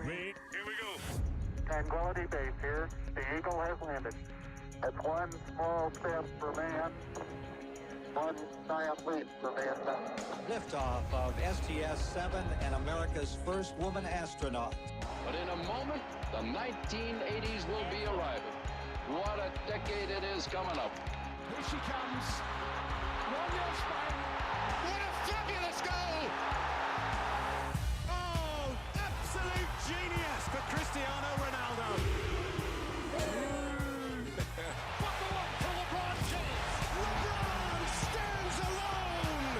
Here we go. Tranquility Base here. The Eagle has landed. It's one small step for man, one giant leap for mankind. Liftoff of STS-7 and America's first woman astronaut. But in a moment, the 1980s will be arriving. What a decade it is coming up. Here she comes. Run your spine. What a fabulous goal! Oh, absolute genius for Cristiano Ronaldo. What the one for LeBron James. LeBron stands alone.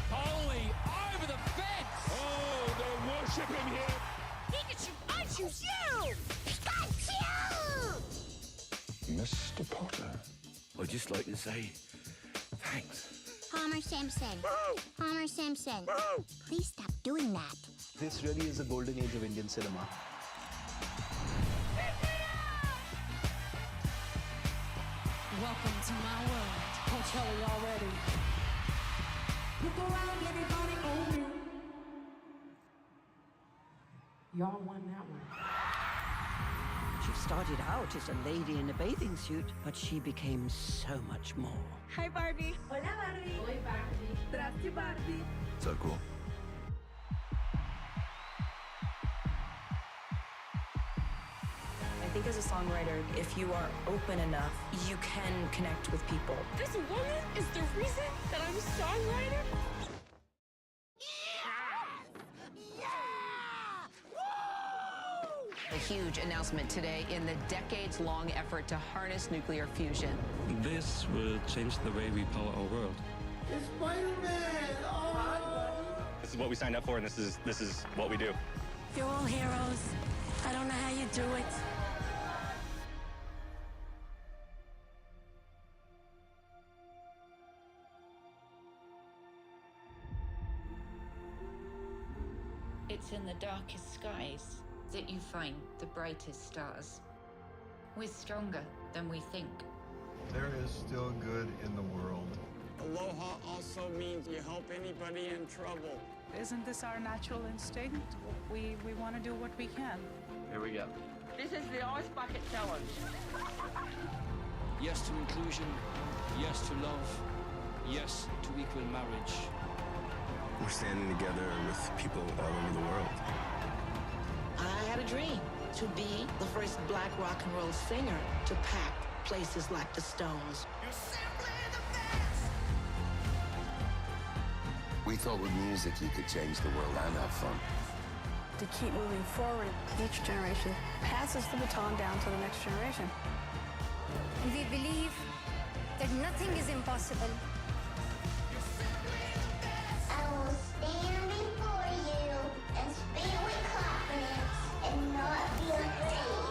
Holy, over the fence. Oh, they're worshipping him. Pikachu, I choose you! Pikachu! Mr. Potter. I'd just like to say thanks. Homer Simpson. Homer Simpson. Please stop doing that. This really is a golden age of Indian cinema. Welcome to my world. Coachella, y'all ready? Look around, everybody, oh me. Y'all won that one. She started out as a lady in a bathing suit, but she became so much more. Hi, Barbie. Hola, Barbie. Oi, Barbie. Здравствуй, Barbie. So cool. I think as a songwriter, if you are open enough, you can connect with people. This woman is the reason that I'm a songwriter? A huge announcement today in the decades-long effort to harness nuclear fusion. This will change the way we power our world. It's Spider-Man. Oh. This is what we signed up for, and this is what we do. You're all heroes. I don't know how you do it. It's in the darkest skies that you find the brightest stars. We're stronger than we think. There is still good in the world. Aloha also means you help anybody in trouble. Isn't this our natural instinct? We want to do what we can. Here we go. This is the Ice Bucket Challenge. Yes to inclusion. Yes to love. Yes to equal marriage. We're standing together with people all over the world. I had a dream to be the first black rock and roll singer to pack places like the Stones. You're simply the best. We thought with music you could change the world and have fun. To keep moving forward, each generation passes the baton down to the next generation. We believe that nothing is impossible. I will stand before you and speak with confidence and not be afraid.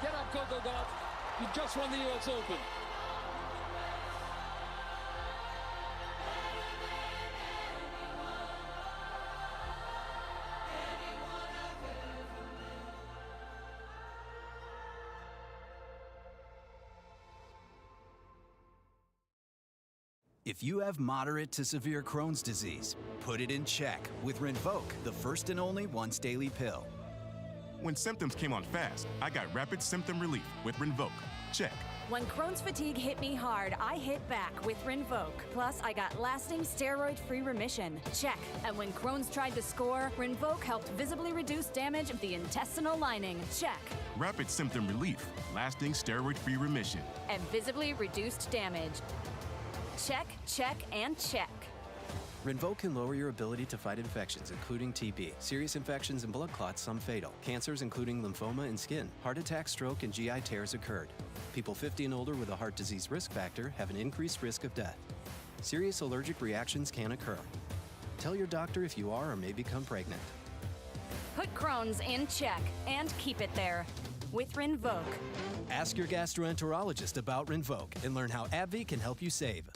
Get up, Coco Gauff. You just won the US Open. If you have moderate to severe Crohn's disease, put it in check with Rinvoq, the first and only once-daily pill. When symptoms came on fast, I got rapid symptom relief with Rinvoq. Check. When Crohn's fatigue hit me hard, I hit back with Rinvoq. Plus, I got lasting steroid-free remission. Check. And when Crohn's tried to score, Rinvoq helped visibly reduce damage of the intestinal lining. Check. Rapid symptom relief, lasting steroid-free remission. And visibly reduced damage. Check, check, and check. Rinvoq can lower your ability to fight infections, including TB, serious infections and blood clots, some fatal. Cancers, including lymphoma and skin. Heart attack, stroke, and GI tears occurred. People 50 and older with a heart disease risk factor have an increased risk of death. Serious allergic reactions can occur. Tell your doctor if you are or may become pregnant. Put Crohn's in check and keep it there with Rinvoq. Ask your gastroenterologist about Rinvoq and learn how AbbVie can help you save.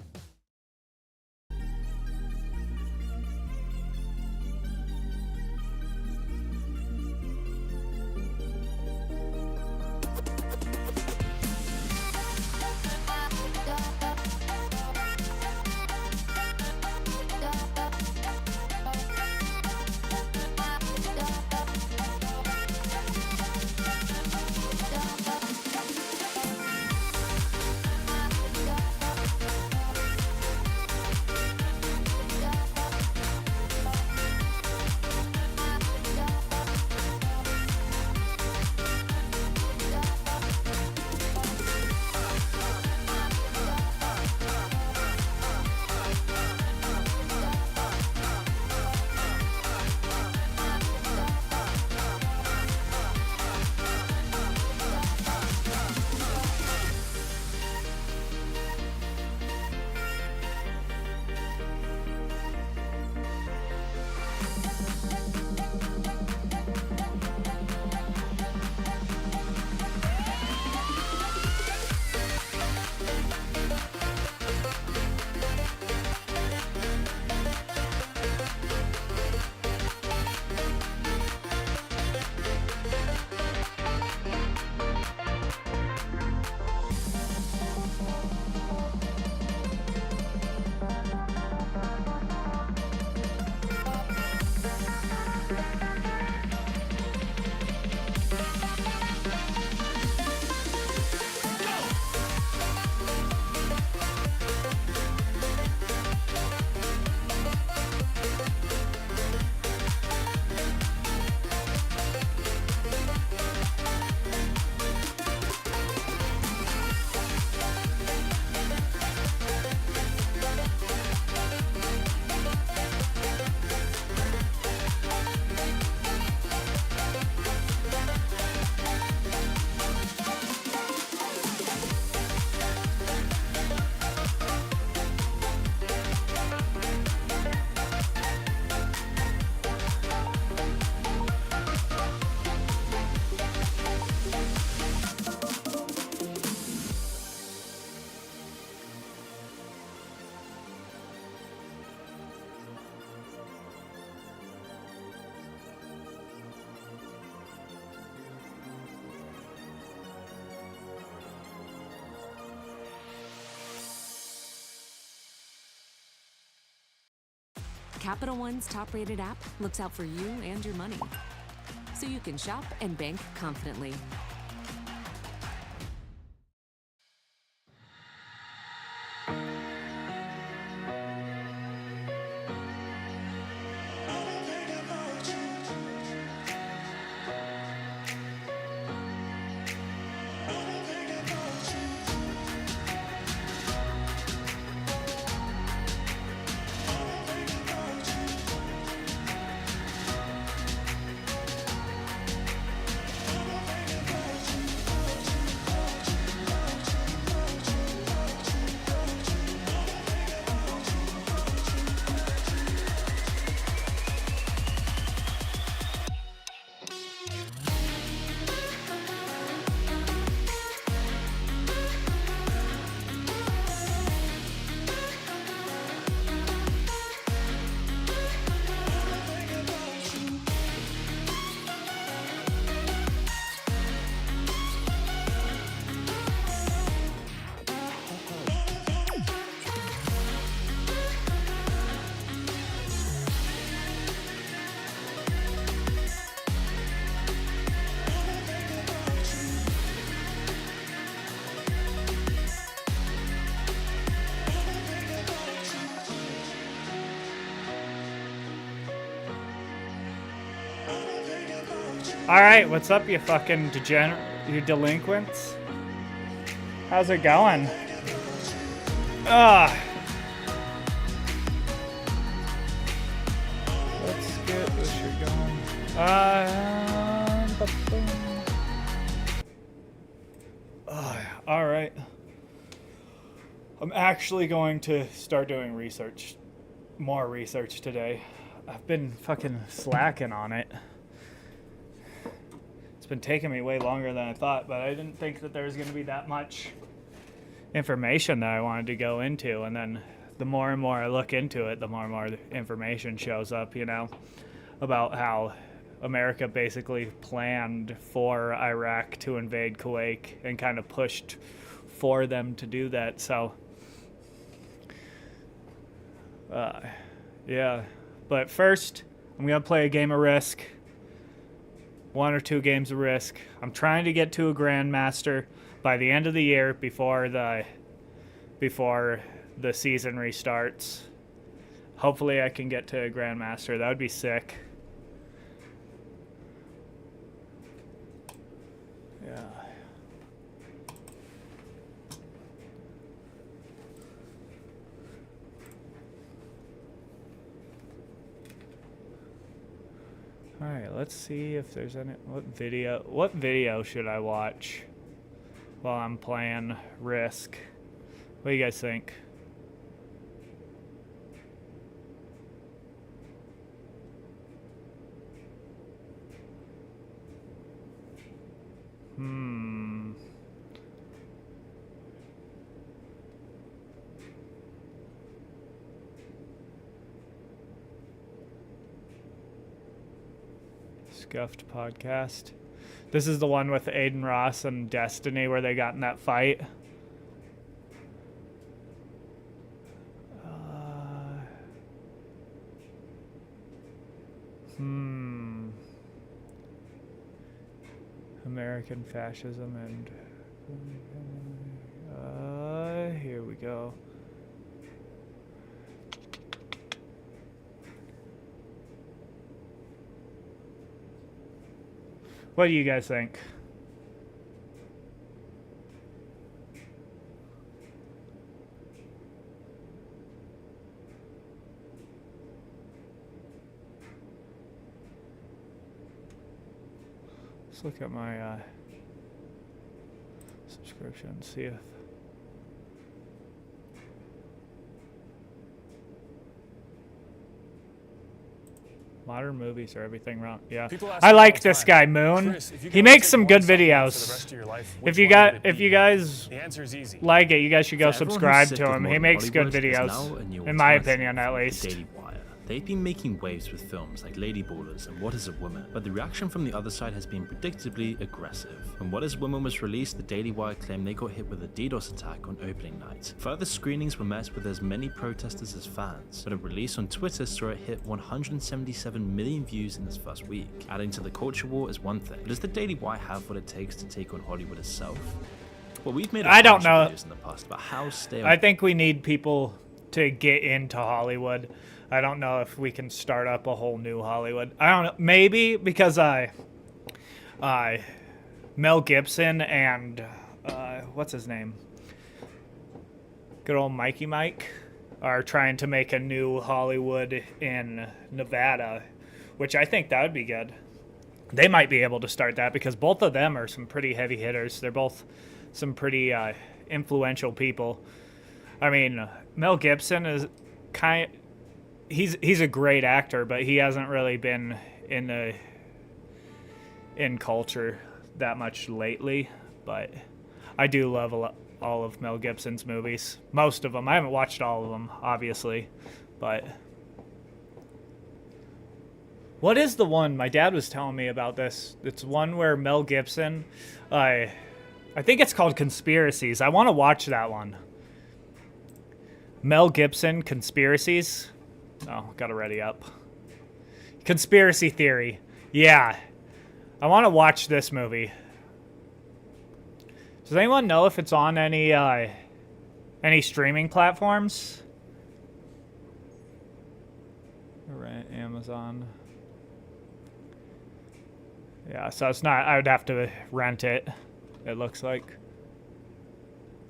Capital One's top-rated app looks out for you and your money, so you can shop and bank confidently. Alright, what's up, you fucking you delinquents? How's it going? Let's get this shit going. Alright. I'm actually going to start doing more research today. I've been fucking slacking on it. It's been taking me way longer than I thought, but I didn't think that there was going to be that much information that I wanted to go into. And then the more and more I look into it, the more and more information shows up, you know, about how America basically planned for Iraq to invade Kuwait and kind of pushed for them to do that. So, yeah. But first, I'm going to play a game of Risk. 1 or 2 games of Risk. I'm trying to get to a Grandmaster by the end of the year before the season restarts. Hopefully I can get to a Grandmaster. That would be sick. Yeah. Alright, let's see if there's any... What video should I watch while I'm playing Risk? What do you guys think? Scuffed podcast. This is the one with Aiden Ross and Destiny where they got in that fight. American fascism and here we go. What do you guys think? Let's look at my subscription, see if modern movies are everything wrong. Yeah, I like this guy, Moon. Chris, he makes some good videos. If you guys like it, you guys should go subscribe to him. He makes good videos, in my opinion, at least. They've been making waves with films like Lady Ballers and What is a Woman, but the reaction from the other side has been predictably aggressive. When What is a Woman was released, the Daily Wire claimed they got hit with a DDoS attack on opening night. Further screenings were met with as many protesters as fans, but a release on Twitter saw it hit 177 million views in its first week. Adding to the culture war is one thing, but does the Daily Wire have what it takes to take on Hollywood itself? Well, we've made I don't know. videos in the past about how stale. I think we need people to get into Hollywood. I don't know if we can start up a whole new Hollywood. I don't know. Maybe because Mel Gibson and what's his name? Good old Mikey Mike are trying to make a new Hollywood in Nevada, which I think that would be good. They might be able to start that because both of them are some pretty heavy hitters. They're both some pretty influential people. I mean, Mel Gibson is he's a great actor, but he hasn't really been in culture that much lately. But I do love all of Mel Gibson's movies. Most of them. I haven't watched all of them, obviously, but what is the one? My dad was telling me about this. It's one where Mel Gibson, I think it's called Conspiracies. I want to watch that one. Mel Gibson, Conspiracies. Oh, gotta ready up. Conspiracy Theory. Yeah. I want to watch this movie. Does anyone know if it's on any streaming platforms? Right, Amazon. Yeah, so it's not, I would have to rent it, it looks like.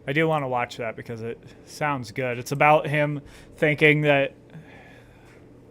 I do want to watch that because it sounds good. It's about him thinking that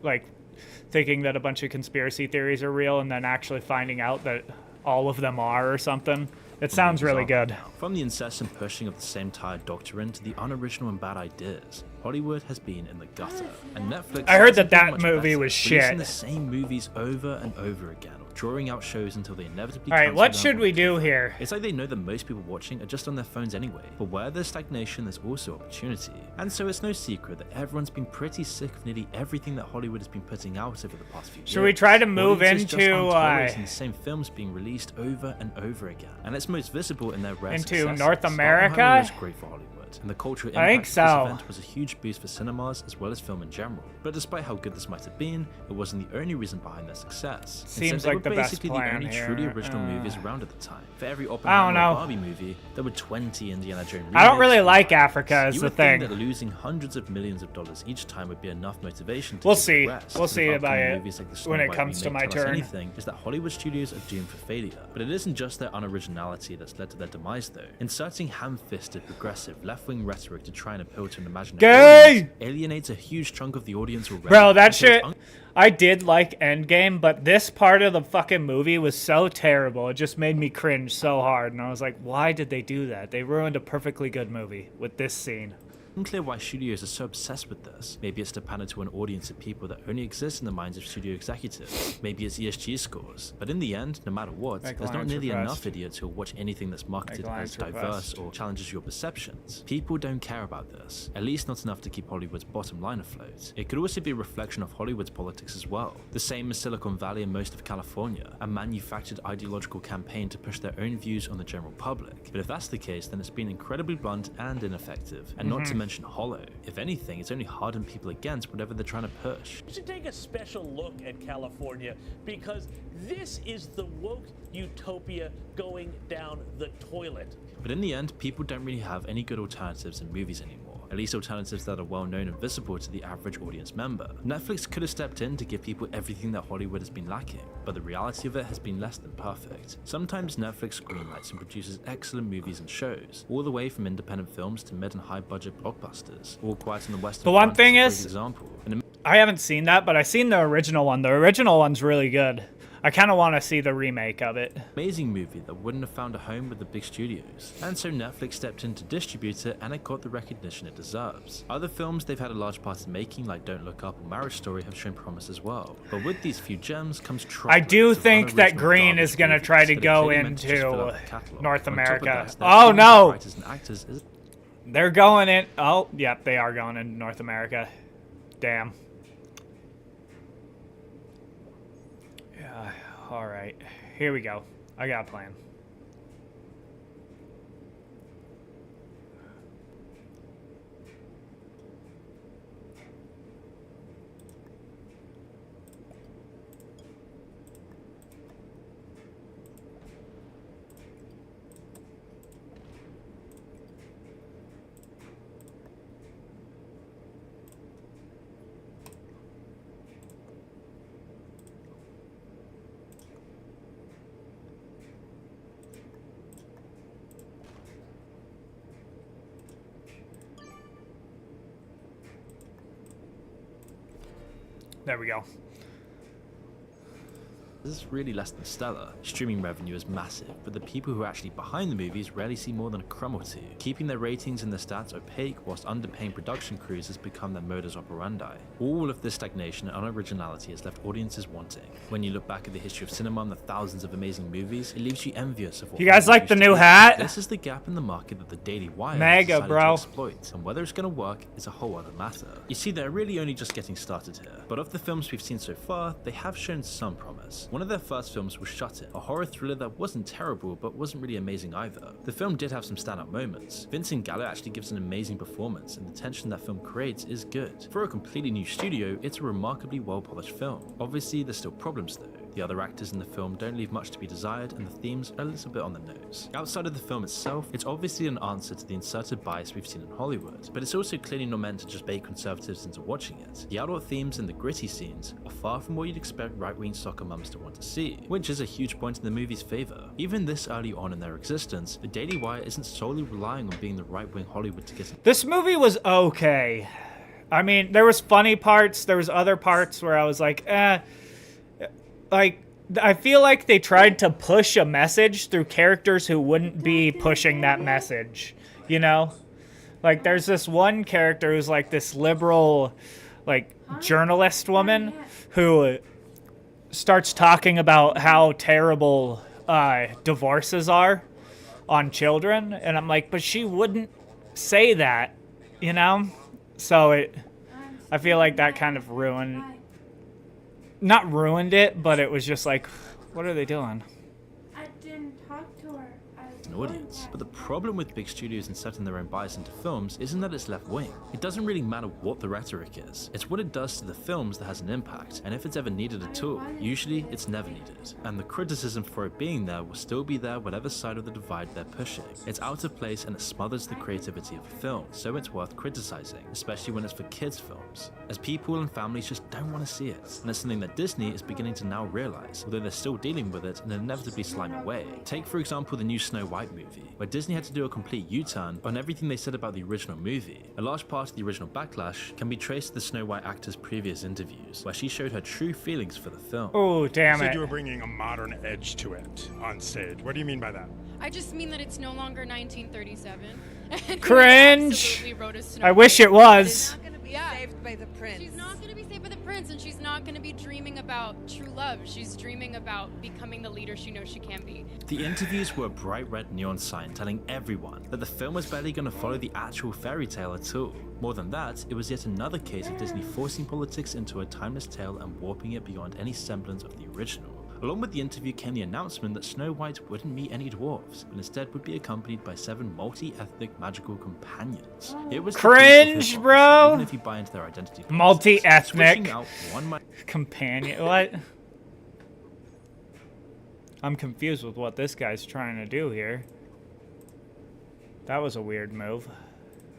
a bunch of conspiracy theories are real and then actually finding out that all of them are or something. It sounds really good. From the incessant pushing of the same tired doctrine to the unoriginal and bad ideas, Hollywood has been in the gutter. And Netflix I heard that movie was shit. Releasing the same movies over and over again, or drawing out shows until they inevitably Alright, what should we do here? It's like they know that most people watching are just on their phones anyway. But where there's stagnation, there's also opportunity. And so it's no secret that everyone's been pretty sick of nearly everything that Hollywood has been putting out over the past few years. Should we try to move into the same films being released over and over again? And it's most visible in their rare into successes. North America? Oppenheimer was great for Hollywood, and the cultural impact I think of so. this event was a huge boost for cinemas as well as film in general. But despite how good this might have been, it wasn't the only reason behind their success. Seems Instead, like they were the best basically plan the only here. truly original movies around at the time. For every I don't Oppenheimer know. or Barbie movie, there were 20 Indiana Jones remakes. I don't really like Africa you as the would thing. think that losing hundreds of millions of dollars each time would be enough motivation to We'll do the see. rest. We'll see But about upcoming it movies like the Snow when it White comes to remake my tell us turn. anything, is that Hollywood studios are doomed for failure. But it isn't just their unoriginality that's led to their demise though. Inserting ham-fisted, progressive, left-wing rhetoric to try and appeal to an imaginary Gay! audience alienates a huge chunk of the audience already. Bro, that And so it's shit, I did like Endgame, but this part of the fucking movie was so terrible. It just made me cringe so hard. And I was like, why did they do that? They ruined a perfectly good movie with this scene. Unclear why studios are so obsessed with this. Maybe it's to pander to an audience of people that only exist in the minds of studio executives. Maybe it's ESG scores. But in the end, no matter what, Make there's not lines nearly request. enough idiots who'll watch anything that's marketed Make as lines diverse request. or challenges your perceptions. People don't care about this. At least not enough to keep Hollywood's bottom line afloat. It could also be a reflection of Hollywood's politics as well. The same as Silicon Valley and most of California, a manufactured ideological campaign to push their own views on the general public. But if that's the case, then it's been incredibly blunt and ineffective. And not to mention hollow. If anything, it's only hardened people against whatever they're trying to push. We should take a special look at California because this is the woke utopia going down the toilet. But in the end, people don't really have any good alternatives in movies anymore. At least alternatives that are well known and visible to the average audience member. Netflix could have stepped in to give people everything that Hollywood has been lacking, but the reality of it has been less than perfect. Sometimes Netflix greenlights and produces excellent movies and shows, all the way from independent films to mid and high budget blockbusters. All Quiet on the Western The one Front thing is a is, great example. And I haven't seen that, but I've seen the original one. The original one's really good. I kind of want to see the remake of it. amazing movie that wouldn't have found a home with the big studios. And so Netflix stepped in to distribute it and it got the recognition it deserves. Other films they've had a large part in making, like Don't Look Up or Marriage Story, have shown promise as well. But with these few gems comes I do think that Green is going to try to go into North America. Oh no! They're going in. Oh, yep, they are going in North America. Damn. Yeah, alright. Here we go. I got a plan. There we go. This is really less than stellar. Streaming revenue is massive, but the people who are actually behind the movies rarely see more than a crumb or two. Keeping their ratings and their stats opaque whilst underpaying production crews has become their modus operandi. All of this stagnation and unoriginality has left audiences wanting. When you look back at the history of cinema and the thousands of amazing movies, it leaves you envious of what you guys like the new do. hat? This is the gap in the market that the Daily Wire Mega, has decided bro. to exploit, and whether it's going to work is a whole other matter. You see, they're really only just getting started here, but of the films we've seen so far, they have shown some promise. One of their first films was Shut In, a horror thriller that wasn't terrible but wasn't really amazing either. The film did have some standout moments. Vincent Gallo actually gives an amazing performance, and the tension that film creates is good. For a completely new studio, it's a remarkably well-polished film. Obviously, there's still problems though. The other actors in the film don't leave much to be desired, and the themes are a little bit on the nose. Outside of the film itself, it's obviously an answer to the inserted bias we've seen in Hollywood, but it's also clearly not meant to just bait conservatives into watching it. The adult themes and the gritty scenes are far from what you'd expect right-wing soccer mums to want to see, which is a huge point in the movie's favour. Even this early on in their existence, the Daily Wire isn't solely relying on being the right-wing Hollywood to get some. This movie was okay. I mean, there was funny parts, there was other parts where I was like, like, I feel like they tried to push a message through characters who wouldn't be pushing that message, you know? Like, there's this one character who's like this liberal, like, journalist woman who starts talking about how terrible divorces are on children, and I'm like, but she wouldn't say that, you know? So I feel like that kind of not ruined it, but it was just like, what are they doing? I didn't talk to her. An audience. But the problem with big studios inserting their own bias into films isn't that it's left-wing. It doesn't really matter what the rhetoric is. It's what it does to the films that has an impact, and if it's ever needed at all, usually it's never needed. And the criticism for it being there will still be there whatever side of the divide they're pushing. It's out of place and it smothers the creativity of a film, so it's worth criticizing, especially when it's for kids' films, as people and families just don't want to see it. And it's something that Disney is beginning to now realize, although they're still dealing with it in an inevitably slimy way. Take for example the new Snow White movie, where Disney had to do a complete U-turn on everything they said about the original movie. A large part of the original backlash can be traced to the Snow White actor's previous interviews, where she showed her true feelings for the film. Oh, damn You it. said you were bringing a modern edge to it on stage. What do you mean by that? I just mean that it's no longer 1937. Cringe! I wish it was. Saved by the prince. She's not going to be saved by the prince, and she's not going to be dreaming about true love. She's dreaming about becoming the leader she knows she can be. The interviews were a bright red neon sign telling everyone that the film was barely going to follow the actual fairy tale at all. More than that, it was yet another case of Disney forcing politics into a timeless tale and warping it beyond any semblance of the original. Along with the interview came the announcement that Snow White wouldn't meet any dwarves, but instead would be accompanied by 7 multi-ethnic magical companions. It was Cringe, bro! Even if you buy into their identity politics. Multi-ethnic Switching out one companion. What? I'm confused with what this guy's trying to do here. That was a weird move.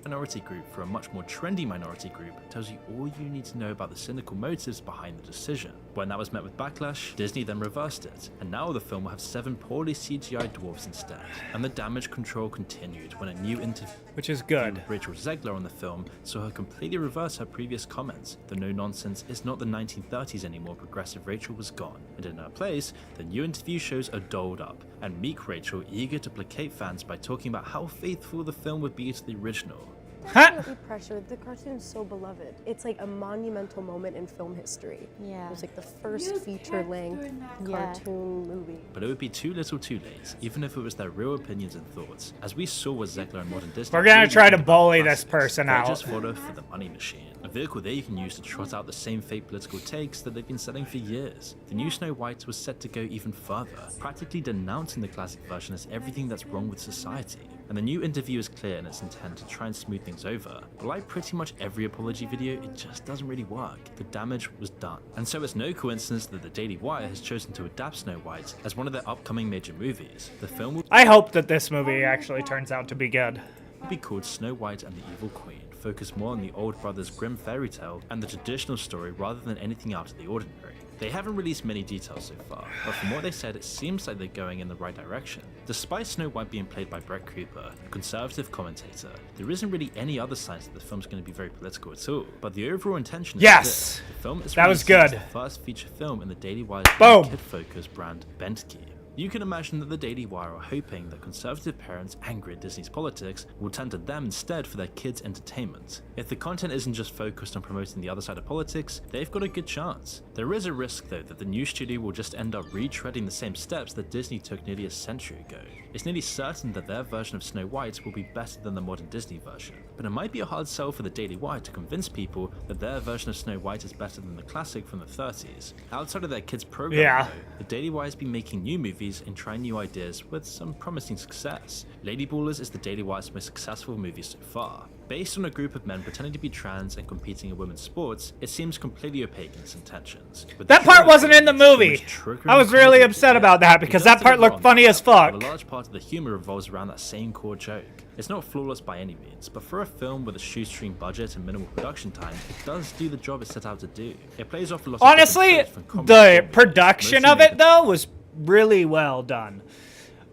Minority group for a much more trendy minority group tells you all you need to know about the cynical motives behind the decision. When that was met with backlash, Disney then reversed it, and now the film will have 7 poorly CGI dwarves instead. And the damage control continued when a new interview, which is good, with Rachel Zegler on the film saw her completely reverse her previous comments. The no nonsense is not the 1930s anymore progressive Rachel was gone, and in her place, the new interview shows a dolled up and meek Rachel eager to placate fans by talking about how faithful the film would be to the original. Definitely pressured. The cartoon is so beloved. It's like a monumental moment in film history. Yeah. It was like the first feature-length cartoon movie. But it would be too little too late, even if it was their real opinions and thoughts, as we saw with Zegler and Modern Disney. We're gonna really try to about bully this classics. person They out. just fodder for the money machine. A vehicle there you can use to trot out the same fake political takes that they've been selling for years. The new Snow White was set to go even further, practically denouncing the classic version as everything that's wrong with society. And the new interview is clear in its intent to try and smooth things over, but like pretty much every apology video, it just doesn't really work. The damage was done. And so it's no coincidence that the Daily Wire has chosen to adapt Snow White as one of their upcoming major movies. The film will I hope that this movie actually turns out to be good. be called Snow White and the Evil Queen, focus more on the old Brothers Grimm fairy tale and the traditional story rather than anything out of the ordinary. They haven't released many details so far, but from what they said it seems like they're going in the right direction. Despite Snow White being played by Brett Cooper, a conservative commentator, there isn't really any other signs that the film's going to be very political at all, but the overall intention is Yes! clear. The film is That was released as good. the first feature film in the Daily Wire's Boom! kid-focused brand Bentke. You can imagine that the Daily Wire are hoping that conservative parents angry at Disney's politics will turn to them instead for their kids' entertainment. If the content isn't just focused on promoting the other side of politics, they've got a good chance. There is a risk though that the new studio will just end up retreading the same steps that Disney took nearly a century ago. It's nearly certain that their version of Snow White will be better than the modern Disney version, but it might be a hard sell for the Daily Wire to convince people that their version of Snow White is better than the classic from the 30s. Outside of their kids' programming though, the Daily Wire has been making new movies and trying new ideas with some promising success. Lady Ballers is the Daily Wire's most successful movie so far. Based on a group of men pretending to be trans and competing in women's sports, it seems completely opaque in its intentions. With That the part trailer wasn't in the showing movie. most triggering I was really comedy upset yet, about that it because does that part deliver looked on funny that, as fuck. but a large part of the humor revolves around that same core joke. It's not flawless by any means, but for a film with a shoestring budget and minimal production time, it does do the job it set out to do. It plays off a lot of Honestly, different tropes from comedy the movies, production mostly of made it though was really well done.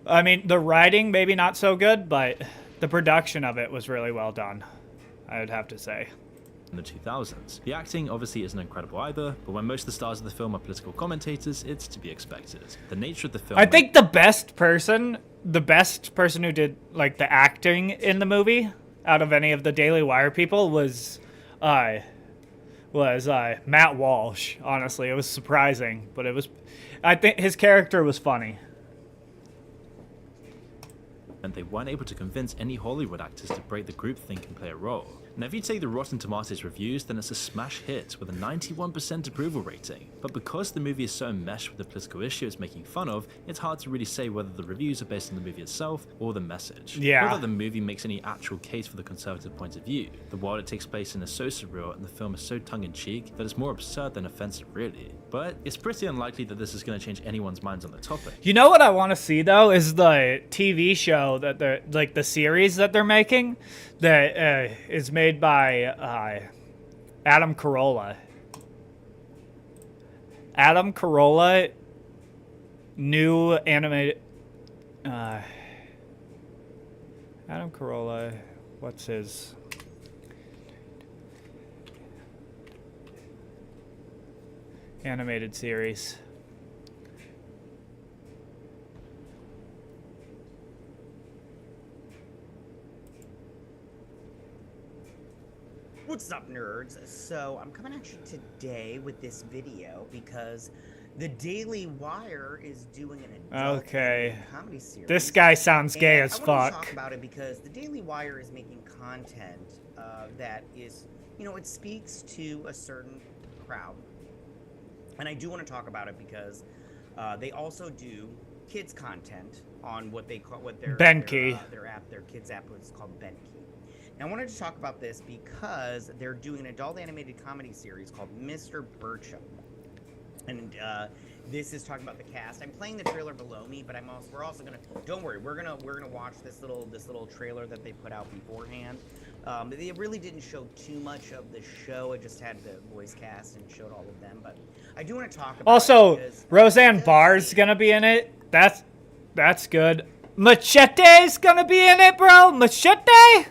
I mean, the writing maybe not so good, but the production of it was really well done, I would have to say. In the 2000s. The acting obviously isn't incredible either, but when most of the stars of the film are political commentators, it's to be expected. The nature of the film... I think the best person who did like the acting in the movie out of any of the Daily Wire people was Matt Walsh. Honestly, it was surprising, but I think his character was funny. And they weren't able to convince any Hollywood actors to break the groupthink and play a role. Now if you take the Rotten Tomatoes reviews, then it's a smash hit with a 91% approval rating. But because the movie is so enmeshed with the political issue it's making fun of, it's hard to really say whether the reviews are based on the movie itself or the message. Yeah. Not that the movie makes any actual case for the conservative point of view. The world it takes place in is so surreal and the film is so tongue-in-cheek that it's more absurd than offensive really. But it's pretty unlikely that this is going to change anyone's minds on the topic. You know what I want to see though is the TV show that they're like the series that they're making that is made by Adam Carolla. Adam Carolla, new animated. Adam Carolla, what's his? Animated series. What's up, nerds? So I'm coming at you today with this video because the Daily Wire is doing an adult comedy series. This guy sounds gay as I want to fuck. talk about it because the Daily Wire is making content that is, you know, it speaks to a certain crowd. And I do want to talk about it because they also do kids content on what they call their Bentke. their kids app is called Bentke. And I wanted to talk about this because they're doing an adult animated comedy series called Mr. Burcham. And this is talking about the cast. I'm playing the trailer below me, but we're also gonna, don't worry, we're gonna watch this little trailer that they put out beforehand. They really didn't show too much of the show. It just had the voice cast and showed all of them. But I do want to talk about Also, it Roseanne Barr's gonna be in it. That's good. Machete's gonna be in it, bro. Machete.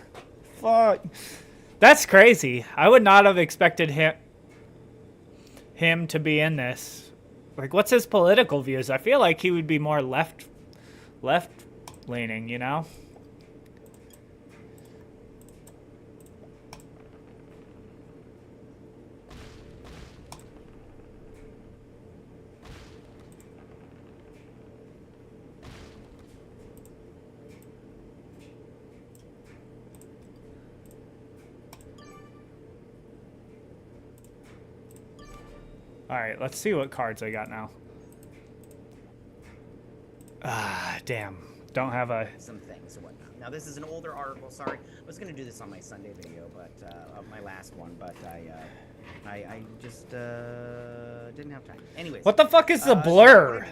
Fuck. That's crazy. I would not have expected him to be in this. Like, what's his political views? I feel like he would be more left leaning, you know? All right, let's see what cards I got now. Ah, damn. Don't have a... Some things and whatnot. Now, this is an older article. Sorry. I was going to do this on my Sunday video, but of my last one, but I just didn't have time. Anyways. What the fuck is the blur?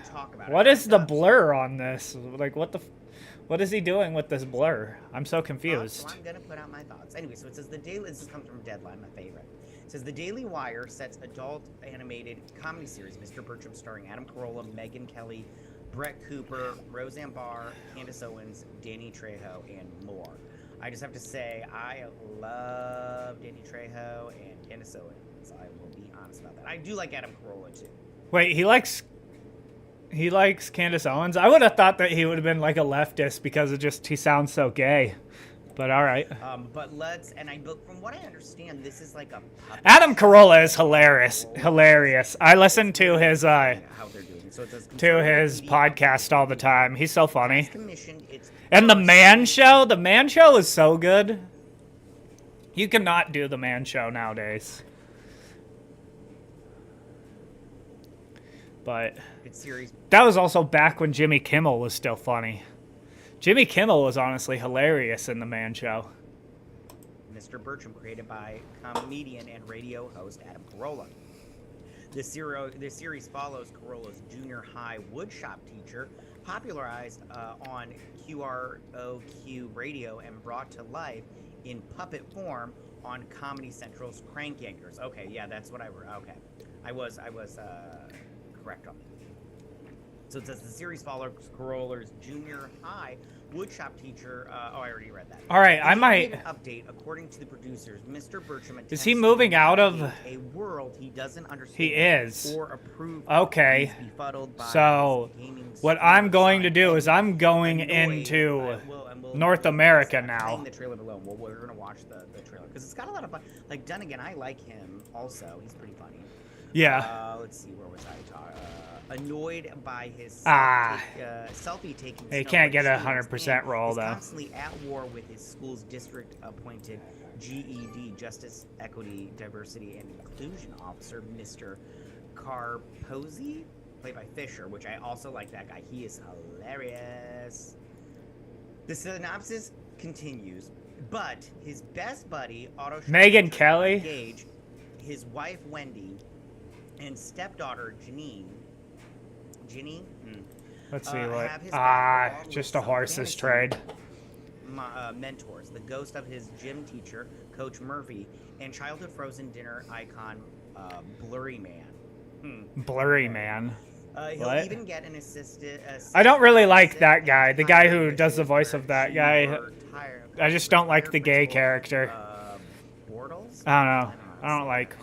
What is the blur on this? Like, what is he doing with this blur? I'm so confused. So I'm going to put out my thoughts. Anyway, so it says this comes from Deadline, my favorite. It says the Daily Wire sets adult animated comedy series Mr. Bertram starring Adam Carolla, Megyn Kelly, Brett Cooper, Roseanne Barr, Candace Owens, Danny Trejo, and more. I just have to say, I love Danny Trejo and Candace Owens. I will be honest about that. I do like Adam Carolla, too. Wait, he likes Candace Owens? I would have thought that he would have been like a leftist because he sounds so gay. But all right. But from what I understand, this is like a puppet. Adam Carolla is hilarious. I listen to his podcast all the time. He's so funny. And the Man Show is so good. You cannot do the Man Show nowadays. But that was also back when Jimmy Kimmel was still funny. Jimmy Kimmel was honestly hilarious in the Man Show. Mr. Bertram, created by comedian and radio host Adam Carolla. This series follows Carolla's junior high woodshop teacher, popularized on QROQ radio and brought to life in puppet form on Comedy Central's Crank Yankers. Okay, yeah, that's what I wrote. Okay, I was correct on that. So it says the series follows Carolla's junior high woodshop teacher. I already read that. All right, I might. An update, according to the producers, Mr. Bertram is he moving out of a world he doesn't understand? He is. Or approve. Okay. So what I'm going to do is I'm going into North America now. Playing the trailer below. Well, we're gonna watch the trailer because it's got a lot of fun. Like Dunnigan, I like him also. He's pretty funny. Yeah. Let's see, where was I talking? Annoyed by his selfie taking. He can't get 100% roll though. Constantly at war with his school's district-appointed GED, Justice, Equity, Diversity, and Inclusion Officer, Mr. Carposi, played by Fisher, which I also like that guy. He is hilarious. The synopsis continues, but his best buddy, Megyn Kelly, Gage, his wife Wendy, and stepdaughter Ginny. Let's see what. Just a horse's trade. Mentors, the ghost of his gym teacher, Coach Murphy, and childhood frozen dinner icon, Blurry Man. Blurry Man. He'll even get an assistant. I don't really like that guy. The guy who does the voice of that guy. I just don't like the gay character. Bortles? I don't know. I don't like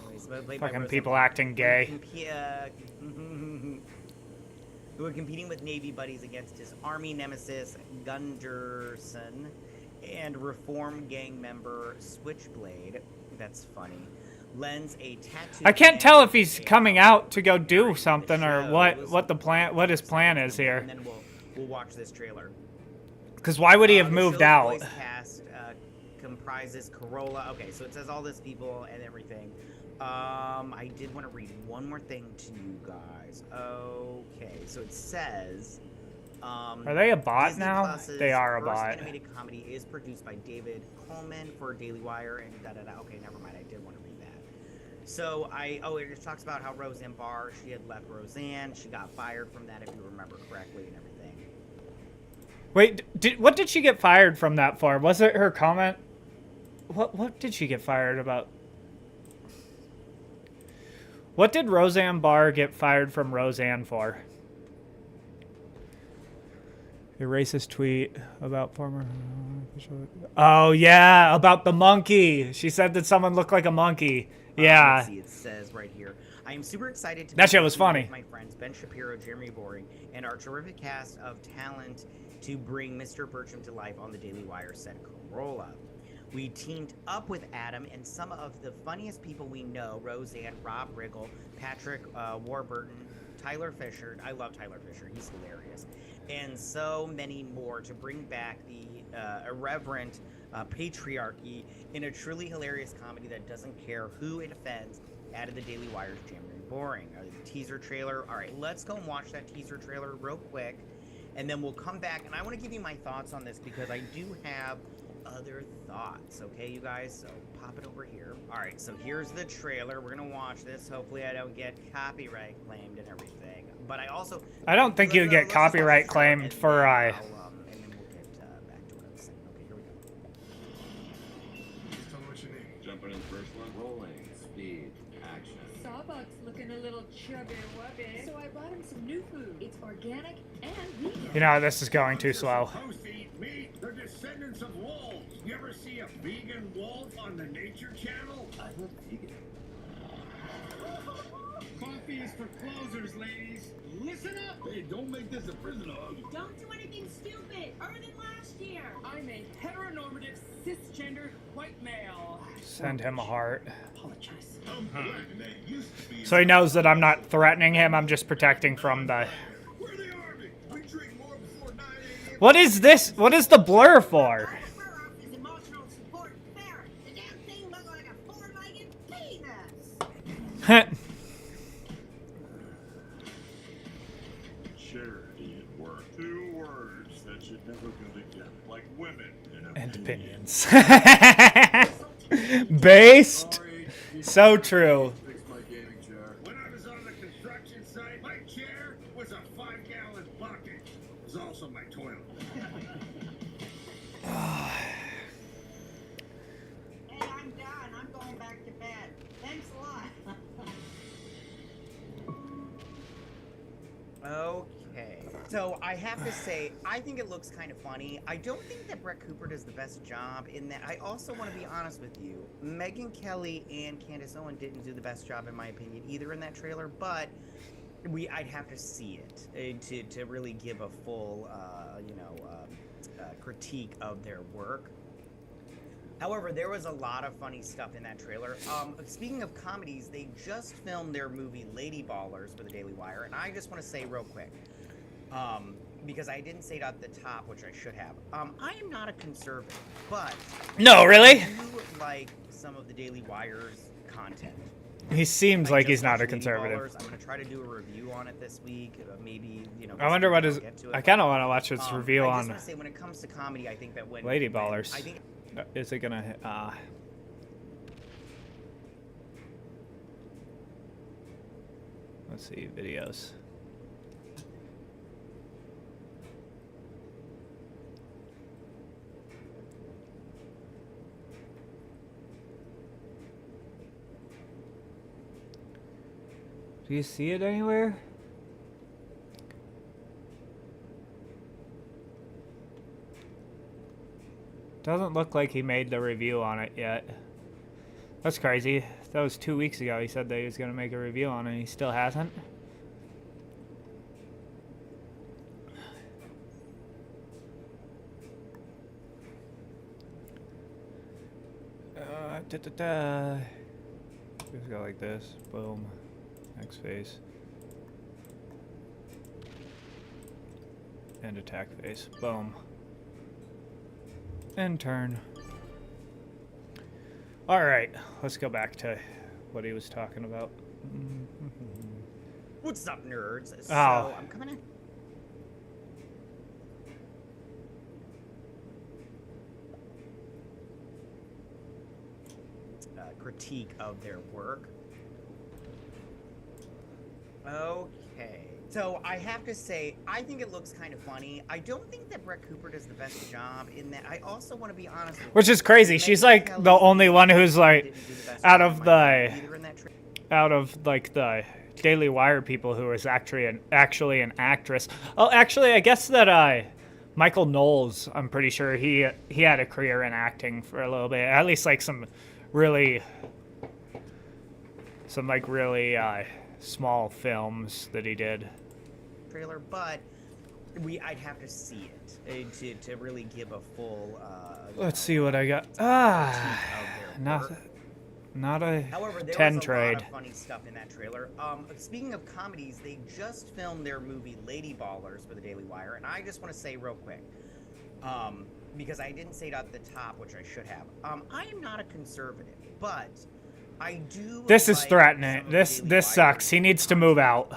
fucking people acting gay. Who were competing with Navy buddies against his Army nemesis, Gunderson, and Reform gang member, Switchblade. That's funny. Lends a tattoo. I can't tell if he's coming out to go do something or what his plan is here. And then we'll watch this trailer. Because why would he have moved out? Voice cast comprises Carolla. Okay, so it says all this people and everything. I did want to read one more thing to you guys. Okay, so it says... are they a bot Disney now? Plus's They are a first bot. animated comedy is produced by David Coleman for Daily Wire and da-da-da. Okay, never mind. I did want to read that. So, it just talks about how Roseanne Barr, she had left Roseanne. She got fired from that, if you remember correctly, and everything. Wait, what did she get fired from that for? Was it her comment? What did she get fired about? What did Roseanne Barr get fired from Roseanne for? A racist tweet about former... Oh, yeah, about the monkey. She said that someone looked like a monkey. Yeah. Let's see, it says right here. I am super excited to that shit was with funny. My friends Ben Shapiro, Jeremy Boring, and our terrific cast of talent to bring Mr. Bertram to life on the Daily Wire, said Carolla. We teamed up with Adam and some of the funniest people we know, Roseanne, Rob Riggle, Patrick Warburton, Tyler Fisher. I love Tyler Fisher. He's hilarious. And so many more to bring back the irreverent patriarchy in a truly hilarious comedy that doesn't care who it offends, added the Daily Wire's boring. The teaser trailer. All right, let's go and watch that teaser trailer real quick, and then we'll come back. And I want to give you my thoughts on this because I do have other thoughts. Okay, you guys. So pop it over here. All right. So here's the trailer. We're gonna watch this. Hopefully, I don't get copyright claimed and everything. But I also. I don't think you get copyright claimed for and then we'll get back to what I was saying. Okay, here we go. Just tell me what you need. Jumping in the first one. Rolling. Speed. Action. Sawbuck's looking a little chubby wubby, so I bought him some new food. It's organic and vegan. You know, this is going too slow. Supposed to eat meat. They're descendants of wolves. You ever see a vegan wolf on the Nature Channel? I love vegan. Coffee is for closers, ladies. Listen up! Hey, don't make this a prison hug. Don't do anything stupid, other than last year. I'm a heteronormative, cisgender, white male. Send him a heart. Apologize. So he knows that I'm not threatening him, I'm just protecting from the... What is this? What is the blur for? Charity at work. 2 words that should never go together. Like women and opinions. Based. So true. When I was on the construction site, my chair was a 5-gallon bucket. It was also my toilet. Hey, I'm done. I'm going back to bed. Thanks a lot. Okay. So I have to say, I think it looks kind of funny. I don't think that Brett Cooper does the best job in that. I also want to be honest with you. Megyn Kelly and Candace Owen didn't do the best job, in my opinion, either in that trailer, but I'd have to see it to really give a full, critique of their work. However, there was a lot of funny stuff in that trailer. Speaking of comedies, they just filmed their movie Lady Ballers for the Daily Wire, and I just want to say real quick, because I didn't say it at the top, which I should have. I am not a conservative, but no, really? I do like some of the Daily Wire's content. He seems like he's not a conservative. I'm going to try to do a review on it this week. Maybe, I wonder what is. I kind of want to watch its review I on. just want to say, when it comes to comedy, I think that when Lady Ballers. I think. Is it gonna? Let's see videos. Do you see it anywhere? Doesn't look like he made the review on it yet. That's crazy. That was 2 weeks ago. He said that he was going to make a review on it, and he still hasn't. Just go like this. Boom. Next phase. And attack phase. Boom. And turn. Alright, let's go back to what he was talking about. What's up, nerds? So, I'm coming in. Critique of their work. Okay. So I have to say, I think it looks kind of funny. I don't think that Brett Cooper does the best job in that. I also want to be honest with Which is crazy. She's like the only one who's like out of the Daily Wire people who is actually an actress. Oh, actually, I guess that Michael Knowles, I'm pretty sure he had a career in acting for a little bit. At least like some really small films that he did. Trailer, but I'd have to see it to really give a full. Let's see what I got. Not a However, there 10 was a trade. lot of funny stuff in that trailer. Speaking of comedies, they just filmed their movie Lady Ballers for the Daily Wire, and I just want to say real quick, because I didn't say it at the top, which I should have. I am not a conservative, but I do. This is like threatening. some of This Daily Wire sucks. He needs to move out.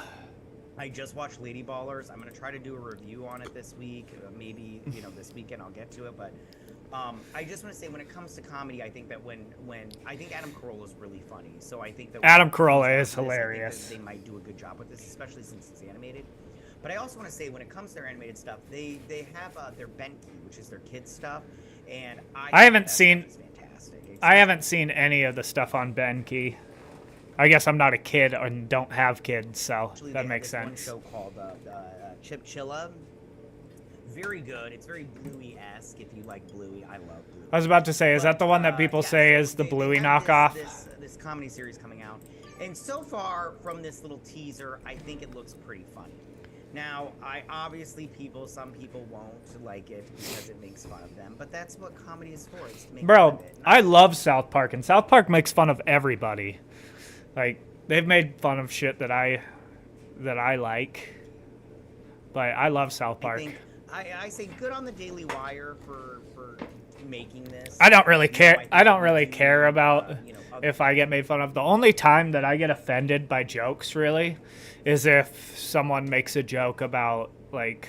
I just watched Lady Ballers. I'm gonna try to do a review on it this week. Maybe this weekend I'll get to it. But I just want to say, when it comes to comedy, I think that when I think Adam Carolla is really funny. So I think that Adam when it Carolla comes is down to this, I think hilarious. that they might do a good job with this, especially since it's animated. But I also want to say, when it comes to their animated stuff, they have their Benki, which is their kids stuff, and I haven't seen. fantastic. I haven't seen any of the stuff on Benki. I guess I'm not a kid and don't have kids, so Actually, that they makes have this sense. one show called Chip Chilla. Very good. It's very Bluey-esque. If you like Bluey, I love Bluey. I was about to say, is that the one that people say is the Bluey knockoff? This comedy series coming out, and so far from this little teaser, I think it looks pretty funny. Now, some people won't like it because it makes fun of them, but that's what comedy is for. It's to make fun Bro, of it. I love South Park, and South Park makes fun of everybody. Like, they've made fun of shit that I like, but I love South Park. I say good on the Daily Wire for making this. I don't really care. I don't really care about if I get made fun of. The only time that I get offended by jokes, really, is if someone makes a joke about, like,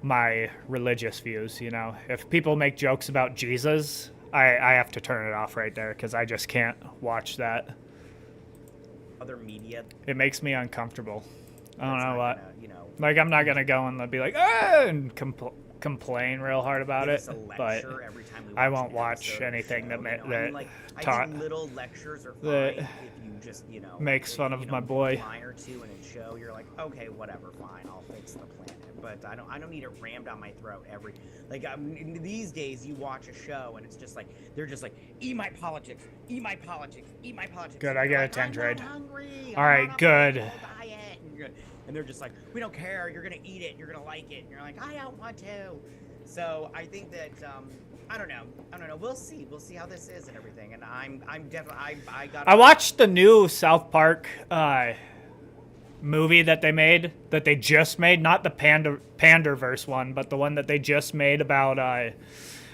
my religious views, If people make jokes about Jesus, I have to turn it off right there because I just can't watch that. Other media. It makes me uncomfortable. I don't know what. Gonna, Like, I'm not going to go and be like, ah, and complain real hard about it, but every time we I watch won't an watch episode of the anything show, I taught think little lectures are fine that if you just, makes fun of my boy. A line or two in a show, you're like, okay, whatever, fine, I'll fix the planet. But I don't need it rammed down my throat these days. You watch a show and it's just like they're just like, eat my politics, eat my politics, eat my politics. Good, And I you're get a like, 10 I'm trade. not hungry, All I'm right, on a good. full diet. And they're just like, we don't care. You're gonna eat it. You're gonna like it. And you're like, I don't want to. So I think that I don't know. We'll see. We'll see how this is and everything. And I'm definitely I watched the new South Park movie that they just made, not the Panderverse one, but the one that they just made about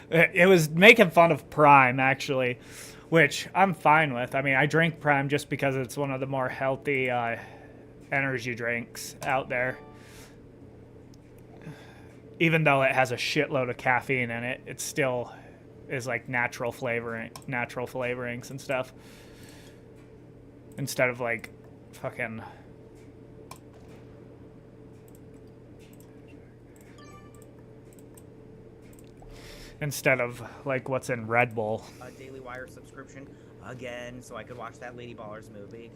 it was making fun of Prime, actually, which I'm fine with. I mean, I drink Prime just because it's one of the more healthy energy drinks out there. Even though it has a shitload of caffeine in it, it still is like natural flavorings and stuff. Instead of like fucking like what's in Red Bull. A Daily Wire subscription again, so I could watch that Lady Ballers movie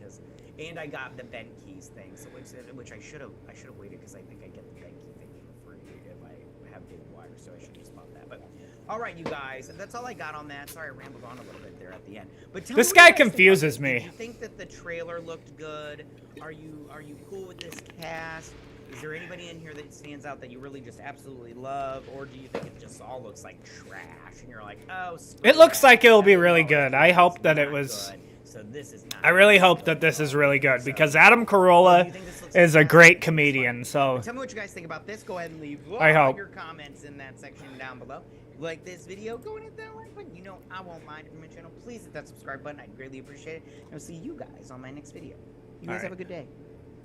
and I got the Ben Keys thing, so which I should have waited because I think I get the Ben Key thing for free if I have Daily Wire, so I should just bought that. But all right, you guys, that's all I got on that. Sorry, I rambled on a little bit there at the end. But tell This me what guy you guys think confuses about me. this. Did you think that the trailer looked good? Are you cool with this cast? Is there anybody in here that stands out that you really just absolutely love, or do you think it just all looks like trash and you're like, oh, It looks like it'll be really good. I hope that it was. so this is not. I really hope that this is really good because Adam Carolla is a great comedian. So Tell me what you guys think about this. Go ahead and leave I hope. your comments in that section down below. If you like this video, go and hit that like button. I won't mind. If you're my channel, please hit that subscribe button. I'd greatly appreciate it. And I'll see you guys on my next video. You guys have a good day.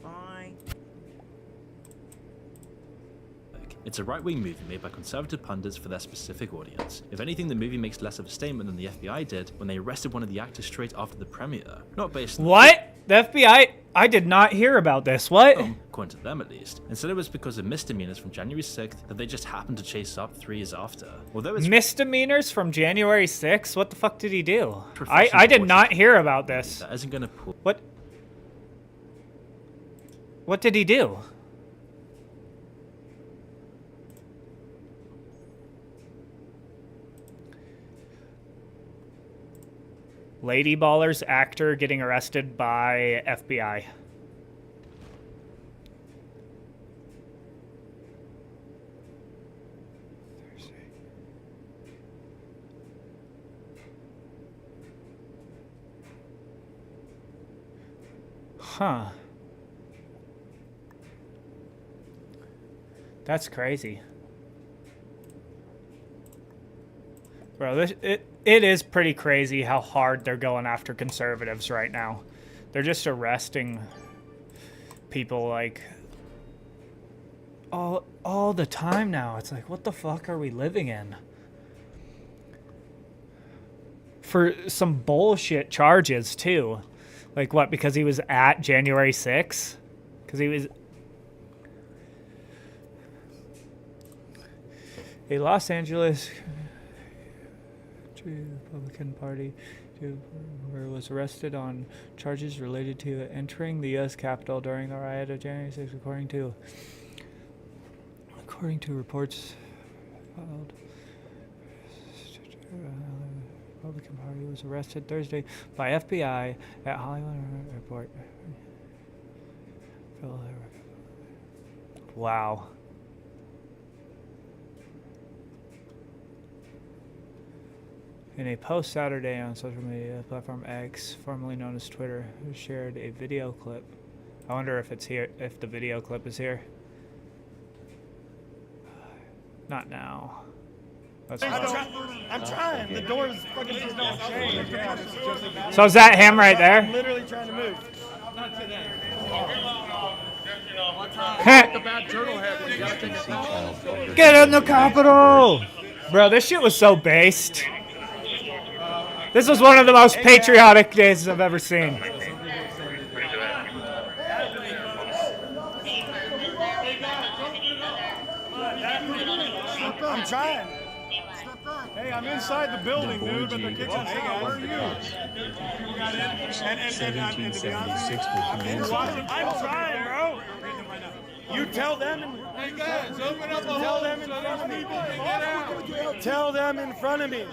Bye. It's a right-wing movie made by conservative pundits for their specific audience. If anything, the movie makes less of a statement than the FBI did when they arrested one of the actors straight after the premiere. Not based on what? The FBI? I did not hear about this. What? According to them at least. Instead, it was because of misdemeanors from January 6th that they just happened to chase up 3 years after. Although it's Misdemeanors from January 6th? What the fuck did he do? I did not hear about this. That isn't gonna pull. What did he do? Lady Ballers actor getting arrested by FBI. Huh. That's crazy. Bro, it is pretty crazy how hard they're going after conservatives right now. They're just arresting people like all the time now. It's like, what the fuck are we living in? For some bullshit charges too. Like what, because he was at January 6th? Because he was a Los Angeles Republican Party was arrested on charges related to entering the U.S. Capitol during the riot of January 6th, according to reports filed. Republican Party was arrested Thursday by FBI at Hollywood Airport. Wow. In a post Saturday on social media platform X, formerly known as Twitter, who shared a video clip. I wonder if it's here, if the video clip is here. Not now. I'm trying. The door is fucking So is that him right there? I'm literally trying to move. Not today. Get in the Capitol! Bro, this shit was so based. This was one of the most patriotic days I've ever seen. I'm trying. Hey, I'm inside the building, dude, but the kitchen's out. Where are you? I'm trying, bro. You tell them. Hey guys, open up the hole. Tell them in front of me. Tell them in front of me.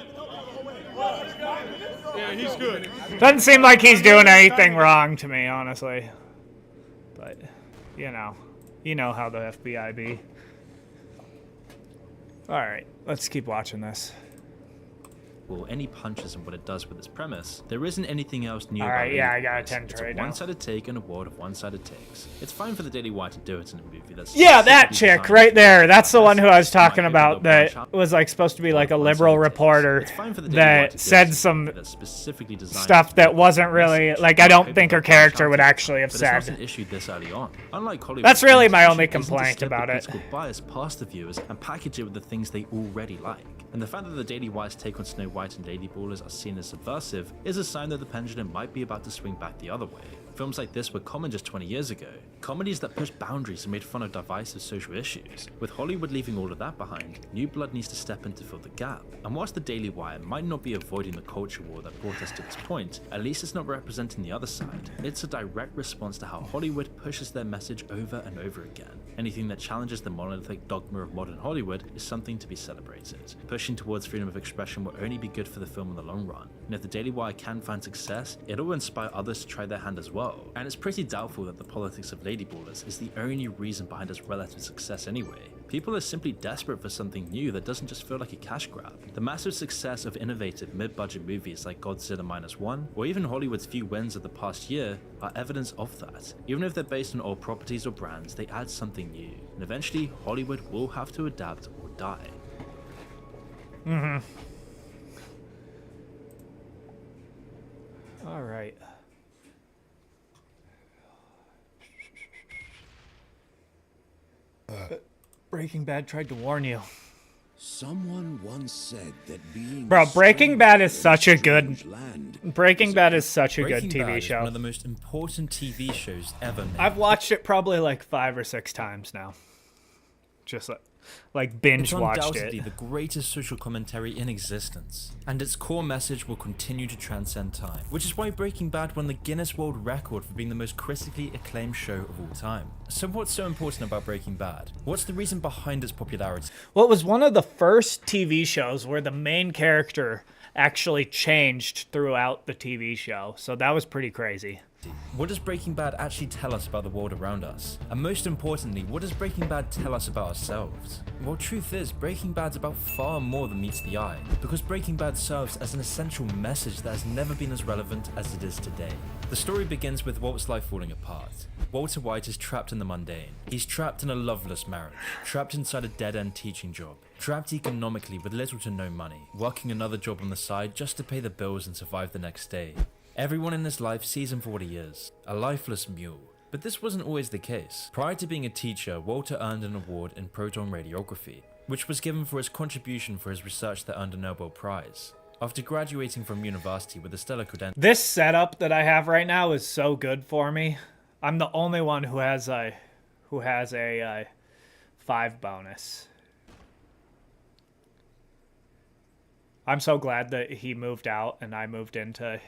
Yeah, he's good. Doesn't seem like he's doing anything wrong to me, honestly. But, you know how the FBI be. Alright, let's keep watching this. Or any punches and what it does with its premise, there isn't anything else new. Alright, yeah, I got a 10 It's right a now. one-sided take in a world of one-sided takes. It's fine for the Daily Wire to do it in a movie that's Yeah, that chick right there. That's the one who I was talking about that was like supposed to be like a liberal reporter that said some stuff that wasn't really, like, I don't think her character would actually have But it's not said. an issue this early on. Unlike Hollywood, That's really my only isn't to complaint slip the about it. political bias past the viewers and package it with the things they already like. And the fact that the Daily Wire's take on Snow White and Lady Ballers are seen as subversive is a sign that the pendulum might be about to swing back the other way. Films like this were common just 20 years ago. Comedies that pushed boundaries and made fun of divisive social issues. With Hollywood leaving all of that behind, new blood needs to step in to fill the gap. And whilst the Daily Wire might not be avoiding the culture war that brought us to this point, at least it's not representing the other side. It's a direct response to how Hollywood pushes their message over and over again. Anything that challenges the monolithic dogma of modern Hollywood is something to be celebrated. Pushing towards freedom of expression will only be good for the film in the long run. And if the Daily Wire can find success, it'll inspire others to try their hand as well. And it's pretty doubtful that the politics of Lady Ballers is the only reason behind its relative success anyway. People are simply desperate for something new that doesn't just feel like a cash grab. The massive success of innovative mid-budget movies like Godzilla Minus One, or even Hollywood's few wins of the past year, are evidence of that. Even if they're based on old properties or brands, they add something new. And eventually, Hollywood will have to adapt or die. All right. Breaking Bad tried to warn you. Someone once said that being Bro, Breaking Bad is such a good Breaking Bad is such a good Breaking TV Bad is show. one of the most important TV shows ever made. I've watched it probably like 5 or 6 times now. Just like binge It's watched undoubtedly it. the greatest social commentary in existence, and its core message will continue to transcend time, which is why Breaking Bad won the Guinness World Record for being the most critically acclaimed show of all time. So what's so important about Breaking Bad? What's the reason behind its popularity? Well, it was one of the first TV shows where the main character actually changed throughout the TV show, so that was pretty crazy. What does Breaking Bad actually tell us about the world around us? And most importantly, what does Breaking Bad tell us about ourselves? Well, truth is, Breaking Bad's about far more than meets the eye, because Breaking Bad serves as an essential message that has never been as relevant as it is today. The story begins with Walt's life falling apart. Walter White is trapped in the mundane. He's trapped in a loveless marriage, trapped inside a dead-end teaching job, trapped economically with little to no money, working another job on the side just to pay the bills and survive the next day. Everyone in his life sees him for what he is, a lifeless mule. But this wasn't always the case. Prior to being a teacher, Walter earned an award in proton radiography, which was given for his contribution for his research that earned a Nobel Prize. After graduating from university with a stellar credential. This setup that I have right now is so good for me. I'm the only one who has a 5 bonus. I'm so glad that he moved out and I moved into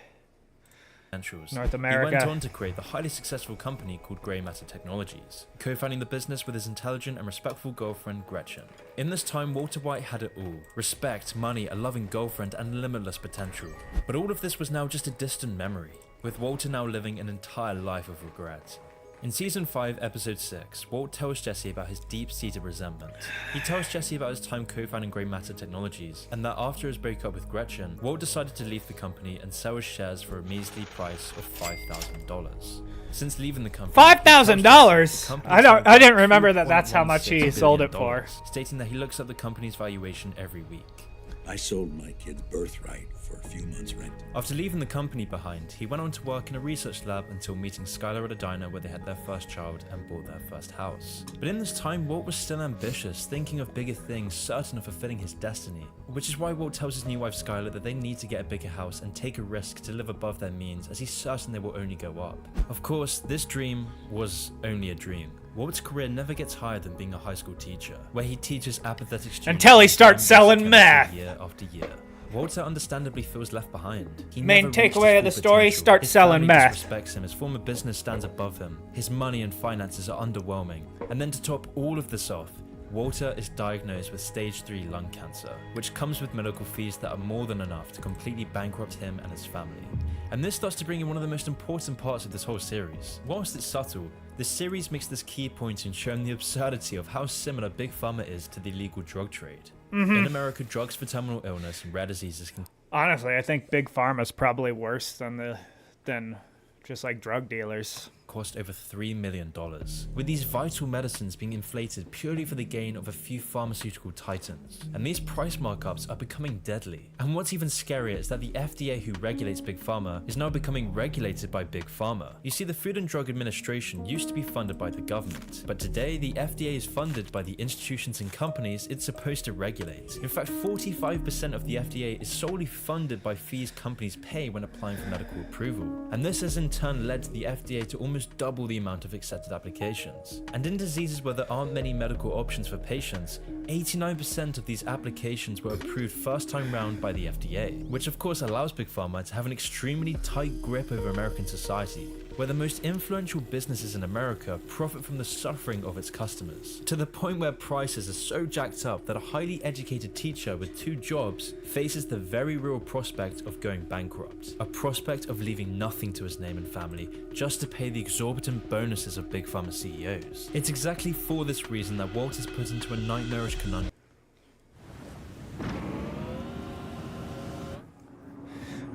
North America. He went on to create the highly successful company called Grey Matter Technologies, co-founding the business with his intelligent and respectful girlfriend Gretchen. In this time, Walter White had it all: respect, money, a loving girlfriend, and limitless potential. But all of this was now just a distant memory, with Walter now living an entire life of regret. In Season 5, Episode 6, Walt tells Jesse about his deep-seated resentment. He tells Jesse about his time co-founding Grey Matter Technologies, and that after his breakup with Gretchen, Walt decided to leave the company and sell his shares for a measly price of $5,000. Since leaving the company, $5,000? I didn't remember that that's how much he sold it for. Stating that he looks at the company's valuation every week. I sold my kid's birthright for a few months' rent. After leaving the company behind, he went on to work in a research lab until meeting Skylar at a diner where they had their first child and bought their first house. But in this time, Walt was still ambitious, thinking of bigger things, certain of fulfilling his destiny. Which is why Walt tells his new wife Skylar that they need to get a bigger house and take a risk to live above their means, as he's certain they will only go up. Of course, this dream was only a dream. Walt's career never gets higher than being a high school teacher, where he teaches apathetic students until he starts selling meth year after year. Walter understandably feels left behind. Main takeaway of the story: start selling meth. His family disrespects him, his former business stands above him, his money and finances are underwhelming. And then to top all of this off, Walter is diagnosed with stage 3 lung cancer, which comes with medical fees that are more than enough to completely bankrupt him and his family. And this starts to bring in one of the most important parts of this whole series. Whilst it's subtle, the series makes this key point in showing the absurdity of how similar Big Pharma is to the illegal drug trade. In America, drugs for terminal illness and rare diseases can... Honestly, I think Big Pharma's probably worse than just like drug dealers. Cost over $3 million, with these vital medicines being inflated purely for the gain of a few pharmaceutical titans. And these price markups are becoming deadly. And what's even scarier is that the FDA, who regulates Big Pharma, is now becoming regulated by Big Pharma. You see, the Food and Drug Administration used to be funded by the government, but today the FDA is funded by the institutions and companies it's supposed to regulate. In fact, 45% of the FDA is solely funded by fees companies pay when applying for medical approval. And this has in turn led to the FDA to almost double the amount of accepted applications. And in diseases where there aren't many medical options for patients, 89% of these applications were approved first time round by the FDA, which of course allows Big Pharma to have an extremely tight grip over American society, where the most influential businesses in America profit from the suffering of its customers, to the point where prices are so jacked up that a highly educated teacher with 2 jobs faces the very real prospect of going bankrupt, a prospect of leaving nothing to his name and family just to pay the exorbitant bonuses of Big Pharma CEOs. It's exactly for this reason that Walt is put into a nightmarish conundrum.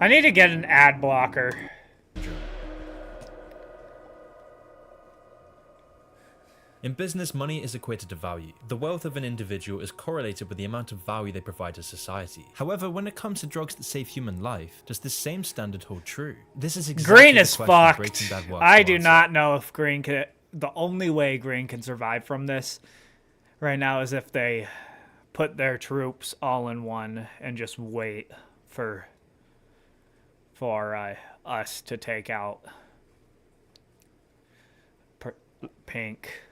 I need to get an ad blocker. In business, money is equated to value. The wealth of an individual is correlated with the amount of value they provide to society. However, when it comes to drugs that save human life, does this same standard hold true? This is exactly Green is fucked. Breaking Bad works I do not know if Green can... The only way Green can survive from this right now is if they put their troops all in one and just wait for us to take out Pink.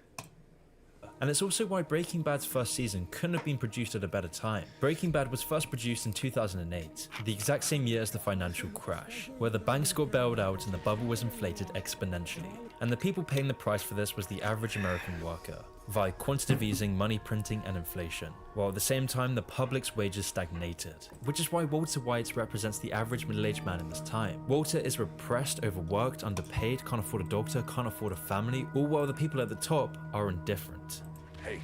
And it's also why Breaking Bad's first season couldn't have been produced at a better time. Breaking Bad was first produced in 2008, the exact same year as the financial crash, where the banks got bailed out and the bubble was inflated exponentially. And the people paying the price for this was the average American worker. via quantitative easing, money printing, and inflation, while at the same time the public's wages stagnated, which is why Walter White represents the average middle-aged man in this time. Walter is repressed, overworked, underpaid, can't afford a doctor, can't afford a family, all while the people at the top are indifferent. Hey.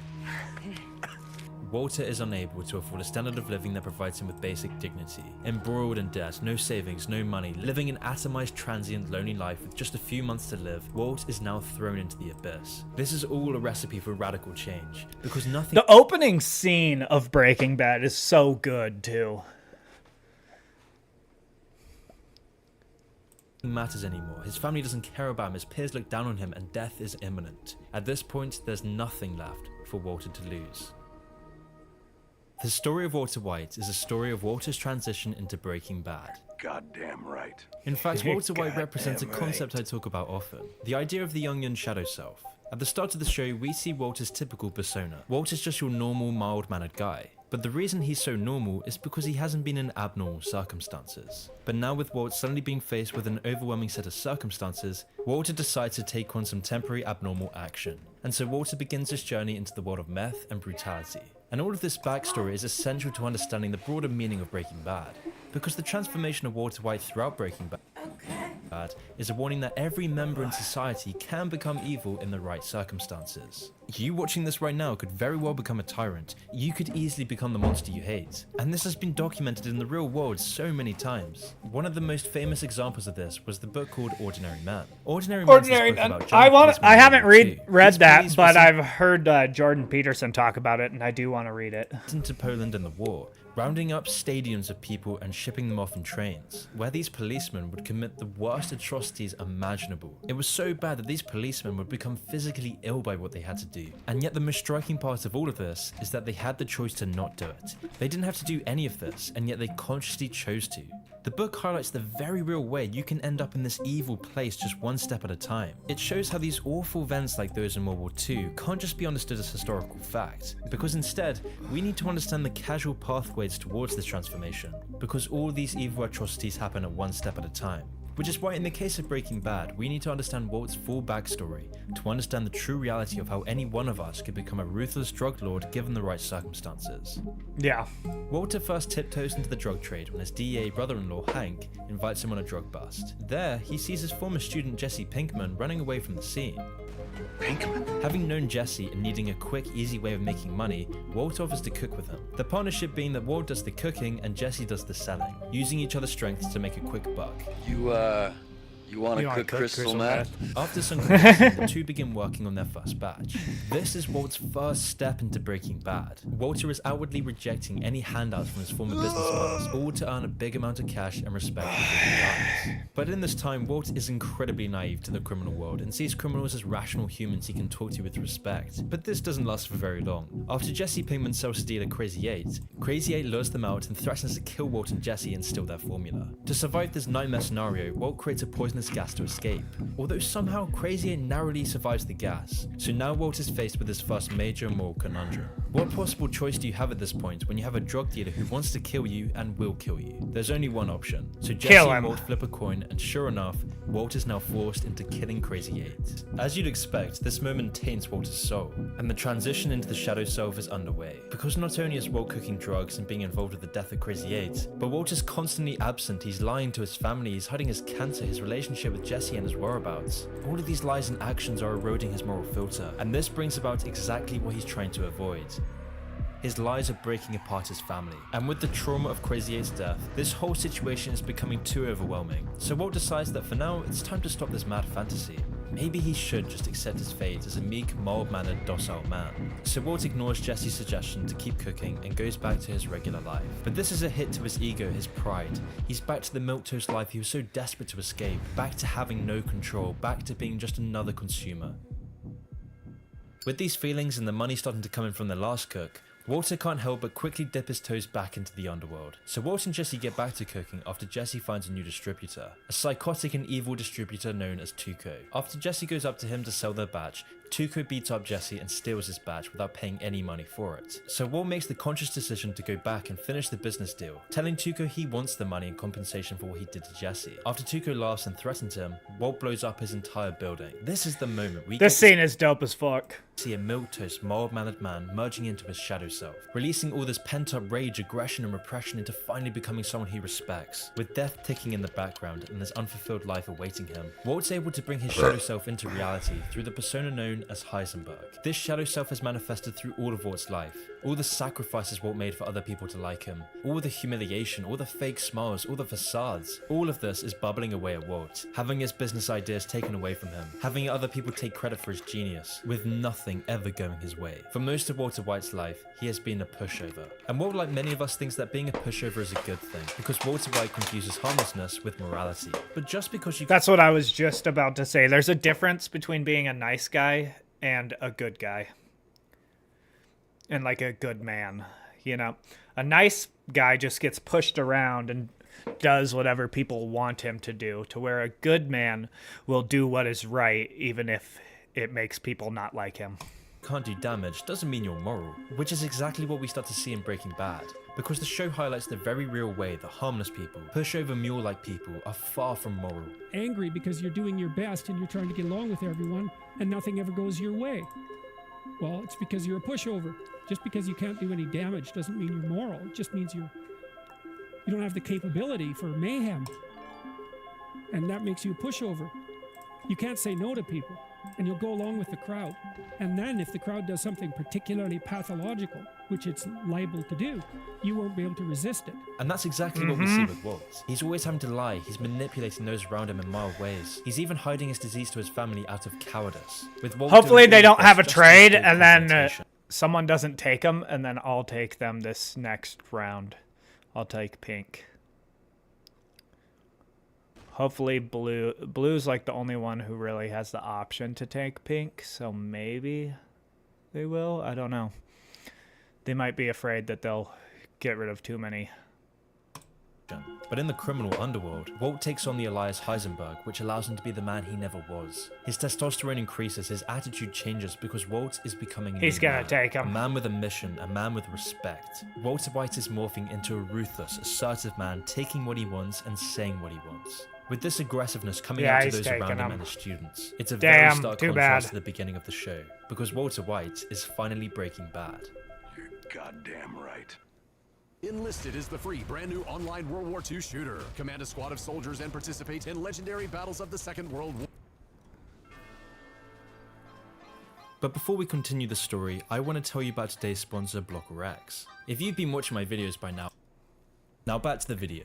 Walter is unable to afford a standard of living that provides him with basic dignity. Embroiled in debt, no savings, no money, living an atomized, transient, lonely life with just a few months to live, Walt is now thrown into the abyss. This is all a recipe for radical change, because nothing— The opening scene of Breaking Bad is so good, too. matters anymore. His family doesn't care about him, his peers look down on him, and death is imminent. At this point, there's nothing left for Walter to lose. The story of Walter White is a story of Walter's transition into Breaking Bad. Goddamn right. In fact, Walter White represents a concept I talk about often, the idea of the Jungian shadow self. At the start of the show, we see Walter's typical persona. Walter's just your normal, mild-mannered guy. But the reason he's so normal is because he hasn't been in abnormal circumstances. But now with Walt suddenly being faced with an overwhelming set of circumstances, Walter decides to take on some temporary abnormal action. And so Walter begins his journey into the world of meth and brutality. And all of this backstory is essential to understanding the broader meaning of Breaking Bad, because the transformation of Walter White throughout Breaking Bad is a warning that every member in society can become evil in the right circumstances. You watching this right now could very well become a tyrant. You could easily become the monster you hate. And this has been documented in the real world so many times. One of the most famous examples of this was the book called Ordinary Man. Ordinary Man. I haven't read that, but I've heard Jordan Peterson talk about it, and I do want to read it. Into Poland in the war, rounding up stadiums of people and shipping them off in trains, where these policemen would commit the worst atrocities imaginable. It was so bad that these policemen would become physically ill by what they had to do. And yet the most striking part of all of this is that they had the choice to not do it. They didn't have to do any of this, and yet they consciously chose to. The book highlights the very real way you can end up in this evil place just one step at a time. It shows how these awful events like those in World War II can't just be understood as historical fact, because instead, we need to understand the casual pathways towards this transformation, because all these evil atrocities happen at one step at a time. Which is why in the case of Breaking Bad, we need to understand Walt's full backstory to understand the true reality of how any one of us could become a ruthless drug lord given the right circumstances. Yeah. Walter first tiptoes into the drug trade when his DEA brother-in-law Hank invites him on a drug bust. There, he sees his former student Jesse Pinkman running away from the scene. Pinkman? Having known Jesse and needing a quick, easy way of making money, Walt offers to cook with him. The partnership being that Walt does the cooking and Jesse does the selling, using each other's strengths to make a quick buck. You want to cook crystal meth? After some convincing, the two begin working on their first batch. This is Walt's first step into Breaking Bad. Walter is outwardly rejecting any handouts from his former business partners, all to earn a big amount of cash and respect for his lives. But in this time, Walt is incredibly naive to the criminal world and sees criminals as rational humans he can talk to with respect. But this doesn't last for very long. After Jesse Pinkman sells his dealer Crazy 8, Crazy 8 lures them out and threatens to kill Walt and Jesse and steal their formula. To survive this nightmare scenario, Walt creates a poisonous gas to escape, although somehow Crazy 8 narrowly survives the gas. So now Walt is faced with his first major moral conundrum. What possible choice do you have at this point when you have a drug dealer who wants to kill you and will kill you? There's only one option. So Jesse and Walt flip a coin, and sure enough, Walt is now forced into killing Crazy 8. As you'd expect, this moment taints Walter's soul, and the transition into the shadow self is underway. Because not only is Walt cooking drugs and being involved with the death of Crazy 8, but Walt is constantly absent, he's lying to his family, he's hiding his cancer, his relationship with Jesse and his whereabouts. All of these lies and actions are eroding his moral filter, and this brings about exactly what he's trying to avoid. His lies are breaking apart his family, and with the trauma of Crazy 8's death, this whole situation is becoming too overwhelming. So Walt decides that for now, it's time to stop this mad fantasy. Maybe he should just accept his fate as a meek, mild-mannered, docile man. So Walt ignores Jesse's suggestion to keep cooking and goes back to his regular life. But this is a hit to his ego, his pride. He's back to the milquetoast life he was so desperate to escape, back to having no control, back to being just another consumer. With these feelings and the money starting to come in from the last cook, Walter can't help but quickly dip his toes back into the underworld. So Walt and Jesse get back to cooking after Jesse finds a new distributor, a psychotic and evil distributor known as Tuco. After Jesse goes up to him to sell their batch, Tuco beats up Jesse and steals his badge without paying any money for it. So Walt makes the conscious decision to go back and finish the business deal, telling Tuco he wants the money in compensation for what he did to Jesse. After Tuco laughs and threatens him, Walt blows up his entire building. This is the moment we This scene is dope as fuck. See a milquetoast, mild-mannered man merging into his shadow self, releasing all this pent-up rage, aggression, and repression into finally becoming someone he respects. With death ticking in the background and this unfulfilled life awaiting him, Walt's able to bring his shadow self into reality through the persona known as Heisenberg. This shadow self has manifested through all of Walt's life. All the sacrifices Walt made for other people to like him, all the humiliation, all the fake smiles, all the facades. All of this is bubbling away at Walt, having his business ideas taken away from him, having other people take credit for his genius, with nothing ever going his way. For most of Walter White's life, he has been a pushover. And Walt, like many of us, thinks that being a pushover is a good thing, because Walter White confuses harmlessness with morality. But just because you... That's what I was just about to say. There's a difference between being a nice guy and a good guy. And like a good man, you know? A nice guy just gets pushed around and does whatever people want him to do, to where a good man will do what is right, even if it makes people not like him. Can't do damage doesn't mean you're moral, which is exactly what we start to see in Breaking Bad, because the show highlights the very real way that harmless people, pushover mule-like people, are far from moral. Angry because you're doing your best and you're trying to get along with everyone and nothing ever goes your way. Well, it's because you're a pushover. Just because you can't do any damage doesn't mean you're moral. It just means you don't have the capability for mayhem. And that makes you a pushover. You can't say no to people, and you'll go along with the crowd. And then if the crowd does something particularly pathological, which it's liable to do, you won't be able to resist it. And that's exactly what we see with Walt. He's always having to lie, he's manipulating those around him in mild ways. He's even hiding his disease to his family out of cowardice. With Walt, hopefully they don't have a trade, and then someone doesn't take them, and then I'll take them this next round. I'll take pink. Hopefully blue's like the only one who really has the option to take pink, so maybe they will. I don't know. They might be afraid that they'll get rid of too many. But in the criminal underworld, Walt takes on the Elias Heisenberg, which allows him to be the man he never was. His testosterone increases, his attitude changes because Walt is becoming a man with a mission, a man with respect. Walter White is morphing into a ruthless, assertive man, taking what he wants and saying what he wants. With this aggressiveness coming out to those around him and his students, it's a very stark contrast to the beginning of the show, because Walter White is finally breaking bad. You're goddamn right. Enlisted is the free, brand new online World War II shooter. Command a squad of soldiers and participate in legendary battles of the Second World War. But before we continue the story, I want to tell you about today's sponsor, Blocker X. If you've been watching my videos by now back to the video.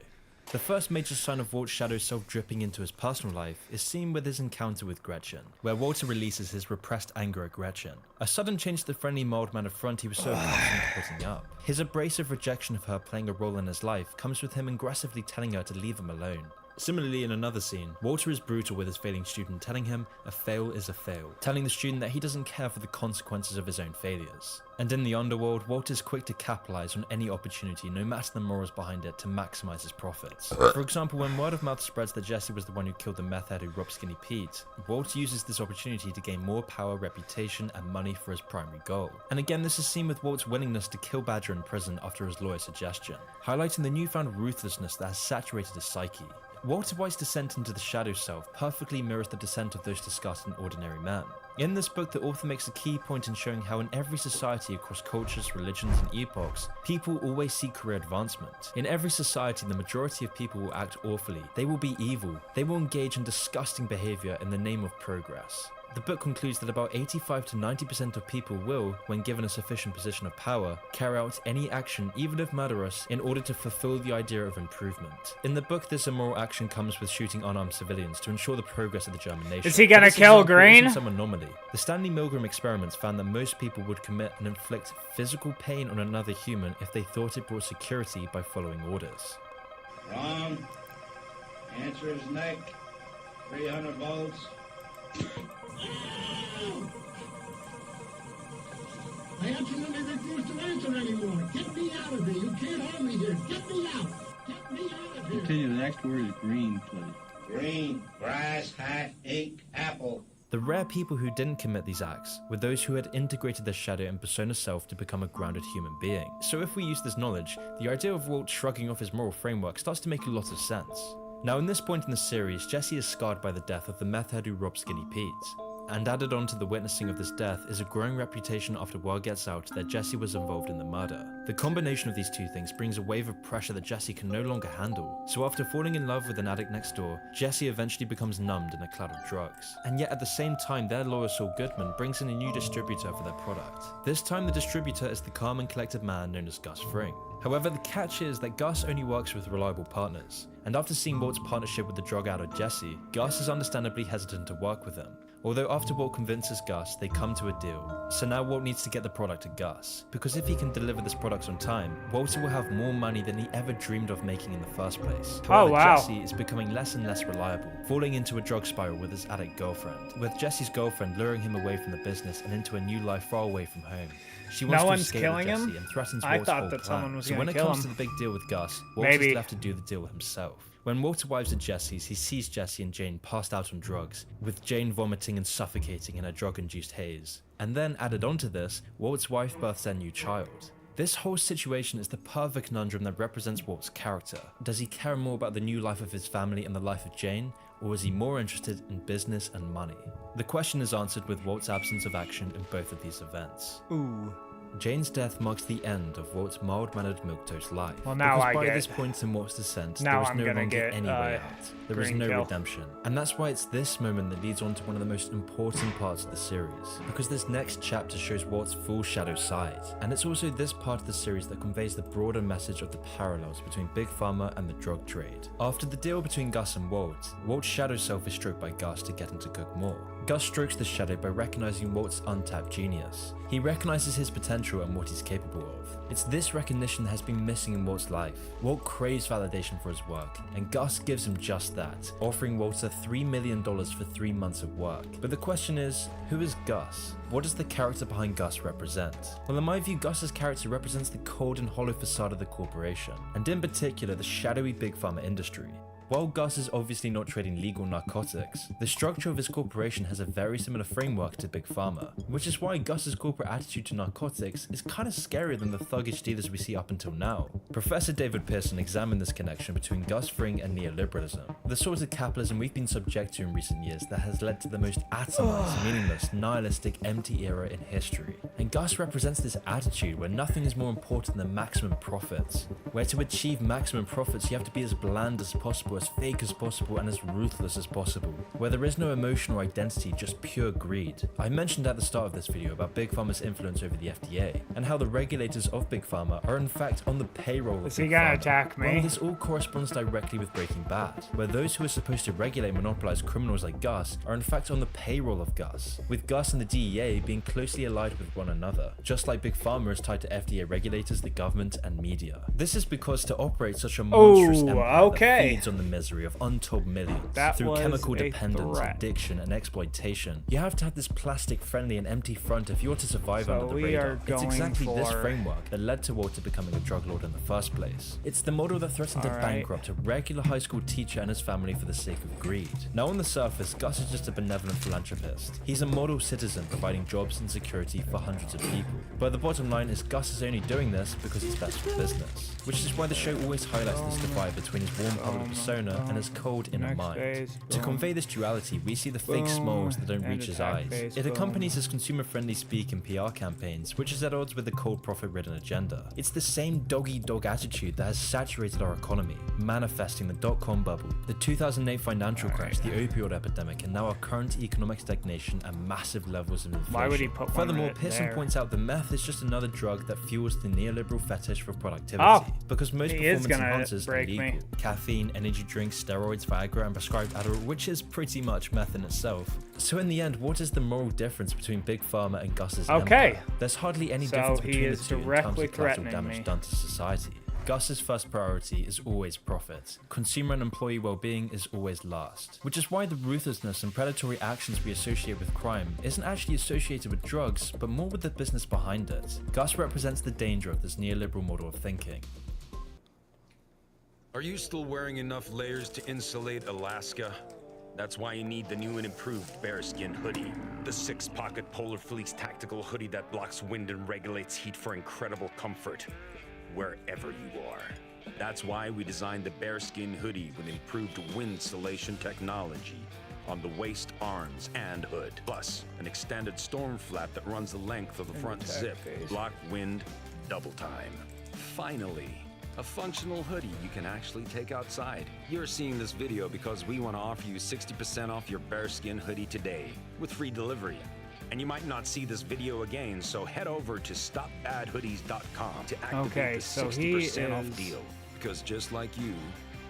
The first major sign of Walt's shadow self dripping into his personal life is seen with his encounter with Gretchen, where Walter releases his repressed anger at Gretchen. A sudden change to the friendly mild-mannered front he was so accustomed to putting up. His abrasive rejection of her playing a role in his life comes with him aggressively telling her to leave him alone. Similarly, in another scene, Walter is brutal with his failing student, telling him a fail is a fail, telling the student that he doesn't care for the consequences of his own failures. And in the underworld, Walter is quick to capitalize on any opportunity, no matter the morals behind it, to maximize his profits. For example, when word of mouth spreads that Jesse was the one who killed the meth head who robbed Skinny Pete, Walter uses this opportunity to gain more power, reputation, and money for his primary goal. And again, this is seen with Walt's willingness to kill Badger in prison after his lawyer's suggestion, highlighting the newfound ruthlessness that has saturated his psyche. Walter White's descent into the shadow self perfectly mirrors the descent of those discussed in Ordinary Man. In this book, the author makes a key point in showing how in every society across cultures, religions, and epochs, people always seek career advancement. In every society, the majority of people will act awfully. They will be evil. They will engage in disgusting behavior in the name of progress. The book concludes that about 85 to 90% of people will, when given a sufficient position of power, carry out any action, even if murderous, in order to fulfill the idea of improvement. In the book, this immoral action comes with shooting unarmed civilians to ensure the progress of the German nation. Is he gonna kill Green? Some anomaly. The Stanley Milgram experiments found that most people would commit and inflict physical pain on another human if they thought it brought security by following orders. Wrong. Answer is neck. 300 volts. I absolutely refuse to answer anymore. Get me out of here. You can't hold me here. Get me out. Get me out of here. Continue. The next word is green, please. Green, grass, hat, ink, apple. The rare people who didn't commit these acts were those who had integrated their shadow and persona self to become a grounded human being. So if we use this knowledge, the idea of Walt shrugging off his moral framework starts to make a lot of sense. Now in this point in the series, Jesse is scarred by the death of the meth head who robbed Skinny Pete. And added on to the witnessing of this death is a growing reputation after word gets out that Jesse was involved in the murder. The combination of these two things brings a wave of pressure that Jesse can no longer handle. So after falling in love with an addict next door, Jesse eventually becomes numbed in a cloud of drugs. And yet at the same time, their lawyer Saul Goodman brings in a new distributor for their product. This time the distributor is the calm and collected man known as Gus Fring. However, the catch is that Gus only works with reliable partners. And after seeing Walt's partnership with the drug addict Jesse, Gus is understandably hesitant to work with him. Although after Walt convinces Gus, they come to a deal. So now Walt needs to get the product to Gus, because if he can deliver this product on time, Walter will have more money than he ever dreamed of making in the first place. However, Jesse is becoming less and less reliable, falling into a drug spiral with his addict girlfriend, with Jesse's girlfriend luring him away from the business and into a new life far away from home. She wants to escape with Jesse and threatens Walt's whole plan. So when it comes to the big deal with Gus, Walt is left to do the deal himself. When Walter arrives at Jesse's, he sees Jesse and Jane passed out on drugs, with Jane vomiting and suffocating in a drug-induced haze. And then, added onto this, Walt's wife births their new child. This whole situation is the perfect conundrum that represents Walt's character. Does he care more about the new life of his family and the life of Jane, or is he more interested in business and money? The question is answered with Walt's absence of action in both of these events. Ooh. Jane's death marks the end of Walt's mild-mannered milquetoast life. Well, now because by this point in Walt's descent, there was no longer any way out. There was no redemption. And that's why it's this moment that leads on to one of the most important parts of the series. Because this next chapter shows Walt's full shadow side. And it's also this part of the series that conveys the broader message of the parallels between Big Pharma and the drug trade. After the deal between Gus and Walt, Walt's shadow self is stroked by Gus to get him to cook more. Gus strokes the shadow by recognizing Walt's untapped genius. He recognizes his potential and what he's capable of. It's this recognition that has been missing in Walt's life. Walt craves validation for his work, and Gus gives him just that, offering Walter $3 million for 3 months of work. But the question is, who is Gus? What does the character behind Gus represent? Well, in my view, Gus's character represents the cold and hollow facade of the corporation, and in particular the shadowy Big Pharma industry. While Gus is obviously not trading legal narcotics, the structure of his corporation has a very similar framework to Big Pharma, which is why Gus's corporate attitude to narcotics is kind of scarier than the thuggish dealers we see up until now. Professor David Pearson examined this connection between Gus Fring and neoliberalism, the sort of capitalism we've been subject to in recent years that has led to the most atomized, meaningless, nihilistic, empty era in history. And Gus represents this attitude where nothing is more important than maximum profits, where to achieve maximum profits you have to be as bland as possible, as fake as possible, and as ruthless as possible, where there is no emotional identity, just pure greed. I mentioned at the start of this video about Big Pharma's influence over the FDA, and how the regulators of Big Pharma are in fact on the payroll of Big Pharma. Is he gonna attack me? Well, this all corresponds directly with Breaking Bad, where those who are supposed to regulate and monopolize criminals like Gus are in fact on the payroll of Gus, with Gus and the DEA being closely allied with one another, just like Big Pharma is tied to FDA regulators, the government, and media. This is because to operate such a monstrous empire that feeds on the misery of untold millions through chemical dependence, addiction, and exploitation, you have to have this plastic-friendly and empty front if you're to survive under the radar. It's exactly this framework that led to Walter becoming a drug lord in the first place. It's the model that threatened to bankrupt a regular high school teacher and his family for the sake of greed. Now on the surface, Gus is just a benevolent philanthropist. He's a model citizen providing jobs and security for hundreds of people. But the bottom line is Gus is only doing this because it's best for business, which is why the show always highlights this divide between his warm public persona and his cold inner mind. To convey this duality, we see the fake smiles that don't reach his eyes. It accompanies his consumer-friendly speak and PR campaigns, which is at odds with the cold profit-ridden agenda. It's the same dog-eat-dog attitude that has saturated our economy, manifesting the dot-com bubble, the 2008 financial crash, the opioid epidemic, and now our current economic stagnation and massive levels of inflation. Why would he put Furthermore, Pearson points out the meth is just another drug that fuels the neoliberal fetish for productivity, because most performance enhancers are illegal. Caffeine, energy drinks, steroids, Viagra, and prescribed Adderall, which is pretty much meth in itself. So in the end, what is the moral difference between Big Pharma and Gus's empire? There's hardly any difference between the two in terms of collateral damage done to society. Gus's first priority is always profit. Consumer and employee well-being is always last. Which is why the ruthlessness and predatory actions we associate with crime isn't actually associated with drugs, but more with the business behind it. Gus represents the danger of this neoliberal model of thinking. Are you still wearing enough layers to insulate Alaska? That's why you need the new and improved Bearskin hoodie. The 6-pocket Polar Fleece tactical hoodie that blocks wind and regulates heat for incredible comfort wherever you are. That's why we designed the Bearskin hoodie with improved wind insulation technology on the waist, arms, and hood. Plus, an extended storm flap that runs the length of the front zip to block wind double time. Finally, a functional hoodie you can actually take outside. You're seeing this video because we want to offer you 60% off your Bearskin hoodie today with free delivery. And you might not see this video again, so head over to StopBadHoodies.com to activate the 60% off deal. Because just like you,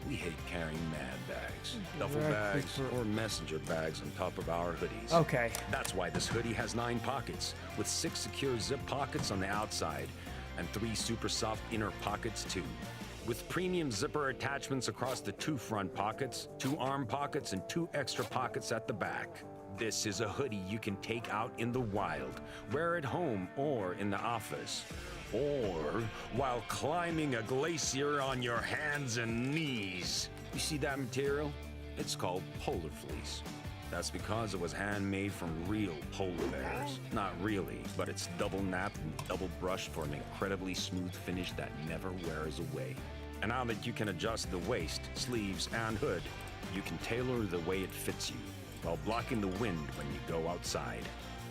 we hate carrying man bags, duffel bags, or messenger bags on top of our hoodies. Okay. That's why this hoodie has 9 pockets, with 6 secure zip pockets on the outside, and 3 super soft inner pockets too. With premium zipper attachments across the 2 front pockets, 2 arm pockets, and 2 extra pockets at the back. This is a hoodie you can take out in the wild, wear at home or in the office, or while climbing a glacier on your hands and knees. You see that material? It's called Polar Fleece. That's because it was handmade from real polar bears. Not really, but it's double napped and double brushed for an incredibly smooth finish that never wears away. And now that you can adjust the waist, sleeves, and hood, you can tailor the way it fits you, while blocking the wind when you go outside.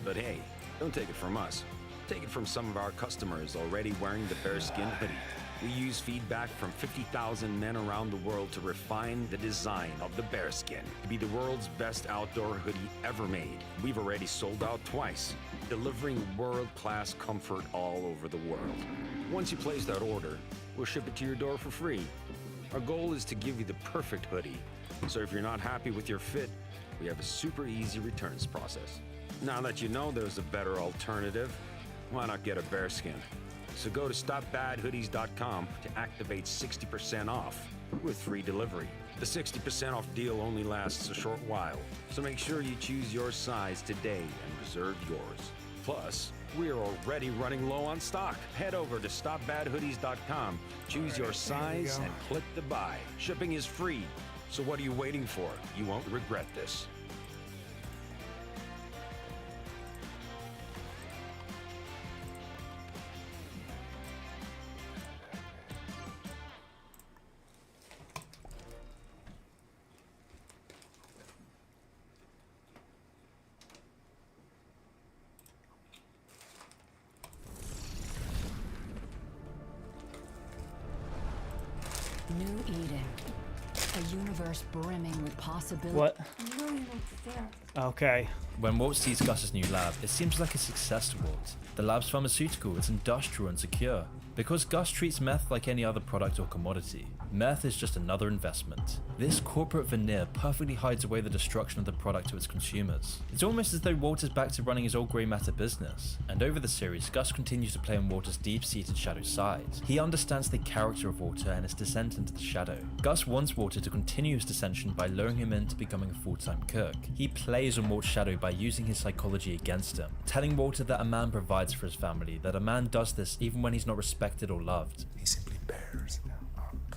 But hey, don't take it from us. Take it from some of our customers already wearing the Bearskin hoodie. We use feedback from 50,000 men around the world to refine the design of the Bearskin to be the world's best outdoor hoodie ever made. We've already sold out twice, delivering world-class comfort all over the world. Once you place that order, we'll ship it to your door for free. Our goal is to give you the perfect hoodie, so if you're not happy with your fit, we have a super easy returns process. Now that you know there's a better alternative, why not get a Bearskin? So go to StopBadHoodies.com to activate 60% off with free delivery. The 60% off deal only lasts a short while, so make sure you choose your size today and reserve yours. Plus, we're already running low on stock. Head over to StopBadHoodies.com, choose your size, and click to buy. Shipping is free, so what are you waiting for? You won't regret this. New Eden. A universe brimming with possibilities. What? I'm really not there. Okay. When Walt sees Gus's new lab, it seems like a success to Walt. The lab's pharmaceutical, it's industrial and secure. Because Gus treats meth like any other product or commodity, meth is just another investment. This corporate veneer perfectly hides away the destruction of the product to its consumers. It's almost as though Walt is back to running his old grey matter business, and over the series, Gus continues to play on Walter's deep-seated shadow side. He understands the character of Walter and his descent into the shadow. Gus wants Walter to continue his descension by luring him into becoming a full-time cook. He plays on Walt's shadow by using his psychology against him, telling Walter that a man provides for his family, that a man does this even when he's not respected or loved. He simply bears up.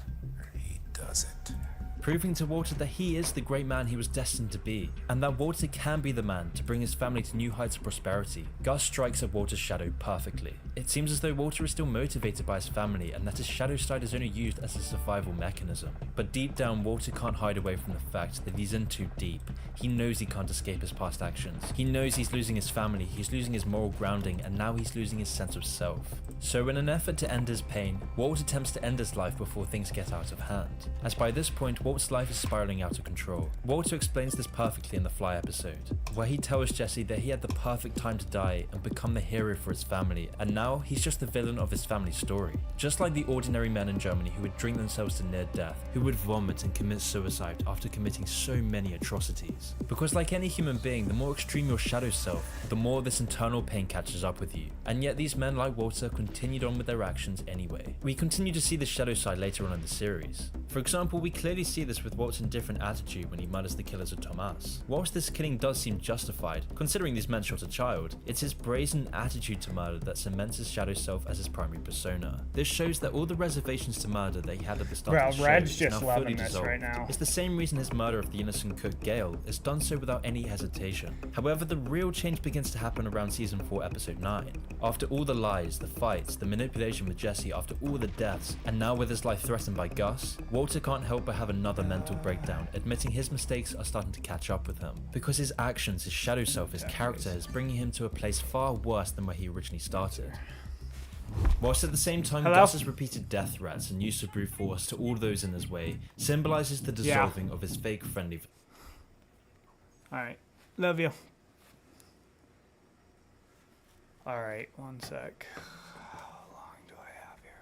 He does it. Proving to Walter that he is the great man he was destined to be, and that Walter can be the man to bring his family to new heights of prosperity. Gus strikes at Walter's shadow perfectly. It seems as though Walter is still motivated by his family and that his shadow side is only used as a survival mechanism. But deep down, Walter can't hide away from the fact that he's in too deep. He knows he can't escape his past actions. He knows he's losing his family, he's losing his moral grounding, and now he's losing his sense of self. So in an effort to end his pain, Walt attempts to end his life before things get out of hand. As by this point, Walt's life is spiraling out of control. Walter explains this perfectly in the Fly episode, where he tells Jesse that he had the perfect time to die and become the hero for his family, and now he's just the villain of his family's story. Just like the ordinary men in Germany who would drink themselves to near death, who would vomit and commit suicide after committing so many atrocities. Because like any human being, the more extreme your shadow self, the more this internal pain catches up with you. And yet these men like Walter continued on with their actions anyway. We continue to see the shadow side later on in the series, For example, we clearly see this with Walt's indifferent attitude when he murders the killers of Tomas. Whilst this killing does seem justified, considering these men shot a child, it's his brazen attitude to murder that cements his shadow self as his primary persona. This shows that all the reservations to murder that he had at the start of the show Red's is just now loving fully this dissolved. right now. It's the same reason his murder of the innocent cook Gale is done so without any hesitation. However, the real change begins to happen around season 4 episode 9. After all the lies, the fights, the manipulation with Jesse, after all the deaths, and now with his life threatened by Gus, Walter can't help but have another mental breakdown, admitting his mistakes are starting to catch up with him. Because his actions, his shadow self, his character is bringing him to a place far worse than where he originally started. Whilst at the same time, Gus's repeated death threats and use of brute force to all those in his way symbolizes the dissolving of his fake friendly. Alright, love you. Alright, one sec. How long do I have here?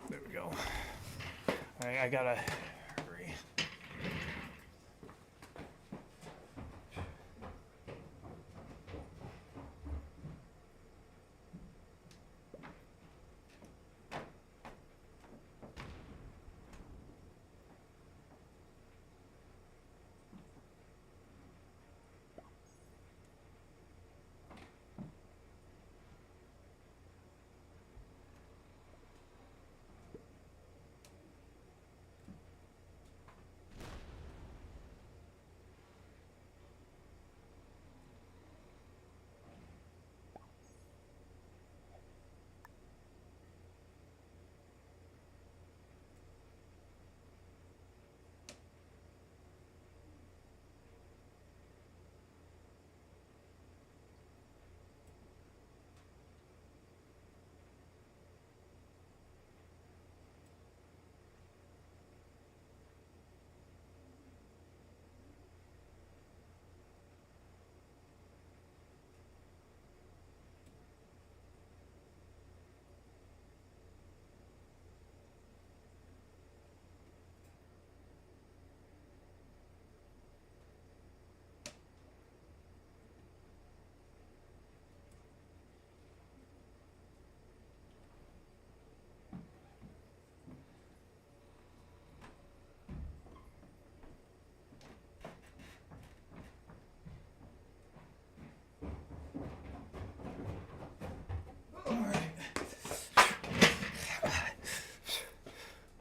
There we go. Alright, I gotta hurry.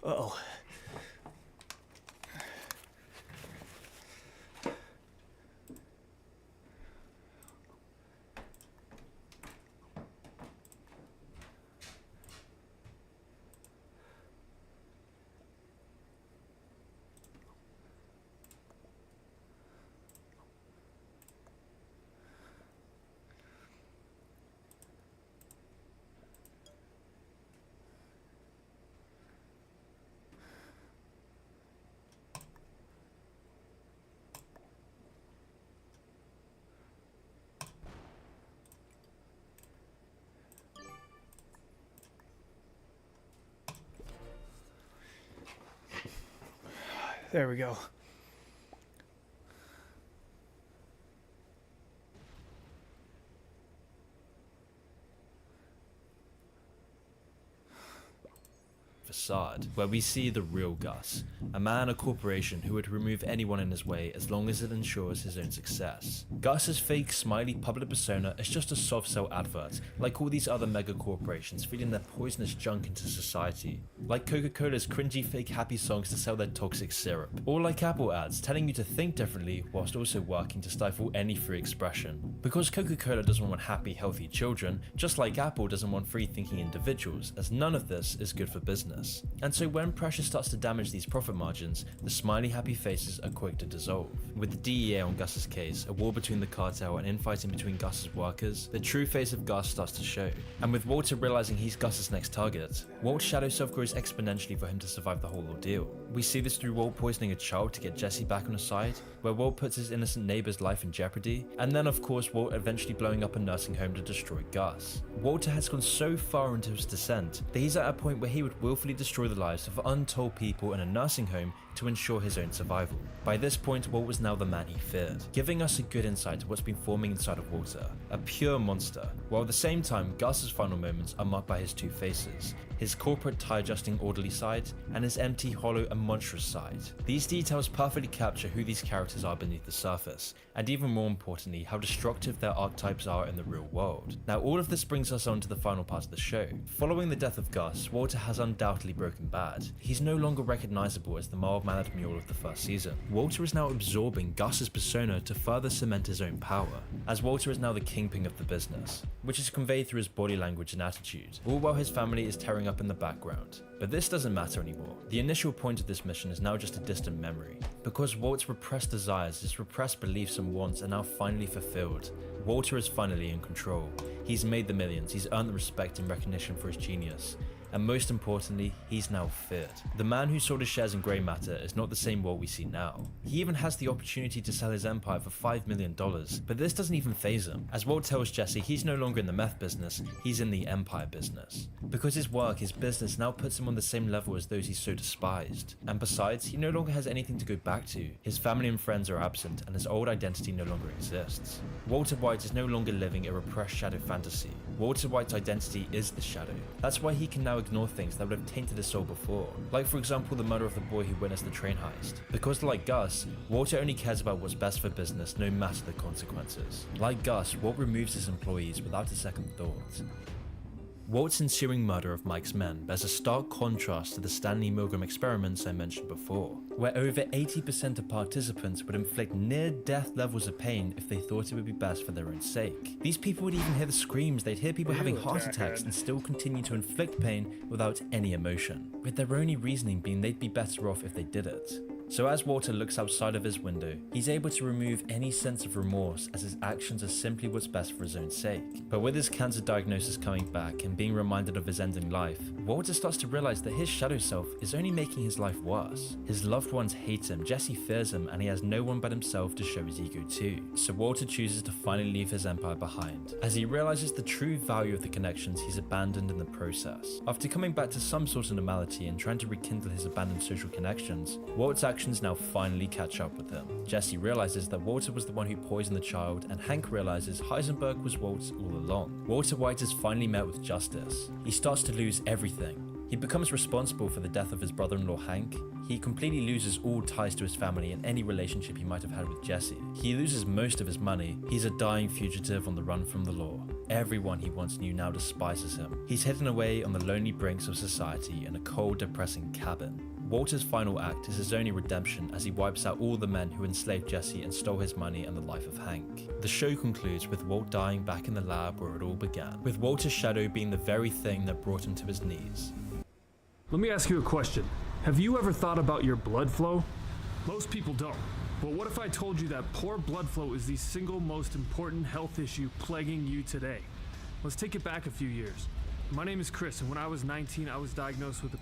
Uh-oh. There we go. facade, where we see the real Gus, a man, a corporation who would remove anyone in his way as long as it ensures his own success. Gus's fake smiley public persona is just a soft sell advert, like all these other mega corporations feeding their poisonous junk into society, like Coca-Cola's cringy fake happy songs to sell their toxic syrup, or like Apple ads telling you to think differently whilst also working to stifle any free expression. Because Coca-Cola doesn't want happy, healthy children, just like Apple doesn't want free-thinking individuals, as none of this is good for business. And so when pressure starts to damage these profit margins, the smiley happy faces are quick to dissolve. With the DEA on Gus's case, a war between the cartel and infighting between Gus's workers, the true face of Gus starts to show. And with Walter realizing he's Gus's next target, Walt's shadow self grows exponentially for him to survive the whole ordeal. We see this through Walt poisoning a child to get Jesse back on his side, where Walt puts his innocent neighbor's life in jeopardy, and then of course Walt eventually blowing up a nursing home to destroy Gus. Walter has gone so far into his descent that he's at a point where he would willfully destroy the lives of untold people in a nursing home to ensure his own survival. By this point, Walt was now the man he feared, giving us a good insight to what's been forming inside of Walter, a pure monster, while at the same time Gus's final moments are marked by his two faces, his corporate tie-adjusting orderly side, and his empty, hollow and monstrous side. These details perfectly capture who these characters are beneath the surface, and even more importantly, how destructive their archetypes are in the real world. Now all of this brings us on to the final part of the show. Following the death of Gus, Walter has undoubtedly broken bad. He's no longer recognizable as the mild-mannered mule of the first season. Walter is now absorbing Gus's persona to further cement his own power, as Walter is now the kingpin of the business, which is conveyed through his body language and attitude, all while his family is tearing up in the background. But this doesn't matter anymore. The initial point of this mission is now just a distant memory, because Walt's repressed desires, his repressed beliefs and wants are now finally fulfilled. Walter is finally in control. He's made the millions, he's earned the respect and recognition for his genius, and most importantly, he's now feared. The man who sold his shares in Grey Matter is not the same Walt we see now. He even has the opportunity to sell his empire for $5 million, but this doesn't even faze him. As Walt tells Jesse, he's no longer in the meth business, he's in the empire business. Because his work, his business now puts him on the same level as those he's so despised. And besides, he no longer has anything to go back to. His family and friends are absent, and his old identity no longer exists. Walter White is no longer living a repressed shadow fantasy. Walter White's identity is the shadow. That's why he can now ignore things that would have tainted his soul before, like for example the murder of the boy who witnessed the train heist. Because like Gus, Walter only cares about what's best for business no matter the consequences. Like Gus, Walt removes his employees without a second thought. Walt's ensuing murder of Mike's men bears a stark contrast to the Stanley Milgram experiments I mentioned before, where over 80% of participants would inflict near-death levels of pain if they thought it would be best for their own sake. These people would even hear the screams, they'd hear people having heart attacks and still continue to inflict pain without any emotion, with their only reasoning being they'd be better off if they did it. So as Walter looks outside of his window, he's able to remove any sense of remorse as his actions are simply what's best for his own sake. But with his cancer diagnosis coming back and being reminded of his ending life, Walter starts to realize that his shadow self is only making his life worse. His loved ones hate him, Jesse fears him, and he has no one but himself to show his ego to. So Walter chooses to finally leave his empire behind, as he realizes the true value of the connections he's abandoned in the process. After coming back to some sort of normality and trying to rekindle his abandoned social connections, Walt's actions now finally catch up with him. Jesse realizes that Walter was the one who poisoned the child, and Hank realizes Heisenberg was Walt's all along. Walter White is finally met with justice. He starts to lose everything. He becomes responsible for the death of his brother-in-law Hank. He completely loses all ties to his family and any relationship he might have had with Jesse. He loses most of his money. He's a dying fugitive on the run from the law. Everyone he once knew now despises him. He's hidden away on the lonely brinks of society in a cold, depressing cabin. Walter's final act is his only redemption as he wipes out all the men who enslaved Jesse and stole his money and the life of Hank. The show concludes with Walt dying back in the lab where it all began, with Walter's shadow being the very thing that brought him to his knees. Let me ask you a question. Have you ever thought about your blood flow? Most people don't. But what if I told you that poor blood flow is the single most important health issue plaguing you today? Let's take it back a few years. My name is Chris, and when I was 19, I was diagnosed with a...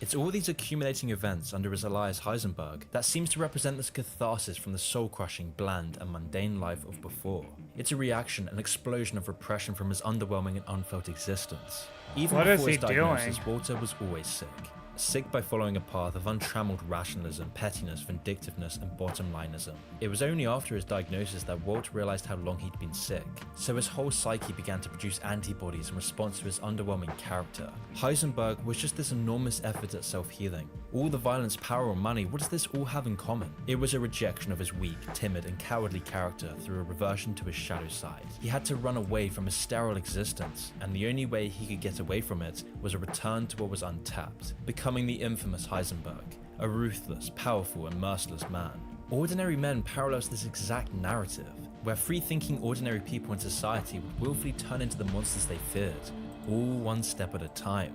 It's all these accumulating events under his Elias Heisenberg that seems to represent this catharsis from the soul-crushing, bland, and mundane life of before. It's a reaction, an explosion of repression from his underwhelming and unfelt existence. Even before his diagnosis, Walter was always sick. sick by following a path of untrammeled rationalism, pettiness, vindictiveness, and bottom-lineism. It was only after his diagnosis that Walt realized how long he'd been sick, so his whole psyche began to produce antibodies in response to his underwhelming character. Heisenberg was just this enormous effort at self-healing. All the violence, power, or money, what does this all have in common? It was a rejection of his weak, timid, and cowardly character through a reversion to his shadow side. He had to run away from a sterile existence, and the only way he could get away from it was a return to what was untapped, becoming the infamous Heisenberg, a ruthless, powerful, and merciless man. Ordinary Men parallels this exact narrative, where free-thinking ordinary people in society would willfully turn into the monsters they feared, all one step at a time.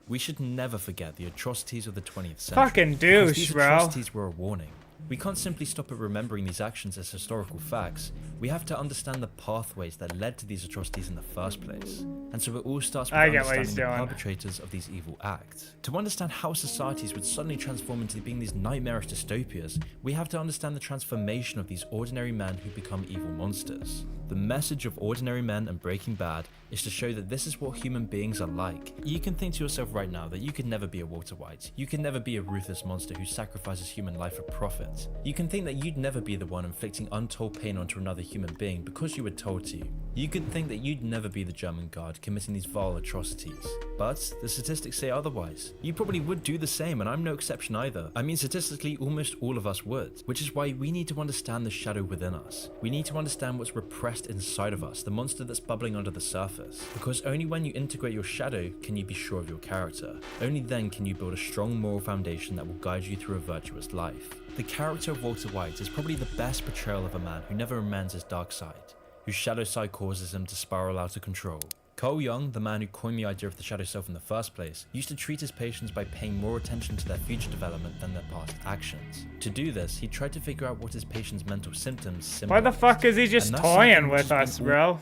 We should never forget the atrocities of the 20th century. Fucking because douche, these bro. atrocities were a warning. We can't simply stop at remembering these actions as historical facts. We have to understand the pathways that led to these atrocities in the first place. And so it all starts with understanding the perpetrators of these evil acts. To understand how societies would suddenly transform into being these nightmarish dystopias, we have to understand the transformation of these ordinary men who become evil monsters. The message of Ordinary Men and Breaking Bad is to show that this is what human beings are like. You can think to yourself right now that you could never be a Walter White. You can never be a ruthless monster who sacrifices human life for profit. You can think that you'd never be the one inflicting untold pain onto another human being because you were told to. You could think that you'd never be the German guard committing these vile atrocities. But the statistics say otherwise. You probably would do the same, and I'm no exception either. I mean, statistically, almost all of us would. Which is why we need to understand the shadow within us. We need to understand what's repressed inside of us, the monster that's bubbling under the surface. Because only when you integrate your shadow can you be sure of your character. Only then can you build a strong moral foundation that will guide you through a virtuous life. The character of Walter White is probably the best portrayal of a man who never amends his dark side, whose shadow side causes him to spiral out of control. Carl Jung, the man who coined the idea of the shadow self in the first place, used to treat his patients by paying more attention to their future development than their past actions. To do this, he tried to figure out what his patients' mental symptoms symbolized. Why the fuck is he just toying with us, bro?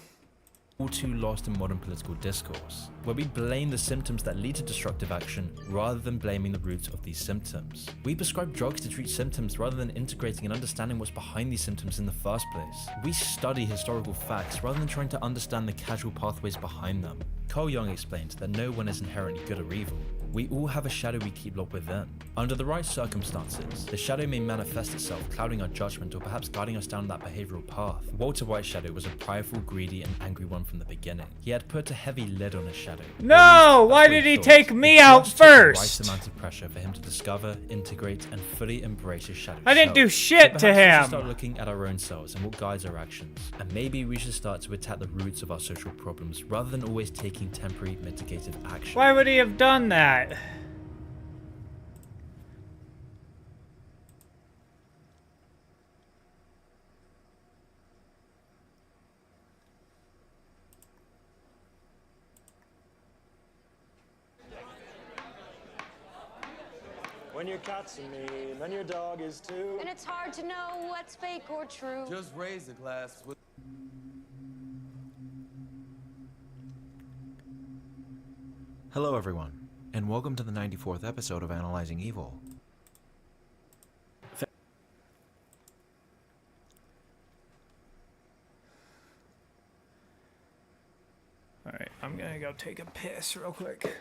All too lost in modern political discourse, where we blame the symptoms that lead to destructive action rather than blaming the root of these symptoms. We prescribe drugs to treat symptoms rather than integrating and understanding what's behind these symptoms in the first place. We study historical facts rather than trying to understand the causal pathways behind them. Carl Jung explained that no one is inherently good or evil. We all have a shadow we keep locked within. Under the right circumstances, the shadow may manifest itself, clouding our judgment or perhaps guiding us down that behavioral path. Walter White's shadow was a prideful, greedy, and angry one from the beginning. He had put a heavy lid on his shadow. No! Why did he take me out first? The right amount of pressure for him to discover, integrate, and fully embrace his shadow. I didn't do shit to him! We should start looking at our own selves and what guides our actions. And maybe we should start to attack the roots of our social problems rather than always taking temporary mitigative action. Why would he have done that? When your cat's mean, and your dog is too. And it's hard to know what's fake or true. Just raise the glass with... Hello everyone, and welcome to the 94th episode of Analyzing Evil. Alright, I'm gonna go take a piss real quick.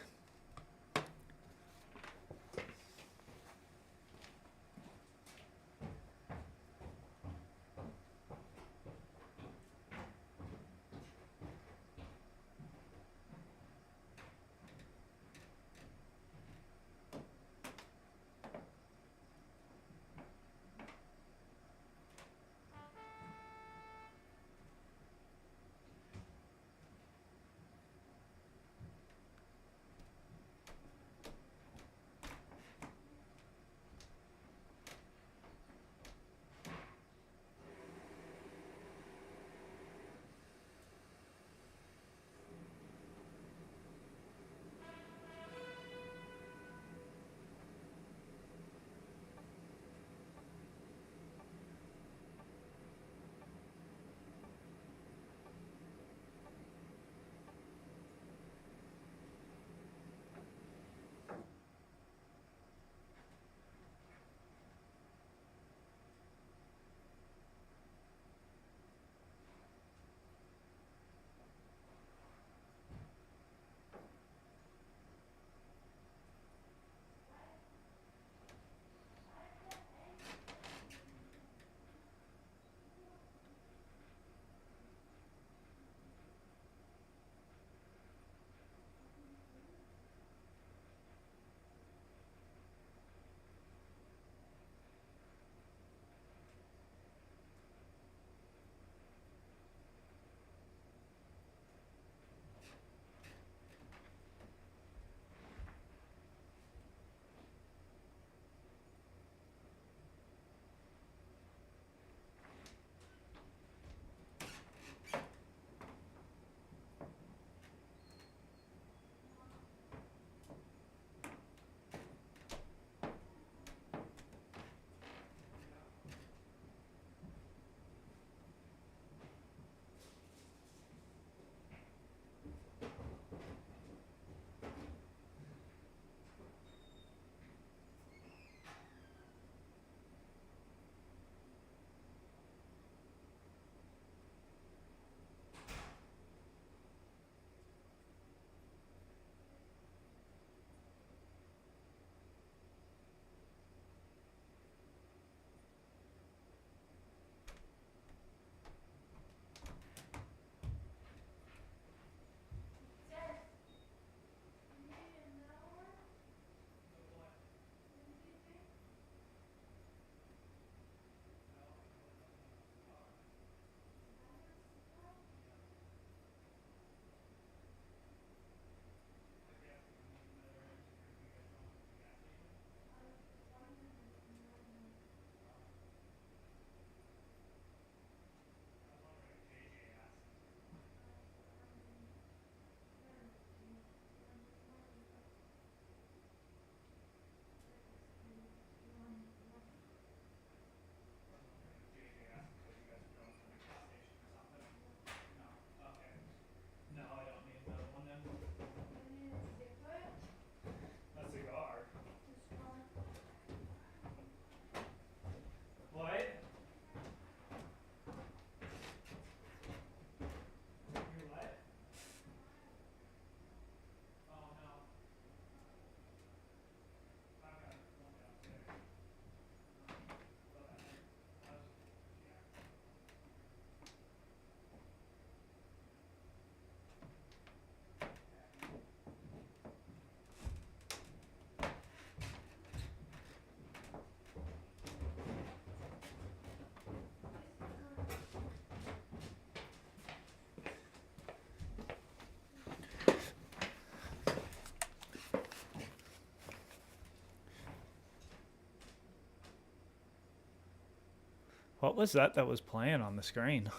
What was that was playing on the screen?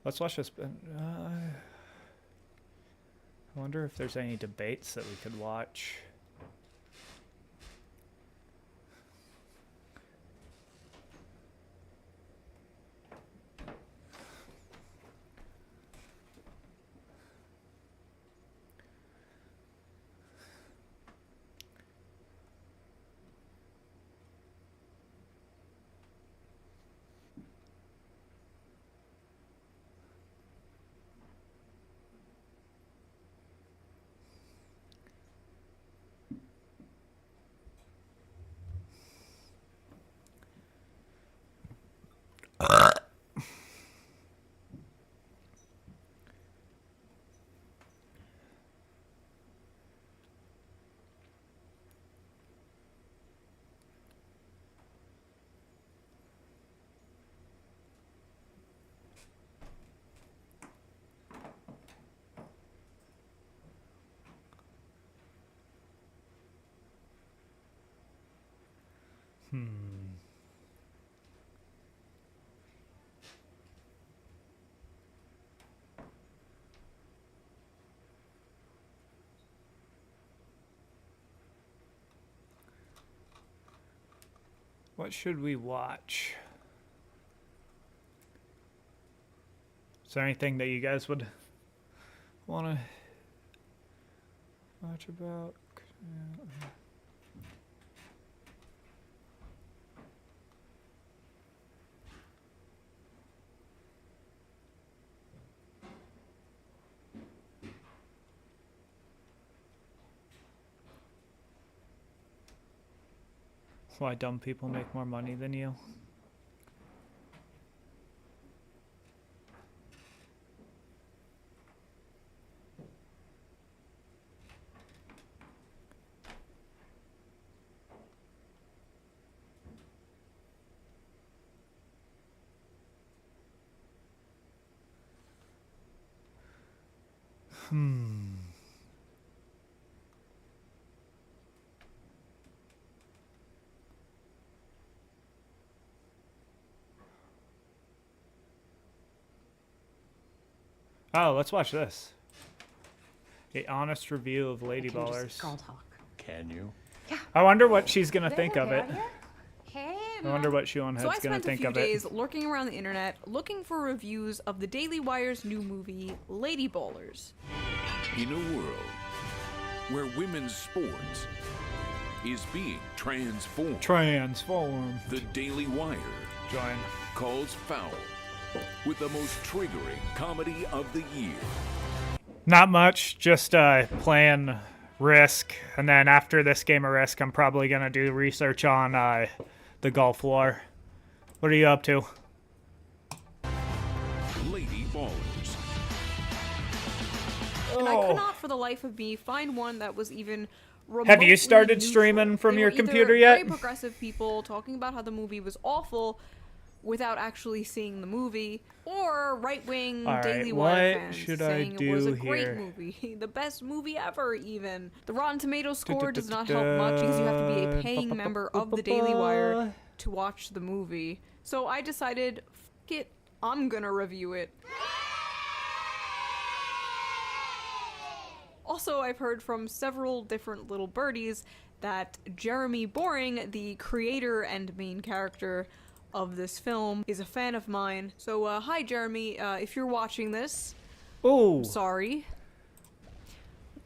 Let's watch this. I wonder if there's any debates that we could watch. What should we watch? Is there anything that you guys would want to watch about? Why dumb people make more money than you? Oh, let's watch this. A honest review of Lady Ballers. Can you? I wonder what she's gonna think of it. Hey, I wonder what Seanhead's so I gonna spent a think few of days it. lurking around the internet looking for reviews of the Daily Wire's new movie, Lady Ballers. In a world where women's sports is being transformed, the Daily Wire calls foul with the most triggering comedy of the year. Not much, just playing Risk, and then after this game of Risk, I'm probably gonna do research on the Gulf War. What are you up to? Lady Ballers. And I could not for the life of me find one that was even remotely Have you started neutral. streaming from They your were either computer yet? Very progressive people talking about how the movie was awful without actually seeing the movie, or right-wing All right, Daily Wire what fans should I saying it was a do great here? movie, the best movie ever even. The Rotten Tomatoes score does not help much because you have to be a paying member of the Daily Wire to watch the movie. So I decided, fuck it, I'm gonna review it. Also, I've heard from several different little birdies that Jeremy Boring, the creator and main character of this film, is a fan of mine. So, hi Jeremy, if you're watching this, I'm sorry.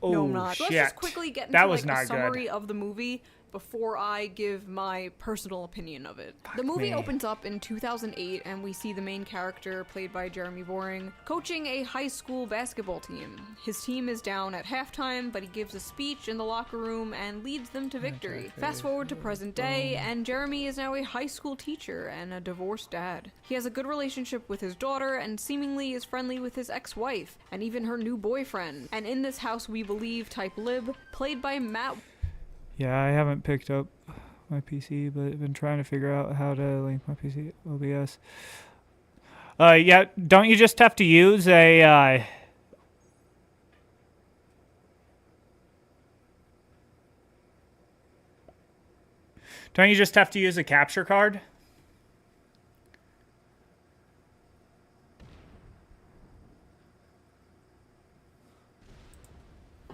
No, I'm not. So let's just quickly get into a summary of the movie before I give my personal opinion of it. The movie opens up in 2008 and we see the main character, played by Jeremy Boring, coaching a high school basketball team. His team is down at halftime, but he gives a speech in the locker room and leads them to victory. Fast forward to present day, and Jeremy is now a high school teacher and a divorced dad. He has a good relationship with his daughter and seemingly is friendly with his ex-wife and even her new boyfriend. And in this house we believe type Lib, played by Matt. Yeah, I haven't picked up my PC, but I've been trying to figure out how to link my PC OBS. Yeah, don't you just have to use a Don't you just have to use a capture card?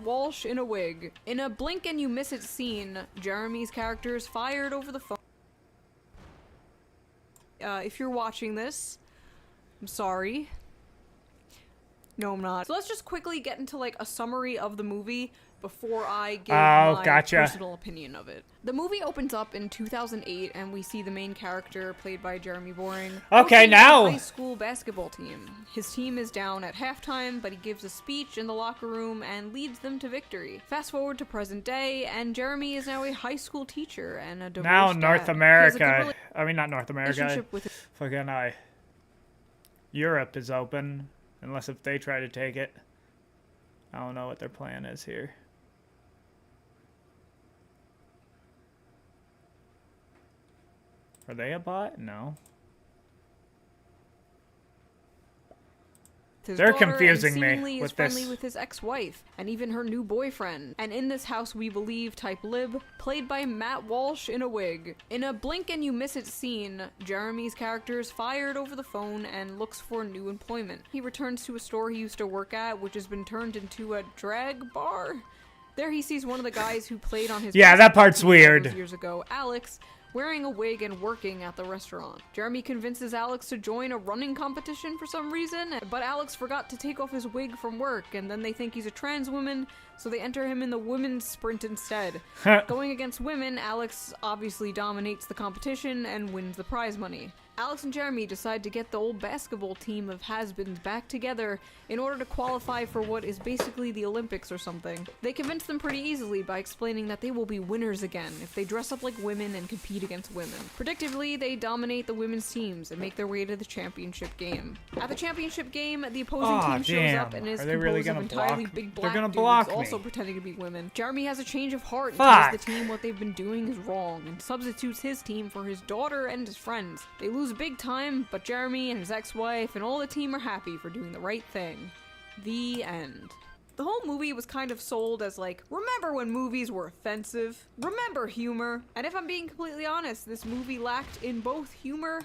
Walsh in a wig. In a blink and you miss it scene, Jeremy's character is fired over the phone. If you're watching this, I'm sorry. No, I'm not. So let's just quickly get into like a summary of the movie before I give my personal opinion of it. The movie opens up in 2008 and we see the main character, played by Jeremy Boring, okay, now a high school basketball team. His team is down at halftime, but he gives a speech in the locker room and leads them to victory. Fast forward to present day, and Jeremy is now a high school teacher and a divorced now dad. North America. I mean, not North America. With fucking Europe is open, unless if they try to take it. I don't know what their plan is here. Are they a bot? No. They're confusing me with friendly with his ex-wife and even her new boyfriend. And in this house we believe type lib, played by Matt Walsh in a wig. In a blink and you miss it scene, Jeremy's character is fired over the phone and looks for new employment. He returns to a store he used to work at, which has been turned into a drag bar. There he sees one of the guys who played on his that part's weird. Years ago, Alex, wearing a wig and working at the restaurant. Jeremy convinces Alex to join a running competition for some reason, but Alex forgot to take off his wig from work, and then they think he's a trans woman, so they enter him in the women's sprint instead. Going against women, Alex obviously dominates the competition and wins the prize money. Alex and Jeremy decide to get the old basketball team of has-beens back together in order to qualify for what is basically the Olympics or something. They convince them pretty easily by explaining that they will be winners again if they dress up like women and compete against women. Predictably, they dominate the women's teams and make their way to the championship game. At the championship game, the opposing team shows up and is composed of entirely big black dudes also pretending to be women. Jeremy has a change of heart and tells the team what they've been doing is wrong and substitutes his team for his daughter and his friends. They lose big time, but Jeremy and his ex-wife and all the team are happy for doing the right thing. The end. The whole movie was kind of sold as like, remember when movies were offensive? Remember humor? And if I'm being completely honest, this movie lacked in both humor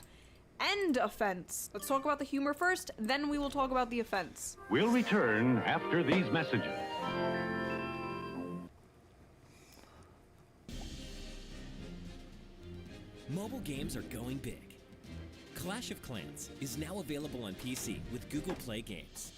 and offense. Let's talk about the humor first, then we will talk about the offense. We'll return after these messages. Mobile games are going big. Clash of Clans is now available on PC with Google Play Games.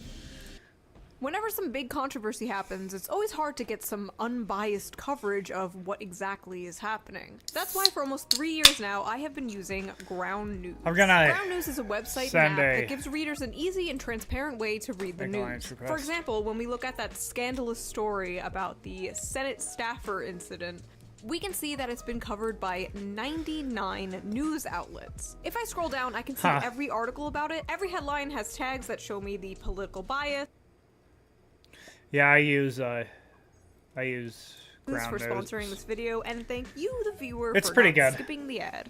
Whenever some big controversy happens, it's always hard to get some unbiased coverage of what exactly is happening. That's why for almost 3 years now, I have been using Ground News. Ground News is a website and app that gives readers an easy and transparent way to read the news. For example, when we look at that scandalous story about the Senate staffer incident, we can see that it's been covered by 99 news outlets. If I scroll down, I can see every article about it. Every headline has tags that show me the political bias. Yeah, I use Ground for sponsoring this video, and thank you, the viewer, for not good. skipping the ad.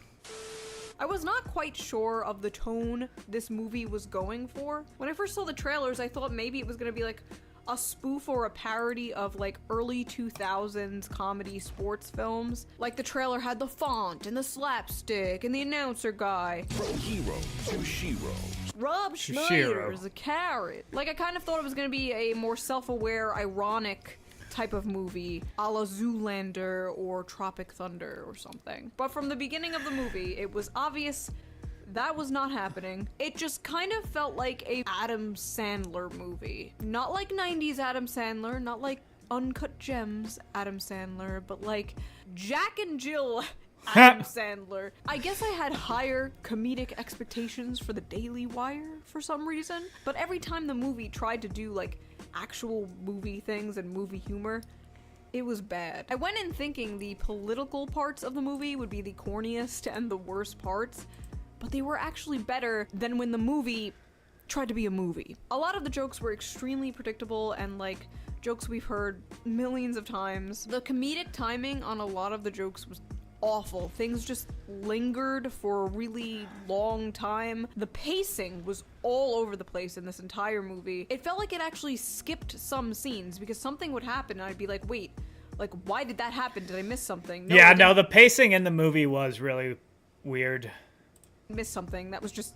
I was not quite sure of the tone this movie was going for. When I first saw the trailers, I thought maybe it was going to be like a spoof or a parody of like early 2000s comedy sports films. Like the trailer had the font and the slapstick and the announcer guy. From hero to shiro. Rob Schneider's a carrot. Like I kind of thought it was gonna be a more self-aware, ironic type of movie, a la Zoolander or Tropic Thunder or something. But from the beginning of the movie, it was obvious that was not happening. It just kind of felt like a Adam Sandler movie. Not like 90s Adam Sandler, not like Uncut Gems Adam Sandler, but like Jack and Jill Adam Sandler. I guess I had higher comedic expectations for the Daily Wire for some reason, but every time the movie tried to do like actual movie things and movie humor, it was bad. I went in thinking the political parts of the movie would be the corniest and the worst parts, but they were actually better than when the movie tried to be a movie. A lot of the jokes were extremely predictable and like jokes we've heard millions of times. The comedic timing on a lot of the jokes was awful. Things just lingered for a really long time. The pacing was all over the place in this entire movie. It felt like it actually skipped some scenes because something would happen and I'd be like, wait, Like, why did that happen? Did I miss something? No, the pacing in the movie was really weird. Missed something that was just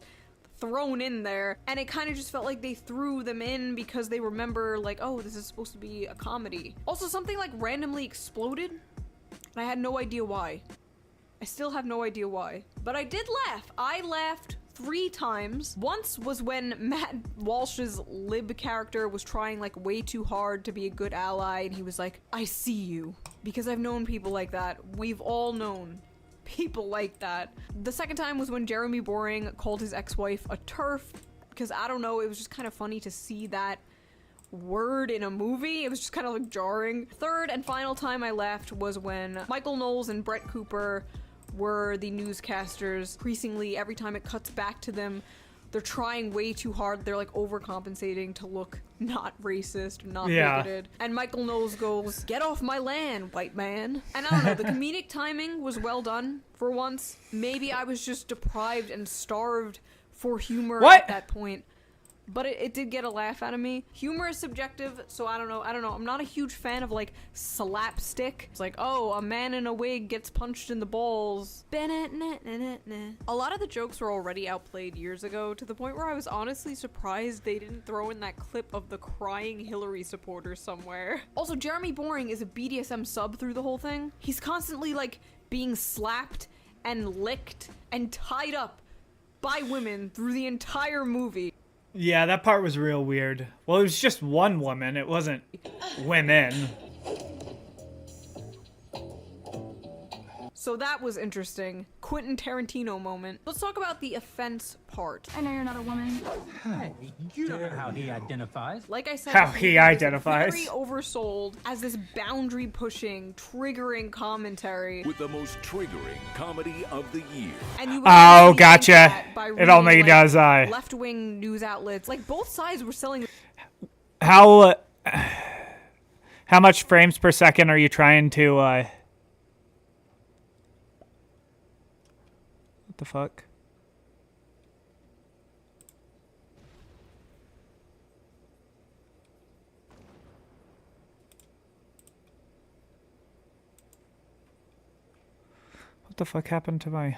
thrown in there, and it kind of just felt like they threw them in because they remember, like, oh, this is supposed to be a comedy. Also, something like randomly exploded, and I had no idea why. I still have no idea why. But I did laugh. I laughed 3 times. Once was when Matt Walsh's Lib character was trying like way too hard to be a good ally, and he was like, I see you. Because I've known people like that. We've all known people like that. The second time was when Jeremy Boring called his ex-wife a TERF, because I don't know, it was just kind of funny to see that word in a movie. It was just kind of like jarring. Third and final time I laughed was when Michael Knowles and Brett Cooper were the newscasters. Increasingly, every time it cuts back to them, they're trying way too hard. They're like overcompensating to look not racist, not bigoted. And Michael Knowles goes, "Get off my land, white man." And I don't know, the comedic timing was well done for once. Maybe I was just deprived and starved for humor at that point. But it did get a laugh out of me. Humor is subjective, so I don't know. I'm not a huge fan of like slapstick. It's like, oh, a man in a wig gets punched in the balls. A lot of the jokes were already outplayed years ago, to the point where I was honestly surprised they didn't throw in that clip of the crying Hillary supporter somewhere. Also, Jeremy Boring is a BDSM sub through the whole thing. He's constantly like being slapped and licked and tied up by women through the entire movie. Yeah, that part was real weird. Well, it was just one woman. It wasn't women. So that was interesting. Quentin Tarantino moment. Let's talk about the offense part. I know you're not a woman. Hey, you don't know how he identifies. Like I said, how he identifies. Very oversold as this boundary-pushing, triggering commentary. With the most triggering comedy of the year. And you oh, gotcha. It only does left-wing news outlets. Like, both sides were selling. How much frames per second are you trying to What the fuck? What the fuck happened to my...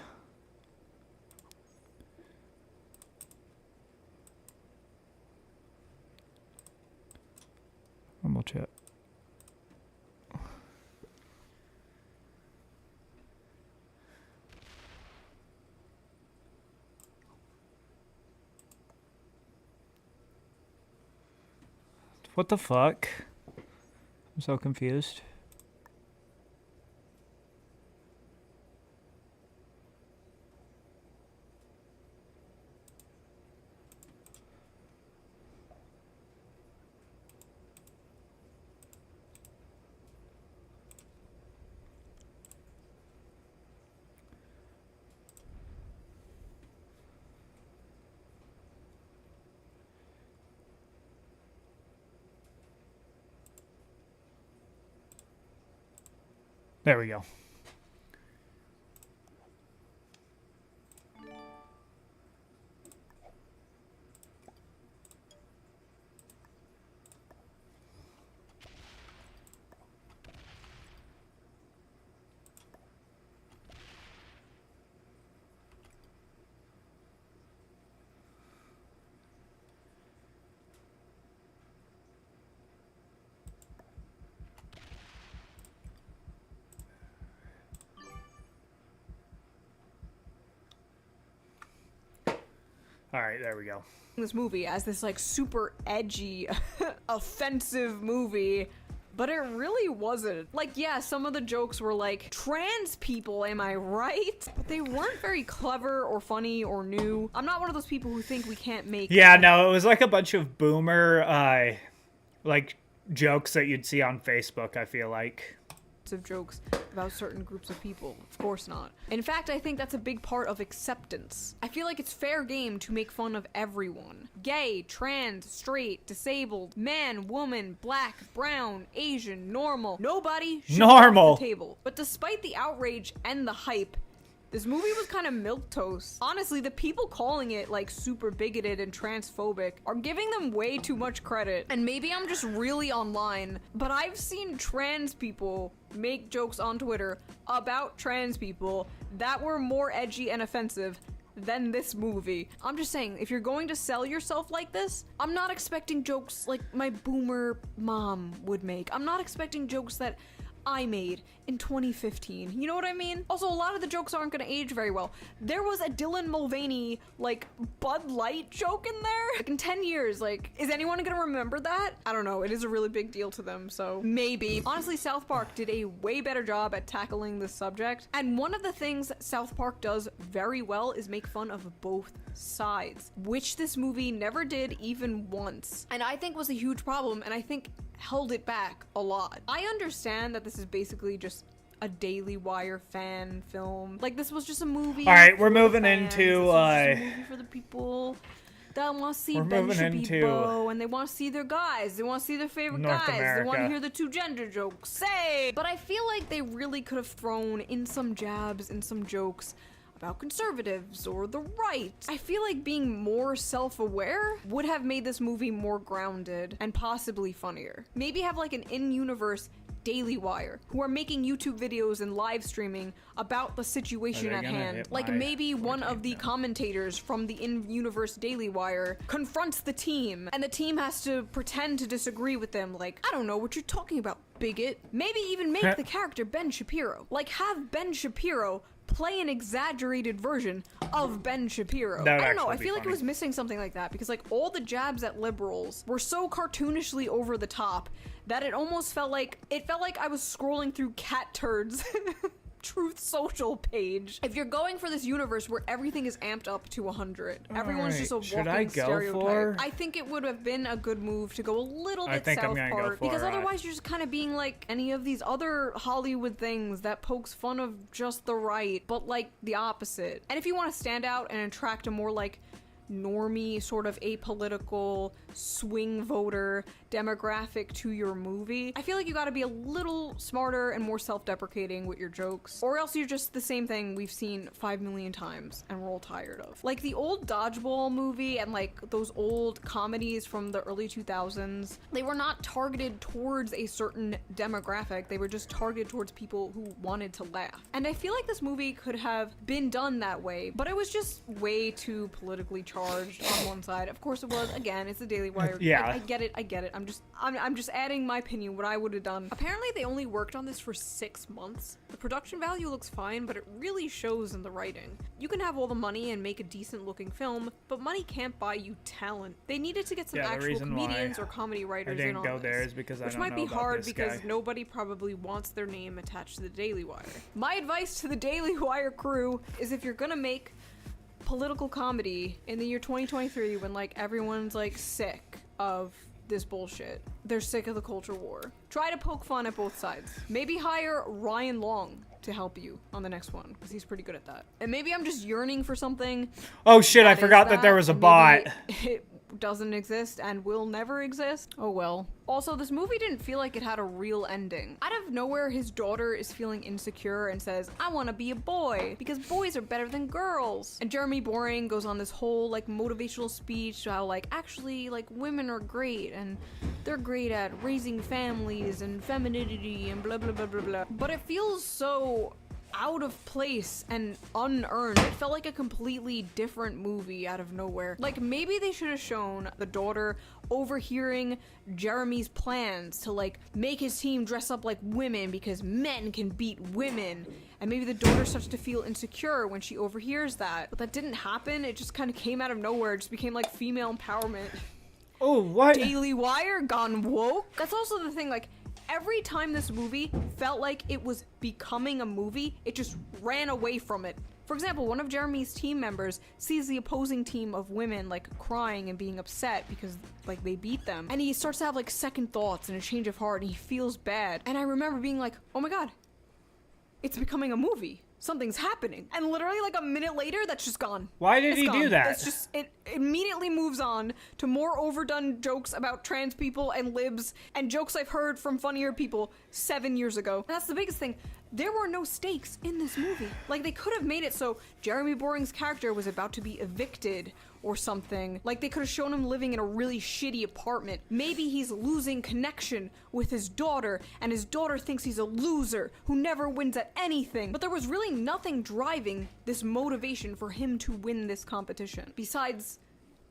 Rumble chat. What the fuck? I'm so confused. There we go. All right, there we go. This movie as this like super edgy, offensive movie, but it really wasn't. Like, yeah, some of the jokes were like, trans people, am I right? But they weren't very clever or funny or new. I'm not one of those people who think we can't make... Yeah, no, it was like a bunch of boomer, like, jokes that you'd see on Facebook, I feel like. Of jokes about certain groups of people. Of course not. In fact, I think that's a big part of acceptance. I feel like it's fair game to make fun of everyone. Gay, trans, straight, disabled, man, woman, black, brown, Asian, normal. Nobody should be off the table. But despite the outrage and the hype, This movie was kind of milquetoast. Honestly, the people calling it like super bigoted and transphobic are giving them way too much credit. And maybe I'm just really online, but I've seen trans people make jokes on Twitter about trans people that were more edgy and offensive than this movie. I'm just saying, if you're going to sell yourself like this, I'm not expecting jokes like my boomer mom would make. I'm not expecting jokes that I made in 2015. You know what I mean? Also, a lot of the jokes aren't gonna age very well. There was a Dylan Mulvaney, like, Bud Light joke in there. Like, in 10 years, like, is anyone gonna remember that? I don't know. It is a really big deal to them, so maybe. Honestly, South Park did a way better job at tackling this subject. And one of the things South Park does very well is make fun of both sides, which this movie never did even once. And I think was a huge problem, and I think held it back a lot. I understand that this is basically just a Daily Wire fan film. Like, this was just a movie. All right, we're for the moving fans. into This was just a movie for the people that want to see Ben Shapiro, and they want to see their guys. They want to see their favorite North guys. They want to America. hear the two gender jokes. Say, but I feel like they really could have thrown in some jabs and some jokes about conservatives or the right. I feel like being more self-aware would have made this movie more grounded and possibly funnier. Maybe have like an in-universe Daily Wire who are making YouTube videos and live streaming about the situation at hand. Like maybe one of the commentators from the in-universe Daily Wire confronts the team and the team has to pretend to disagree with them. Like, I don't know what you're talking about, bigot. Maybe even make the character Ben Shapiro. Like, have Ben Shapiro play an exaggerated version of Ben Shapiro. I don't know, I feel like it was missing something like that because like all the jabs at liberals were so cartoonishly over the top that it almost felt like I was scrolling through cat turds. Truth Social page. If you're going for this universe where everything is amped up to 100, everyone's just a walking stereotype. I think it would have been a good move to go a little bit South Park because otherwise you're just kind of being like any of these other Hollywood things that pokes fun of just the right, but like the opposite. And if you want to stand out and attract a more like normie, sort of apolitical, swing voter demographic to your movie, I feel like you gotta be a little smarter and more self-deprecating with your jokes, or else you're just the same thing we've seen 5 million times and we're all tired of. Like the old Dodgeball movie and like those old comedies from the early 2000s, they were not targeted towards a certain demographic, they were just targeted towards people who wanted to laugh. And I feel like this movie could have been done that way, but it was just way too politically charged on one side. Of course it was. Again, it's a Daily Wire. Yeah. I get it. I'm just adding my opinion, what I would have done. Apparently they only worked on this for 6 months. The production value looks fine, but it really shows in the writing. You can have all the money and make a decent looking film, but money can't buy you talent. They needed to get some actual comedians or comedy writers in on this. There is because which might be hard because nobody probably wants their name attached to the Daily Wire. My advice to the Daily Wire crew is if you're gonna make political comedy in the year 2023 when like everyone's like sick of this bullshit, they're sick of the culture war, try to poke fun at both sides. Maybe hire Ryan Long to help you on the next one because he's pretty good at that. And maybe I'm just yearning for something. Oh shit, I forgot that there was a bot. It doesn't exist and will never exist. Oh well. Also, this movie didn't feel like it had a real ending. Out of nowhere, his daughter is feeling insecure and says, I want to be a boy because boys are better than girls. And Jeremy Boring goes on this whole like motivational speech how like actually like women are great and they're great at raising families and femininity and blah blah blah blah blah. But it feels so out of place and unearned. It felt like a completely different movie out of nowhere. Like maybe they should have shown the daughter overhearing Jeremy's plans to like make his team dress up like women because men can beat women. And maybe the daughter starts to feel insecure when she overhears that. But that didn't happen. It just kind of came out of nowhere. It just became like female empowerment. Oh, what? Daily Wire gone woke? That's also the thing, like every time this movie felt like it was becoming a movie, it just ran away from it. For example, one of Jeremy's team members sees the opposing team of women like crying and being upset because like they beat them. And he starts to have like second thoughts and a change of heart and he feels bad. And I remember being like, oh my god, it's becoming a movie. Something's happening. And literally like a minute later, that's just gone. Why did he do that? It's just, it immediately moves on to more overdone jokes about trans people and libs and jokes I've heard from funnier people 7 years ago. And that's the biggest thing. there were no stakes in this movie. Like, they could have made it so Jeremy Boring's character was about to be evicted or something. Like, they could have shown him living in a really shitty apartment. Maybe he's losing connection with his daughter, and his daughter thinks he's a loser who never wins at anything. But there was really nothing driving this motivation for him to win this competition, besides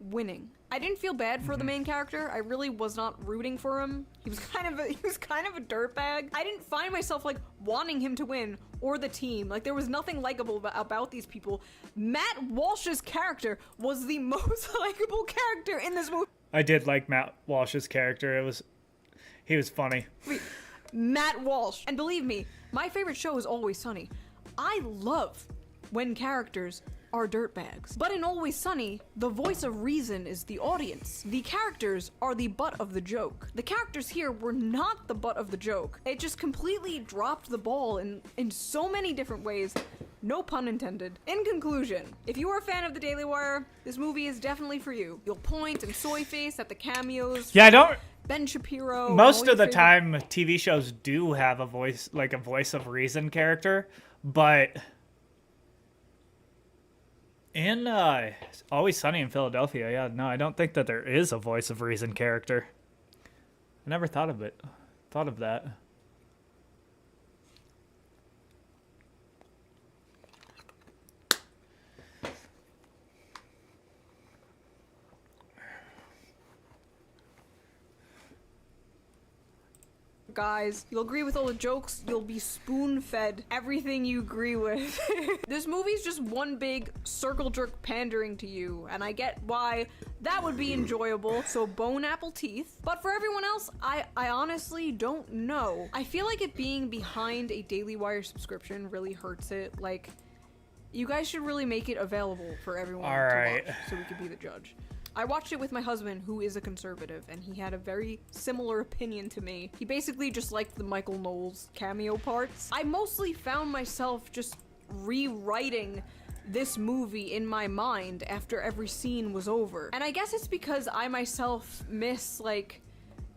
winning. I didn't feel bad for the main character. I really was not rooting for him. He was kind of a dirtbag. I didn't find myself like wanting him to win or the team. Like, there was nothing likable about these people. Matt Walsh's character was the most likable character in this movie. I did like Matt Walsh's character. He was funny. Wait, Matt Walsh. And believe me, my favorite show is Always Sunny. I love when characters are dirtbags. But in Always Sunny, the voice of reason is the audience. The characters are the butt of the joke. The characters here were not the butt of the joke. It just completely dropped the ball in so many different ways. No pun intended. In conclusion, if you are a fan of The Daily Wire, this movie is definitely for you. You'll point and soy face at the cameos. Yeah, I don't... Ben Shapiro. Most of the time, TV shows do have a voice, like a voice of reason character, but in Always Sunny in Philadelphia, yeah, no, I don't think that there is a voice of reason character. I never thought of that. Guys, you'll agree with all the jokes, you'll be spoon-fed everything you agree with. This movie's just one big circle jerk pandering to you, and I get why that would be enjoyable, so bone apple teeth. But for everyone else, I honestly don't know. I feel like it being behind a Daily Wire subscription really hurts it. Like, you guys should really make it available for everyone to watch, so we could be the judge. I watched it with my husband, who is a conservative, and he had a very similar opinion to me. He basically just liked the Michael Knowles cameo parts. I mostly found myself just rewriting this movie in my mind after every scene was over. And I guess it's because I myself miss, like,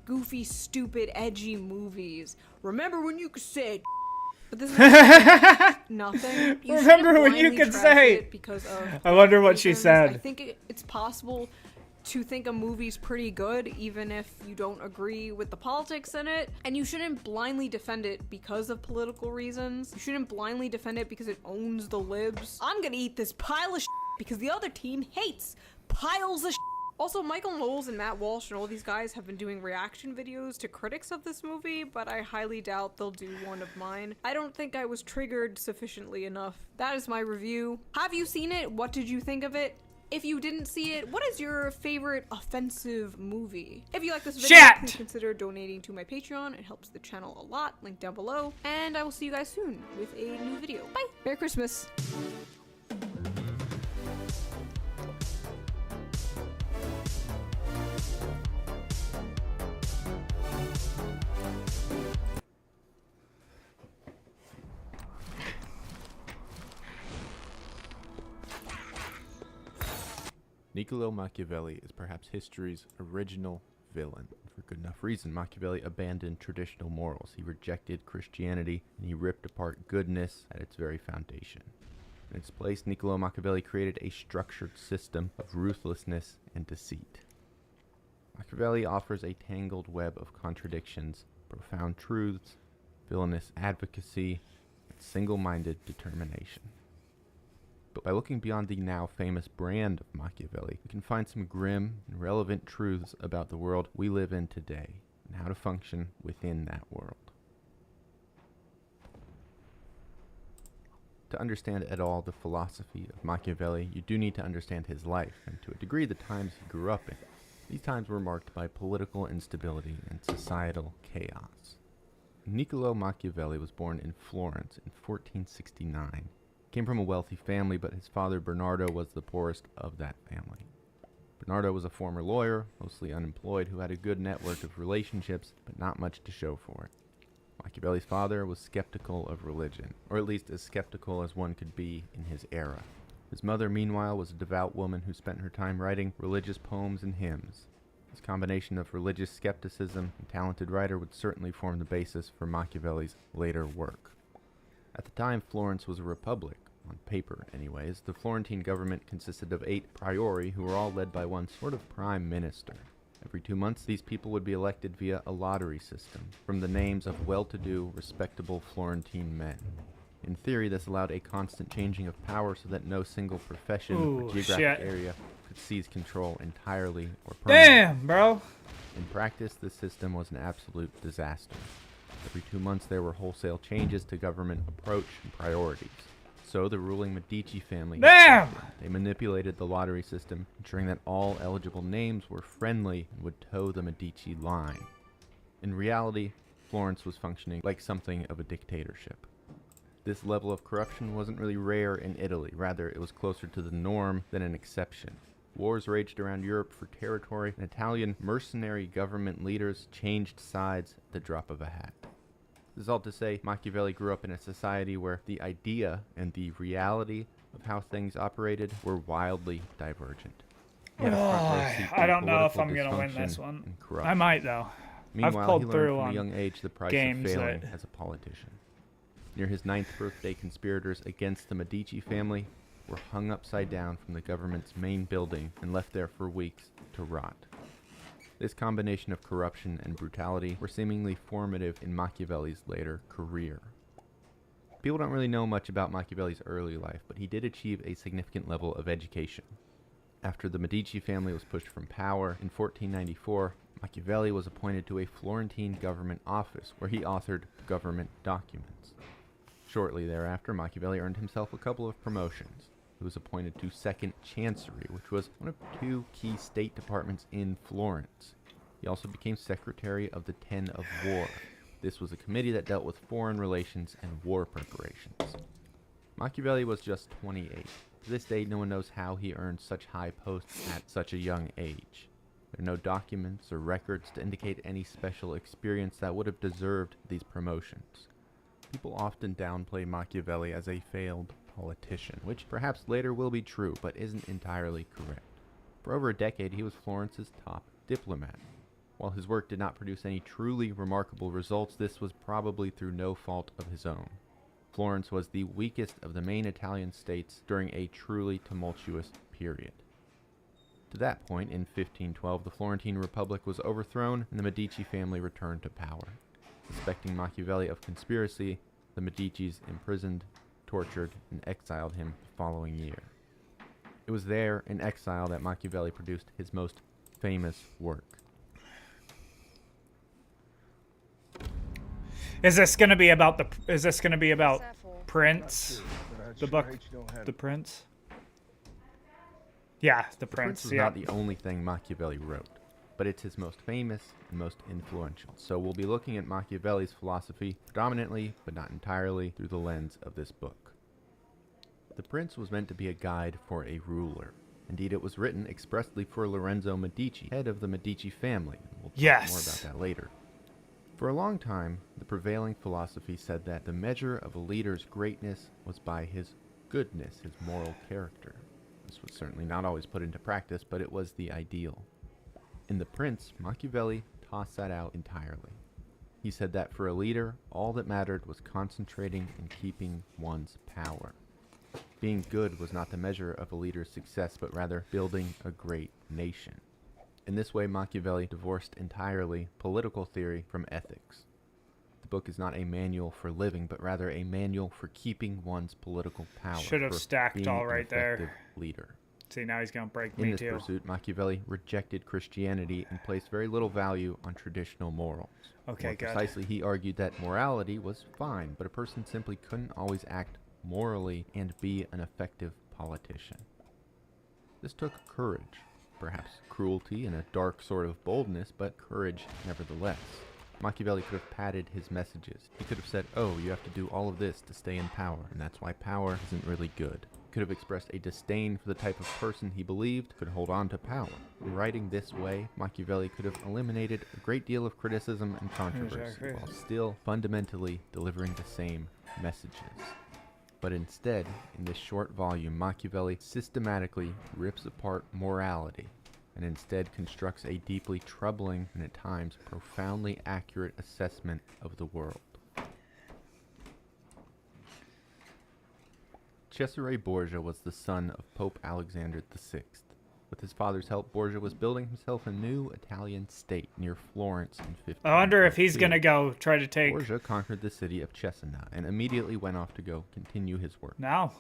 goofy, stupid, edgy movies. Remember when you could say but this is nothing. You remember when you could say it because of I wonder what she said. I think it's possible to think a movie's pretty good even if you don't agree with the politics in it, and you shouldn't blindly defend it because of political reasons. You shouldn't blindly defend it because it owns the libs. I'm gonna eat this pile of shit because the other team hates piles of shit. Also, Michael Knowles and Matt Walsh and all these guys have been doing reaction videos to critics of this movie, but I highly doubt they'll do one of mine. I don't think I was triggered sufficiently enough. That is my review. Have you seen it? What did you think of it? If you didn't see it, what is your favorite offensive movie? If you like this video, please consider donating to my Patreon. It helps the channel a lot. Link down below. And I will see you guys soon with a new video. Bye! Merry Christmas! Niccolò Machiavelli is perhaps history's original villain. For good enough reason, Machiavelli abandoned traditional morals. He rejected Christianity, and he ripped apart goodness at its very foundation. In its place, Niccolò Machiavelli created a structured system of ruthlessness and deceit. Machiavelli offers a tangled web of contradictions, profound truths, villainous advocacy, and single-minded determination. But by looking beyond the now famous brand of Machiavelli, we can find some grim and relevant truths about the world we live in today and how to function within that world. To understand at all the philosophy of Machiavelli, you do need to understand his life, and to a degree the times he grew up in. These times were marked by political instability and societal chaos. Niccolò Machiavelli was born in Florence in 1469. Came from a wealthy family, but his father Bernardo was the poorest of that family. Bernardo was a former lawyer, mostly unemployed, who had a good network of relationships, but not much to show for it. Machiavelli's father was skeptical of religion, or at least as skeptical as one could be in his era. His mother, meanwhile, was a devout woman who spent her time writing religious poems and hymns. This combination of religious skepticism and talented writer would certainly form the basis for Machiavelli's later work. At the time, Florence was a republic, on paper anyways. The Florentine government consisted of 8 priori who were all led by one sort of prime minister. Every 2 months, these people would be elected via a lottery system from the names of well-to-do, respectable Florentine men. In theory, this allowed a constant changing of power so that no single profession or geographic area could seize control entirely or permanently. Damn, bro! In practice, this system was an absolute disaster. Every 2 months, there were wholesale changes to government approach and priorities. So the ruling Medici family, damn! They manipulated the lottery system, ensuring that all eligible names were friendly and would toe the Medici line. In reality, Florence was functioning like something of a dictatorship. This level of corruption wasn't really rare in Italy, rather it was closer to the norm than an exception. Wars raged around Europe for territory, and Italian mercenary government leaders changed sides at the drop of a hat. This is all to say, Machiavelli grew up in a society where the idea and the reality of how things operated were wildly divergent. I don't know if I'm going to win this one. I might, though. Meanwhile, I've pulled he learned through from on a young age the price games of failing that... as a politician. Near his 9th birthday, conspirators against the Medici family were hung upside down from the government's main building and left there for weeks to rot. This combination of corruption and brutality were seemingly formative in Machiavelli's later career. People don't really know much about Machiavelli's early life, but he did achieve a significant level of education. After the Medici family was pushed from power in 1494, Machiavelli was appointed to a Florentine government office where he authored government documents. Shortly thereafter, Machiavelli earned himself a couple of promotions. He was appointed to Second Chancery, which was one of 2 key state departments in Florence. He also became Secretary of the Ten of War. This was a committee that dealt with foreign relations and war preparations. Machiavelli was just 28. To this day, no one knows how he earned such high posts at such a young age. There are no documents or records to indicate any special experience that would have deserved these promotions. People often downplay Machiavelli as a failed politician, which perhaps later will be true, but isn't entirely correct. For over a decade, he was Florence's top diplomat. While his work did not produce any truly remarkable results, this was probably through no fault of his own. Florence was the weakest of the main Italian states during a truly tumultuous period. To that point, in 1512, the Florentine Republic was overthrown and the Medici family returned to power. Suspecting Machiavelli of conspiracy, the Medicis imprisoned, tortured, and exiled him the following year. It was there, in exile, that Machiavelli produced his most famous work. Is this going to be about Prince? The book, The Prince? Yeah, The Prince. The Prince is not the only thing Machiavelli wrote, but it's his most famous and most influential. So we'll be looking at Machiavelli's philosophy predominantly, but not entirely, through the lens of this book. The Prince was meant to be a guide for a ruler. Indeed, it was written expressly for Lorenzo Medici, head of the Medici family. We'll talk more about that later. For a long time, the prevailing philosophy said that the measure of a leader's greatness was by his goodness, his moral character. This was certainly not always put into practice, but it was the ideal. In The Prince, Machiavelli tossed that out entirely. He said that for a leader, all that mattered was concentrating and keeping one's power. Being good was not the measure of a leader's success, but rather building a great nation. In this way, Machiavelli divorced entirely political theory from ethics. The book is not a manual for living, but rather a manual for keeping one's political power. Should have stacked all right there. Leader. See, now he's going to break me too. In this pursuit, Machiavelli rejected Christianity and placed very little value on traditional morals. Okay, good. Precisely, he argued that morality was fine, but a person simply couldn't always act morally and be an effective politician. This took courage. Perhaps cruelty and a dark sort of boldness, but courage nevertheless. Machiavelli could have padded his messages. He could have said, oh, you have to do all of this to stay in power, and that's why power isn't really good. He could have expressed a disdain for the type of person he believed could hold on to power. In writing this way, Machiavelli could have eliminated a great deal of criticism and controversy, while still fundamentally delivering the same messages. But instead, in this short volume, Machiavelli systematically rips apart morality and instead constructs a deeply troubling and at times profoundly accurate assessment of the world. Cesare Borgia was the son of Pope Alexander VI. With his father's help, Borgia was building himself a new Italian state near Florence in 15. I wonder if he's going to go try to take... Borgia conquered the city of Cesena and immediately went off to go continue his work. Now?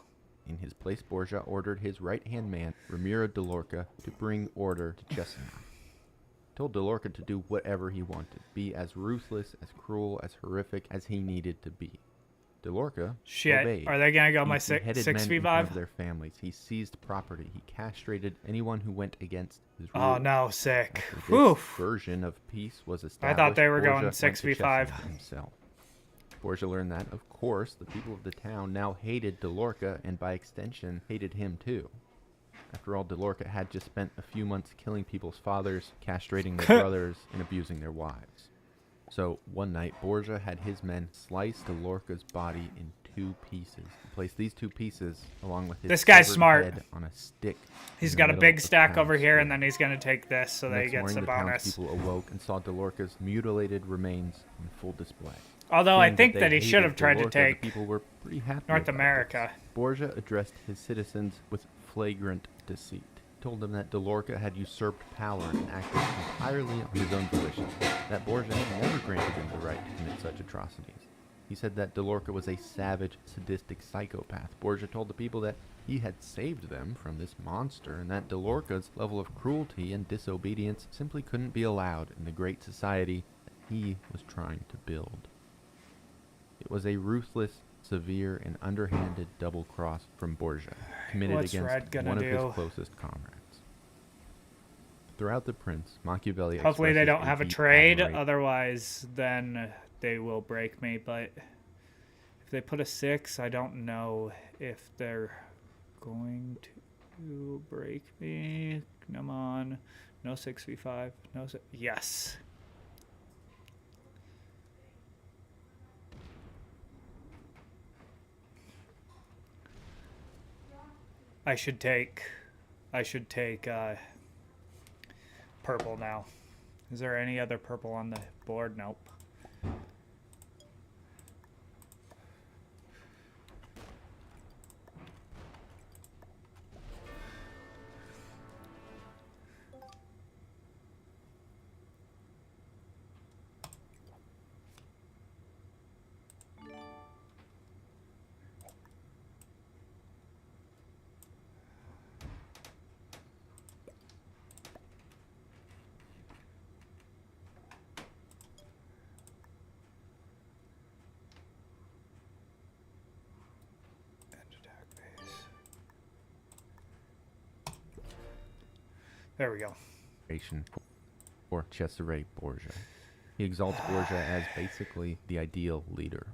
In his place, Borgia ordered his right-hand man, Ramiro de Lorca, to bring order to Cesena. He told de Lorca to do whatever he wanted, be as ruthless, as cruel, as horrific as he needed to be. De Lorca obeyed. Are they going to go my He beheaded 6 men v in front 5? of their families. He seized property. He castrated anyone who went against his Oh, rule. no, sick. After Whew. this version of peace was I established, thought they were Borgia going went 6 to v 5. Cesena himself. Borgia learned that, of course, the people of the town now hated de Lorca and by extension hated him too. After all, de Lorca had just spent a few months killing people's fathers, castrating their brothers, and abusing their wives. So one night, Borgia had his men slice de Lorca's body in 2 pieces. He placed these 2 pieces along with his This guy's severed smart. head on a stick. He's in the got a middle big of stack town over here, square. and then he's going to take this so that he Next gets morning, a the bonus. townspeople awoke and saw de Lorca's mutilated remains in full display. Although I Seeing think they that he should have hated tried de to Lorca, take the people were pretty happy North about America. this. Borgia addressed his citizens with flagrant deceit. He told them that de Lorca had usurped power and acted entirely on his own volition, that Borgia had never granted him the right to commit such atrocities. He said that de Lorca was a savage, sadistic psychopath. Borgia told the people that he had saved them from this monster and that de Lorca's level of cruelty and disobedience simply couldn't be allowed in the great society that he was trying to build. It was a ruthless, severe, and underhanded double cross from Borgia, committed What's against Red gonna one of do? his closest comrades. Throughout The Prince, Machiavelli Hopefully they expresses don't have a deep trade, admiration. otherwise then they will break me. But if they put a 6, I don't know if they're going to break me. Come on. No 6v5. No. Yes. I should take purple now. Is there any other purple on the board? Nope. There we go. For Cesare Borgia. He exalts Borgia as basically the ideal leader.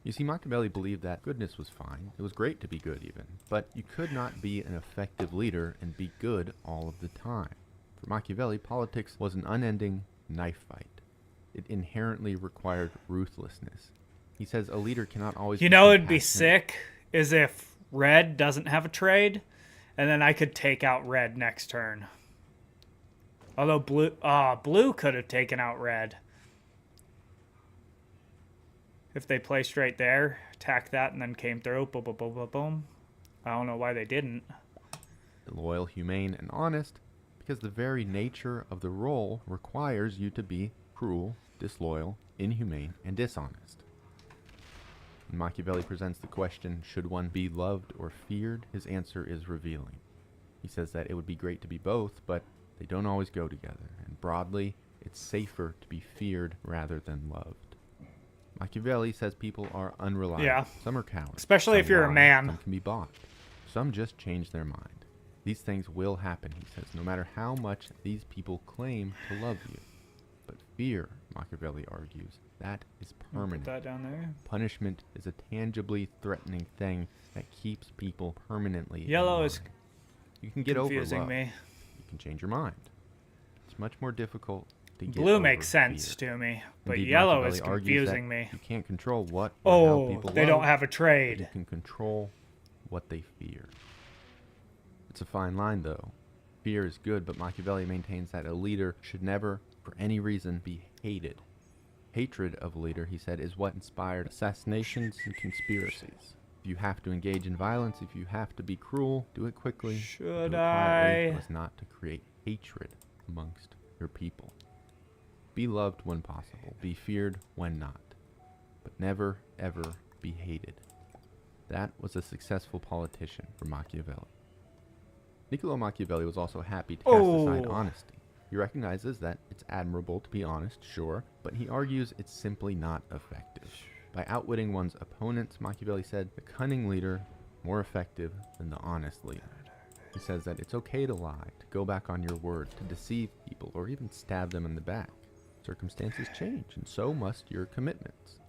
You see, Machiavelli believed that goodness was fine. It was great to be good even. But you could not be an effective leader and be good all of the time. For Machiavelli, politics was an unending knife fight. It inherently required ruthlessness. He says a leader cannot always You know it'd be sick is if red doesn't have a trade, and then I could take out red next turn. Although blue could have taken out red. If they placed right there, attacked that, and then came through, boom, boom, boom, boom, boom. I don't know why they didn't. Loyal, humane, and honest, because the very nature of the role requires you to be cruel, disloyal, inhumane, and dishonest. When Machiavelli presents the question, should one be loved or feared, his answer is revealing. He says that it would be great to be both, but they don't always go together, and broadly, it's safer to be feared rather than loved. Machiavelli says people are unreliable. Yeah. Some are cowards. Especially if some you're a lie, man. Some can be bought. Some just change their mind. These things will happen, he says, no matter how much these people claim to love you. But fear, Machiavelli argues, that is permanent. Put that down there. Punishment is a tangibly threatening thing that keeps people permanently in Yellow is line. You can get over confusing love. me. You can change your mind. It's much more difficult to get Blue over makes sense fear. to me, but Indeed, yellow Machiavelli is argues confusing that me. You can't control what or how Oh, people they love, don't have a but trade. you can control what they fear. It's a fine line, though. Fear is good, but Machiavelli maintains that a leader should never, for any reason, be hated. Hatred of a leader, he said, is what inspired assassinations and conspiracies. If you have to engage in violence, if you have to be cruel, do it quickly. Should do it quietly, I? so as not to create hatred amongst your people. Be loved when possible. Be feared when not. But never, ever be hated. That was a successful politician for Machiavelli. Niccolo Machiavelli was also happy to cast aside honesty. He recognizes that it's admirable to be honest, sure, but he argues it's simply not effective. By outwitting one's opponents, Machiavelli said, the cunning leader more effective than the honest leader. He says that it's okay to lie, to go back on your word, to deceive people, or even stab them in the back. Circumstances change, and so must your commitments.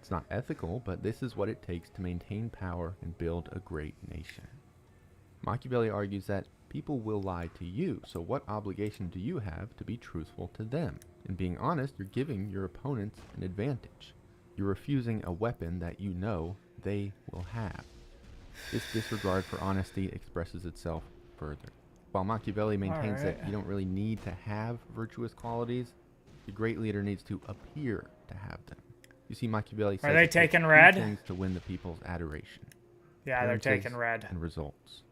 It's not ethical, but this is what it takes to maintain power and build a great nation. Machiavelli argues that people will lie to you, so what obligation do you have to be truthful to them? In being honest, you're giving your opponents an advantage. You're refusing a weapon that you know they will have. This disregard for honesty expresses itself further. While Machiavelli maintains that you don't really need to have virtuous qualities, the great leader needs to appear to have them. You see, Machiavelli says Are they taking red? things to win the people's adoration. Yeah, they're taking red. And results.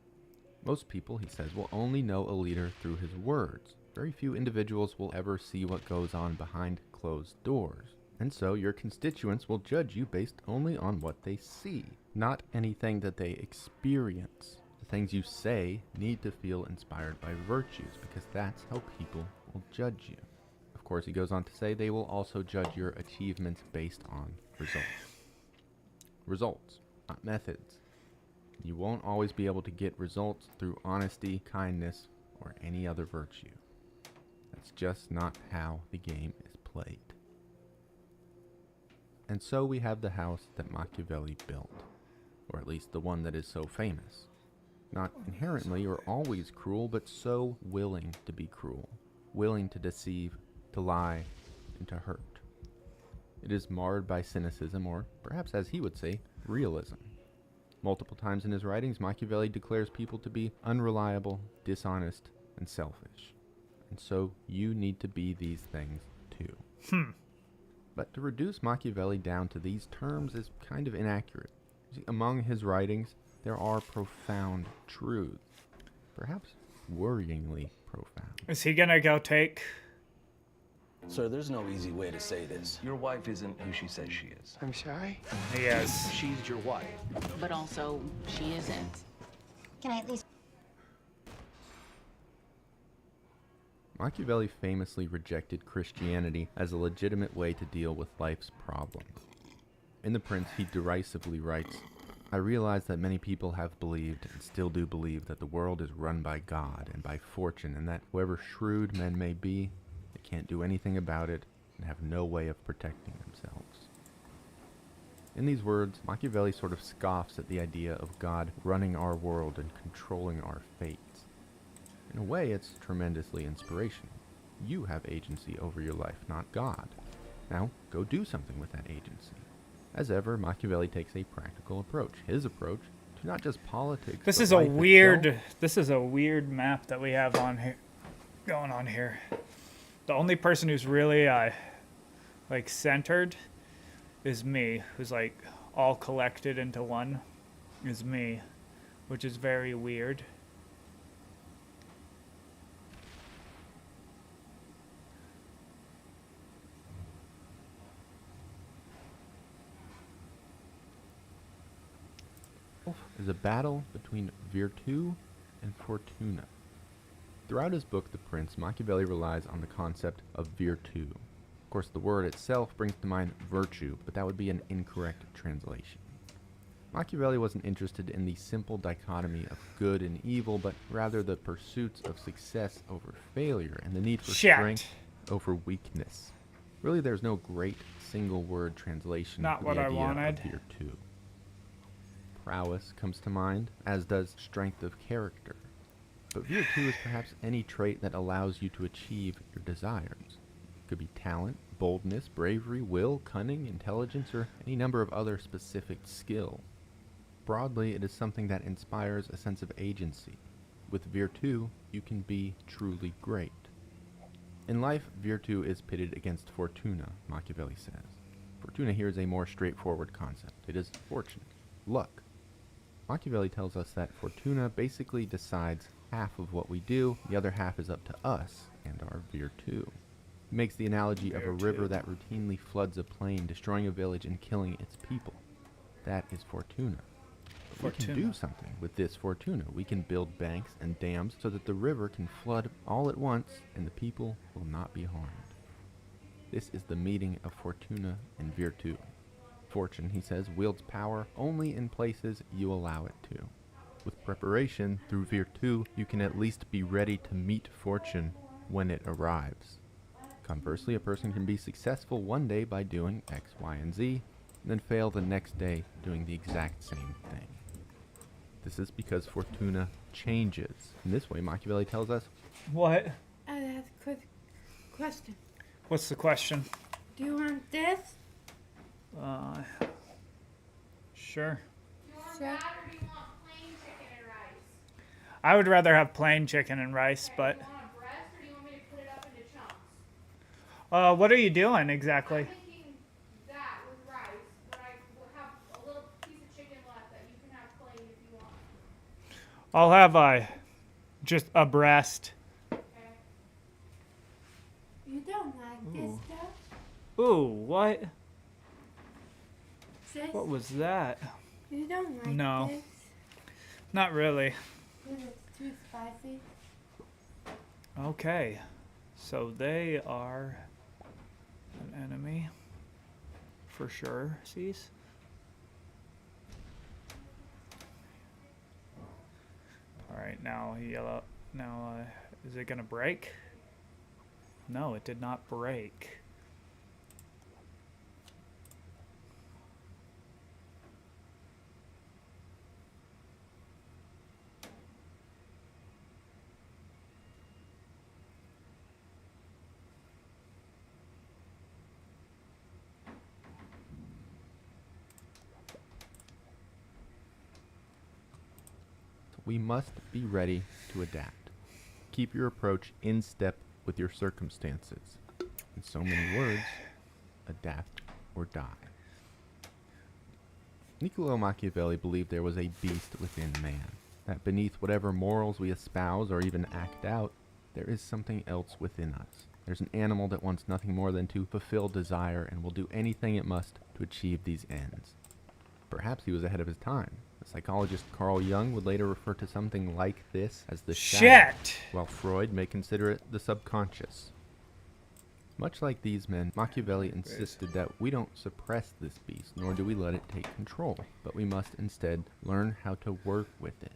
Most people, he says, will only know a leader through his words. Very few individuals will ever see what goes on behind closed doors. And so your constituents will judge you based only on what they see, not anything that they experience. The things you say need to feel inspired by virtues, because that's how people will judge you. Of course, he goes on to say they will also judge your achievements based on results. Results, not methods. You won't always be able to get results through honesty, kindness, or any other virtue. That's just not how the game is played. And so we have the house that Machiavelli built, or at least the one that is so famous. Not inherently or always cruel, but so willing to be cruel, willing to deceive, to lie, and to hurt. It is marred by cynicism, or perhaps as he would say, realism. Multiple times in his writings, Machiavelli declares people to be unreliable, dishonest, and selfish. And so you need to be these things too. But to reduce Machiavelli down to these terms is kind of inaccurate. See, among his writings, there are profound truths, perhaps worryingly profound. Is he gonna go take? Sir, there's no easy way to say this. Your wife isn't who she says she is. I'm sorry? Yes. She's your wife. But also, she isn't. Can I at least... Machiavelli famously rejected Christianity as a legitimate way to deal with life's problems. In The Prince, he derisively writes, I realize that many people have believed and still do believe that the world is run by God and by fortune, and that however shrewd men may be, they can't do anything about it and have no way of protecting themselves. In these words, Machiavelli sort of scoffs at the idea of God running our world and controlling our fates. In a way, it's tremendously inspirational. You have agency over your life, not God. Now, go do something with that agency. As ever, Machiavelli takes a practical approach. His approach to not just politics. This but is a life weird. itself. This is a weird map that we have on here, going on here. The only person who's really like centered is me, who's like all collected into one, is me, which is very weird. Is a battle between Virtù and Fortuna. Throughout his book, The Prince, Machiavelli relies on the concept of virtù. Of course, the word itself brings to mind virtue, but that would be an incorrect translation. Machiavelli wasn't interested in the simple dichotomy of good and evil, but rather the pursuits of success over failure and the need for strength over weakness. Really, there's no great single-word translation Not for what the I idea wanted. of virtù. Prowess comes to mind, as does strength of character. But virtù is perhaps any trait that allows you to achieve your desires. It could be talent, boldness, bravery, will, cunning, intelligence, or any number of other specific skills. Broadly, it is something that inspires a sense of agency. With virtù, you can be truly great. In life, virtù is pitted against fortuna, Machiavelli says. Fortuna here is a more straightforward concept. It is fortune, luck, Machiavelli tells us that Fortuna basically decides half of what we do, the other half is up to us and our Virtu. He makes the analogy of a river that routinely floods a plain, destroying a village and killing its people. That is Fortuna. We can do something with this Fortuna. We can build banks and dams so that the river can flood all at once and the people will not be harmed. This is the meeting of Fortuna and Virtu. Fortune, he says, wields power only in places you allow it to. With preparation through Virtu, you can at least be ready to meet Fortune when it arrives. Conversely, a person can be successful one day by doing X, Y, and Z, and then fail the next day doing the exact same thing. This is because Fortuna changes. In this way, Machiavelli tells us... What? I have a quick question. What's the question? Do you want this? Sure. Do you want that or do you want plain chicken and rice? I would rather have plain chicken and rice, but... Do you want a breast or do you want me to put it up into chunks? What are you doing exactly? I'm making that with rice, but I will have a little piece of chicken left that you can have plain if you want. I'll have just a breast. Okay. You don't like this stuff? Ooh, what? Sis? What was that? You don't like No. this? Not really. Because it's too spicy? Okay. So they are an enemy. For sure, Cease. Alright, now yellow. Now, is it gonna break? No, it did not break. We must be ready to adapt. Keep your approach in step with your circumstances. In so many words, adapt or die. Niccolò Machiavelli believed there was a beast within man, that beneath whatever morals we espouse or even act out, there is something else within us. There's an animal that wants nothing more than to fulfill desire and will do anything it must to achieve these ends. Perhaps he was ahead of his time. The psychologist Carl Jung would later refer to something like this as the shadow, while Freud may consider it the subconscious. Much like these men, Machiavelli insisted that we don't suppress this beast, nor do we let it take control, but we must instead learn how to work with it.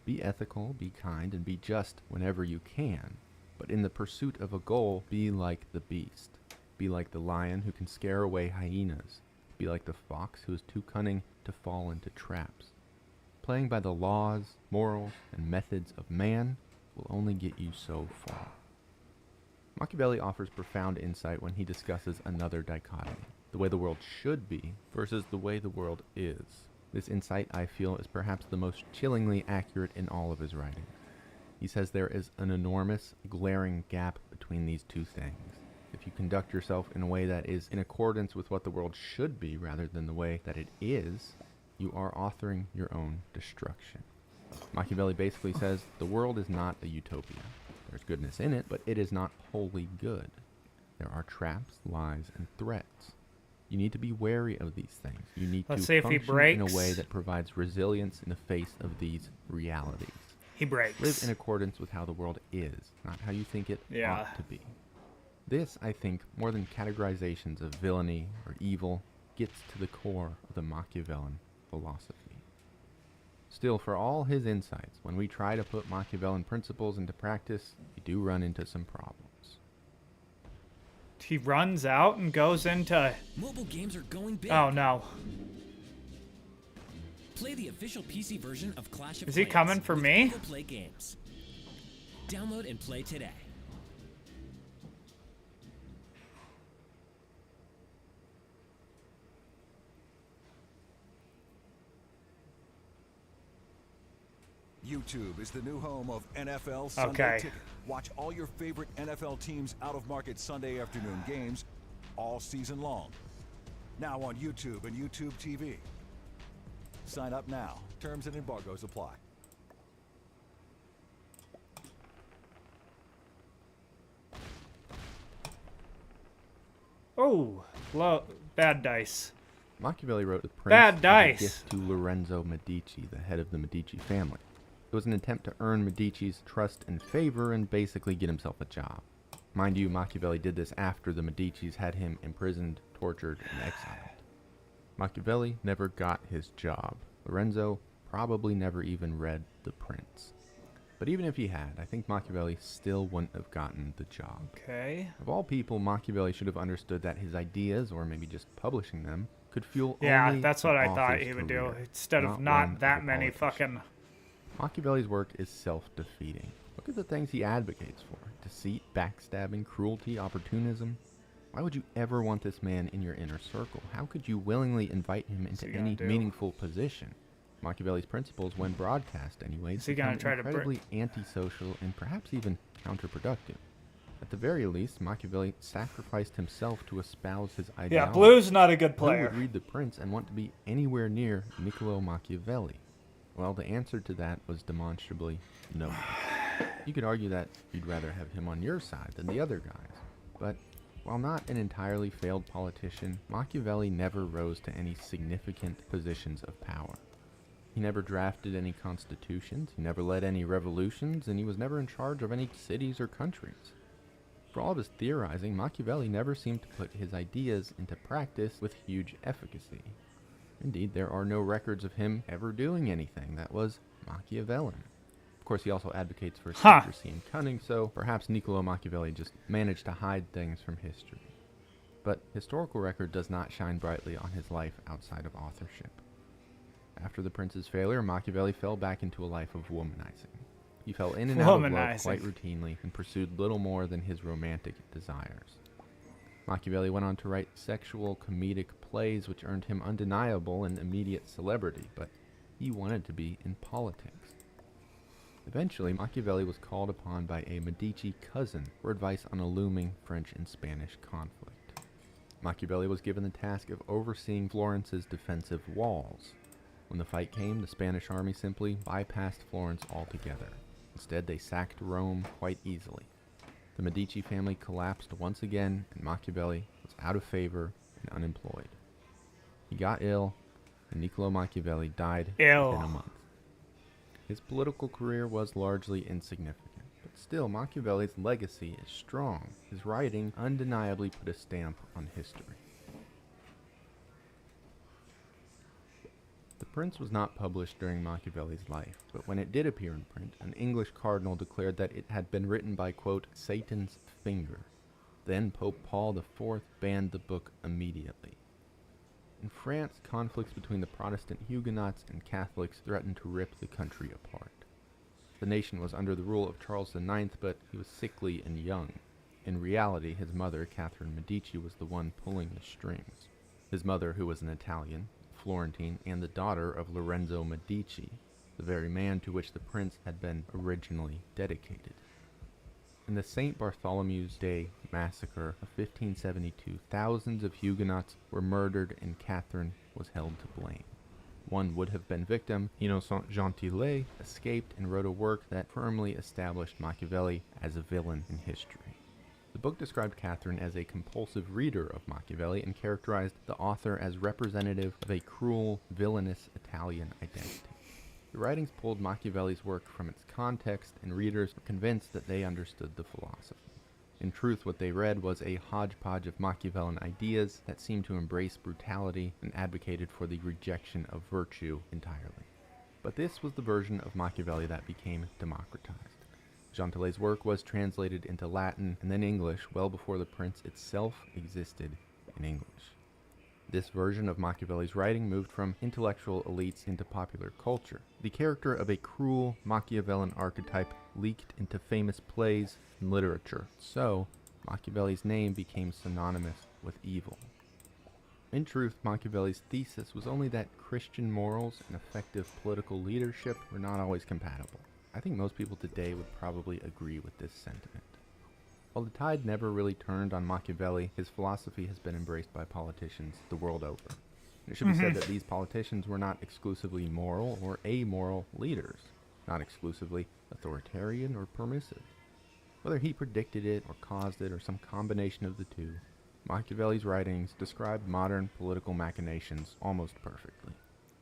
Be ethical, be kind, and be just whenever you can, but in the pursuit of a goal, be like the beast. Be like the lion who can scare away hyenas. Be like the fox who is too cunning to fall into traps. Playing by the laws, morals, and methods of man will only get you so far. Machiavelli offers profound insight when he discusses another dichotomy, the way the world should be versus the way the world is. This insight, I feel, is perhaps the most chillingly accurate in all of his writing. He says there is an enormous, glaring gap between these two things. If you conduct yourself in a way that is in accordance with what the world should be rather than the way that it is, you are authoring your own destruction. Machiavelli basically says the world is not a utopia. There's goodness in it, but it is not wholly good. There are traps, lies, and threats. You need to be wary of these things. You need to function in a way that provides resilience in the face of these realities. He breaks. Live in accordance with how the world is, not how you think it ought to be. This, I think, more than categorizations of villainy or evil, gets to the core of the Machiavellian philosophy. Still, for all his insights, when we try to put Machiavellian principles into practice, we do run into some problems. He runs out and goes into... Mobile games are going big. Oh, no. Play the official PC version of Clash of Clans. Is he coming for me? Google Play Games. Download and play today. YouTube is the new home of NFL Sunday Ticket. Watch all your favorite NFL teams' out-of-market Sunday afternoon games all season long. Now on YouTube and YouTube TV. Sign up now. Terms and embargoes apply. Oh, bad dice. Machiavelli wrote The Prince Bad as dice. a gift to Lorenzo Medici, the head of the Medici family. It was an attempt to earn Medici's trust and favor and basically get himself a job. Mind you, Machiavelli did this after the Medicis had him imprisoned, tortured, and exiled. Machiavelli never got his job. Lorenzo probably never even read The Prince. But even if he had, I think Machiavelli still wouldn't have gotten the job. Okay. Of all people, Machiavelli should have understood that his ideas, or maybe just publishing them, could fuel Yeah, only that's what an I thought author's he would career, do. Instead of one not of that a many politician. fucking... Machiavelli's work is self-defeating. Look at the things he advocates for. Deceit, backstabbing, cruelty, opportunism. Why would you ever want this man in your inner circle? How could you willingly invite him into he any gonna do? meaningful position? Machiavelli's principles, when broadcast anyways, he gonna become try to incredibly antisocial and perhaps even counterproductive. At the very least, Machiavelli sacrificed himself to espouse his ideology. Yeah, Blue's not a good player. Who would read The Prince and want to be anywhere near Niccolo Machiavelli? Well, the answer to that was demonstrably no. You could argue that you'd rather have him on your side than the other guys. But while not an entirely failed politician, Machiavelli never rose to any significant positions of power. He never drafted any constitutions, he never led any revolutions, and he was never in charge of any cities or countries. For all of his theorizing, Machiavelli never seemed to put his ideas into practice with huge efficacy. Indeed, there are no records of him ever doing anything that was Machiavellian. Of course, he also advocates for secrecy and cunning, so perhaps Niccolo Machiavelli just managed to hide things from history. But historical record does not shine brightly on his life outside of authorship. After the prince's failure, Machiavelli fell back into a life of womanizing. He fell in and out of love quite routinely and pursued little more than his romantic desires. Machiavelli went on to write sexual comedic plays which earned him undeniable and immediate celebrity, but he wanted to be in politics. Eventually, Machiavelli was called upon by a Medici cousin for advice on a looming French and Spanish conflict. Machiavelli was given the task of overseeing Florence's defensive walls. When the fight came, the Spanish army simply bypassed Florence altogether. Instead, they sacked Rome quite easily. The Medici family collapsed once again, and Machiavelli was out of favor and unemployed. He got ill, and Niccolo Machiavelli died within a month. His political career was largely insignificant, but still Machiavelli's legacy is strong. His writing undeniably put a stamp on history. The Prince was not published during Machiavelli's life, but when it did appear in print, an English cardinal declared that it had been written by, quote, Satan's finger. Then Pope Paul IV banned the book immediately. In France, conflicts between the Protestant Huguenots and Catholics threatened to rip the country apart. The nation was under the rule of Charles IX, but he was sickly and young. In reality, his mother, Catherine Medici, was the one pulling the strings. His mother, who was an Italian, Florentine, and the daughter of Lorenzo Medici, the very man to which the prince had been originally dedicated. In the St. Bartholomew's Day massacre of 1572, thousands of Huguenots were murdered and Catherine was held to blame. One would have been victim, Innocent Gentillet, escaped and wrote a work that firmly established Machiavelli as a villain in history. The book described Catherine as a compulsive reader of Machiavelli and characterized the author as representative of a cruel, villainous Italian identity. The writings pulled Machiavelli's work from its context, and readers were convinced that they understood the philosophy. In truth, what they read was a hodgepodge of Machiavellian ideas that seemed to embrace brutality and advocated for the rejection of virtue entirely. But this was the version of Machiavelli that became democratized. Gentillet's work was translated into Latin and then English well before the Prince itself existed in English. This version of Machiavelli's writing moved from intellectual elites into popular culture. The character of a cruel Machiavellian archetype leaked into famous plays and literature, so Machiavelli's name became synonymous with evil. In truth, Machiavelli's thesis was only that Christian morals and effective political leadership were not always compatible. I think most people today would probably agree with this sentiment. While the tide never really turned on Machiavelli, his philosophy has been embraced by politicians the world over. It should be said that these politicians were not exclusively moral or amoral leaders, not exclusively authoritarian or permissive. Whether he predicted it or caused it or some combination of the two, Machiavelli's writings describe modern political machinations almost perfectly.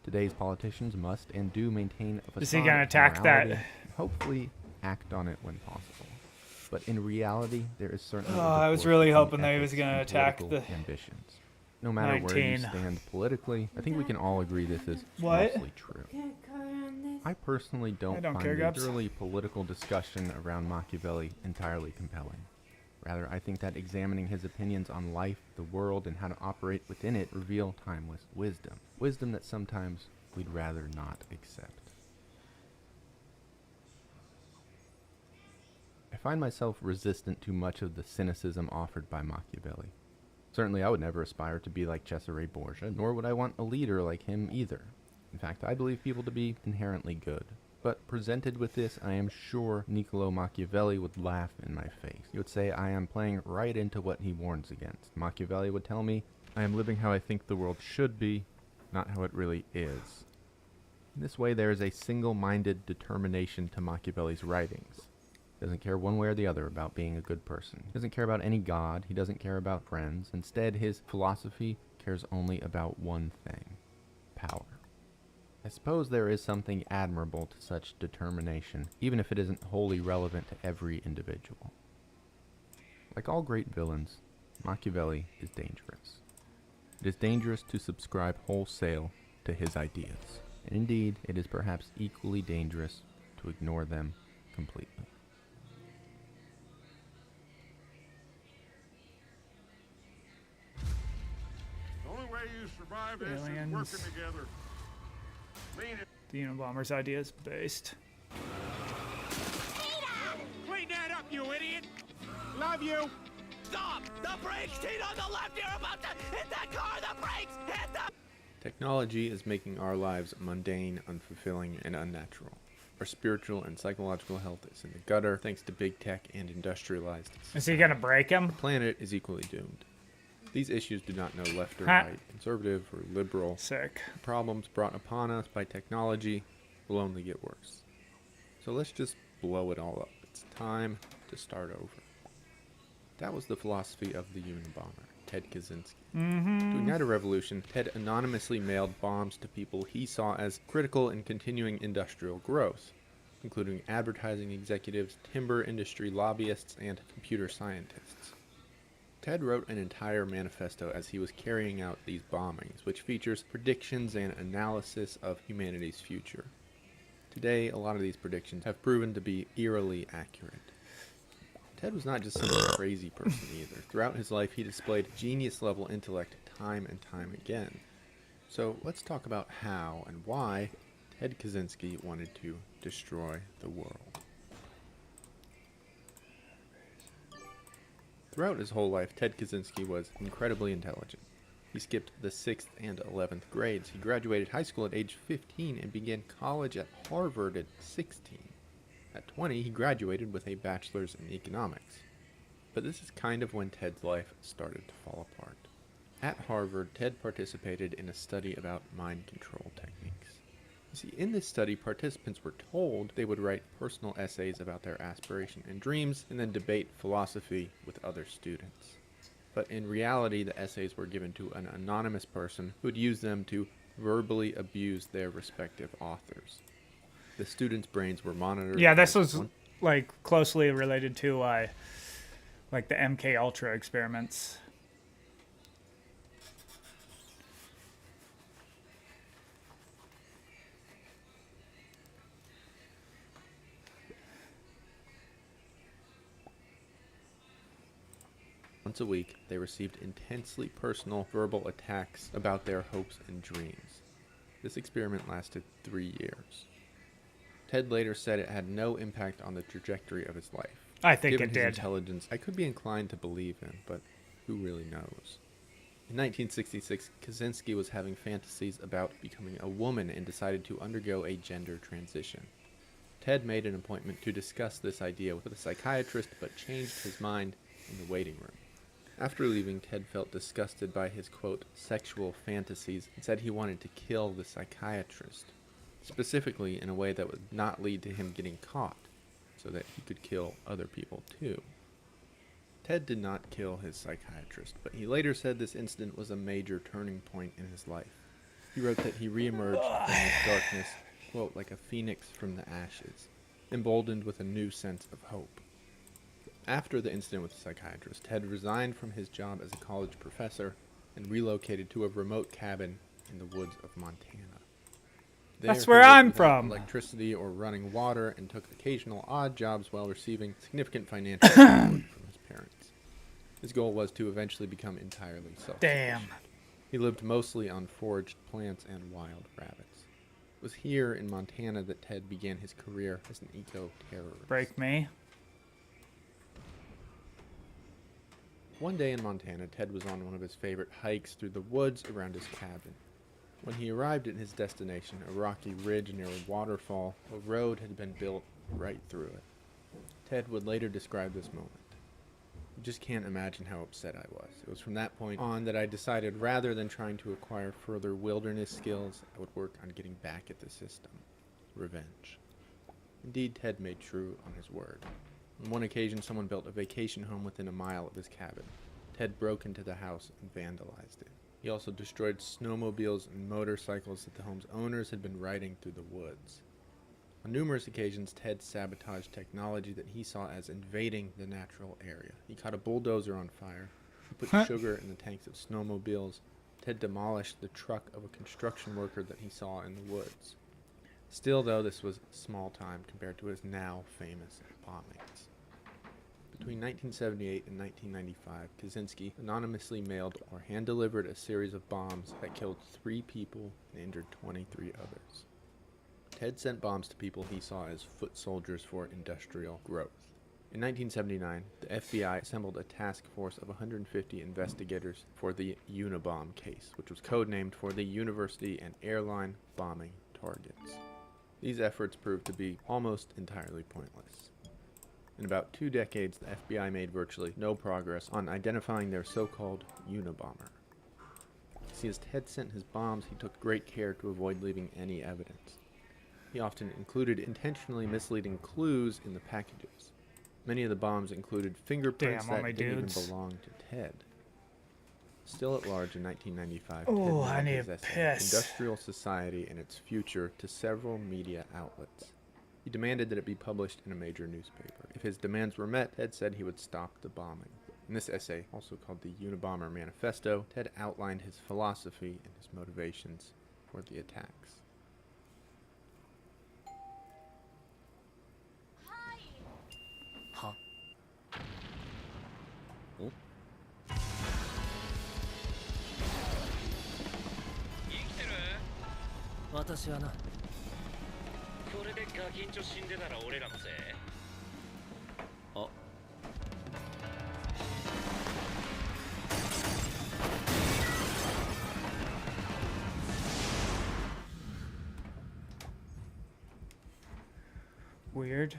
Today's politicians must and do maintain a facade Is he gonna of attack morality, that? hopefully act on it when possible. But in reality, there is certainly a I was divorce really between hoping that he was ethics gonna and attack political the ambitions. No matter where you 19. stand politically, I think we can all agree this is What? mostly true. I personally don't don't find care, the Gubs. early political discussion around Machiavelli entirely compelling. Rather, I think that examining his opinions on life, the world, and how to operate within it reveal timeless wisdom. Wisdom that sometimes we'd rather not accept. I find myself resistant to much of the cynicism offered by Machiavelli. Certainly I would never aspire to be like Cesare Borgia, nor would I want a leader like him either. In fact, I believe people to be inherently good. But presented with this, I am sure Niccolo Machiavelli would laugh in my face. He would say I am playing right into what he warns against. Machiavelli would tell me I am living how I think the world should be, not how it really is. In this way, there is a single-minded determination to Machiavelli's writings. He doesn't care one way or the other about being a good person. He doesn't care about any god. He doesn't care about friends. Instead, his philosophy cares only about one thing: power. I suppose there is something admirable to such determination, even if it isn't wholly relevant to every individual. Like all great villains, Machiavelli is dangerous. It is dangerous to subscribe wholesale to his ideas, and indeed, it is perhaps equally dangerous to ignore them completely. The only way you survive this is Aliens. working together. Mean it. The Unabomber's idea is based. Clean that up, you idiot! Love you! Stop! The brakes! Tina, on the left! You're about to hit that car! The brakes! Hit the... Technology is making our lives mundane, unfulfilling, and unnatural. Our spiritual and psychological health is in the gutter thanks to big tech and industrialized society. Is he gonna break him? The planet is equally doomed. These issues do not know left or Ha. right, conservative or liberal. Sick. The problems brought upon us by technology will only get worse. So let's just blow it all up. It's time to start over. That was the philosophy of the Unabomber, Ted Kaczynski. To ignite a revolution, Ted anonymously mailed bombs to people he saw as critical in continuing industrial growth, including advertising executives, timber industry lobbyists, and computer scientists. Ted wrote an entire manifesto as he was carrying out these bombings, which features predictions and analysis of humanity's future. Today, a lot of these predictions have proven to be eerily accurate. Ted was not just some crazy person either. Throughout his life, he displayed genius-level intellect time and time again. So let's talk about how and why Ted Kaczynski wanted to destroy the world. Throughout his whole life, Ted Kaczynski was incredibly intelligent. He skipped the 6th and 11th grades. He graduated high school at age 15 and began college at Harvard at 16. At 20, he graduated with a bachelor's in economics. But this is kind of when Ted's life started to fall apart. At Harvard, Ted participated in a study about mind control techniques. You see, in this study, participants were told they would write personal essays about their aspiration and dreams, and then debate philosophy with other students. But in reality, the essays were given to an anonymous person who would use them to verbally abuse their respective authors. The students' brains were monitored. Yeah, this was like closely related to like the MK Ultra experiments. Once a week, they received intensely personal verbal attacks about their hopes and dreams. This experiment lasted 3 years. Ted later said it had no impact on the trajectory of his life. I think Given it his did. Intelligence, I could be inclined to believe him, but who really knows? In 1966, Kaczynski was having fantasies about becoming a woman and decided to undergo a gender transition. Ted made an appointment to discuss this idea with a psychiatrist, but changed his mind in the waiting room. After leaving, Ted felt disgusted by his, quote, sexual fantasies and said he wanted to kill the psychiatrist, specifically in a way that would not lead to him getting caught, so that he could kill other people too. Ted did not kill his psychiatrist, but he later said this incident was a major turning point in his life. He wrote that he reemerged from his darkness, quote, like a phoenix from the ashes, emboldened with a new sense of hope. After the incident with the psychiatrist, Ted resigned from his job as a college professor and relocated to a remote cabin in the woods of Montana. That's where I'm from. Electricity or running water, and took occasional odd jobs while receiving significant financial support from his parents. His goal was to eventually become entirely self-sufficient. Damn. He lived mostly on foraged plants and wild rabbits. It was here in Montana that Ted began his career as an eco-terrorist. Break me. One day in Montana, Ted was on one of his favorite hikes through the woods around his cabin. When he arrived at his destination, a rocky ridge near a waterfall, a road had been built right through it. Ted would later describe this moment. You just can't imagine how upset I was. It was from that point on that I decided rather than trying to acquire further wilderness skills, I would work on getting back at the system. Revenge. Indeed, Ted made true on his word. On one occasion, someone built a vacation home within a mile of his cabin. Ted broke into the house and vandalized it. He also destroyed snowmobiles and motorcycles that the home's owners had been riding through the woods. On numerous occasions, Ted sabotaged technology that he saw as invading the natural area. He caught a bulldozer on fire. He put sugar in the tanks of snowmobiles. Ted demolished the truck of a construction worker that he saw in the woods. Still, though, this was small time compared to his now famous bombings. Between 1978 and 1995, Kaczynski anonymously mailed or hand-delivered a series of bombs that killed 3 people and injured 23 others. Ted sent bombs to people he saw as foot soldiers for industrial growth. In 1979, the FBI assembled a task force of 150 investigators for the Unabomb case, which was codenamed for the university and airline bombing targets. These efforts proved to be almost entirely pointless. In about 2 decades, the FBI made virtually no progress on identifying their so-called Unabomber. See, as Ted sent his bombs, he took great care to avoid leaving any evidence. He often included intentionally misleading clues in the packages. Many of the bombs included fingerprints that didn't even belong to Ted. Still at large in 1995, Ted mailed his essay, Industrial Society and Its Future, to several media outlets. He demanded that it be published in a major newspaper. If his demands were met, Ted said he would stop the bombing. In this essay, also called the Unabomber Manifesto, Ted outlined his philosophy and his motivations for the attacks. Huh? Oh? 私はな。それでガキンチョ死んでたら俺らのせい。あ。Weird.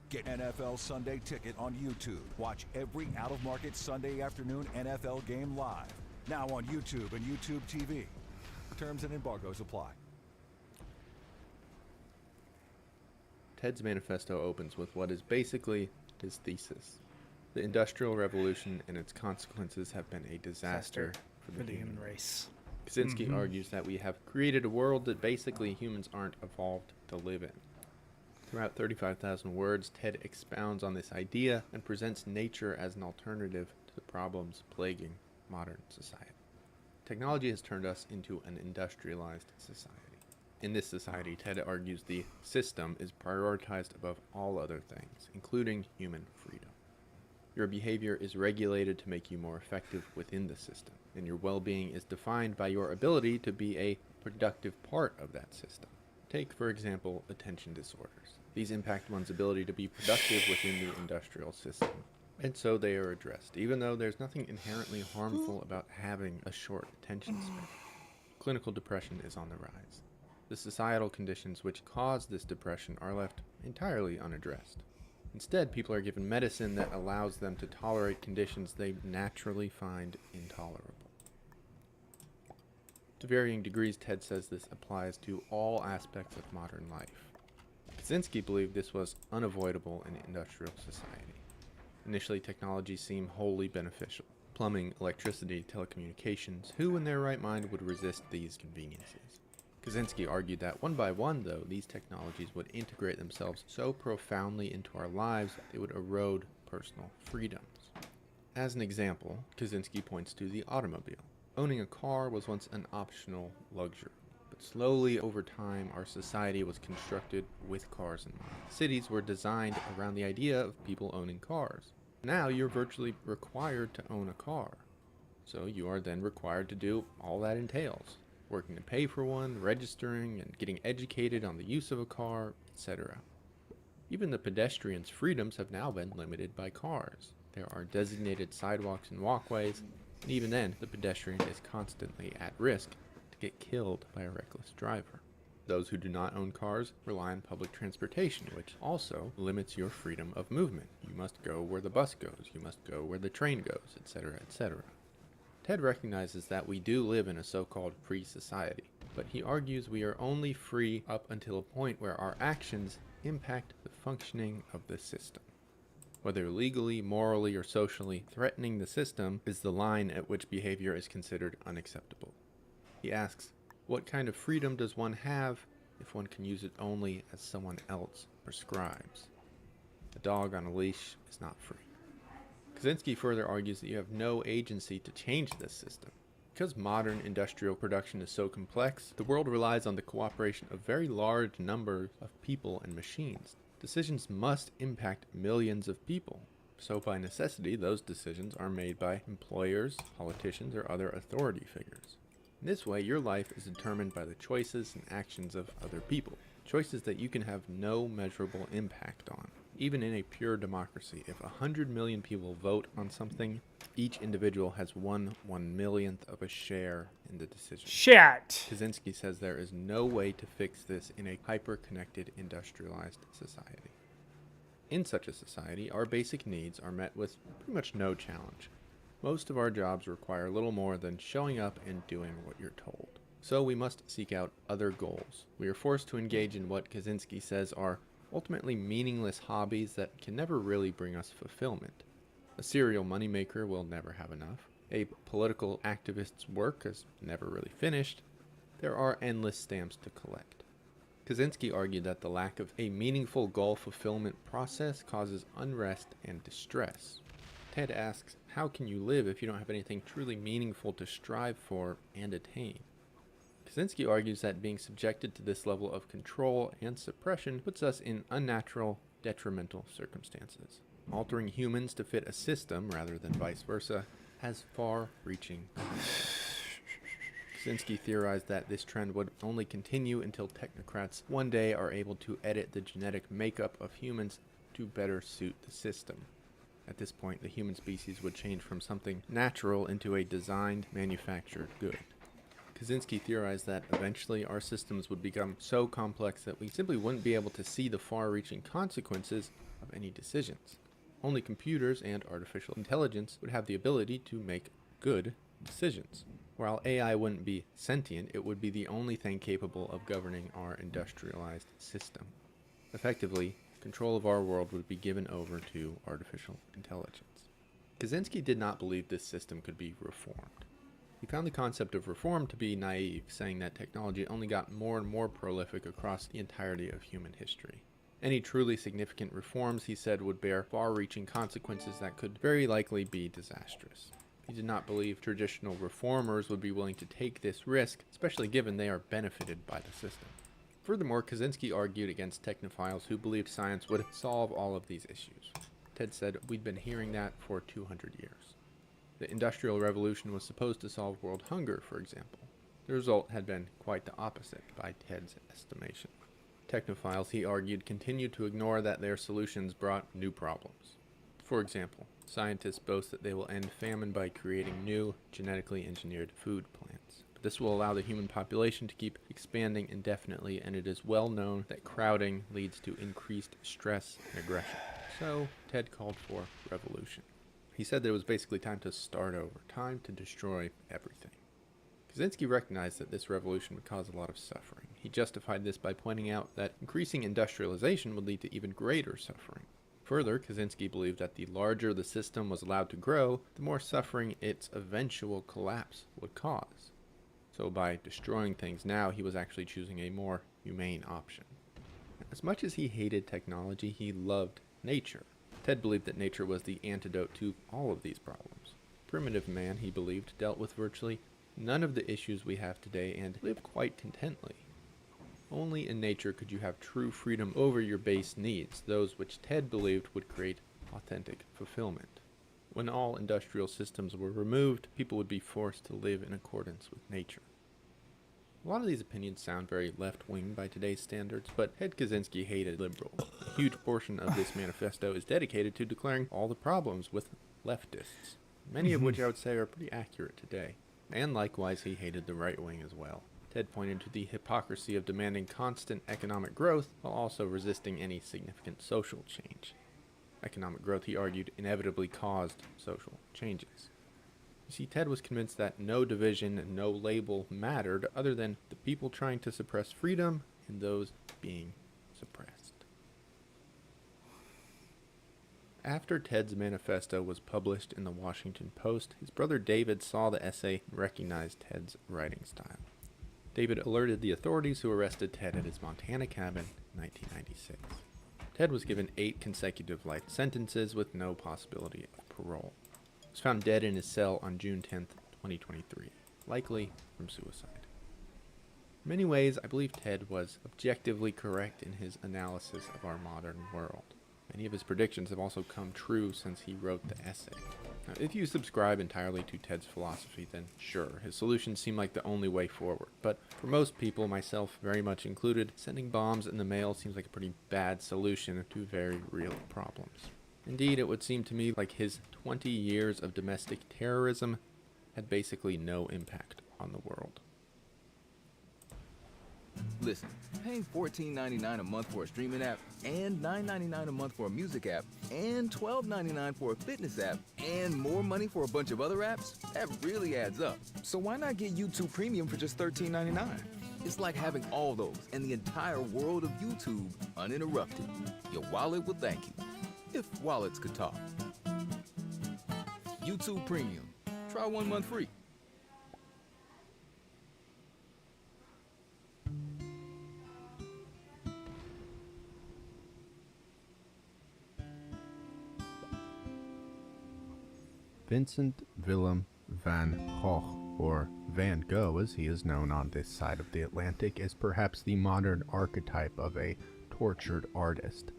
Get NFL Sunday Ticket on YouTube. Watch every out-of-market Sunday afternoon NFL game live. Now on YouTube and YouTube TV. Terms and embargoes apply. Ted's manifesto opens with what is basically his thesis. The Industrial Revolution and its consequences have been a disaster for the human race. Kaczynski argues that we have created a world that basically humans aren't evolved to live in. Throughout 35,000 words, Ted expounds on this idea and presents nature as an alternative to the problems plaguing modern society. Technology has turned us into an industrialized society. In this society, Ted argues the system is prioritized above all other things, including human freedom. Your behavior is regulated to make you more effective within the system, and your well-being is defined by your ability to be a productive part of that system. Take, for example, attention disorders. These impact one's ability to be productive within the industrial system, and so they are addressed, even though there's nothing inherently harmful about having a short attention span. Clinical depression is on the rise. The societal conditions which cause this depression are left entirely unaddressed. Instead, people are given medicine that allows them to tolerate conditions they naturally find intolerable. To varying degrees, Ted says this applies to all aspects of modern life. Kaczynski believed this was unavoidable in industrial society. Initially, technology seemed wholly beneficial. Plumbing, electricity, telecommunications, who in their right mind would resist these conveniences? Kaczynski argued that one by one, though, these technologies would integrate themselves so profoundly into our lives that they would erode personal freedoms. As an example, Kaczynski points to the automobile. Owning a car was once an optional luxury, but slowly over time our society was constructed with cars in mind. Cities were designed around the idea of people owning cars. Now you're virtually required to own a car, so you are then required to do all that entails. Working to pay for one, registering, and getting educated on the use of a car, etc. Even the pedestrians' freedoms have now been limited by cars. There are designated sidewalks and walkways, and even then, the pedestrian is constantly at risk to get killed by a reckless driver. Those who do not own cars rely on public transportation, which also limits your freedom of movement. You must go where the bus goes, you must go where the train goes, etc., etc. Ted recognizes that we do live in a so-called free society, but he argues we are only free up until a point where our actions impact the functioning of the system. Whether legally, morally, or socially, threatening the system is the line at which behavior is considered unacceptable. He asks, what kind of freedom does one have if one can use it only as someone else prescribes? A dog on a leash is not free. Kaczynski further argues that you have no agency to change this system. Because modern industrial production is so complex, the world relies on the cooperation of very large numbers of people and machines. Decisions must impact millions of people. So by necessity, those decisions are made by employers, politicians, or other authority figures. In this way, your life is determined by the choices and actions of other people. Choices that you can have no measurable impact on. Even in a pure democracy, if 100 million people vote on something, each individual has 1/1,000,000th of a share in the decision. Shit! Kaczynski says there is no way to fix this in a hyper-connected, industrialized society. In such a society, our basic needs are met with pretty much no challenge. Most of our jobs require little more than showing up and doing what you're told. So we must seek out other goals. We are forced to engage in what Kaczynski says are ultimately meaningless hobbies that can never really bring us fulfillment. A serial moneymaker will never have enough. A political activist's work is never really finished. There are endless stamps to collect. Kaczynski argued that the lack of a meaningful goal fulfillment process causes unrest and distress. Ted asks, how can you live if you don't have anything truly meaningful to strive for and attain? Kaczynski argues that being subjected to this level of control and suppression puts us in unnatural, detrimental circumstances. Altering humans to fit a system, rather than vice versa, has far-reaching consequences. Kaczynski theorized that this trend would only continue until technocrats one day are able to edit the genetic makeup of humans to better suit the system. At this point, the human species would change from something natural into a designed, manufactured good. Kaczynski theorized that eventually our systems would become so complex that we simply wouldn't be able to see the far-reaching consequences of any decisions. Only computers and artificial intelligence would have the ability to make good decisions. While AI wouldn't be sentient, it would be the only thing capable of governing our industrialized system. Effectively, control of our world would be given over to artificial intelligence. Kaczynski did not believe this system could be reformed. He found the concept of reform to be naive, saying that technology only got more and more prolific across the entirety of human history. Any truly significant reforms, he said, would bear far-reaching consequences that could very likely be disastrous. He did not believe traditional reformers would be willing to take this risk, especially given they are benefited by the system. Furthermore, Kaczynski argued against technophiles who believed science would solve all of these issues. Ted said, we'd been hearing that for 200 years. The Industrial Revolution was supposed to solve world hunger, for example. The result had been quite the opposite, by Ted's estimation. Technophiles, he argued, continued to ignore that their solutions brought new problems. For example, scientists boast that they will end famine by creating new, genetically engineered food plants. This will allow the human population to keep expanding indefinitely, and it is well known that crowding leads to increased stress and aggression. So, Ted called for revolution. He said that it was basically time to start over, time to destroy everything. Kaczynski recognized that this revolution would cause a lot of suffering. He justified this by pointing out that increasing industrialization would lead to even greater suffering. Further, Kaczynski believed that the larger the system was allowed to grow, the more suffering its eventual collapse would cause. So by destroying things now, he was actually choosing a more humane option. As much as he hated technology, he loved nature. Ted believed that nature was the antidote to all of these problems. Primitive man, he believed, dealt with virtually none of the issues we have today and lived quite contently. Only in nature could you have true freedom over your base needs, those which Ted believed would create authentic fulfillment. When all industrial systems were removed, people would be forced to live in accordance with nature. A lot of these opinions sound very left-wing by today's standards, but Ted Kaczynski hated liberals. A huge portion of this manifesto is dedicated to declaring all the problems with leftists, many of which I would say are pretty accurate today. And likewise, he hated the right wing as well. Ted pointed to the hypocrisy of demanding constant economic growth while also resisting any significant social change. Economic growth, he argued, inevitably caused social changes. You see, Ted was convinced that no division and no label mattered other than the people trying to suppress freedom and those being suppressed. After Ted's manifesto was published in the Washington Post, his brother David saw the essay and recognized Ted's writing style. David alerted the authorities, who arrested Ted at his Montana cabin in 1996. Ted was given 8 consecutive life sentences with no possibility of parole. He was found dead in his cell on June 10, 2023, likely from suicide. In many ways, I believe Ted was objectively correct in his analysis of our modern world. Many of his predictions have also come true since he wrote the essay. Now, if you subscribe entirely to Ted's philosophy, then sure, his solutions seem like the only way forward. But for most people, myself very much included, sending bombs in the mail seems like a pretty bad solution to very real problems. Indeed, it would seem to me like his 20 years of domestic terrorism had basically no impact on the world. Listen, paying $14.99 a month for a streaming app, and $9.99 a month for a music app, and $12.99 for a fitness app, and more money for a bunch of other apps, that really adds up. So why not get YouTube Premium for just $13.99? It's like having all those and the entire world of YouTube uninterrupted. Your wallet will thank you, if wallets could talk. YouTube Premium. Try 1 month free. Vincent Willem van Gogh, or Van Gogh as he is known on this side of the Atlantic, is perhaps the modern archetype of a tortured artist.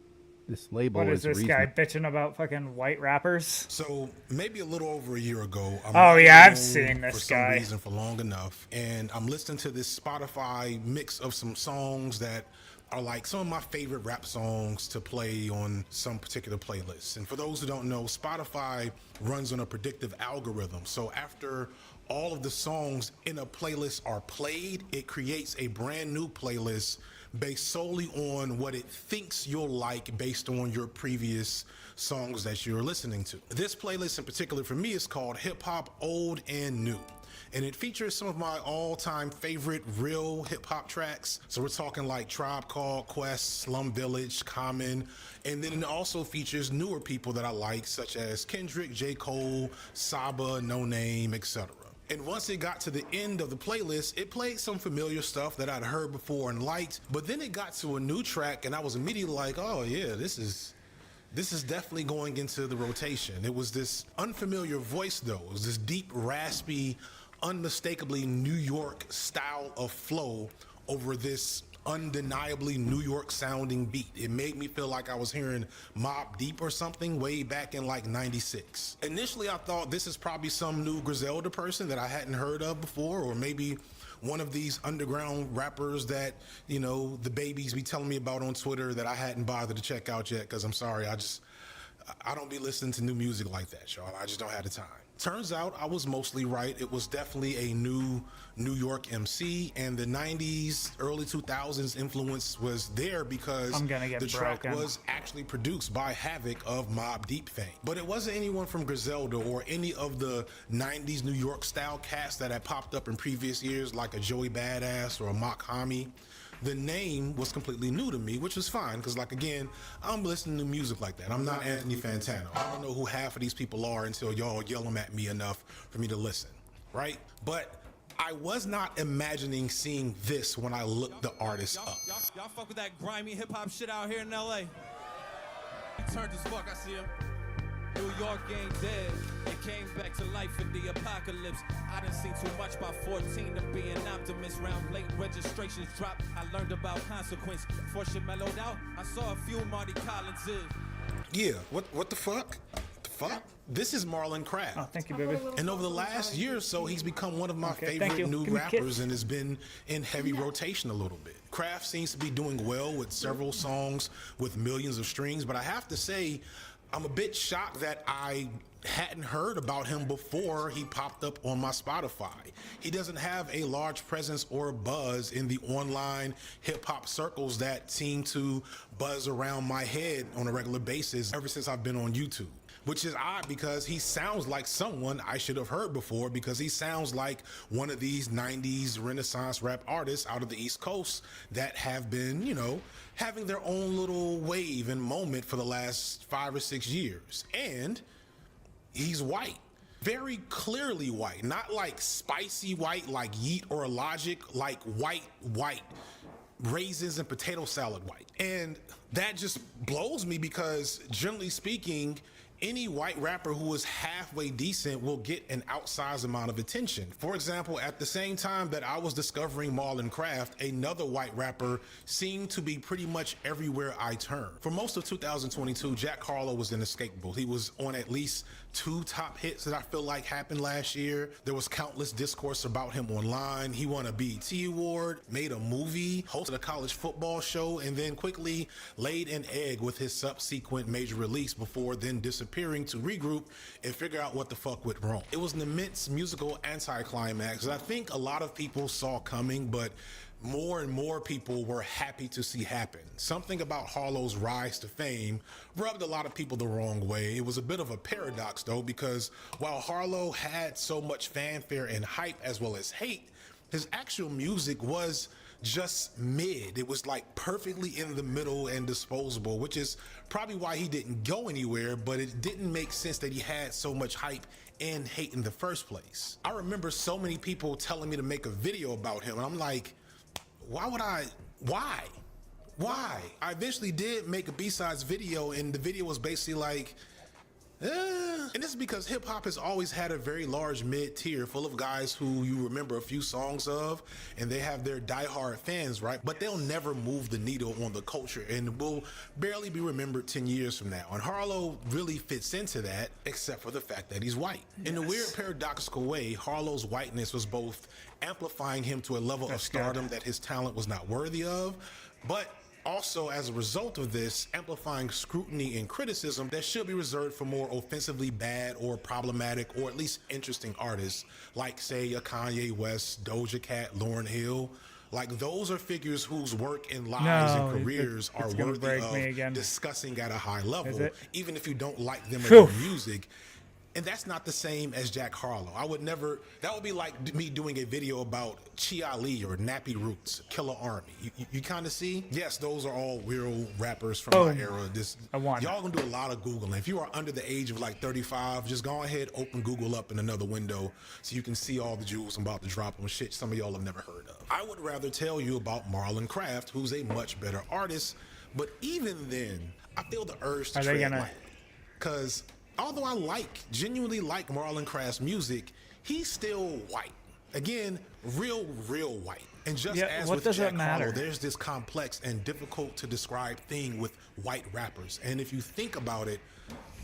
This label What is this guy bitching about fucking white rappers? So maybe a little over a year ago. I've seen this for some guy. reason for long enough, and I'm listening to this Spotify mix of some songs that are like some of my favorite rap songs to play on some particular playlists. And for those who don't know, Spotify runs on a predictive algorithm. So after all of the songs in a playlist are played, it creates a brand new playlist based solely on what it thinks you'll like based on your previous songs that you're listening to. This playlist in particular for me is called Hip Hop Old and New. And it features some of my all-time favorite real hip-hop tracks. So we're talking like Tribe Called Quest, Slum Village, Common. And then it also features newer people that I like, such as Kendrick, J. Cole, Saba, No Name, etc. And once it got to the end of the playlist, it played some familiar stuff that I'd heard before and liked. But then it got to a new track, and I was immediately like, oh yeah, this is definitely going into the rotation. It was this unfamiliar voice, though. It was this deep, raspy, unmistakably New York style of flow over this undeniably New York sounding beat. It made me feel like I was hearing Mobb Deep or something way back in like 96. Initially, I thought this is probably some new Griselda person that I hadn't heard of before, or maybe one of these underground rappers that, you know, the babies be telling me about on Twitter that I hadn't bothered to check out yet, because I'm sorry, I don't be listening to new music like that, y'all. I just don't have the time. Turns out I was mostly right. It was definitely a new New York MC, and the 90s, early 2000s influence was there because the track was actually produced by Havoc of Mobb Deep fame. But it wasn't anyone from Griselda or any of the 90s New York style cast that had popped up in previous years, like a Joey Badass or a Mock Hami. The name was completely new to me, which was fine, because, like, again, I'm listening to music like that. I'm not Anthony Fantano. I don't know who half of these people are until y'all yell them at me enough for me to listen, right? But I was not imagining seeing this when I looked the artist up. Y'all fuck with that grimy hip-hop shit out here in LA? He turned as fuck, I see him. New York ain't dead. It came back to life in the apocalypse. I done seen too much by 14 to be an optimist. Round late registrations dropped. I learned about consequence. Before shit mellowed out, I saw a few Marty Collinses. Yeah, what the fuck? What the fuck? This is Marlon Craft. Oh, thank you, baby. And over the last year or so, he's become one of my favorite new rappers and has been in heavy rotation a little bit. Craft seems to be doing well with several songs with millions of streams, but I have to say, I'm a bit shocked that I hadn't heard about him before he popped up on my Spotify. He doesn't have a large presence or buzz in the online hip-hop circles that seem to buzz around my head on a regular basis ever since I've been on YouTube. Which is odd because he sounds like someone I should have heard before, because he sounds like one of these 90s Renaissance rap artists out of the East Coast that have been, you know, having their own little wave and moment for the last 5 or 6 years. And he's white. Very clearly white. Not like spicy white like Yeet or Logic, like white. Raisins and potato salad white. And that just blows me because, generally speaking, any white rapper who is halfway decent will get an outsized amount of attention. For example, at the same time that I was discovering Marlon Craft, another white rapper seemed to be pretty much everywhere I turned. For most of 2022, Jack Harlow was inescapable. He was on at least 2 top hits that I feel like happened last year. There was countless discourse about him online. He won a BET Award, made a movie, hosted a college football show, and then quickly laid an egg with his subsequent major release before then disappearing to regroup and figure out what the fuck went wrong. It was an immense musical anticlimax that I think a lot of people saw coming, but more and more people were happy to see happen. Something about Harlow's rise to fame rubbed a lot of people the wrong way. It was a bit of a paradox though, because while Harlow had so much fanfare and hype as well as hate, his actual music was just mid. It was like perfectly in the middle and disposable, which is probably why he didn't go anywhere, but it didn't make sense that he had so much hype and hate in the first place. I remember so many people telling me to make a video about him, and I'm like, why? I eventually did make a B-sides video, and the video was basically like, and this is because hip hop has always had a very large mid tier full of guys who you remember a few songs of, and they have their diehard fans, right? But they'll never move the needle on the culture and will barely be remembered 10 years from now. And Harlow really fits into that, except for the fact that he's white. In a weird paradoxical way, Harlow's whiteness was both amplifying him to a level of stardom that his talent was not worthy of, but also, as a result of this, amplifying scrutiny and criticism that should be reserved for more offensively bad or problematic or at least interesting artists, like, say, a Kanye West, Doja Cat, Lauryn Hill. Like, those are figures whose work and lives and careers are worthy of discussing at a high level, even if you don't like them or their music. And that's not the same as Jack Harlow. I would never, that would be like me doing a video about Chi Ali or Nappy Roots, Killer Army. You kind of see? Yes, those are all real rappers from my era. Y'all gonna do a lot of Googling. If you are under the age of like 35, just go ahead, open Google up in another window so you can see all the jewels I'm about to drop on shit some of y'all have never heard of. I would rather tell you about Marlon Craft, who's a much better artist, but even then, I feel the urge to tread light. Because although I genuinely like Marlon Craft's music, he's still white. Again, real white. And just as with Jack Harlow, there's this complex and difficult to describe thing with white rappers. And if you think about it,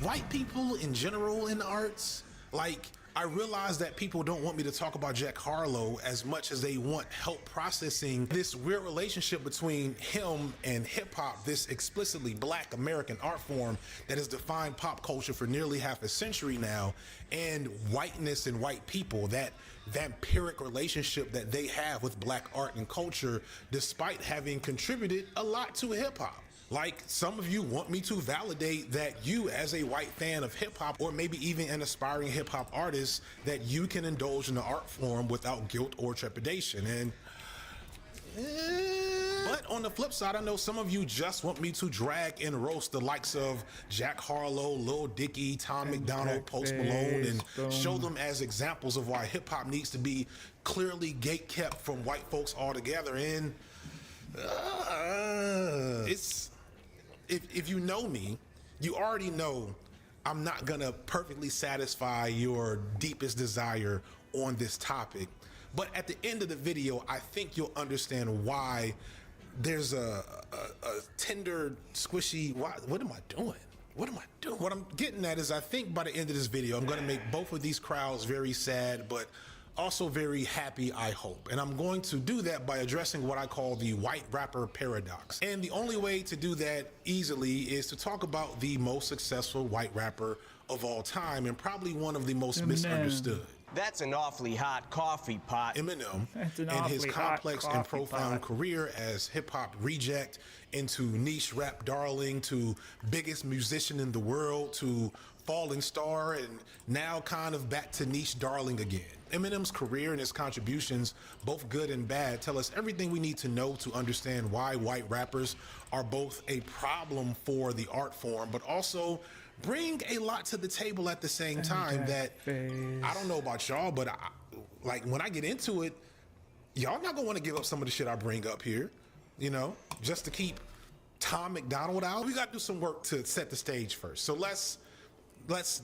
white people in general in the arts, like, I realize that people don't want me to talk about Jack Harlow as much as they want help processing this weird relationship between him and hip hop, this explicitly black American art form that has defined pop culture for nearly half a century now, and whiteness and white people, that vampiric relationship that they have with black art and culture, despite having contributed a lot to hip hop. Like, some of you want me to validate that you, as a white fan of hip hop, or maybe even an aspiring hip hop artist, that you can indulge in the art form without guilt or trepidation. And but on the flip side, I know some of you just want me to drag and roast the likes of Jack Harlow, Lil Dicky, Tom McDonald, Post Malone, and show them as examples of why hip hop needs to be clearly gatekept from white folks altogether. And it's, if you know me, you already know I'm not gonna perfectly satisfy your deepest desire on this topic. But at the end of the video, I think you'll understand why there's a tender, squishy, what am I doing? What am I doing? What I'm getting at is, I think by the end of this video, I'm gonna make both of these crowds very sad, but also very happy, I hope. And I'm going to do that by addressing what I call the white rapper paradox. And the only way to do that easily is to talk about the most successful white rapper of all time, and probably one of the most misunderstood. That's an awfully hot coffee pot. Eminem, and his complex and profound career as hip-hop reject, into niche rap darling, to biggest musician in the world, to falling star, and now kind of back to niche darling again. Eminem's career and his contributions, both good and bad, tell us everything we need to know to understand why white rappers are both a problem for the art form, but also bring a lot to the table at the same time. That I don't know about y'all, but like when I get into it, y'all not gonna want to give up some of the shit I bring up here, you know, just to keep Tom McDonald out. We gotta do some work to set the stage first. So let's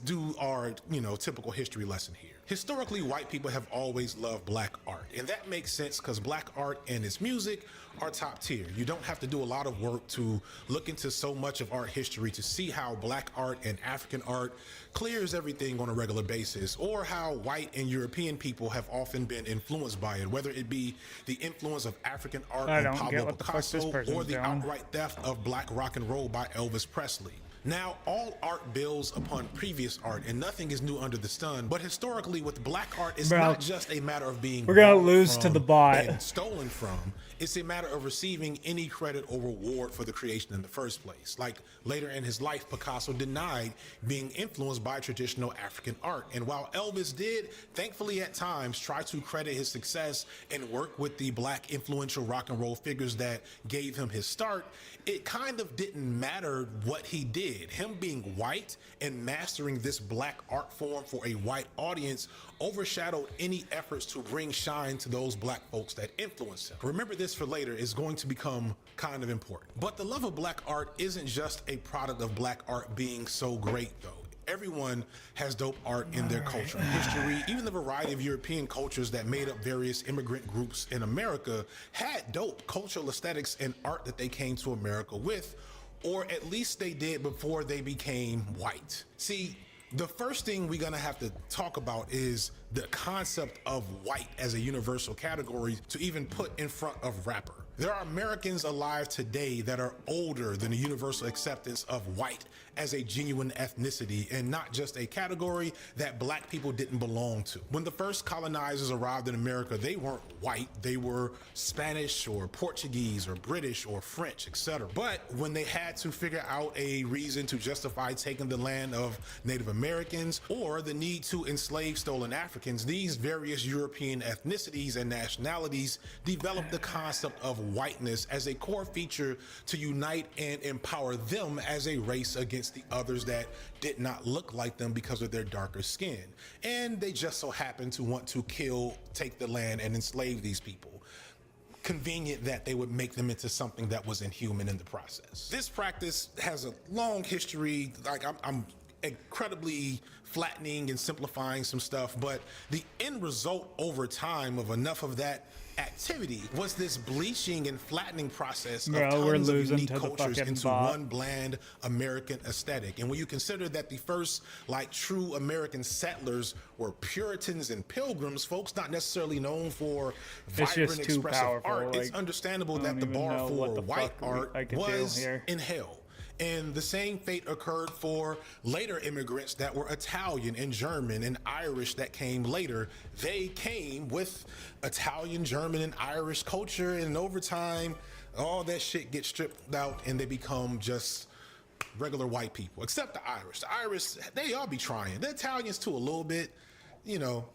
do our, you know, typical history lesson here. Historically, white people have always loved black art, and that makes sense because black art and its music are top tier. You don't have to do a lot of work to look into so much of art history to see how black art and African art clears everything on a regular basis, or how white and European people have often been influenced by it, whether it be the influence of African art on Pablo Picasso or the outright theft of black rock and roll by Elvis Presley. Now, all art builds upon previous art, and nothing is new under the sun. But historically, with black art, it's not just a matter of being we're gonna lose to the bot and stolen from. It's a matter of receiving any credit or reward for the creation in the first place. Like later in his life, Picasso denied being influenced by traditional African art. And while Elvis did, thankfully at times, try to credit his success and work with the black influential rock and roll figures that gave him his start, it kind of didn't matter what he did. Him being white and mastering this black art form for a white audience overshadowed any efforts to bring shine to those black folks that influenced him. Remember this for later, is going to become kind of important. But the love of black art isn't just a product of black art being so great though. Everyone has dope art in their culture and history. Even the variety of European cultures that made up various immigrant groups in America had dope cultural aesthetics and art that they came to America with, or at least they did before they became white. See, the first thing we're gonna have to talk about is the concept of white as a universal category to even put in front of rapper. There are Americans alive today that are older than the universal acceptance of white as a genuine ethnicity, and not just a category that black people didn't belong to. When the first colonizers arrived in America, they weren't white, they were Spanish or Portuguese or British or French, etc. But when they had to figure out a reason to justify taking the land of Native Americans, or the need to enslave stolen Africans, these various European ethnicities and nationalities developed the concept of whiteness as a core feature to unite and empower them as a race against the others that did not look like them because of their darker skin. And they just so happened to want to kill, take the land, and enslave these people. Convenient that they would make them into something that was inhuman in the process. This practice has a long history. Like I'm incredibly flattening and simplifying some stuff, but the end result over time of enough of that activity was this bleaching and flattening process of tons of unique cultures into one bland American aesthetic. And when you consider that the first like true American settlers were Puritans and Pilgrims, folks not necessarily known for vibrant expressive art, it's understandable that the bar for white art was in hell. And the same fate occurred for later immigrants that were Italian and German and Irish that came later. They came with Italian, German, and Irish culture, and over time, all that shit gets stripped out and they become just regular white people, except the Irish. The Irish, they all be trying. The Italians too, a little bit, you know.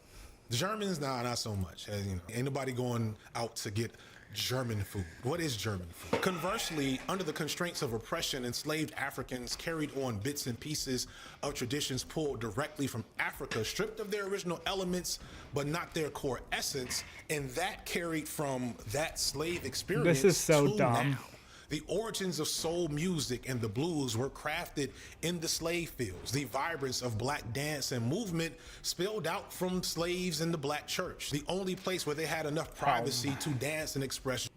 The Germans, nah, not so much. You know, ain't nobody going out to get German food. What is German food? Conversely, under the constraints of oppression, enslaved Africans carried on bits and pieces of traditions pulled directly from Africa, stripped of their original elements, but not their core essence, and that carried from that slave experience. This is so to dumb. now. The origins of soul music and the blues were crafted in the slave fields. The vibrance of black dance and movement spilled out from slaves in the black church, the only place where they had enough privacy to dance and express.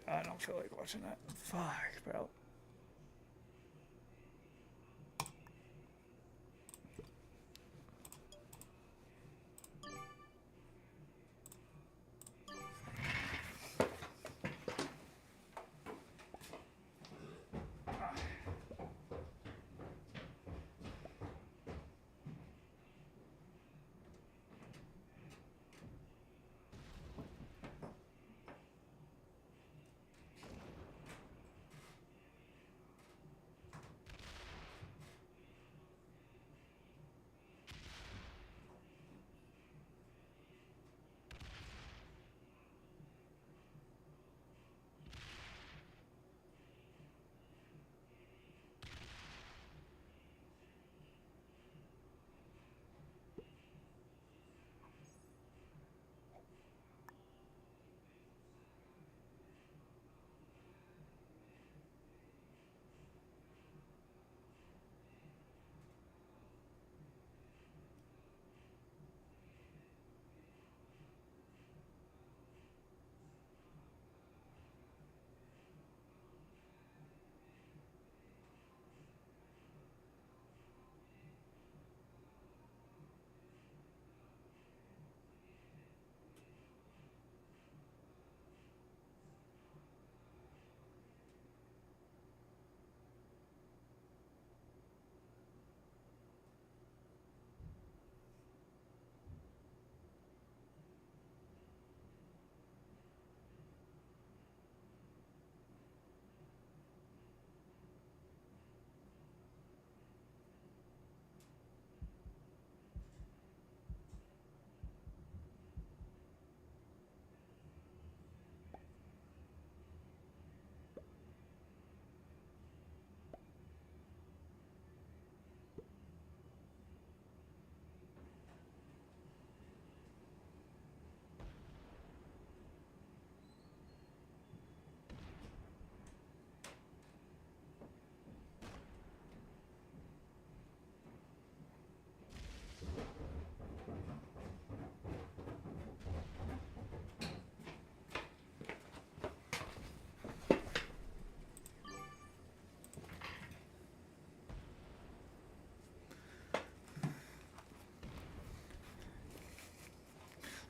I don't feel like watching that. Fuck, bro.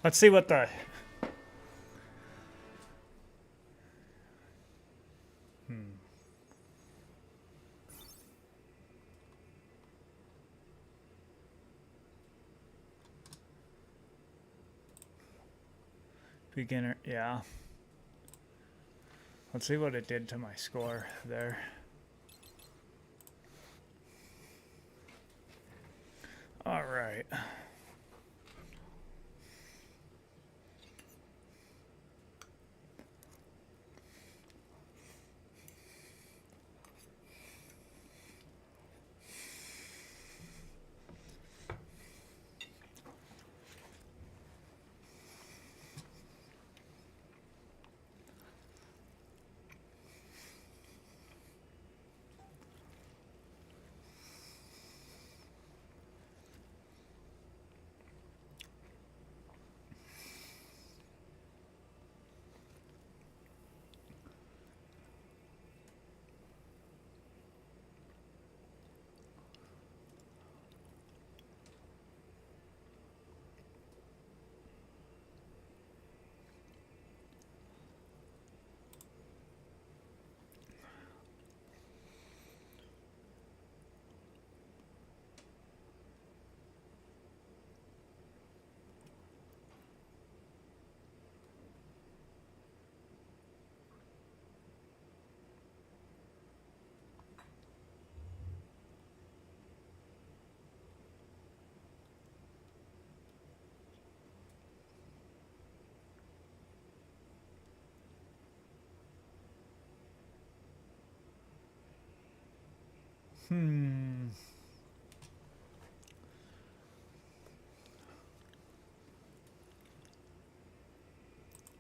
Let's see what the... Beginner, yeah. Let's see what it did to my score there. All right.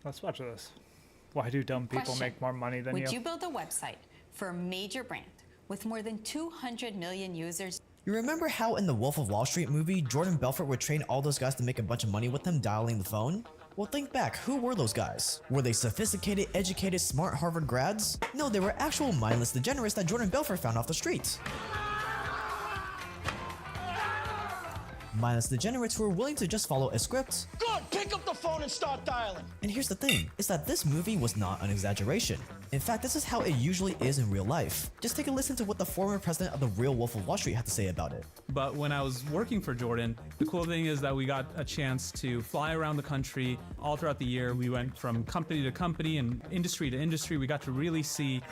Let's watch this. Why do dumb people Question. make more money than Would you build a website for a major brand with more than 200 million users? You remember how in the Wolf of Wall Street movie, Jordan Belfort would train all those guys to make a bunch of money with him dialing the phone? Well, think back, who were those guys? Were they sophisticated, educated, smart Harvard grads? No, they were actual mindless degenerates that Jordan Belfort found off the streets. Mindless degenerates who were willing to just follow a script. Good, pick up the phone and start dialing. And here's the thing, is that this movie was not an exaggeration. In fact, this is how it usually is in real life. Just take a listen to what the former president of the real Wolf of Wall Street had to say about it. But when I was working for Jordan, the cool thing is that we got a chance to fly around the country all throughout the year. We went from company to company and industry to industry. We got to really see,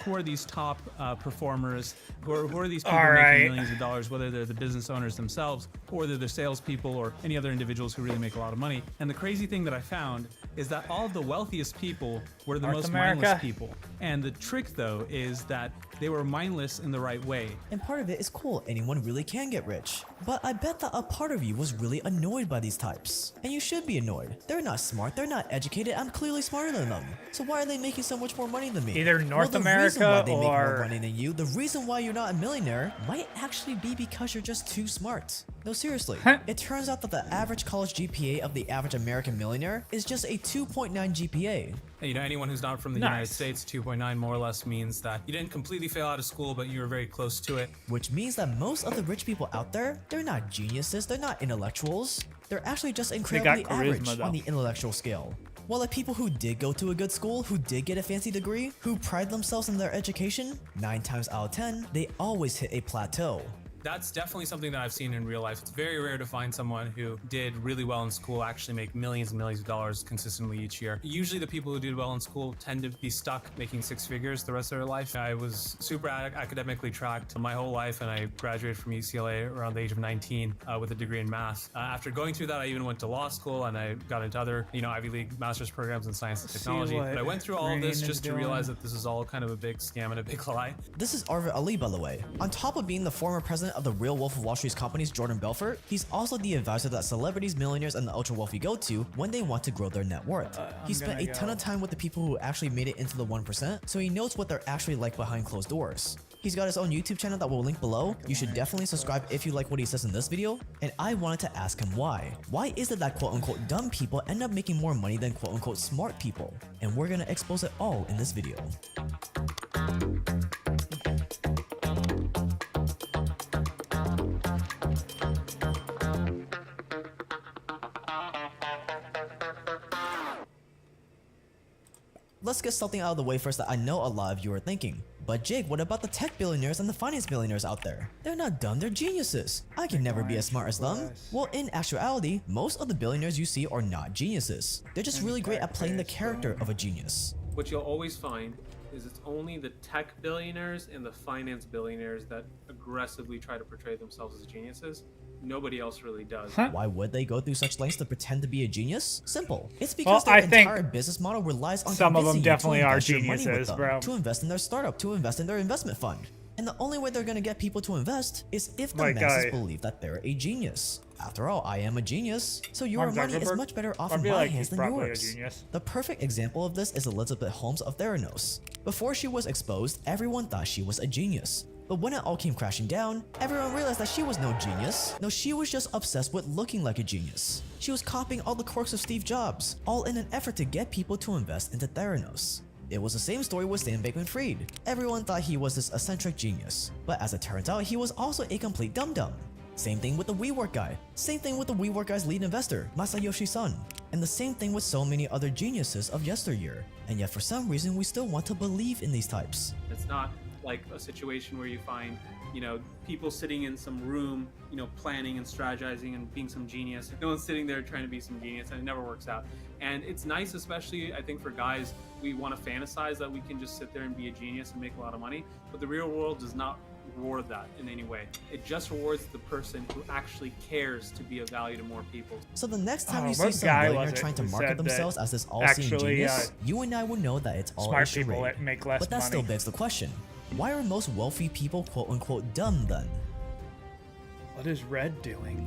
who are these top performers, who are these people making millions of dollars, whether they're the business owners themselves, or they're the salespeople, or any other individuals who really make a lot of money. And the crazy thing that I found is that all of the wealthiest people were the most mindless people. And the trick, though, is that they were mindless in the right way. And part of it is cool, anyone really can get rich. But I bet that a part of you was really annoyed by these types. And you should be annoyed. They're not smart, they're not educated, I'm clearly smarter than them. So why are they making so much more money than me? Either North America the reason why they make more or money than you, the reason why you're not a millionaire, might actually be because you're just too smart. No, seriously. It turns out that the average college GPA of the average American millionaire is just a 2.9 GPA. And, anyone who's not from the United States, 2.9 more or less means that you didn't completely fail out of school, but you were very close to it. Which means that most of the rich people out there, they're not geniuses, they're not intellectuals. They're actually just incredibly average on the intellectual scale. While the people who did go to a good school, who did get a fancy degree, who pride themselves in their education, 9 times out of 10, they always hit a plateau. That's definitely something that I've seen in real life. It's very rare to find someone who did really well in school actually make millions and millions of dollars consistently each year. Usually the people who did well in school tend to be stuck making 6 figures the rest of their life. I was super academically tracked my whole life, and I graduated from UCLA around the age of 19 with a degree in math. After going through that, I even went to law school, and I got into other, Ivy League master's programs in science and technology. But I went through all of this just to realize that this is all kind of a big scam and a big lie. This is Arvid Ali, by the way. On top of being the former president of the real Wolf of Wall Street's companies, Jordan Belfort, he's also the advisor that celebrities, millionaires, and the ultra wealthy go to when they want to grow their net worth. He spent a ton of time with the people who actually made it into the 1%, so he knows what they're actually like behind closed doors. He's got his own YouTube channel that we'll link below. You should definitely subscribe if you like what he says in this video. And I wanted to ask him why. Why is it that quote-unquote dumb people end up making more money than quote-unquote smart people? And we're gonna expose it all in this video. Let's get something out of the way first that I know a lot of you are thinking. But Jake, what about the tech billionaires and the finance billionaires out there? They're not dumb, they're geniuses. I can never be as smart as them. Well, in actuality, most of the billionaires you see are not geniuses. They're just really great at playing the character of a genius. What you'll always find is it's only the tech billionaires and the finance billionaires that aggressively try to portray themselves as geniuses. Nobody else really does. Why would they go through such lengths to pretend to be a genius? Simple. It's because their entire business model relies on some of them definitely are geniuses, bro. To invest in their startup, to invest in their investment fund. And the only way they're gonna get people to invest is if the masses believe that they're a genius. After all, I am a genius, so your money is much better off in my hands than yours. The perfect example of this is Elizabeth Holmes of Theranos. Before she was exposed, everyone thought she was a genius. But when it all came crashing down, everyone realized that she was no genius. No, she was just obsessed with looking like a genius. She was copying all the quirks of Steve Jobs, all in an effort to get people to invest into Theranos. It was the same story with Sam Bankman-Fried. Everyone thought he was this eccentric genius, but as it turns out, he was also a complete dum-dum. Same thing with the WeWork guy. Same thing with the WeWork guy's lead investor, Masayoshi Son. And the same thing with so many other geniuses of yesteryear. And yet for some reason, we still want to believe in these types. It's not like a situation where you find, people sitting in some room, planning and strategizing and being some genius. No one's sitting there trying to be some genius, and it never works out. And it's nice, especially I think for guys, we want to fantasize that we can just sit there and be a genius and make a lot of money. But the real world does not reward that in any way. It just rewards the person who actually cares to be of value to more people. So the next time you see some billionaire trying to market themselves as this all-seeing genius, you and I will know that it's all a charade. Make less but that money. Still begs the question. Why are most wealthy people quote-unquote dumb then? What is Red doing?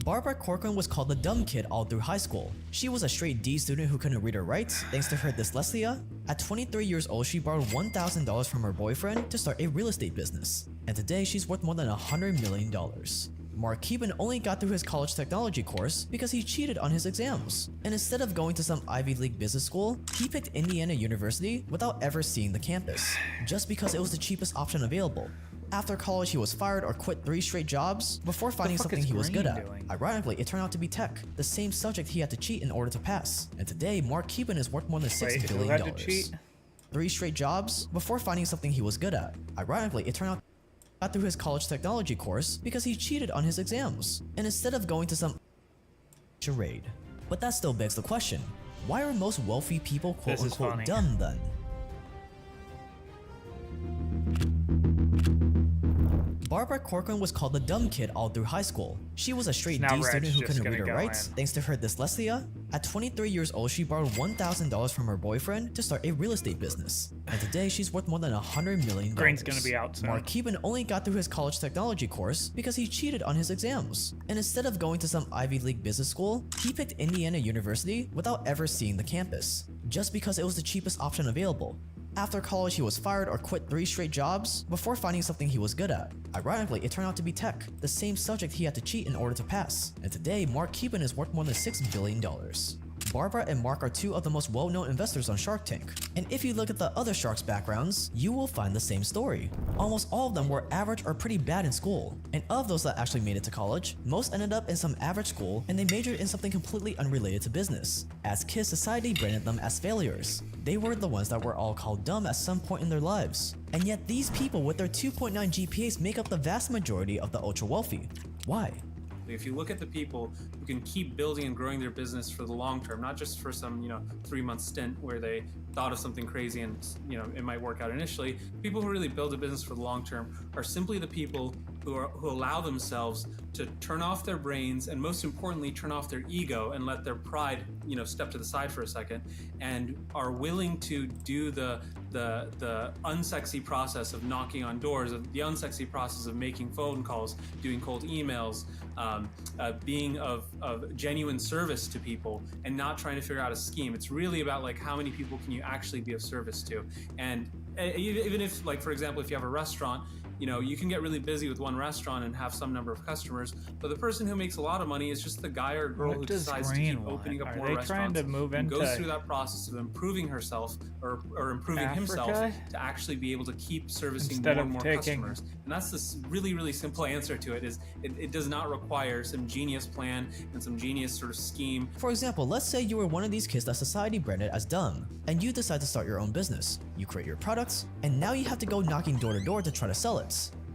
Barbara Corcoran was called the dumb kid all through high school. She was a straight D student who couldn't read or write, thanks to her dyslexia. At 23 years old, she borrowed $1,000 from her boyfriend to start a real estate business. And today, she's worth more than $100 million. Mark Cuban only got through his college technology course because he cheated on his exams. And instead of going to some Ivy League business school, he picked Indiana University without ever seeing the campus, just because it was the cheapest option available. After college, he was fired or quit 3 straight jobs before finding something he was good at. Ironically, it turned out to be tech, the same subject he had to cheat in order to pass. And today, Mark Cuban is worth more than $6 billion. 3 straight jobs before finding something he was good at. Ironically, it turned out got through his college technology course because he cheated on his exams. And instead of going to some charade. But that still begs the question, why are most wealthy people quote-unquote dumb then? Barbara Corcoran was called the dumb kid all through high school. She was a straight D student who couldn't read or write, thanks to her dyslexia. At 23 years old, she borrowed $1,000 from her boyfriend to start a real estate business. And today, she's worth more than $100 million. Green's gonna be out soon. Mark Cuban only got through his college technology course because he cheated on his exams. And instead of going to some Ivy League business school, he picked Indiana University without ever seeing the campus, just because it was the cheapest option available. After college, he was fired or quit 3 straight jobs before finding something he was good at. Ironically, it turned out to be tech, the same subject he had to cheat in order to pass. And today, Mark Cuban is worth more than $6 billion. Barbara and Mark are 2 of the most well-known investors on Shark Tank. And if you look at the other sharks' backgrounds, you will find the same story. Almost all of them were average or pretty bad in school. And of those that actually made it to college, most ended up in some average school and they majored in something completely unrelated to business. As kids, society branded them as failures. They were the ones that were all called dumb at some point in their lives. And yet these people with their 2.9 GPAs make up the vast majority of the ultra-wealthy. Why? If you look at the people who can keep building and growing their business for the long term, not just for some 3-month stint where they thought of something crazy and it might work out initially, people who really build a business for the long term are simply the people who allow themselves to turn off their brains and, most importantly, turn off their ego and let their pride step to the side for a second, and are willing to do the unsexy process of knocking on doors, of the unsexy process of making phone calls, doing cold emails, being of genuine service to people, and not trying to figure out a scheme. It's really about how many people can you actually be of service to. And even if, for example, if you have a restaurant, you can get really busy with one restaurant and have some number of customers, but the person who makes a lot of money is just the guy or girl who decides to keep opening up more restaurants and goes through that process of improving herself or improving himself to actually be able to keep servicing more and more customers. And that's this really, really simple answer to it, is it does not require some genius plan and some genius sort of scheme. For example, let's say you were one of these kids that society branded as dumb, and you decide to start your own business. You create your products, and now you have to go knocking door to door to try to sell it.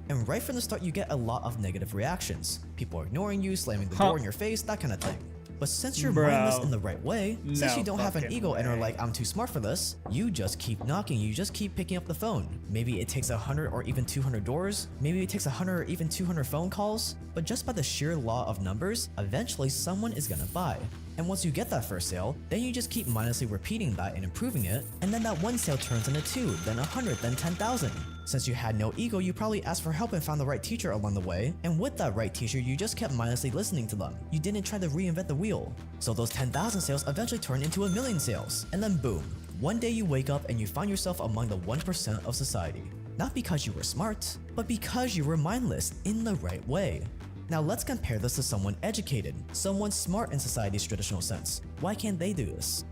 And right from the start, you get a lot of negative reactions. People ignoring you, slamming the door in your face, that kind of thing. But since you're mindless in the right way, since you don't have an ego and are like, I'm too smart for this, you just keep knocking, you just keep picking up the phone. Maybe it takes 100 or even 200 doors, maybe it takes 100 or even 200 phone calls, but just by the sheer law of numbers, eventually someone is gonna buy. And once you get that first sale, then you just keep mindlessly repeating that and improving it, and then that one sale turns into 2, then 100, then 10,000. Since you had no ego, you probably asked for help and found the right teacher along the way, and with that right teacher, you just kept mindlessly listening to them. You didn't try to reinvent the wheel. So those 10,000 sales eventually turn into 1,000,000 sales, and then boom. One day you wake up and you find yourself among the 1% of society. Not because you were smart, but because you were mindless in the right way. Now let's compare this to someone educated, someone smart in society's traditional sense. Why can't they do this?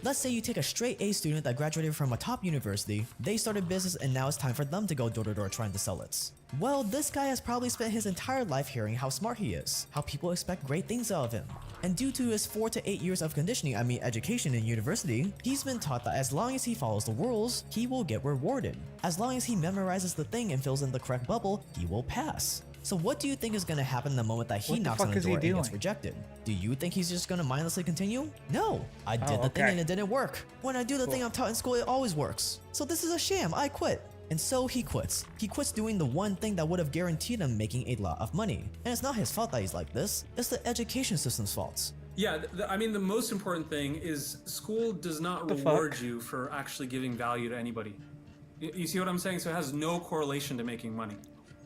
Let's say you take a straight A student that graduated from a top university, they started business and now it's time for them to go door to door trying to sell it. Well, this guy has probably spent his entire life hearing how smart he is, how people expect great things out of him. And due to his 4 to 8 years of conditioning, education in university, he's been taught that as long as he follows the rules, he will get rewarded. As long as he memorizes the thing and fills in the correct bubble, he will pass. So what do you think is going to happen the moment that he knocks on the door and gets rejected? Do you think he's just going to mindlessly continue? No, I did the thing and it didn't work. When I do the thing I'm taught in school, it always works. So this is a sham, I quit. And so he quits. He quits doing the one thing that would have guaranteed him making a lot of money. And it's not his fault that he's like this, it's the education system's fault. Yeah, I mean, the most important thing is school does not reward you for actually giving value to anybody. You see what I'm saying? So it has no correlation to making money.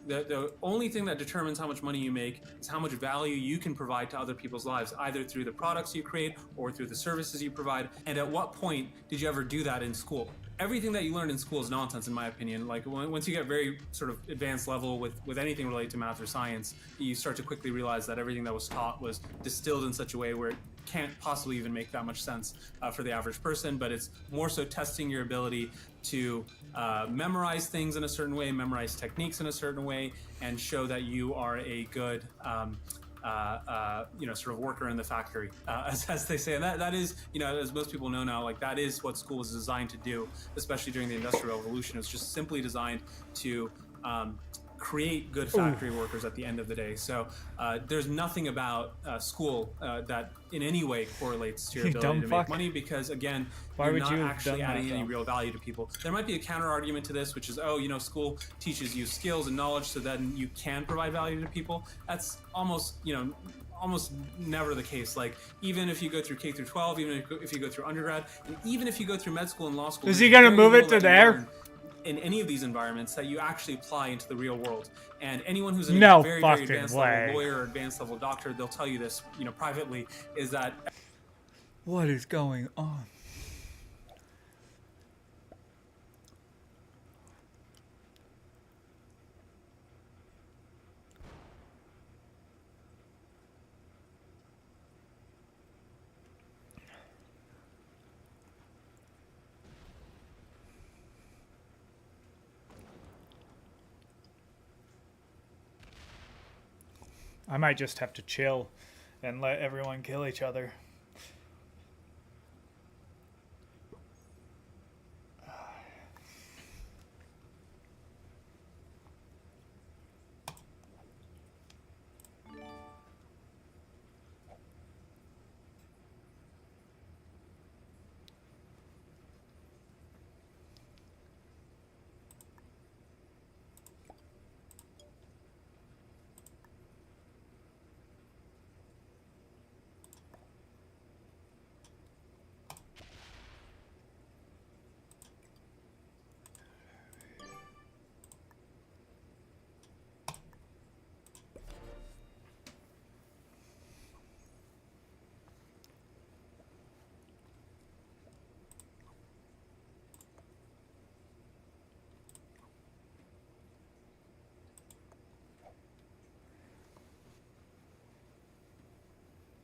The only thing that determines how much money you make is how much value you can provide to other people's lives, either through the products you create or through the services you provide. And at what point did you ever do that in school? Everything that you learned in school is nonsense, in my opinion. Like once you get very sort of advanced level with anything related to math or science, you start to quickly realize that everything that was taught was distilled in such a way where it can't possibly even make that much sense for the average person. But it's more so testing your ability to memorize things in a certain way, memorize techniques in a certain way, and show that you are a good sort of worker in the factory, as they say. And that is, as most people know now, like that is what school was designed to do, especially during the Industrial Revolution. It was just simply designed to create good factory workers at the end of the day. So there's nothing about school that in any way correlates to your ability to make money, because again, you're not actually adding any real value to people. There might be a counter argument to this, which is, school teaches you skills and knowledge so then you can provide value to people. That's almost never the case. Like even if you go through K through 12, even if you go through undergrad, and even if you go through med school and law school, is he gonna move it to there? In any of these environments that you actually apply into the real world. And anyone who's a very, very advanced level lawyer or advanced level doctor, they'll tell you this, privately, is that... What is going on? I might just have to chill and let everyone kill each other.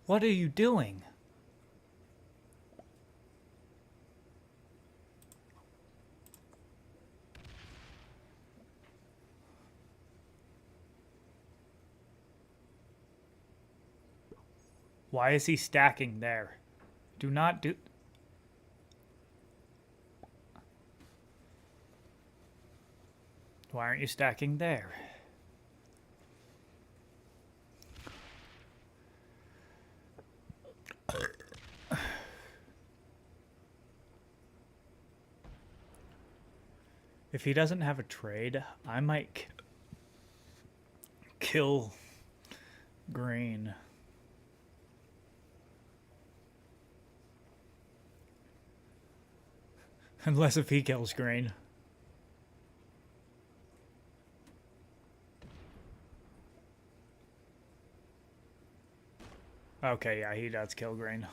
What are you doing? Why is he stacking there? Do not do... Why aren't you stacking there? If he doesn't have a trade, I might kill Green. Unless if he kills Green. Okay, yeah, he does kill Green.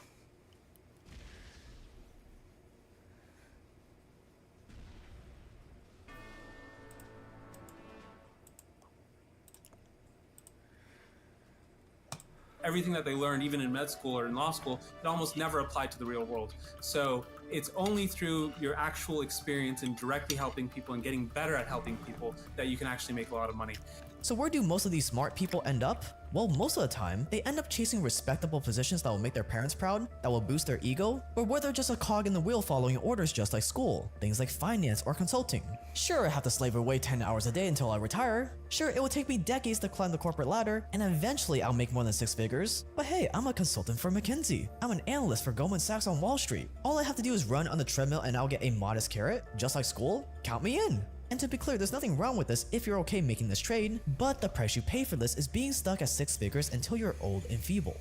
Everything that they learned, even in med school or in law school, it almost never applied to the real world. So it's only through your actual experience in directly helping people and getting better at helping people that you can actually make a lot of money. So where do most of these smart people end up? Well, most of the time, they end up chasing respectable positions that will make their parents proud, that will boost their ego, or where they're just a cog in the wheel following orders just like school, things like finance or consulting. Sure, I have to slave away 10 hours a day until I retire. Sure, it will take me decades to climb the corporate ladder, and eventually I'll make more than 6 figures. But hey, I'm a consultant for McKinsey. I'm an analyst for Goldman Sachs on Wall Street. All I have to do is run on the treadmill and I'll get a modest carrot, just like school. Count me in. And to be clear, there's nothing wrong with this if you're okay making this trade, but the price you pay for this is being stuck at 6 figures until you're old and feeble.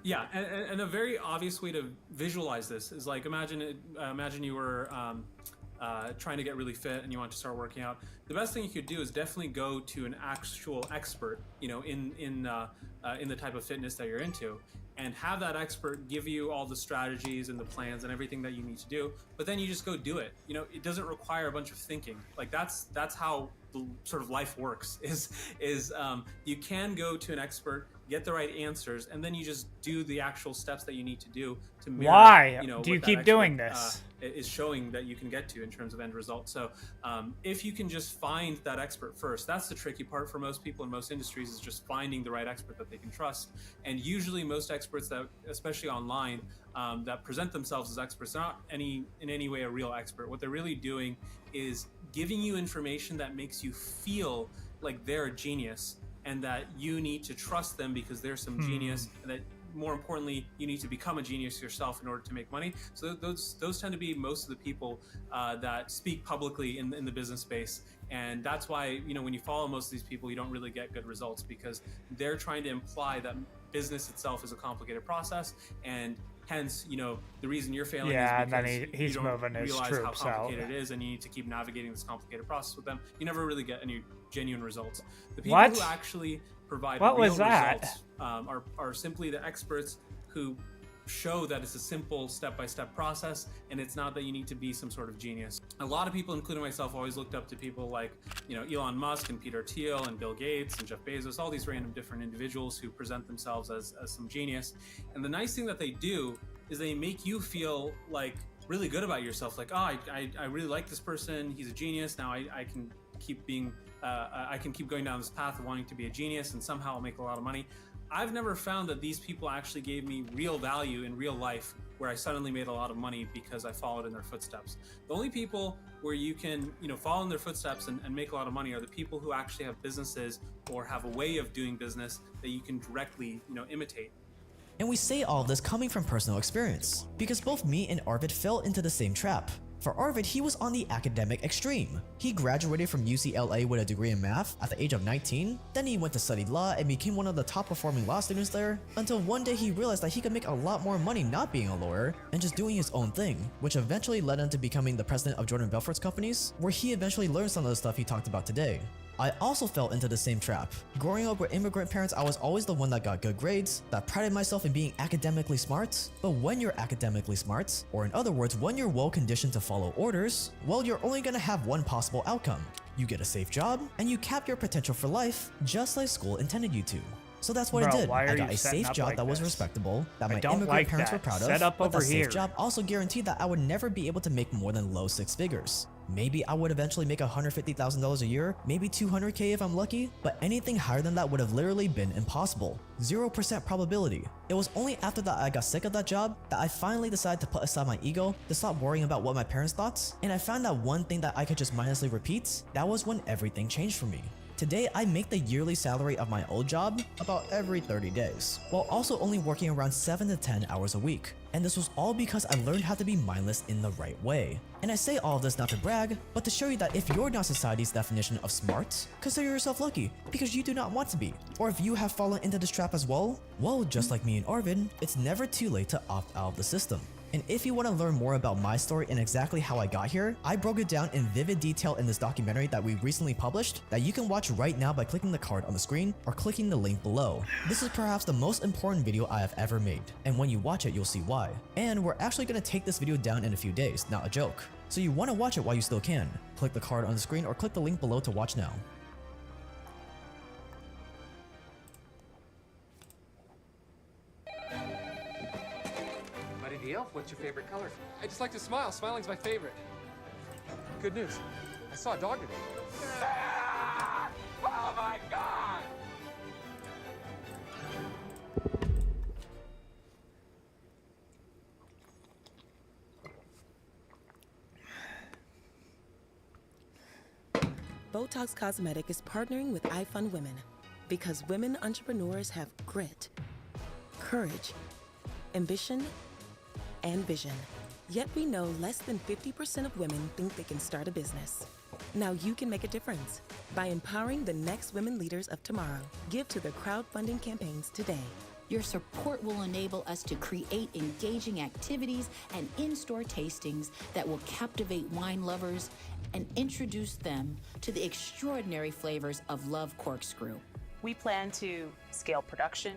Yeah, and a very obvious way to visualize this is like imagine you were trying to get really fit and you want to start working out. The best thing you could do is definitely go to an actual expert, you know, in the type of fitness that you're into, and have that expert give you all the strategies and the plans and everything that you need to do. But then you just go do it. You know, it doesn't require a bunch of thinking. Like that's how the sort of life works. Is you can go to an expert, get the right answers, and then you just do the actual steps that you need to do to mirror, Why you know, do you what keep that doing expert, this? is showing that you can get to in terms of end result. So if you can just find that expert first, that's the tricky part for most people in most industries, is just finding the right expert that they can trust. And usually most experts that, especially online, that present themselves as experts, not in any way a real expert. What they're really doing is giving you information that makes you feel like they're a genius and that you need to trust them because they're some genius, and that more importantly, you need to become a genius yourself in order to make money. So those tend to be most of the people that speak publicly in the business space. And that's why, you know, when you follow most of these people, you don't really get good results, because they're trying to imply that business itself is a complicated process, and hence, you know, the reason you're failing is because and then he's you don't moving his realize how troops out. complicated it is, and you need to keep navigating this complicated process with them. You never really get any genuine results. The people who actually provide real results are simply the experts who show that it's a simple step-by-step process, and it's not that you need to be some sort of genius. A lot of people, including myself, always looked up to people like, you know, Elon Musk and Peter Thiel and Bill Gates and Jeff Bezos, all these random different individuals who present themselves as some genius. And the nice thing that they do is they make you feel like really good about yourself. Like, oh, I really like this person. He's a genius. Now I can keep being, I can keep going down this path of wanting to be a genius, and somehow I'll make a lot of money. I've never found that these people actually gave me real value in real life where I suddenly made a lot of money because I followed in their footsteps. The only people where you can, you know, follow in their footsteps and make a lot of money are the people who actually have businesses or have a way of doing business that you can directly, you know, imitate. And we say all this coming from personal experience, because both me and Arvid fell into the same trap. For Arvid, he was on the academic extreme. He graduated from UCLA with a degree in math at the age of 19, then he went to study law and became one of the top performing law students there, until one day he realized that he could make a lot more money not being a lawyer and just doing his own thing, which eventually led him to becoming the president of Jordan Belfort's companies, where he eventually learned some of the stuff he talked about today. I also fell into the same trap. Growing up with immigrant parents, I was always the one that got good grades, that prided myself in being academically smart. But when you're academically smart, or in other words, when you're well conditioned to follow orders, well, you're only gonna have one possible outcome. You get a safe job, and you cap your potential for life, just like school intended you to. So that's what I did. I got a safe job that was respectable, that my immigrant parents were proud of, but that safe job also guaranteed that I would never be able to make more than low six figures. Maybe I would eventually make $150,000 a year, maybe $200K if I'm lucky, but anything higher than that would have literally been impossible. 0% probability. It was only after that I got sick of that job that I finally decided to put aside my ego, to stop worrying about what my parents thought, and I found that one thing that I could just mindlessly repeat. That was when everything changed for me. Today, I make the yearly salary of my old job about every 30 days, while also only working around 7 to 10 hours a week. And this was all because I learned how to be mindless in the right way. And I say all of this not to brag, but to show you that if you're not society's definition of smart, consider yourself lucky, because you do not want to be. Or if you have fallen into this trap as well, just like me and Arvid, it's never too late to opt out of the system. And if you want to learn more about my story and exactly how I got here, I broke it down in vivid detail in this documentary that we recently published that you can watch right now by clicking the card on the screen or clicking the link below. This is perhaps the most important video I have ever made, and when you watch it, you'll see why. And we're actually going to take this video down in a few days, not a joke. So you want to watch it while you still can. Click the card on the screen or click the link below to watch now. What's your favorite color? I just like to smile. Smiling's my favorite. Good news. I saw a dog today. Ah! Oh my God! Botox Cosmetic is partnering with iFund Women because women entrepreneurs have grit, courage, ambition, and vision. Yet we know less than 50% of women think they can start a business. Now you can make a difference by empowering the next women leaders of tomorrow. Give to their crowdfunding campaigns today. Your support will enable us to create engaging activities and in-store tastings that will captivate wine lovers and introduce them to the extraordinary flavors of Love Corkscrew. We plan to scale production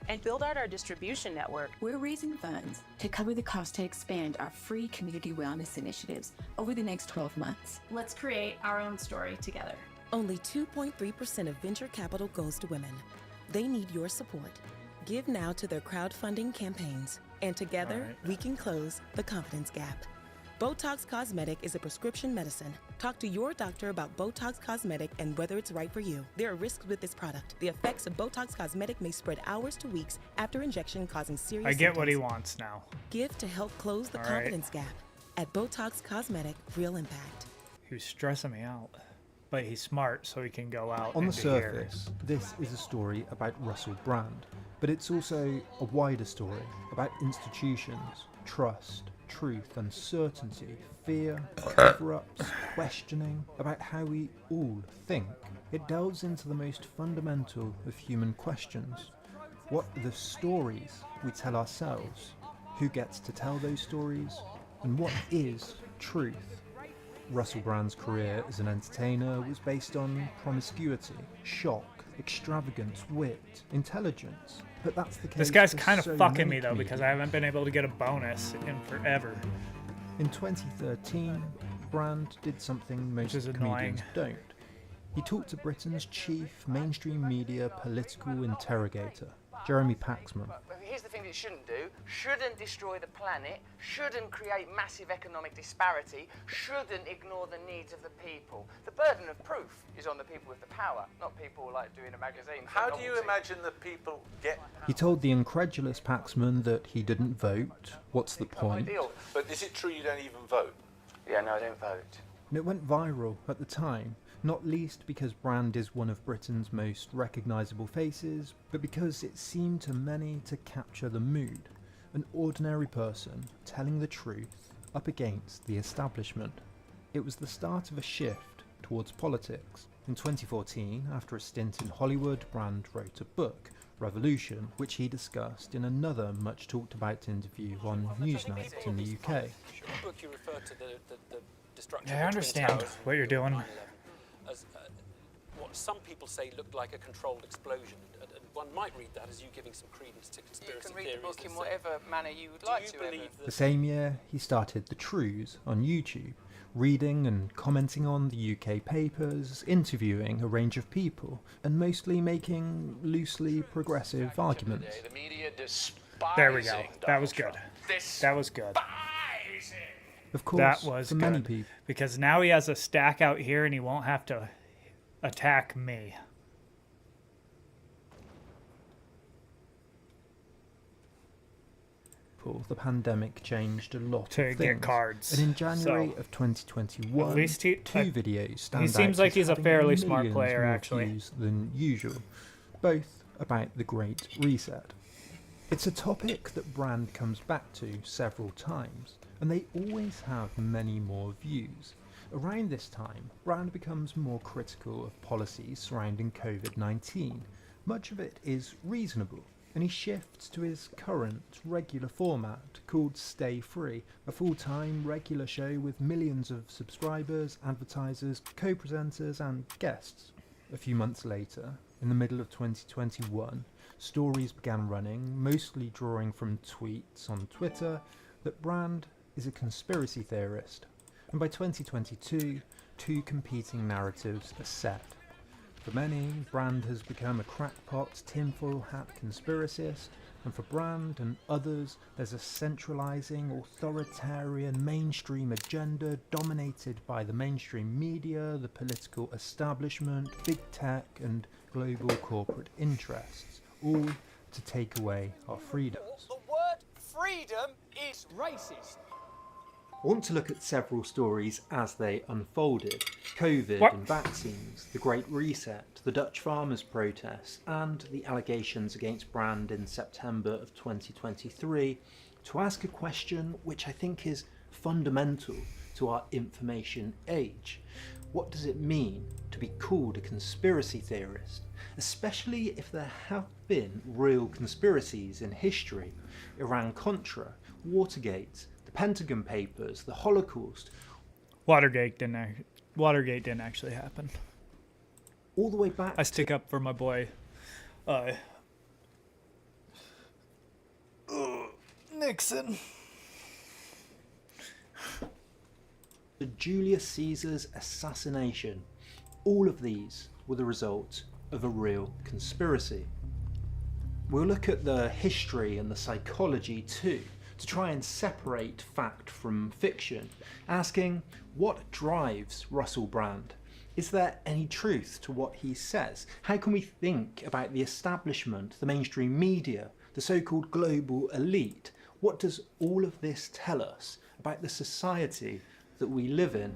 and build out our distribution network. We're raising funds to cover the cost to expand our free community wellness initiatives over the next 12 months. Let's create our own story together. Only 2.3% of venture capital goes to women. They need your support. Give now to their crowdfunding campaigns, and together we can close the confidence gap. Botox Cosmetic is a prescription medicine. Talk to your doctor about Botox Cosmetic and whether it's right for you. There are risks with this product. The effects of Botox Cosmetic may spread hours to weeks after injection, causing serious I get symptoms. what he wants now. Give to help close the confidence gap at Botox Cosmetic Real Impact. He was stressing me out. But he's smart, so he can go out On the into here. surface, this is a story about Russell Brand, but it's also a wider story about institutions, trust, truth, uncertainty, fear, cover-ups, questioning, about how we all think. It delves into the most fundamental of human questions. What are the stories we tell ourselves? Who gets to tell those stories? And what is truth? Russell Brand's career as an entertainer was based on promiscuity, shock, extravagance, wit, intelligence. But that's the case. This guy's for kind of so fucking many me though, because I haven't been able to get a bonus in forever. In 2013, Brand did something most is comedians annoying. don't. He talked to Britain's chief mainstream media political interrogator, Jeremy Paxman. Here's the thing that it shouldn't do. Shouldn't destroy the planet, shouldn't create massive economic disparity, shouldn't ignore the needs of the people. The burden of proof is on the people with the power, not people like doing a magazine. How do you imagine that people get... He told the incredulous Paxman that he didn't vote. What's the point? But is it true you don't even vote? Yeah, no, I don't vote. And it went viral at the time, not least because Brand is one of Britain's most recognisable faces, but because it seemed to many to capture the mood. An ordinary person telling the truth up against the establishment. It was the start of a shift towards politics. In 2014, after a stint in Hollywood, Brand wrote a book, Revolution, which he discussed in another much talked about interview on Newsnight in the UK. Book you referred to the destruction Yeah, I of the Twin understand Towers what you're doing. as what some people say looked like a controlled explosion. And one might read that as you giving some credence to conspiracy You can read theories. the book in and say, whatever manner you would do like you to. believe Evan. The same year, he started The Trues on YouTube, reading and commenting on the UK papers, interviewing a range of people, and mostly making loosely progressive arguments. The media There we go. That was good. That was good. Of course, That was for good. many people, Because now he has a stack out here and he won't have to attack me. the pandemic changed a lot To of get things. cards. And in January So, of 2021, at least two videos stand he seems out like as he's a having fairly smart millions player, more actually. views than usual, both about the Great Reset. It's a topic that Brand comes back to several times, and they always have many more views. Around this time, Brand becomes more critical of policies surrounding COVID-19. Much of it is reasonable, and he shifts to his current regular format called Stay Free, a full-time regular show with millions of subscribers, advertisers, co-presenters and guests. A few months later, in the middle of 2021, stories began running, mostly drawing from tweets on Twitter, that Brand is a conspiracy theorist. And by 2022, two competing narratives are set. For many, Brand has become a crackpot, tinfoil hat conspiracist, and for Brand and others, there's a centralising, authoritarian mainstream agenda dominated by the mainstream media, the political establishment, big tech, and global corporate interests, all to take away our freedoms. The word freedom is racist. I want to look at several stories as they unfolded. COVID and vaccines, the Great Reset, the Dutch farmers' protests, and the allegations against Brand in September of 2023, to ask a question which I think is fundamental to our information age. What does it mean to be called a conspiracy theorist, especially if there have been real conspiracies in history. Iran-Contra, Watergate, the Pentagon Papers, the Holocaust. Watergate didn't actually happen. All the way back. I stick up for my boy, Nixon. The Julius Caesar's assassination. All of these were the result of a real conspiracy. We'll look at the history and the psychology too, to try and separate fact from fiction, asking what drives Russell Brand? Is there any truth to what he says? How can we think about the establishment, the mainstream media, the so-called global elite? What does all of this tell us about the society that we live in?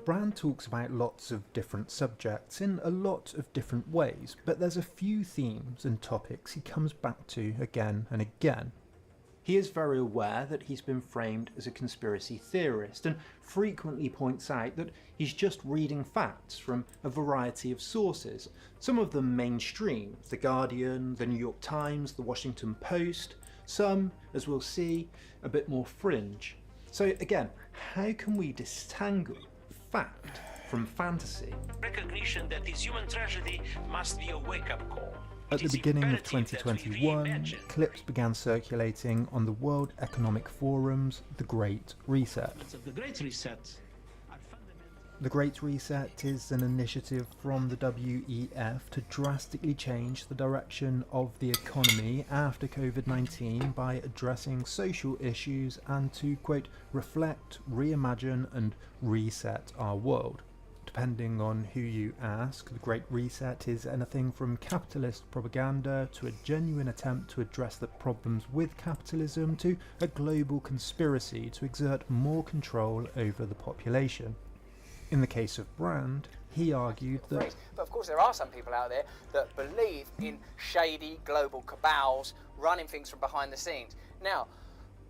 Brand talks about lots of different subjects in a lot of different ways, but there's a few themes and topics he comes back to again and again. He is very aware that he's been framed as a conspiracy theorist and frequently points out that he's just reading facts from a variety of sources, some of them mainstream, The Guardian, The New York Times, The Washington Post, some, as we'll see, a bit more fringe. So again, how can we disentangle fact from fantasy? Recognition that this human tragedy must be a wake-up call. At the beginning of 2021, clips began circulating on the World Economic Forum's The Great Reset. The Great Reset. The Great Reset is an initiative from the WEF to drastically change the direction of the economy after COVID-19 by addressing social issues and to, quote, reflect, reimagine and reset our world. Depending on who you ask, the Great Reset is anything from capitalist propaganda to a genuine attempt to address the problems with capitalism to a global conspiracy to exert more control over the population. In the case of Brand, he argued that... But of course there are some people out there that believe in shady global cabals running things from behind the scenes. Now,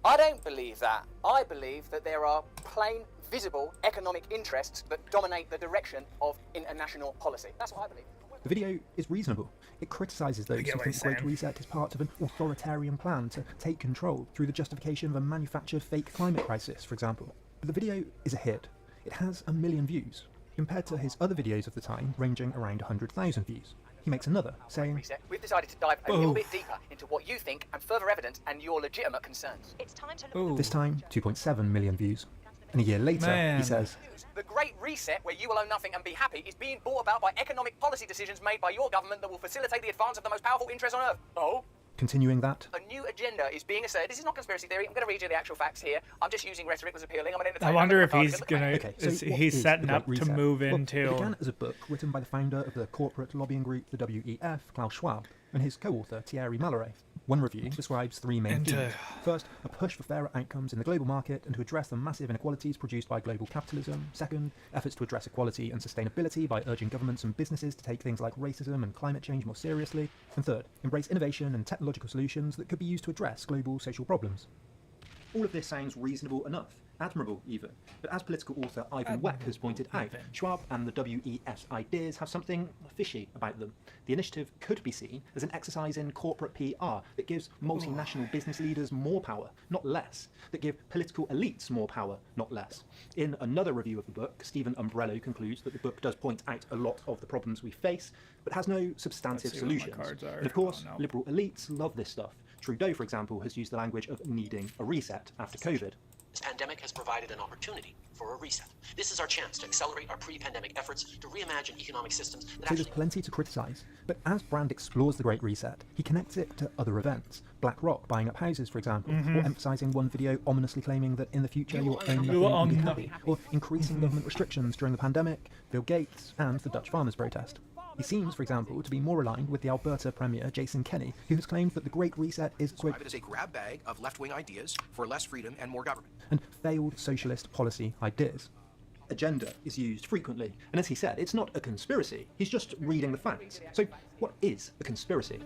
I don't believe that. I believe that there are plain visible economic interests that dominate the direction of international policy. That's what I believe. The video is reasonable. It criticises those who think the Great Reset is part of an authoritarian plan to take control through the justification of a manufactured fake climate crisis, for example. But the video is a hit. It has 1 million views, compared to his other videos of the time ranging around 100,000 views. He makes another, saying, We've decided to dive a little bit deeper into what you think and further evidence and your legitimate concerns. It's time to This time 2.7 million views. And a year later, he says, The Great Reset, where you will own nothing and be happy, is being brought about by economic policy decisions made by your government that will facilitate the advance of the most powerful interests on Earth. Oh? Continuing that, A new agenda is being asserted. This is not conspiracy theory. I'm going to read you the actual facts here. I'm just using rhetoric that's appealing. I'm I wonder if he's gonna. He's setting up to move Well, into. it began as a book written by the founder of the corporate lobbying group, the WEF, Klaus Schwab, and his co-author, Thierry Malloret. One review describes 3 main themes. First, a push for fairer outcomes in the global market and to address the massive inequalities produced by global capitalism. Second, efforts to address equality and sustainability by urging governments and businesses to take things like racism and climate change more seriously. And third, embrace innovation and technological solutions that could be used to address global social problems. All of this sounds reasonable enough, admirable even, but as political author Ivan Weck has pointed out, Schwab and the WEF's ideas have something fishy about them. The initiative could be seen as an exercise in corporate PR that gives multinational business leaders more power, not less, that give political elites more power, not less. In another review of the book, Stephen Umbrello concludes that the book does point out a lot of the problems we face, but has no substantive solutions. And of course, liberal elites love this stuff. Trudeau, for example, has used the language of needing a reset after COVID. This pandemic has provided an opportunity for a reset. This is our chance to accelerate our pre-pandemic efforts to reimagine economic systems that So there's plenty to criticise, but as Brand explores the Great Reset, he connects it to other events. BlackRock buying up houses, for example, or emphasising one video ominously claiming that in the future you'll own nothing and be happy, or increasing government restrictions during the pandemic, Bill Gates, and the Dutch farmers' protest. He seems, for example, to be more aligned with the Alberta Premier Jason Kenney, who has claimed that the Great Reset is, quote, Describe it as a grab bag of left-wing ideas for less freedom and more government. and failed socialist policy ideas. Agenda is used frequently, and as he said, it's not a conspiracy, he's just reading the facts. So what is a conspiracy?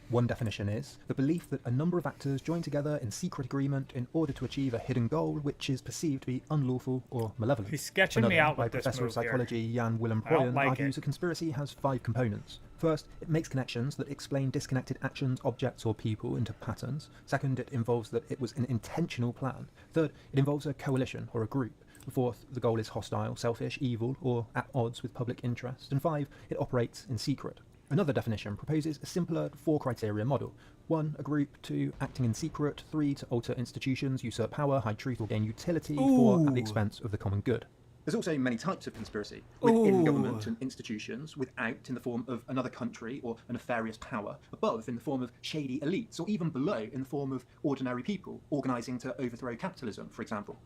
One definition is the belief that a number of actors join together in secret agreement in order to achieve a hidden goal which is perceived to be unlawful or malevolent. He's sketching Another, me out by with this Professor move of Psychology Jan Willem I don't Proyen, like argues it. a conspiracy has 5 components. First, it makes connections that explain disconnected actions, objects, or people into patterns. Second, it involves that it was an intentional plan. Third, it involves a coalition or a group. Fourth, the goal is hostile, selfish, evil, or at odds with public interest. And 5, it operates in secret. Another definition proposes a simpler 4-criteria model. 1, a group. 2, acting in secret. 3, to alter institutions, usurp power, hide truth, or gain utility. 4, at the expense of the common good. There's also many types of conspiracy. Within government and institutions, without in the form of another country or a nefarious power, above in the form of shady elites, or even below in the form of ordinary people organising to overthrow capitalism, for example.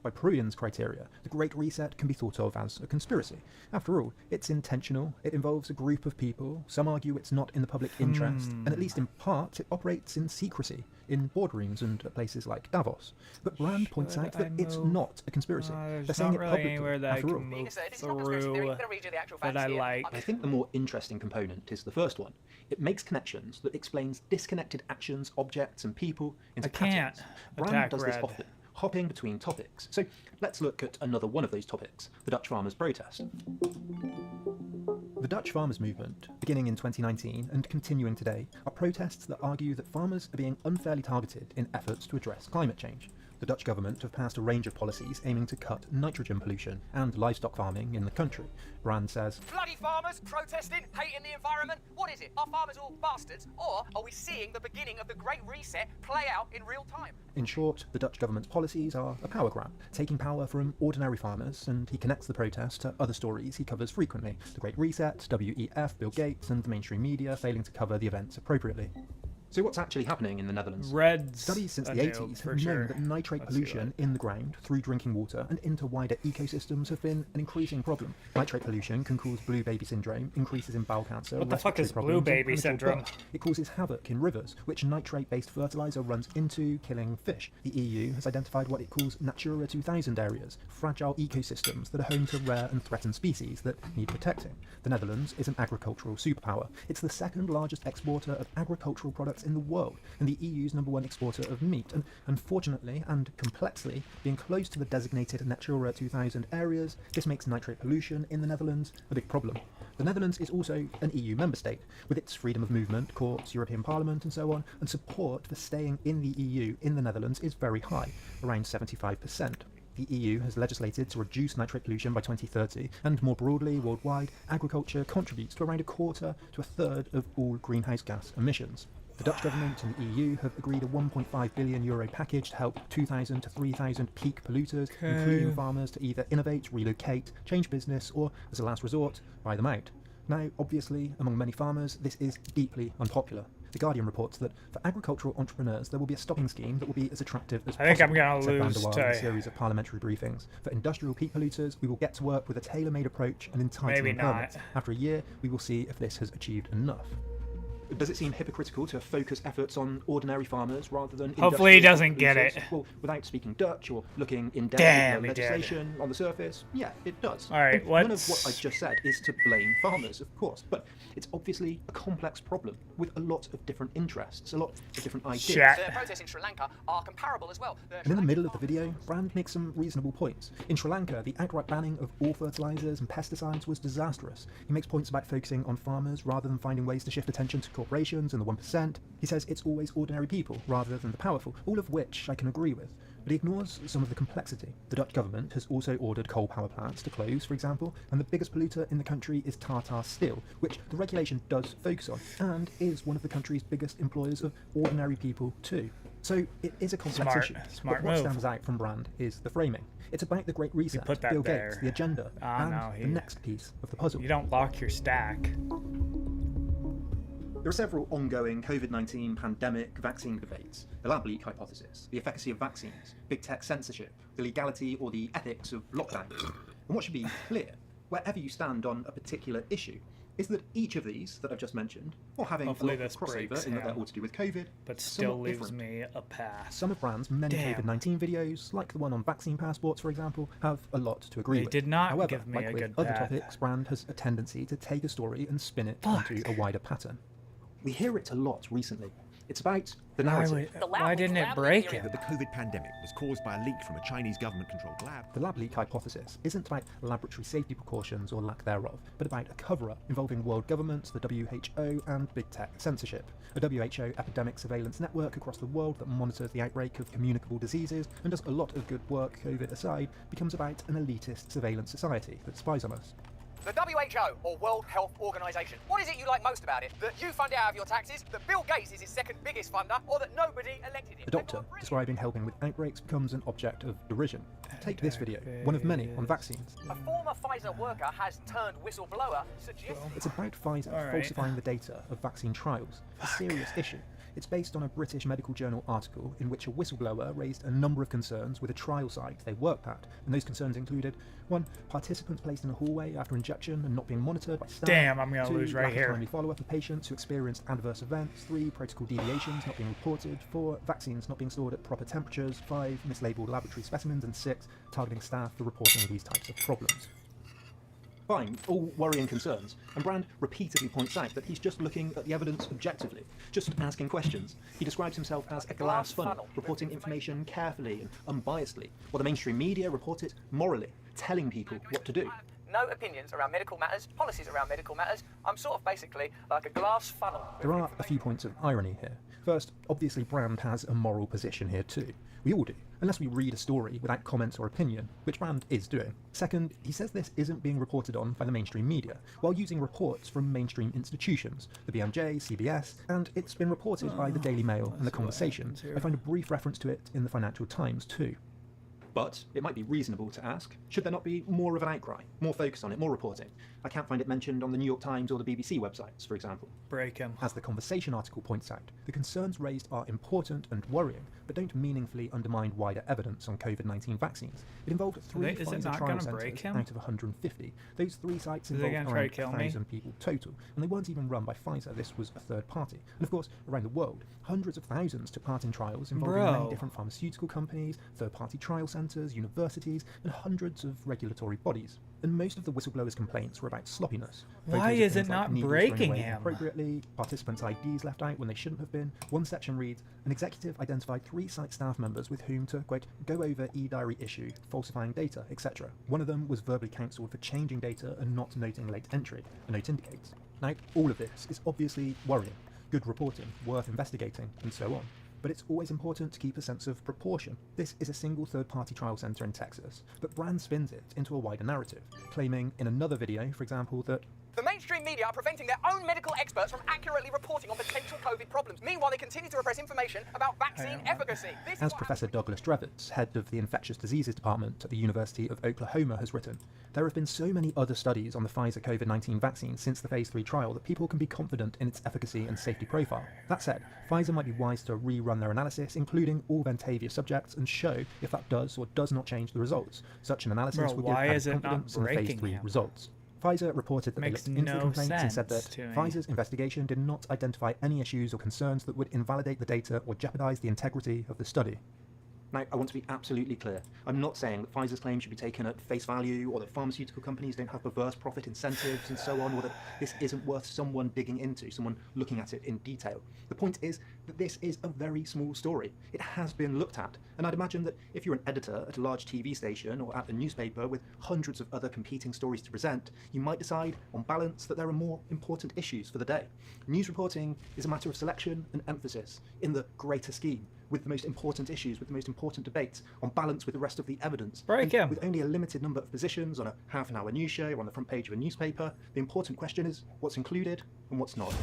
By Proyen's criteria, the Great Reset can be thought of as a conspiracy. After all, it's intentional, it involves a group of people, some argue it's not in the public interest, and at least in part it operates in secrecy, in boardrooms and at places like Davos. But Brand points out that it's not a conspiracy. They're saying it publicly, after all. That I like. I think the more interesting component is the first one. It makes connections that explains disconnected actions, objects, and people into patterns. Brand does this often, hopping between topics. So let's look at another one of those topics, the Dutch farmers' protest. The Dutch farmers' movement, beginning in 2019 and continuing today, are protests that argue that farmers are being unfairly targeted in efforts to address climate change. The Dutch government have passed a range of policies aiming to cut nitrogen pollution and livestock farming in the country. Brand says, Bloody farmers protesting, hating the environment. What is it? Are farmers all bastards? Or are we seeing the beginning of the Great Reset play out in real time? in short, the Dutch government's policies are a power grab, taking power from ordinary farmers, and he connects the protest to other stories he covers frequently: the Great Reset, WEF, Bill Gates, and the mainstream media failing to cover the events appropriately. So what's actually happening in the Netherlands? Studies since the 80s have known that nitrate pollution in the ground, through drinking water, and into wider ecosystems have been an increasing problem. Nitrate pollution can cause blue baby syndrome, increases in bowel cancer, What the fuck respiratory is blue problems, and baby premature syndrome? birth. It causes havoc in rivers, which nitrate-based fertilizer runs into, killing fish. The EU has identified what it calls Natura 2000 areas, fragile ecosystems that are home to rare and threatened species that need protecting. The Netherlands is an agricultural superpower. It's the second largest exporter of agricultural products in the world, and the EU's #1 exporter of meat. And unfortunately and complexly, being close to the designated Natura 2000 areas, this makes nitrate pollution in the Netherlands a big problem. The Netherlands is also an EU member state, with its freedom of movement, courts, European Parliament and so on, and support for staying in the EU in the Netherlands is very high, around 75%. The EU has legislated to reduce nitrate pollution by 2030, and more broadly, worldwide, agriculture contributes to around a quarter to a third of all greenhouse gas emissions. The Dutch government and the EU have agreed a €1.5 billion package to help 2,000 to 3,000 peak polluters, including farmers, to either innovate, relocate, change business, or, as a last resort, buy them out. Now, obviously, among many farmers, this is deeply unpopular. The Guardian reports that for agricultural entrepreneurs, there will be a stopping scheme that will be as attractive as possible. I think I'm gonna said Van lose der Waal to- in a series of parliamentary briefings. For industrial peat polluters, we will get to work with a tailor-made approach and entitlement Maybe not. permits. After a year, we will see if this has achieved enough. Does it seem hypocritical to focus efforts on ordinary farmers rather than Hopefully he industrial doesn't get producers? it. Well, without speaking Dutch or looking in depth Damn, at the he did. legislation on the surface, yeah, it does. All right, And none of what's- what I just said is to blame farmers, of course, but it's obviously a complex problem with a lot of different interests, a lot of different ideas. The protests in Sri Lanka are comparable as well. And in the middle of the video, Brand makes some reasonable points. In Sri Lanka, the outright banning of all fertilizers and pesticides was disastrous. He makes points about focusing on farmers rather than finding ways to shift attention to corporations and the 1%. He says it's always ordinary people rather than the powerful, all of which I can agree with. But he ignores some of the complexity. The Dutch government has also ordered coal power plants to close, for example, and the biggest polluter in the country is Tata Steel, which the regulation does focus on, and is one of the country's biggest employers of ordinary people too. So it is a complex Smart- issue. smart but what move. stands out from Brand is the framing. It's about the Great Reset, put that Bill there. Gates, the agenda, Ah, and no, the next piece of the puzzle. You don't lock your stack. There are several ongoing COVID-19 pandemic vaccine debates: the lab leak hypothesis, the efficacy of vaccines, big tech censorship, the legality or the ethics of lockdowns. And what should be clear, wherever you stand on a particular issue, is that each of these that I've just mentioned, while having Hopefully a lot of this crossover breaks, in that yeah. they're all to do with COVID, But still somewhat leaves different. me a pass. Some of Brand's many Damn. COVID-19 videos, like the one on vaccine passports, for example, have a lot to agree They with. did not However, give me like a with good other path. topics, Brand has a tendency to take a story and spin it Fuck. into a wider pattern. We hear it a lot recently. It's about the narrative. Why didn't it break him? That the COVID pandemic was caused by a leak from a Chinese government-controlled lab. The lab leak hypothesis isn't about laboratory safety precautions or lack thereof, but about a cover-up involving world governments, the WHO, and big tech censorship. A WHO epidemic surveillance network across the world that monitors the outbreak of communicable diseases and does a lot of good work, COVID aside, becomes about an elitist surveillance society that spies on us. The WHO, or World Health Organization. What is it you like most about it? That you fund it out of your taxes, that Bill Gates is its second biggest funder, or that nobody elected him? A doctor describing helping with outbreaks becomes an object of derision. Take this video, one of many on vaccines. A former Pfizer worker has turned whistleblower, suggesting... It's about Pfizer falsifying the data of vaccine trials, a serious issue. It's based on a British Medical Journal article in which a whistleblower raised a number of concerns with a trial site they worked at, and those concerns included 1. Participants placed in a hallway after injection and not being monitored by staff. Damn, I'm gonna 2. lose right lack of here. timely follow-up of patients who experienced adverse events. 3. Protocol deviations not being reported. 4. Vaccines not being stored at proper temperatures. 5. Mislabeled laboratory specimens. And 6. Targeting staff for reporting these types of problems. Fine, all worrying concerns, and Brand repeatedly points out that he's just looking at the evidence objectively, just asking questions. He describes himself as a glass funnel, reporting information carefully and unbiasedly, while the mainstream media report it morally, telling people what to do. No opinions around medical matters, policies around medical matters. I'm sort of basically like a glass funnel. There are a few points of irony here. First, obviously Brand has a moral position here too. We all do, unless we read a story without comment or opinion, which Brand is doing. Second, he says this isn't being reported on by the mainstream media, while using reports from mainstream institutions, the BMJ, CBS, and it's been reported by the Daily Mail and The Conversation. I find a brief reference to it in the Financial Times too. But it might be reasonable to ask, should there not be more of an outcry, more focus on it, more reporting? I can't find it mentioned on the New York Times or the BBC websites, for example. Break him. As the Conversation article points out, the concerns raised are important and worrying, but don't meaningfully undermine wider evidence on COVID-19 vaccines. It involved 3 Pfizer trial centres out of 150. Those 3 sites involved around 1,000 people total, and they weren't even run by Pfizer. This was a third party. And of course, around the world, hundreds of thousands took part in trials involving many different pharmaceutical companies, third-party trial centres, universities, and hundreds of regulatory bodies. And most of the whistleblowers' complaints were about sloppiness. Why is it not breaking him? Appropriately, participants' IDs left out when they shouldn't have been. One section reads, an executive identified 3 site staff members with whom to, quote, go over e-diary issue, falsifying data, etc. One of them was verbally counselled for changing data and not noting late entry, a note indicates. Now, all of this is obviously worrying, good reporting, worth investigating, and so on. But it's always important to keep a sense of proportion. This is a single third-party trial centre in Texas, but Brand spins it into a wider narrative, claiming in another video, for example, that the mainstream media are preventing their own medical experts from accurately reporting on potential COVID problems. Meanwhile, they continue to repress information about vaccine efficacy. As Professor Douglas Drevitz, head of the Infectious Diseases Department at the University of Oklahoma, has written, there have been so many other studies on the Pfizer COVID-19 vaccine since the Phase 3 trial that people can be confident in its efficacy and safety profile. That said, Pfizer might be wise to rerun their analysis, including all Ventavia subjects, and show if that does or does not change the results. Such an analysis would give added confidence in the Phase 3 results. Pfizer reported that they looked into the complaints and said that Pfizer's investigation did not identify any issues or concerns that would invalidate the data or jeopardize the integrity of the study. Now, I want to be absolutely clear. I'm not saying that Pfizer's claim should be taken at face value, or that pharmaceutical companies don't have perverse profit incentives and so on, or that this isn't worth someone digging into, someone looking at it in detail. The point is that this is a very small story. It has been looked at, and I'd imagine that if you're an editor at a large TV station or at a newspaper with hundreds of other competing stories to present, you might decide, on balance, that there are more important issues for the day. News reporting is a matter of selection and emphasis in the greater scheme, with the most important issues, with the most important debates, on balance with the rest of the evidence. With only a limited number of positions on a half-an-hour news show or on the front page of a newspaper, the important question is what's included and what's not.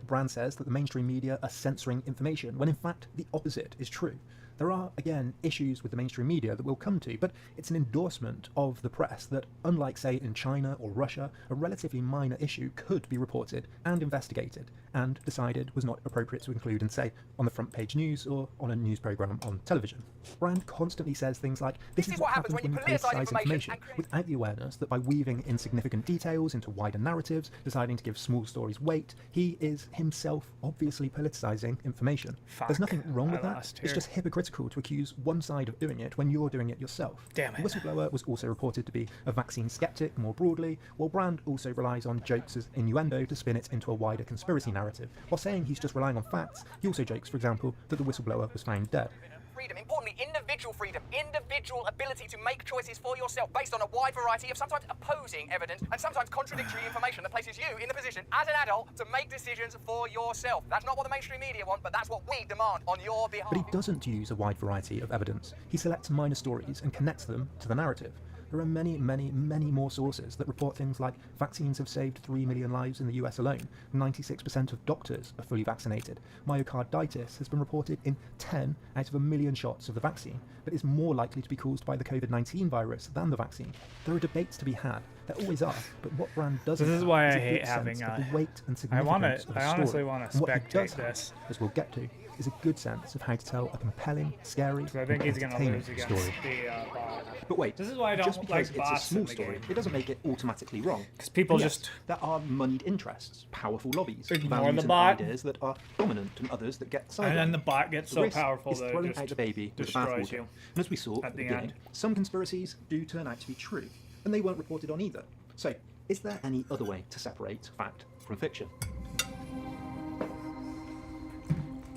Brand says that the mainstream media are censoring information, when in fact the opposite is true. There are, again, issues with the mainstream media that we'll come to, but it's an endorsement of the press that, unlike, say, in China or Russia, a relatively minor issue could be reported and investigated and decided was not appropriate to include in, say, on the front page news or on a news programme on television. Brand constantly says things like, this is what happens when you politicise information, without the awareness that by weaving insignificant details into wider narratives, deciding to give small stories weight, he is himself obviously politicising information. There's nothing wrong with that, it's just hypocritical hypocritical to accuse one side of doing it when you're doing it yourself. Damn it. The whistleblower was also reported to be a vaccine skeptic more broadly, while Brand also relies on jokes as innuendo to spin it into a wider conspiracy narrative. While saying he's just relying on facts, he also jokes, for example, that the whistleblower was found dead. Freedom, importantly, individual freedom, individual ability to make choices for yourself based on a wide variety of sometimes opposing evidence and sometimes contradictory information that places you in the position as an adult to make decisions for yourself. That's not what the mainstream media want, but that's what we demand on your behalf. But he doesn't use a wide variety of evidence. He selects minor stories and connects them to the narrative. There are many, many, many more sources that report things like vaccines have saved 3 million lives in the US alone, 96% of doctors are fully vaccinated, myocarditis has been reported in 10 out of a million shots of the vaccine, but is more likely to be caused by the COVID-19 virus than the vaccine. There are debates to be had, there always are, but what Brand doesn't This is have why is I a hate good having sense of a- the weight and I wanna- significance of a I honestly story. wanna And what he spectate does have, this. as we'll get to, is a good sense of how to tell a compelling, scary, I think and he's going to entertaining lose against story. the bot. But wait, This is why I don't just because like it's a bots small in the story, game. it doesn't make it automatically wrong. 'Cause people And yes, just there are moneyed interests, powerful lobbies, ignore values the and bot. ideas that are dominant and others that get sidelined. And then the bot gets so risk powerful is that it throwing just out the baby with the destroys bathwater. you And as we saw at at the the beginning, end. some conspiracies do turn out to be true, and they weren't reported on either. So, is there any other way to separate fact from fiction?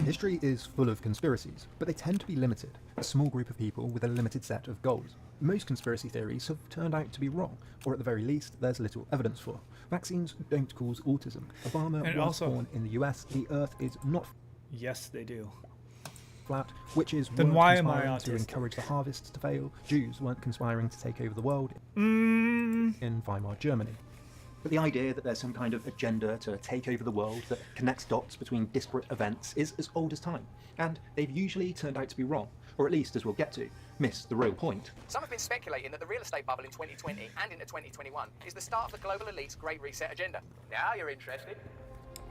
History is full of conspiracies, but they tend to be limited, a small group of people with a limited set of goals. Most conspiracy theories have turned out to be wrong, or at the very least, there's little evidence for. Vaccines don't cause autism. Obama And was also- born in the US. The Earth is not Yes, they do. flat. Witches Then weren't why am I conspiring to autistic? encourage the harvests to fail. Jews weren't conspiring to take over the world in Weimar Germany. But the idea that there's some kind of agenda to take over the world that connects dots between disparate events is as old as time, and they've usually turned out to be wrong, or at least, as we'll get to, miss the real point. Some have been speculating that the real estate bubble in 2020 and into 2021 is the start of the global elite's Great Reset agenda. Now you're interested.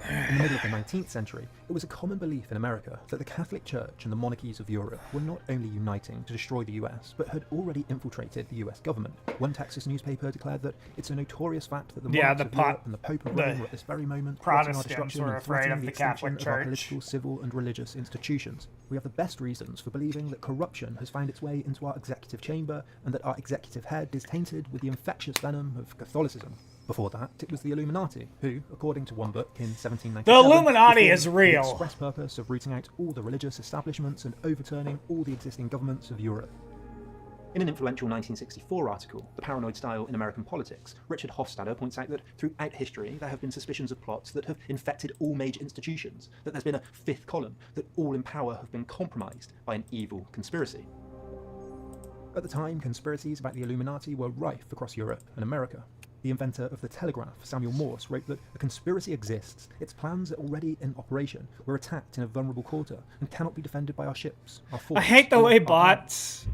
In the middle of the 19th century, it was a common belief in America that the Catholic Church and the monarchies of Europe were not only uniting to destroy the US, but had already infiltrated the US government. One Texas newspaper declared that it's a notorious fact that the monarchs of Europe and the Pope of Rome were at this very moment plotting our Protestants destruction were and afraid threatening of the the Catholic extinction of our Church. political, civil, and religious institutions. We have the best reasons for believing that corruption has found its way into our executive chamber, and that our executive head is tainted with the infectious venom of Catholicism. Before that, it was the Illuminati, who, according to one book in 1797, The Illuminati were is formed with the real. express purpose of rooting out all the religious establishments and overturning all the existing governments of Europe. In an influential 1964 article, The Paranoid Style in American Politics, Richard Hofstadter points out that throughout history there have been suspicions of plots that have infected all major institutions, that there's been a fifth column, that all in power have been compromised by an evil conspiracy. At the time, conspiracies about the Illuminati were rife across Europe and America. The inventor of the telegraph, Samuel Morse, wrote that a conspiracy exists, its plans are already in operation, we're attacked in a vulnerable quarter, and cannot be defended by our ships, our forts. I hate the or way our bots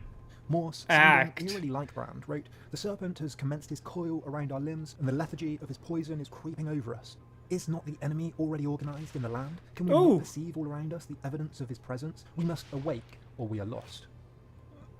Morse, act. someone eerily like Brand, wrote, "The serpent has commenced his coil around our limbs, and the lethargy of his poison is creeping over us. Is not the enemy already organised in the land? Can we Ooh. not perceive all around us the evidence of his presence? We must awake, or we are lost."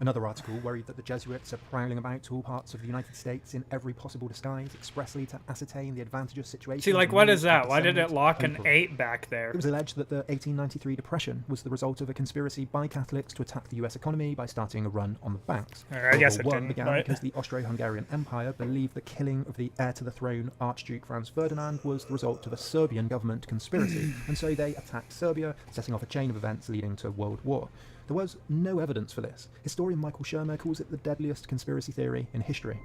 Another article worried that the Jesuits are prowling about all parts of the United States in every possible disguise, expressly to ascertain the advantageous situation. See, like, what is that? Why did it lock an 8 back there? It was alleged that the 1893 Depression was the result of a conspiracy by Catholics to attack the US economy by starting a run on the banks. I guess World it War I didn't, began but- because the Austro-Hungarian Empire believed the killing of the heir to the throne, Archduke Franz Ferdinand, was the result of a Serbian government conspiracy, and so they attacked Serbia, setting off a chain of events leading to World War. There was no evidence for this. Historian Michael Shermer calls it the deadliest conspiracy theory in history.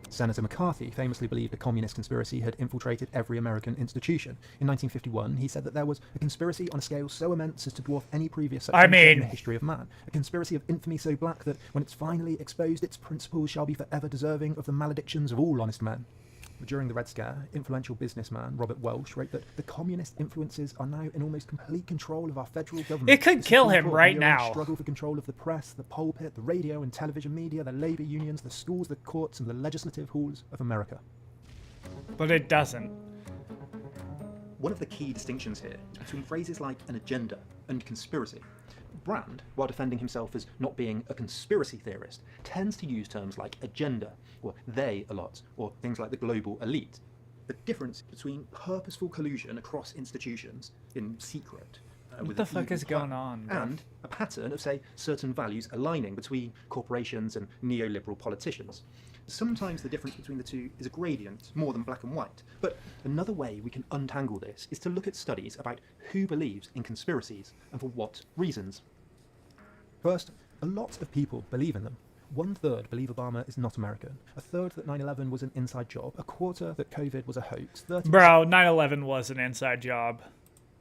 Senator McCarthy famously believed a communist conspiracy had infiltrated every American institution. In 1951, he said that there was a conspiracy on a scale so immense as to dwarf any previous such venture in the history of man. A conspiracy of infamy so black that, when it's finally exposed, its principles shall be forever deserving of the maledictions of all honest men. During the Red Scare, influential businessman Robert Welch wrote that the communist influences are now in almost complete control of our federal government. It could The kill Supreme him Court right and the orange now. Struggle for control of the press, the pulpit, the radio and television media, the labor unions, the schools, the courts, and the legislative halls of America. But it doesn't. One of the key distinctions here is between phrases like an agenda and conspiracy. Brand, while defending himself as not being a conspiracy theorist, tends to use terms like agenda, or they a lot, or things like the global elite. The difference between purposeful collusion across institutions in secret What with the an fuck evil is plan, going on, bro? and a pattern of, say, certain values aligning between corporations and neoliberal politicians. Sometimes the difference between the two is a gradient more than black and white, but another way we can untangle this is to look at studies about who believes in conspiracies and for what reasons. First, a lot of people believe in them. 1/3 believe Obama is not American, a third that 9/11 was an inside job, a quarter that COVID was a hoax, 30% Bro, 9/11 was an inside job.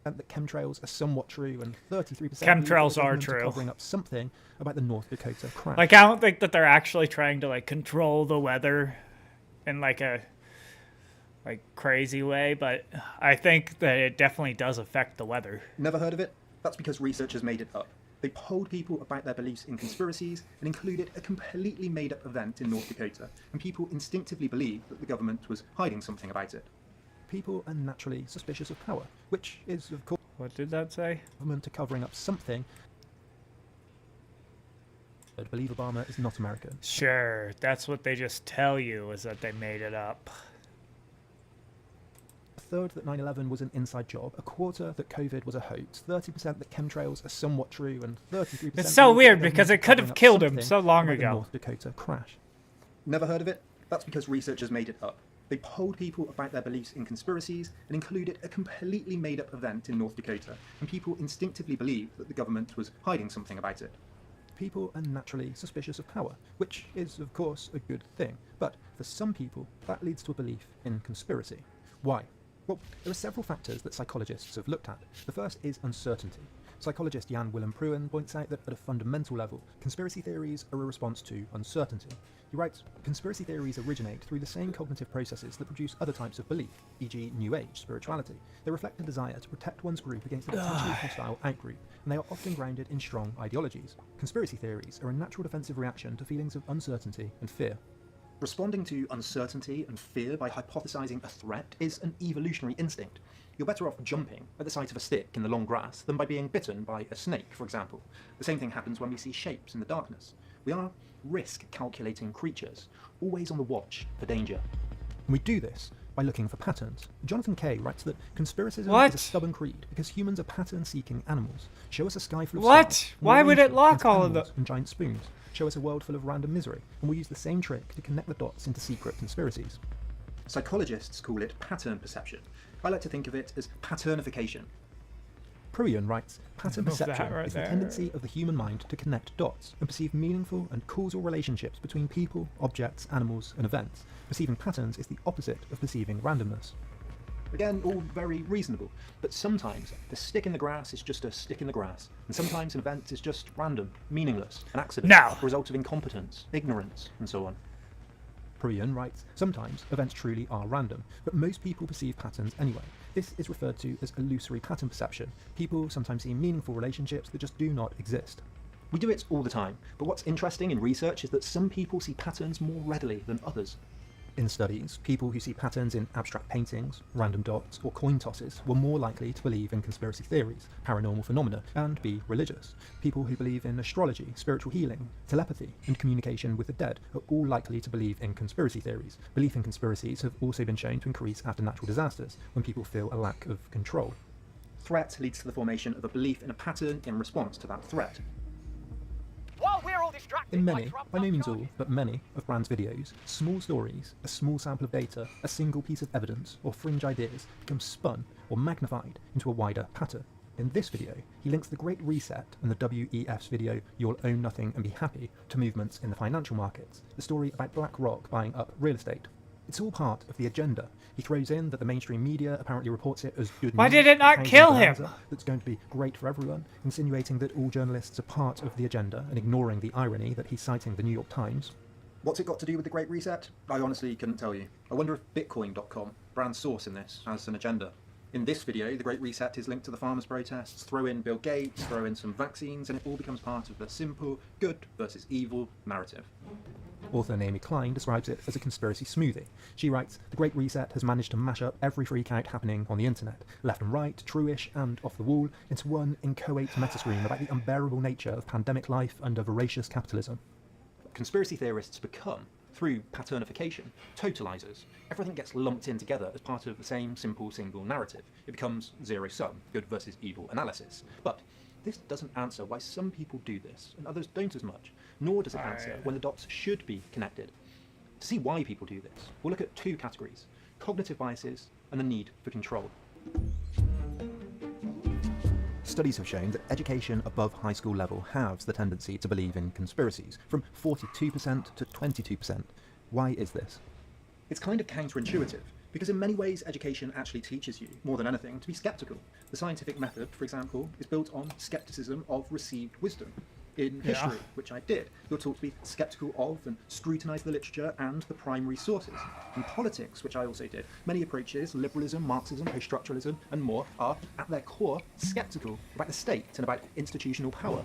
that chemtrails are somewhat true, and 33% Chemtrails believe that the are government true. covering up something about the North Dakota crash. Like, I don't think that they're actually trying to, like, control the weather in, like, a, like, crazy way, but I think that it definitely does affect the weather. Never heard of it? That's because researchers made it up. They polled people about their beliefs in conspiracies and included a completely made-up event in North Dakota, and people instinctively believed that the government was hiding something about it. People are naturally suspicious of power, which is, of course, what did that say? Government are covering up something. I believe Obama is not American. Sure, that's what they just tell you, is that they made it up. A third that 9/11 was an inside job, a quarter that COVID was a hoax, 30% that chemtrails are somewhat true, and 33% It's so believe weird that the because government it could are have covering up killed him something so long about the ago. North Dakota crash. Never heard of it? That's because researchers made it up. They polled people about their beliefs in conspiracies and included a completely made-up event in North Dakota, and people instinctively believed that the government was hiding something about it. People are naturally suspicious of power, which is, of course, a good thing. But for some people, that leads to a belief in conspiracy. Why? Well, there are several factors that psychologists have looked at. The first is uncertainty. Psychologist Jan Willem Pruin points out that at a fundamental level, conspiracy theories are a response to uncertainty. He writes, conspiracy theories originate through the same cognitive processes that produce other types of belief, e.g. New Age spirituality. They reflect a desire to protect one's group against a potentially hostile outgroup, and they are often grounded in strong ideologies. Conspiracy theories are a natural defensive reaction to feelings of uncertainty and fear. Responding to uncertainty and fear by hypothesizing a threat is an evolutionary instinct. You're better off jumping at the sight of a stick in the long grass than by being bitten by a snake, for example. The same thing happens when we see shapes in the darkness. We are risk-calculating creatures, always on the watch for danger. And we do this by looking for patterns. Jonathan Kay writes that conspiracism What? is a stubborn creed because humans are pattern-seeking animals. Show us a sky full of What? stars, and Why we'll would arrange it them lock into all of animals the- and giant spoons? Show us a world full of random misery, and we'll use the same trick to connect the dots into secret conspiracies. Psychologists call it pattern perception. I like to think of it as patternification. Pruian writes, pattern Love that perception right is the there. tendency of the human mind to connect dots and perceive meaningful and causal relationships between people, objects, animals, and events. Perceiving patterns is the opposite of perceiving randomness. Again, all very reasonable, but sometimes the stick in the grass is just a stick in the grass, and sometimes an event is just random, meaningless, an accident, No. a result of incompetence, ignorance, and so on. Pruian writes, sometimes events truly are random, but most people perceive patterns anyway. This is referred to as illusory pattern perception. People sometimes see meaningful relationships that just do not exist. We do it all the time, but what's interesting in research is that some people see patterns more readily than others. In studies, people who see patterns in abstract paintings, random dots, or coin tosses were more likely to believe in conspiracy theories, paranormal phenomena, and be religious. People who believe in astrology, spiritual healing, telepathy, and communication with the dead are all likely to believe in conspiracy theories. Belief in conspiracies have also been shown to increase after natural disasters, when people feel a lack of control. Threat leads to the formation of a belief in a pattern in response to that threat. While we're all distracted In many, by no means all, but many, of Brand's videos, small stories, a small sample of data, a single piece of evidence, or fringe ideas become spun or magnified into a wider pattern. In this video, he links the Great Reset and the WEF's video You'll Own Nothing and Be Happy to movements in the financial markets, the story about BlackRock buying up real estate. It's all part of the agenda. He throws in that the mainstream media apparently reports it as good news. Why did it not housing kill him? bonanza That's going to be great for everyone, insinuating that all journalists are part of the agenda and ignoring the irony that he's citing the New York Times. What's it got to do with the Great Reset? I honestly couldn't tell you. I wonder if Bitcoin.com, Brand's source in this, has an agenda. In this video, the Great Reset is linked to the farmers' protests, throw in Bill Gates, throw in some vaccines, and it all becomes part of the simple good versus evil narrative. Author Naomi Klein describes it as a conspiracy smoothie. She writes, the Great Reset has managed to mash up every freak-out happening on the internet, left and right, true-ish and off the wall, into one inchoate metascreen about the unbearable nature of pandemic life under voracious capitalism. Conspiracy theorists become through paternification, totalizers. Everything gets lumped in together as part of the same simple single narrative. It becomes zero-sum, good versus evil analysis. But this doesn't answer why some people do this and others don't as much, nor does it answer when the dots should be connected. To see why people do this, we'll look at two categories: cognitive biases and the need for control. Studies have shown that education above high school level halves the tendency to believe in conspiracies, from 42% to 22%. Why is this? It's kind of counterintuitive, because in many ways education actually teaches you, more than anything, to be skeptical. The scientific method, for example, is built on skepticism of received wisdom. In history, which I did, you're taught to be skeptical of and scrutinise the literature and the primary sources. In politics, which I also did, many approaches, liberalism, Marxism, post-structuralism and more, are at their core skeptical about the state and about institutional power.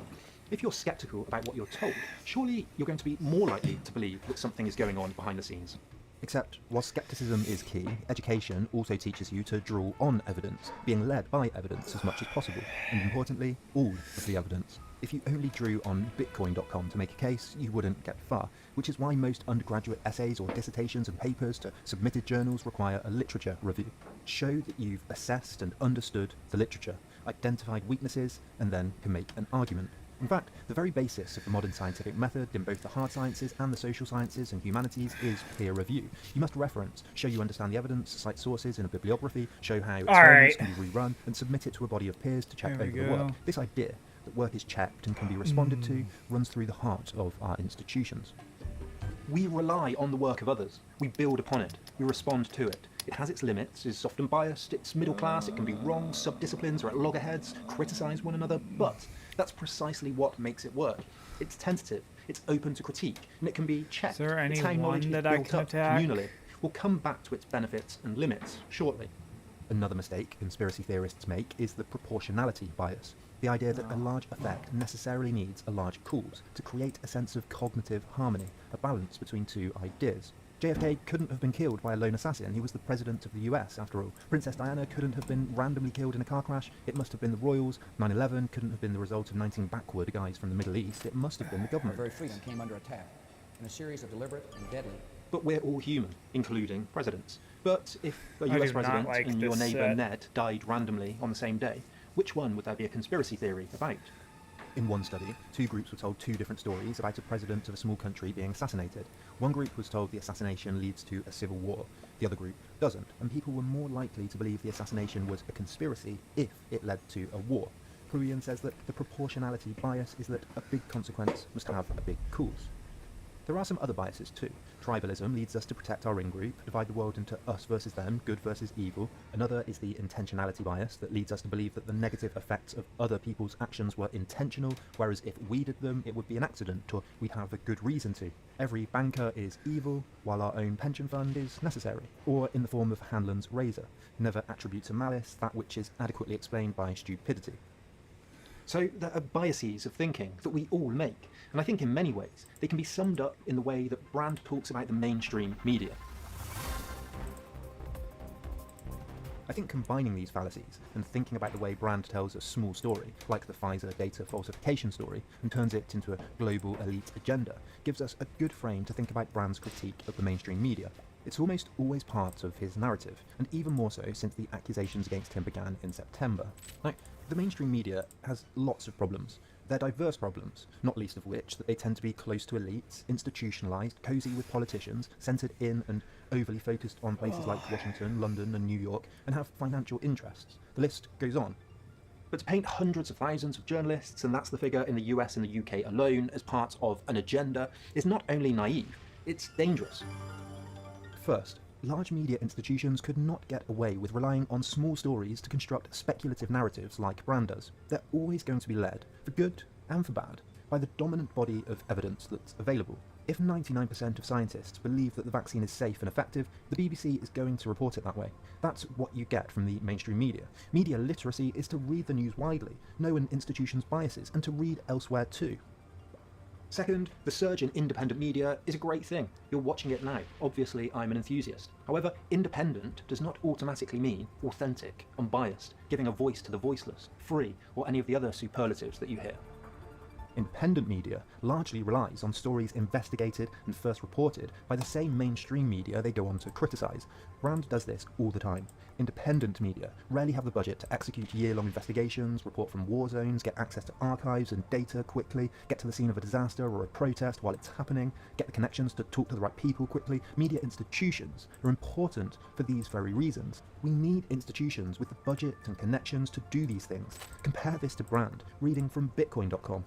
If you're skeptical about what you're told, surely you're going to be more likely to believe that something is going on behind the scenes. Except, while skepticism is key, education also teaches you to draw on evidence, being led by evidence as much as possible, and importantly, all of the evidence. If you only drew on Bitcoin.com to make a case, you wouldn't get far, which is why most undergraduate essays or dissertations and papers to submitted journals require a literature review. Show that you've assessed and understood the literature, identified weaknesses, and then can make an argument. In fact, the very basis of the modern scientific method in both the hard sciences and the social sciences and humanities is peer review. You must reference, show you understand the evidence, cite sources in a bibliography, show how experiments can be rerun, and submit it to a body of peers to check over the work. This idea that work is checked and can be responded to runs through the heart of our institutions. We rely on the work of others. We build upon it. We respond to it. It has its limits, is often biased, it's middle class, it can be wrong, sub-disciplines are at loggerheads, criticise one another, but that's precisely what makes it work. It's tentative, it's open to critique, and it can be checked. Is there It's how knowledge anyone is that I built can up attack? communally. We'll come back to its benefits and limits shortly. Another mistake conspiracy theorists make is the proportionality bias. The idea that a large effect necessarily needs a large cause to create a sense of cognitive harmony, a balance between two ideas. JFK couldn't have been killed by a lone assassin. He was the president of the US, after all. Princess Diana couldn't have been randomly killed in a car crash. It must have been the royals. 9/11 couldn't have been the result of 19 backward guys from the Middle East. It must have been the government. Our very freedom came under attack in a series of deliberate and deadly. But we're all human, including presidents. But if a I US do not president like and your this neighbour set. Ned died randomly on the same day, which one would there be a conspiracy theory about? In one study, two groups were told two different stories about a president of a small country being assassinated. One group was told the assassination leads to a civil war. The other group doesn't, and people were more likely to believe the assassination was a conspiracy if it led to a war. Pruian says that the proportionality bias is that a big consequence must have a big cause. There are some other biases too. Tribalism leads us to protect our in-group, divide the world into us versus them, good versus evil. Another is the intentionality bias that leads us to believe that the negative effects of other people's actions were intentional, whereas if we did them, it would be an accident, or we'd have a good reason to. Every banker is evil, while our own pension fund is necessary. Or in the form of Hanlon's razor, never attribute to malice that which is adequately explained by stupidity. So there are biases of thinking that we all make, and I think in many ways they can be summed up in the way that Brand talks about the mainstream media. I think combining these fallacies and thinking about the way Brand tells a small story, like the Pfizer data falsification story, and turns it into a global elite agenda, gives us a good frame to think about Brand's critique of the mainstream media. It's almost always part of his narrative, and even more so since the accusations against him began in September. Now, the mainstream media has lots of problems. They're diverse problems, not least of which that they tend to be close to elites, institutionalised, cosy with politicians, centred in and overly focused on places like Washington, London and New York, and have financial interests. The list goes on. But to paint hundreds of thousands of journalists, and that's the figure in the US and the UK alone, as part of an agenda, is not only naive, it's dangerous. First, large media institutions could not get away with relying on small stories to construct speculative narratives like Brand does. They're always going to be led, for good and for bad, by the dominant body of evidence that's available. If 99% of scientists believe that the vaccine is safe and effective, the BBC is going to report it that way. That's what you get from the mainstream media. Media literacy is to read the news widely, know an institution's biases, and to read elsewhere too. Second, the surge in independent media is a great thing. You're watching it now. Obviously, I'm an enthusiast. However, independent does not automatically mean authentic, unbiased, giving a voice to the voiceless, free, or any of the other superlatives that you hear. Independent media largely relies on stories investigated and first reported by the same mainstream media they go on to criticise. Brand does this all the time. Independent media rarely have the budget to execute year-long investigations, report from war zones, get access to archives and data quickly, get to the scene of a disaster or a protest while it's happening, get the connections to talk to the right people quickly. Media institutions are important for these very reasons. We need institutions with the budget and connections to do these things. Compare this to Brand, reading from Bitcoin.com.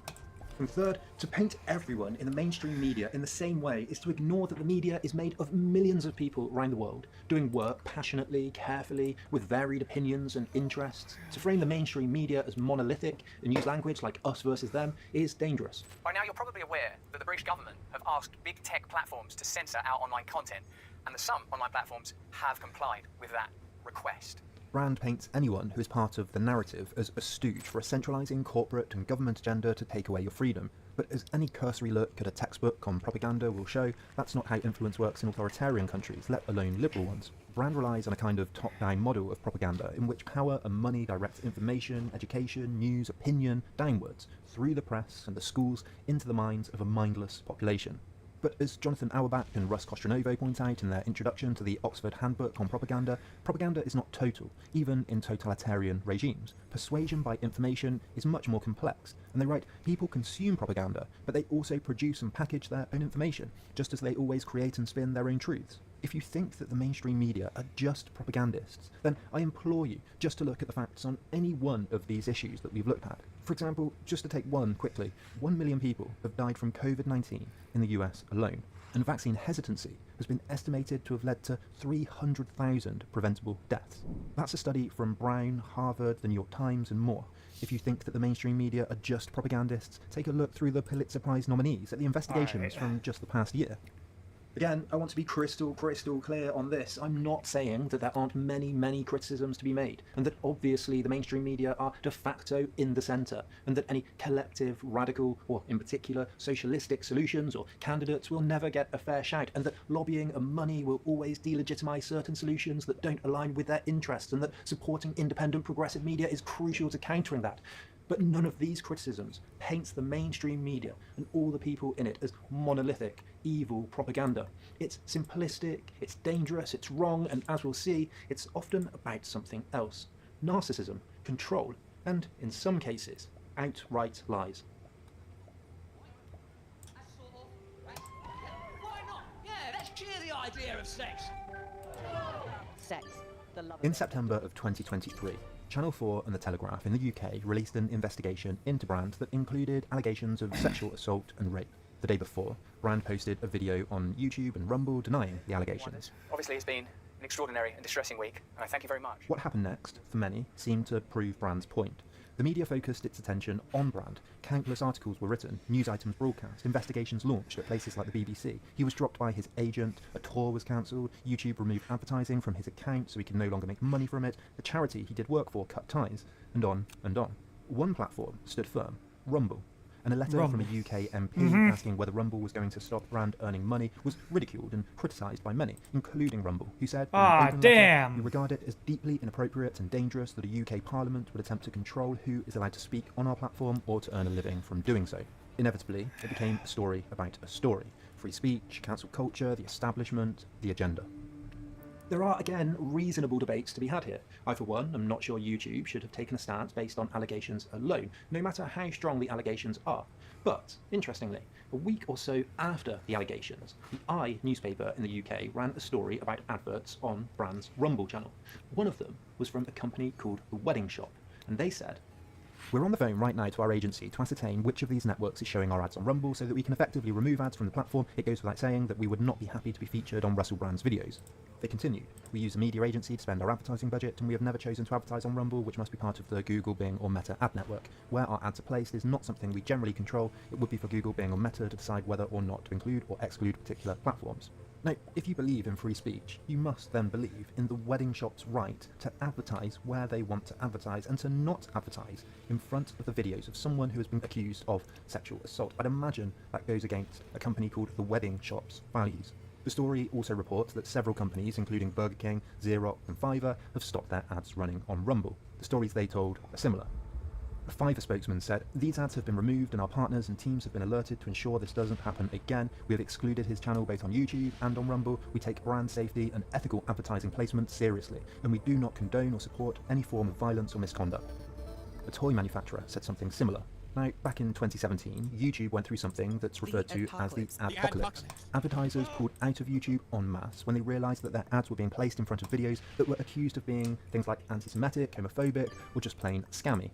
And third, to paint everyone in the mainstream media in the same way is to ignore that the media is made of millions of people around the world, doing work passionately, carefully, with varied opinions and interests. To frame the mainstream media as monolithic and use language like us versus them is dangerous. By now, you're probably aware that the British government have asked big tech platforms to censor our online content, and that some online platforms have complied with that request. Brand paints anyone who is part of the narrative as a stooge for a centralising corporate and government agenda to take away your freedom. But as any cursory look at a textbook on propaganda will show, that's not how influence works in authoritarian countries, let alone liberal ones. Brand relies on a kind of top-down model of propaganda in which power and money direct information, education, news, opinion downwards, through the press and the schools, into the minds of a mindless population. But as Jonathan Auerbach and Russ Costronovo point out in their introduction to the Oxford Handbook on Propaganda, propaganda is not total, even in totalitarian regimes. Persuasion by information is much more complex, and they write, people consume propaganda, but they also produce and package their own information, just as they always create and spin their own truths. If you think that the mainstream media are just propagandists, then I implore you just to look at the facts on any one of these issues that we've looked at. For example, just to take one quickly, 1 million people have died from COVID-19 in the US alone, and vaccine hesitancy has been estimated to have led to 300,000 preventable deaths. That's a study from Brown, Harvard, the New York Times, and more. If you think that the mainstream media are just propagandists, take a look through the Pulitzer Prize nominees at the investigations from just the past year. Again, I want to be crystal clear on this. I'm not saying that there aren't many criticisms to be made, and that obviously the mainstream media are de facto in the centre, and that any collective, radical, or in particular socialistic solutions or candidates will never get a fair shout, and that lobbying and money will always delegitimise certain solutions that don't align with their interests, and that supporting independent progressive media is crucial to countering that. But none of these criticisms paints the mainstream media and all the people in it as monolithic, evil propaganda. It's simplistic, it's dangerous, it's wrong, and as we'll see, it's often about something else. Narcissism, control, and, in some cases, outright lies. Why not? Yeah, let's cheer the idea of sex. Sex, the love of In September of 2023, Channel 4 and The Telegraph in the UK released an investigation into Brand that included allegations of sexual assault and rape. The day before, Brand posted a video on YouTube and Rumble denying the allegations. Obviously, it's been an extraordinary and distressing week, and I thank you very much. What happened next, for many, seemed to prove Brand's point. The media focused its attention on Brand. Countless articles were written, news items broadcast, investigations launched at places like the BBC. He was dropped by his agent, a tour was cancelled, YouTube removed advertising from his account so he could no longer make money from it, the charity he did work for cut ties, and on and on. One platform stood firm, Rumble. And a letter from a UK MP asking whether Rumble was going to stop Brand earning money was ridiculed and criticised by many, including Rumble, who said, we regard it as deeply inappropriate and dangerous that a UK Parliament would attempt to control who is allowed to speak on our platform or to earn a living from doing so. Inevitably, it became a story about a story. Free speech, cancel culture, the establishment, the agenda. There are, again, reasonable debates to be had here. I, for one, am not sure YouTube should have taken a stance based on allegations alone, no matter how strong the allegations are. But, interestingly, a week or so after the allegations, the I newspaper in the UK ran a story about adverts on Brand's Rumble channel. One of them was from a company called The Wedding Shop, and they said, "We're on the phone right now to our agency to ascertain which of these networks is showing our ads on Rumble so that we can effectively remove ads from the platform. It goes without saying that we would not be happy to be featured on Russell Brand's videos." They continued, "We use a media agency to spend our advertising budget, and we have never chosen to advertise on Rumble, which must be part of the Google, Bing, or Meta ad network. Where our ads are placed is not something we generally control. It would be for Google, Bing, or Meta to decide whether or not to include or exclude particular platforms." Now, if you believe in free speech, you must then believe in the wedding shop's right to advertise where they want to advertise and to not advertise in front of the videos of someone who has been accused of sexual assault. I'd imagine that goes against a company called The Wedding Shop's values. The story also reports that several companies, including Burger King, Xerox, and Fiverr, have stopped their ads running on Rumble. The stories they told are similar. A Fiverr spokesman said, "These ads have been removed and our partners and teams have been alerted to ensure this doesn't happen again. We have excluded his channel both on YouTube and on Rumble. We take brand safety and ethical advertising placement seriously, and we do not condone or support any form of violence or misconduct." A toy manufacturer said something similar. Now, back in 2017, YouTube went through something that's referred to as the adpocalypse. Advertisers pulled out of YouTube en masse when they realised that their ads were being placed in front of videos that were accused of being things like anti-Semitic, homophobic, or just plain scammy.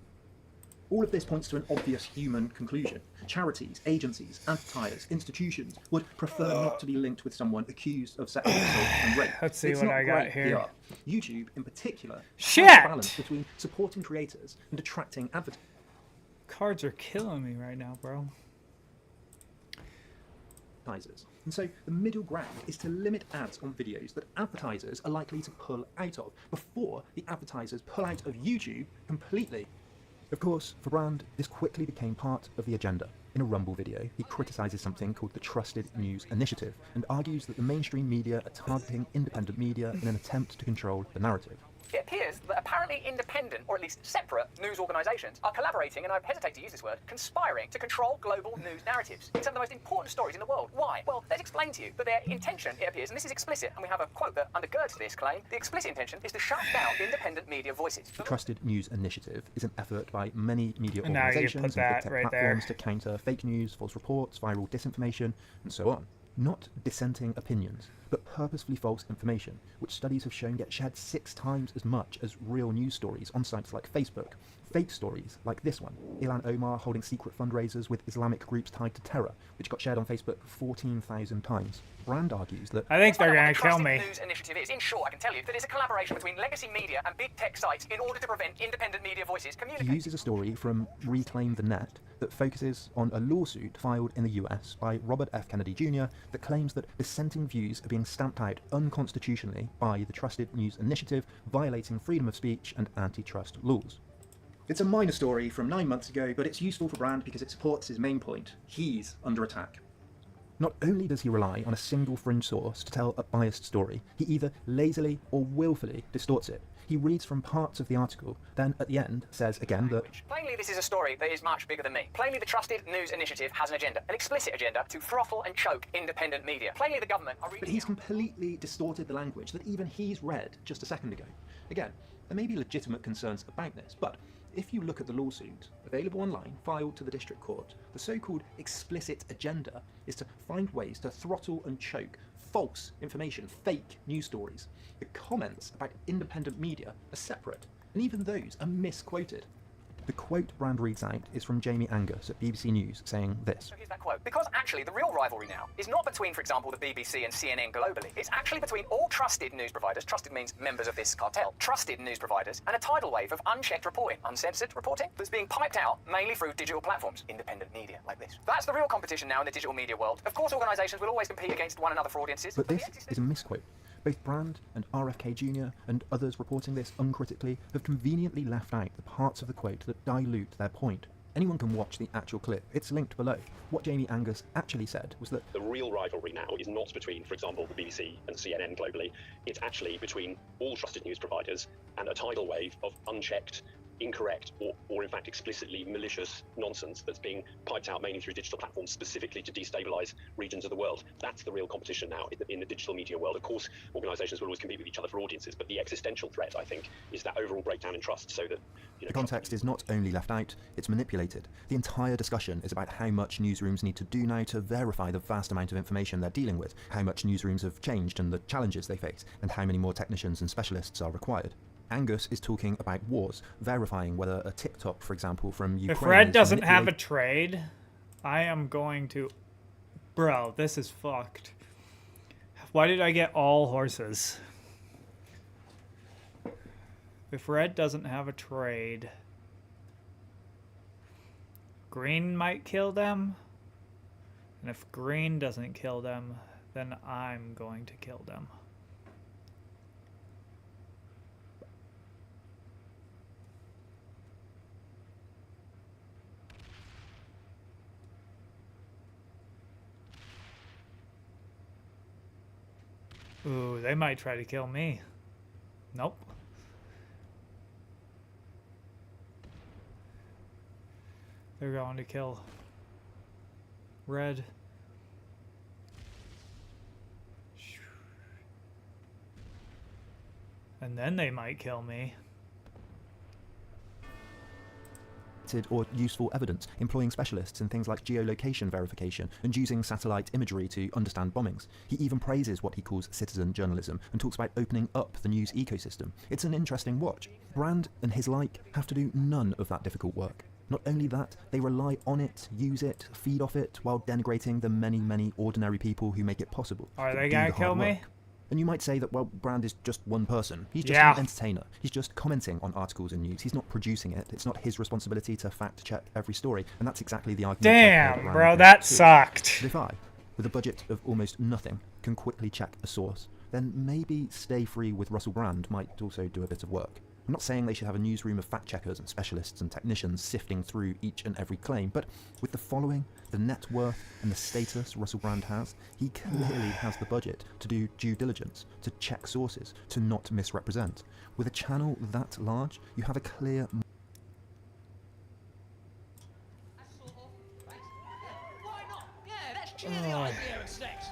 All of this points to an obvious human conclusion. Charities, agencies, advertisers, institutions would prefer not to be linked with someone accused of sexual assault and rape. Let's see It's what not I got great here. PR. YouTube, in particular, Shit! has a balance between supporting creators and attracting advertisers. Cards are killing me right now, bro. And so the middle ground is to limit ads on videos that advertisers are likely to pull out of before the advertisers pull out of YouTube completely. Of course, for Brand, this quickly became part of the agenda. In a Rumble video, he criticises something called the Trusted News Initiative and argues that the mainstream media are targeting independent media in an attempt to control the narrative. It appears that apparently independent, or at least separate, news organisations are collaborating, and I hesitate to use this word, conspiring to control global news narratives in some of the most important stories in the world. Why? Well, let's explain to you that their intention, it appears, and this is explicit, and we have a quote that undergirds this claim, the explicit intention is to shut down independent media voices. The Trusted News Initiative is an effort by many media And now you organisations put and big that tech right platforms there. to counter fake news, false reports, viral disinformation, and so on. Not dissenting opinions, but purposefully false information, which studies have shown get shared 6 times as much as real news stories on sites like Facebook. Fake stories like this one, Ilhan Omar holding secret fundraisers with Islamic groups tied to terror, which got shared on Facebook 14,000 times. Brand argues that I think they're gonna The kill Trusted me. News Initiative is, in short, I can tell you that it's a collaboration between legacy media and big tech sites in order to prevent independent media voices he communicating. uses a story from Reclaim the Net that focuses on a lawsuit filed in the US by Robert F. Kennedy Jr. that claims that dissenting views are being stamped out unconstitutionally by the Trusted News Initiative, violating freedom of speech and antitrust laws. It's a minor story from 9 months ago, but it's useful for Brand because it supports his main point. He's under attack. Not only does he rely on a single fringe source to tell a biased story, he either lazily or willfully distorts it. He reads from parts of the article, then at the end says again that Plainly, this is a story that is much bigger than me. Plainly, the Trusted News Initiative has an agenda, an explicit agenda, to throttle and choke independent media. Plainly, the government are But he's completely distorted the language that even he's read just a second ago. Again, there may be legitimate concerns about this, but if you look at the lawsuit, available online, filed to the district court, the so-called explicit agenda is to find ways to throttle and choke false information, fake news stories. The comments about independent media are separate, and even those are misquoted. The quote Brand reads out is from Jamie Angus at BBC News, saying this. So here's that quote. Because actually the real rivalry now is not between, for example, the BBC and CNN globally. It's actually between all trusted news providers, trusted means members of this cartel, trusted news providers, and a tidal wave of unchecked reporting, uncensored reporting, that's being piped out mainly through digital platforms, independent media like this. That's the real competition now in the digital media world. Of course, organisations will always compete against one another for audiences. But this is a misquote. Both Brand and RFK Jr. and others reporting this uncritically have conveniently left out the parts of the quote that dilute their point. Anyone can watch the actual clip. It's linked below. What Jamie Angus actually said was that The real rivalry now is not between, for example, the BBC and CNN globally. It's actually between all trusted news providers and a tidal wave of unchecked, incorrect, or in fact explicitly malicious nonsense that's being piped out mainly through digital platforms specifically to destabilise regions of the world. That's the real competition now in the digital media world. Of course, organisations will always compete with each other for audiences, but the existential threat, I think, is that overall breakdown in trust so that, the context is not only left out, it's manipulated. The entire discussion is about how much newsrooms need to do now to verify the vast amount of information they're dealing with, how much newsrooms have changed and the challenges they face, and how many more technicians and specialists are required. Angus is talking about wars, verifying whether a TikTok, for example, from Ukraine... If Red is doesn't have a manipulated- trade, I am going to... Bro, this is fucked. Why did I get all horses? If Red doesn't have a trade... Green might kill them. And if Green doesn't kill them, then I'm going to kill them. Ooh, they might try to kill me. Nope. They're going to kill Red. And then they might kill me. Or useful evidence, employing specialists in things like geolocation verification and using satellite imagery to understand bombings. He even praises what he calls citizen journalism and talks about opening up the news ecosystem. It's an interesting watch. Brand and his like have to do none of that difficult work. Not only that, they rely on it, use it, feed off it, while denigrating the many, many ordinary people who make it possible. Are they gonna kill me? And you might say that, well, Brand is just one person. He's just an entertainer. He's just commenting on articles and news. He's not producing it. It's not his responsibility to fact-check every story. And that's exactly the argument. Damn, bro, that sucked. But if I, with a budget of almost nothing, can quickly check a source, then maybe Stay Free with Russell Brand might also do a bit of work. I'm not saying they should have a newsroom of fact-checkers and specialists and technicians sifting through each and every claim, but with the following, the net worth and the status Russell Brand has, he clearly has the budget to do due diligence, to check sources, to not misrepresent. With a channel that large, you have a clear... Why not? Yeah, let's cheer the idea of sex.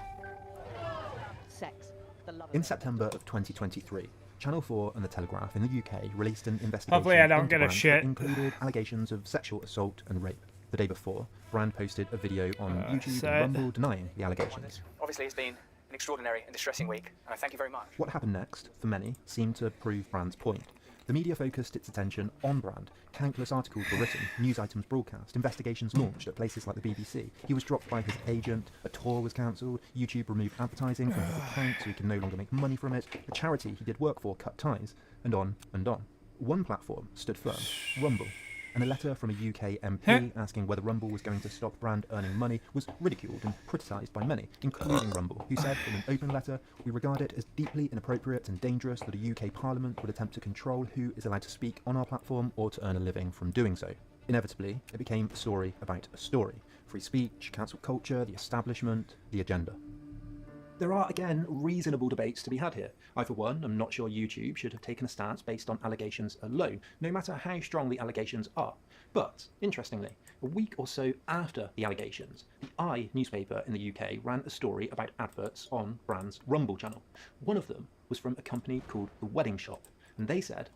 Sex, the love of In September of 2023, Channel 4 and The Telegraph in the UK released an investigation Hopefully I don't into get a Brand shit. that included allegations of sexual assault and rape. The day before, Brand posted a video on YouTube and Rumble denying the allegations. Obviously, it's been an extraordinary and distressing week, and I thank you very much. What happened next, for many, seemed to prove Brand's point. The media focused its attention on Brand. Countless articles were written, news items broadcast, investigations launched at places like the BBC. He was dropped by his agent, a tour was cancelled, YouTube removed advertising from his account so he could no longer make money from it, the charity he did work for cut ties, and on and on. One platform stood firm, Rumble. And a letter from a UK MP asking whether Rumble was going to stop Brand earning money was ridiculed and criticised by many, including Rumble, who said in an open letter, "We regard it as deeply inappropriate and dangerous that a UK Parliament would attempt to control who is allowed to speak on our platform or to earn a living from doing so." Inevitably, it became a story about a story. Free speech, cancel culture, the establishment, the agenda. There are, again, reasonable debates to be had here. I, for one, am not sure YouTube should have taken a stance based on allegations alone, no matter how strong the allegations are. But, interestingly, a week or so after the allegations, the I newspaper in the UK ran a story about adverts on Brand's Rumble channel. One of them was from a company called The Wedding Shop, and they said,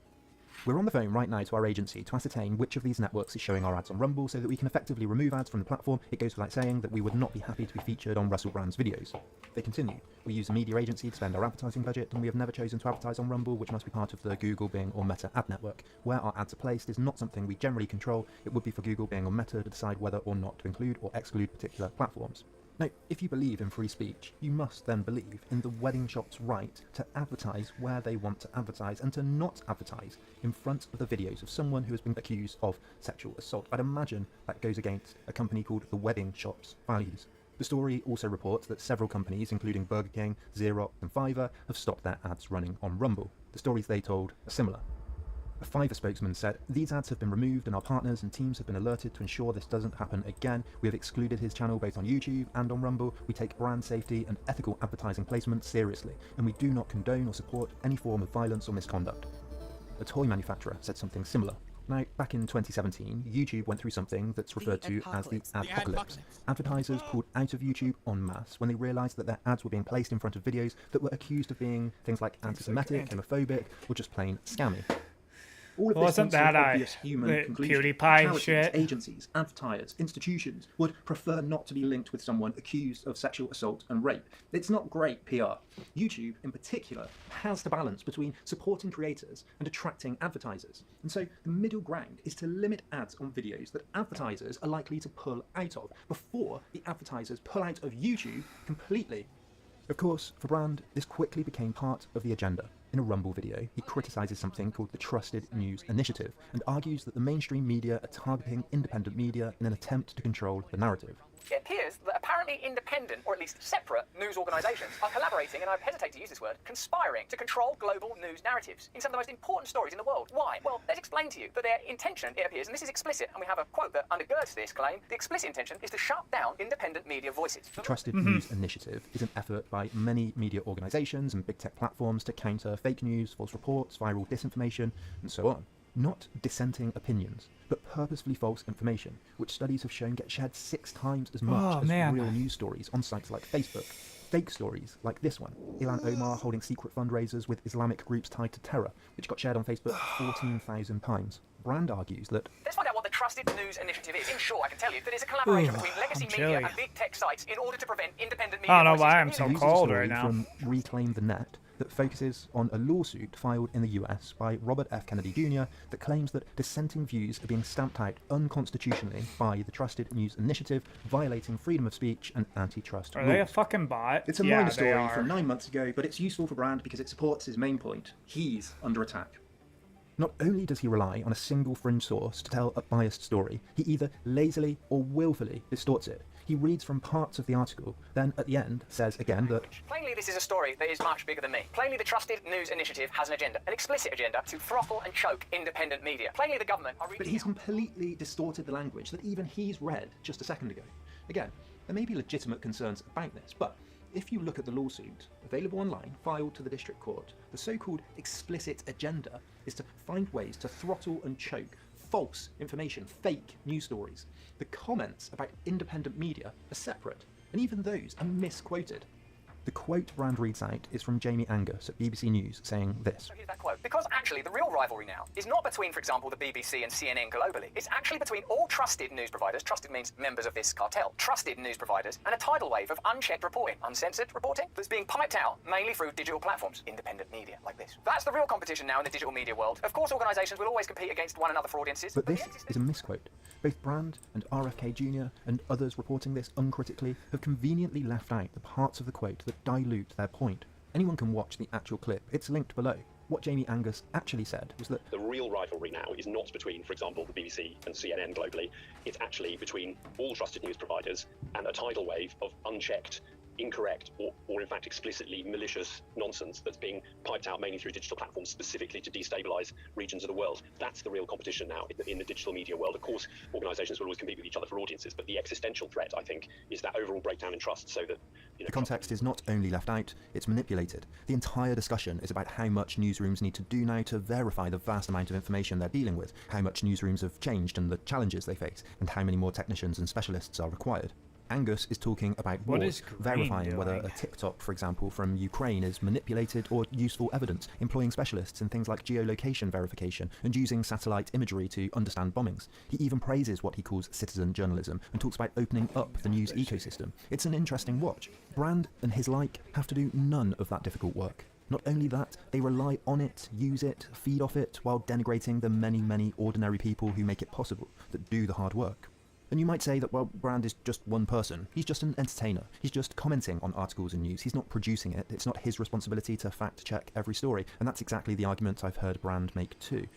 "We're on the phone right now to our agency to ascertain which of these networks is showing our ads on Rumble so that we can effectively remove ads from the platform. It goes without saying that we would not be happy to be featured on Russell Brand's videos." They continue, "We use a media agency to spend our advertising budget, and we have never chosen to advertise on Rumble, which must be part of the Google, Bing or Meta ad network. Where our ads are placed is not something we generally control. It would be for Google, Bing or Meta to decide whether or not to include or exclude particular platforms." Now, if you believe in free speech, you must then believe in the wedding shop's right to advertise where they want to advertise and to not advertise in front of the videos of someone who has been accused of sexual assault. I'd imagine that goes against a company called The Wedding Shop's values. The story also reports that several companies, including Burger King, Xerox and Fiverr, have stopped their ads running on Rumble. The stories they told are similar. A Fiverr spokesman said, "These ads have been removed and our partners and teams have been alerted to ensure this doesn't happen again. We have excluded his channel both on YouTube and on Rumble. We take brand safety and ethical advertising placement seriously, and we do not condone or support any form of violence or misconduct." A toy manufacturer said something similar. Now, back in 2017, YouTube went through something that's referred to as the adpocalypse. Advertisers pulled out of YouTube en masse when they realised that their ads were being placed in front of videos that were accused of being things like anti-Semitic, homophobic, or just plain scammy. All of this Wasn't points to an that obvious human conclusion. PewDiePie Charities, shit? agencies, advertisers, institutions would prefer not to be linked with someone accused of sexual assault and rape. It's not great PR. YouTube, in particular, has to balance between supporting creators and attracting advertisers. And so the middle ground is to limit ads on videos that advertisers are likely to pull out of before the advertisers pull out of YouTube completely. Of course, for Brand, this quickly became part of the agenda. In a Rumble video, he criticises something called the Trusted News Initiative and argues that the mainstream media are targeting independent media in an attempt to control the narrative. It appears that apparently independent, or at least separate, news organisations are collaborating, and I hesitate to use this word, conspiring to control global news narratives in some of the most important stories in the world. Why? Well, let's explain to you that their intention, it appears, and this is explicit, and we have a quote that undergirds this claim, the explicit intention is to shut down independent media voices. The Trusted News Initiative is an effort by many media organisations and big tech platforms to counter fake news, false reports, viral disinformation, and so on. Not dissenting opinions, but purposefully false information, which studies have shown get shared 6 times as much as real news stories on sites like Facebook. Fake stories like this one, Ilhan Omar holding secret fundraisers with Islamic groups tied to terror, which got shared on Facebook 14,000 times. Brand argues that Let's find out what the Trusted News Initiative is. In short, I can tell you that it's a collaboration between legacy media and big tech sites in order to prevent independent media. I don't know why I'm so Here's a cold story right now. from Reclaim the Net that focuses on a lawsuit filed in the US by Robert F. Kennedy Jr. that claims that dissenting views are being stamped out unconstitutionally by the Trusted News Initiative, violating freedom of speech and antitrust Are rules. they a fucking bot? It's a minor story from 9 months ago, but it's useful for Brand because it supports his main point. He's under attack. Not only does he rely on a single fringe source to tell a biased story, he either lazily or willfully distorts it. He reads from parts of the article, then at the end says again that Plainly, this is a story that is much bigger than me. Plainly, the Trusted News Initiative has an agenda, an explicit agenda to throttle and choke independent media. Plainly, the government are But he's completely distorted the language that even he's read just a second ago. Again, there may be legitimate concerns about this, but if you look at the lawsuit, available online, filed to the district court, the so-called explicit agenda is to find ways to throttle and choke false information, fake news stories. The comments about independent media are separate, and even those are misquoted. The quote Brand reads out is from Jamie Angus at BBC News saying this. So here's that quote. Because actually the real rivalry now is not between, for example, the BBC and CNN globally. It's actually between all trusted news providers, trusted means members of this cartel, trusted news providers, and a tidal wave of unchecked reporting, uncensored reporting, that's being piped out mainly through digital platforms, independent media like this. That's the real competition now in the digital media world. Of course, organisations will always compete against one another for audiences. But this is a misquote. Both Brand and RFK Jr. and others reporting this uncritically have conveniently left out the parts of the quote that dilute their point. Anyone can watch the actual clip. It's linked below. What Jamie Angus actually said was that the real rivalry now is not between, for example, the BBC and CNN globally. It's actually between all trusted news providers and a tidal wave of unchecked, incorrect, or in fact explicitly malicious nonsense that's being piped out mainly through digital platforms specifically to destabilise regions of the world. That's the real competition now in the digital media world. Of course, organisations will always compete with each other for audiences, but the existential threat, I think, is that overall breakdown in trust so that, you know, the context is not only left out, it's manipulated. The entire discussion is about how much newsrooms need to do now to verify the vast amount of information they're dealing with, how much newsrooms have changed and the challenges they face, and how many more technicians and specialists are required. Angus is talking about What wars, is Green verifying whether doing? a TikTok, for example, from Ukraine is manipulated or useful evidence, employing specialists in things like geolocation verification and using satellite imagery to understand bombings. He even praises what he calls citizen journalism and talks about opening up the news ecosystem. It's an interesting watch. Brand and his like have to do none of that difficult work. Not only that, they rely on it, use it, feed off it, while denigrating the many, many ordinary people who make it possible, that do the hard work. And you might say that, well, Brand is just one person. He's just an entertainer. He's just commenting on articles and news. He's not producing it. It's not his responsibility to fact-check every story. And that's exactly the argument I've heard Brand make too.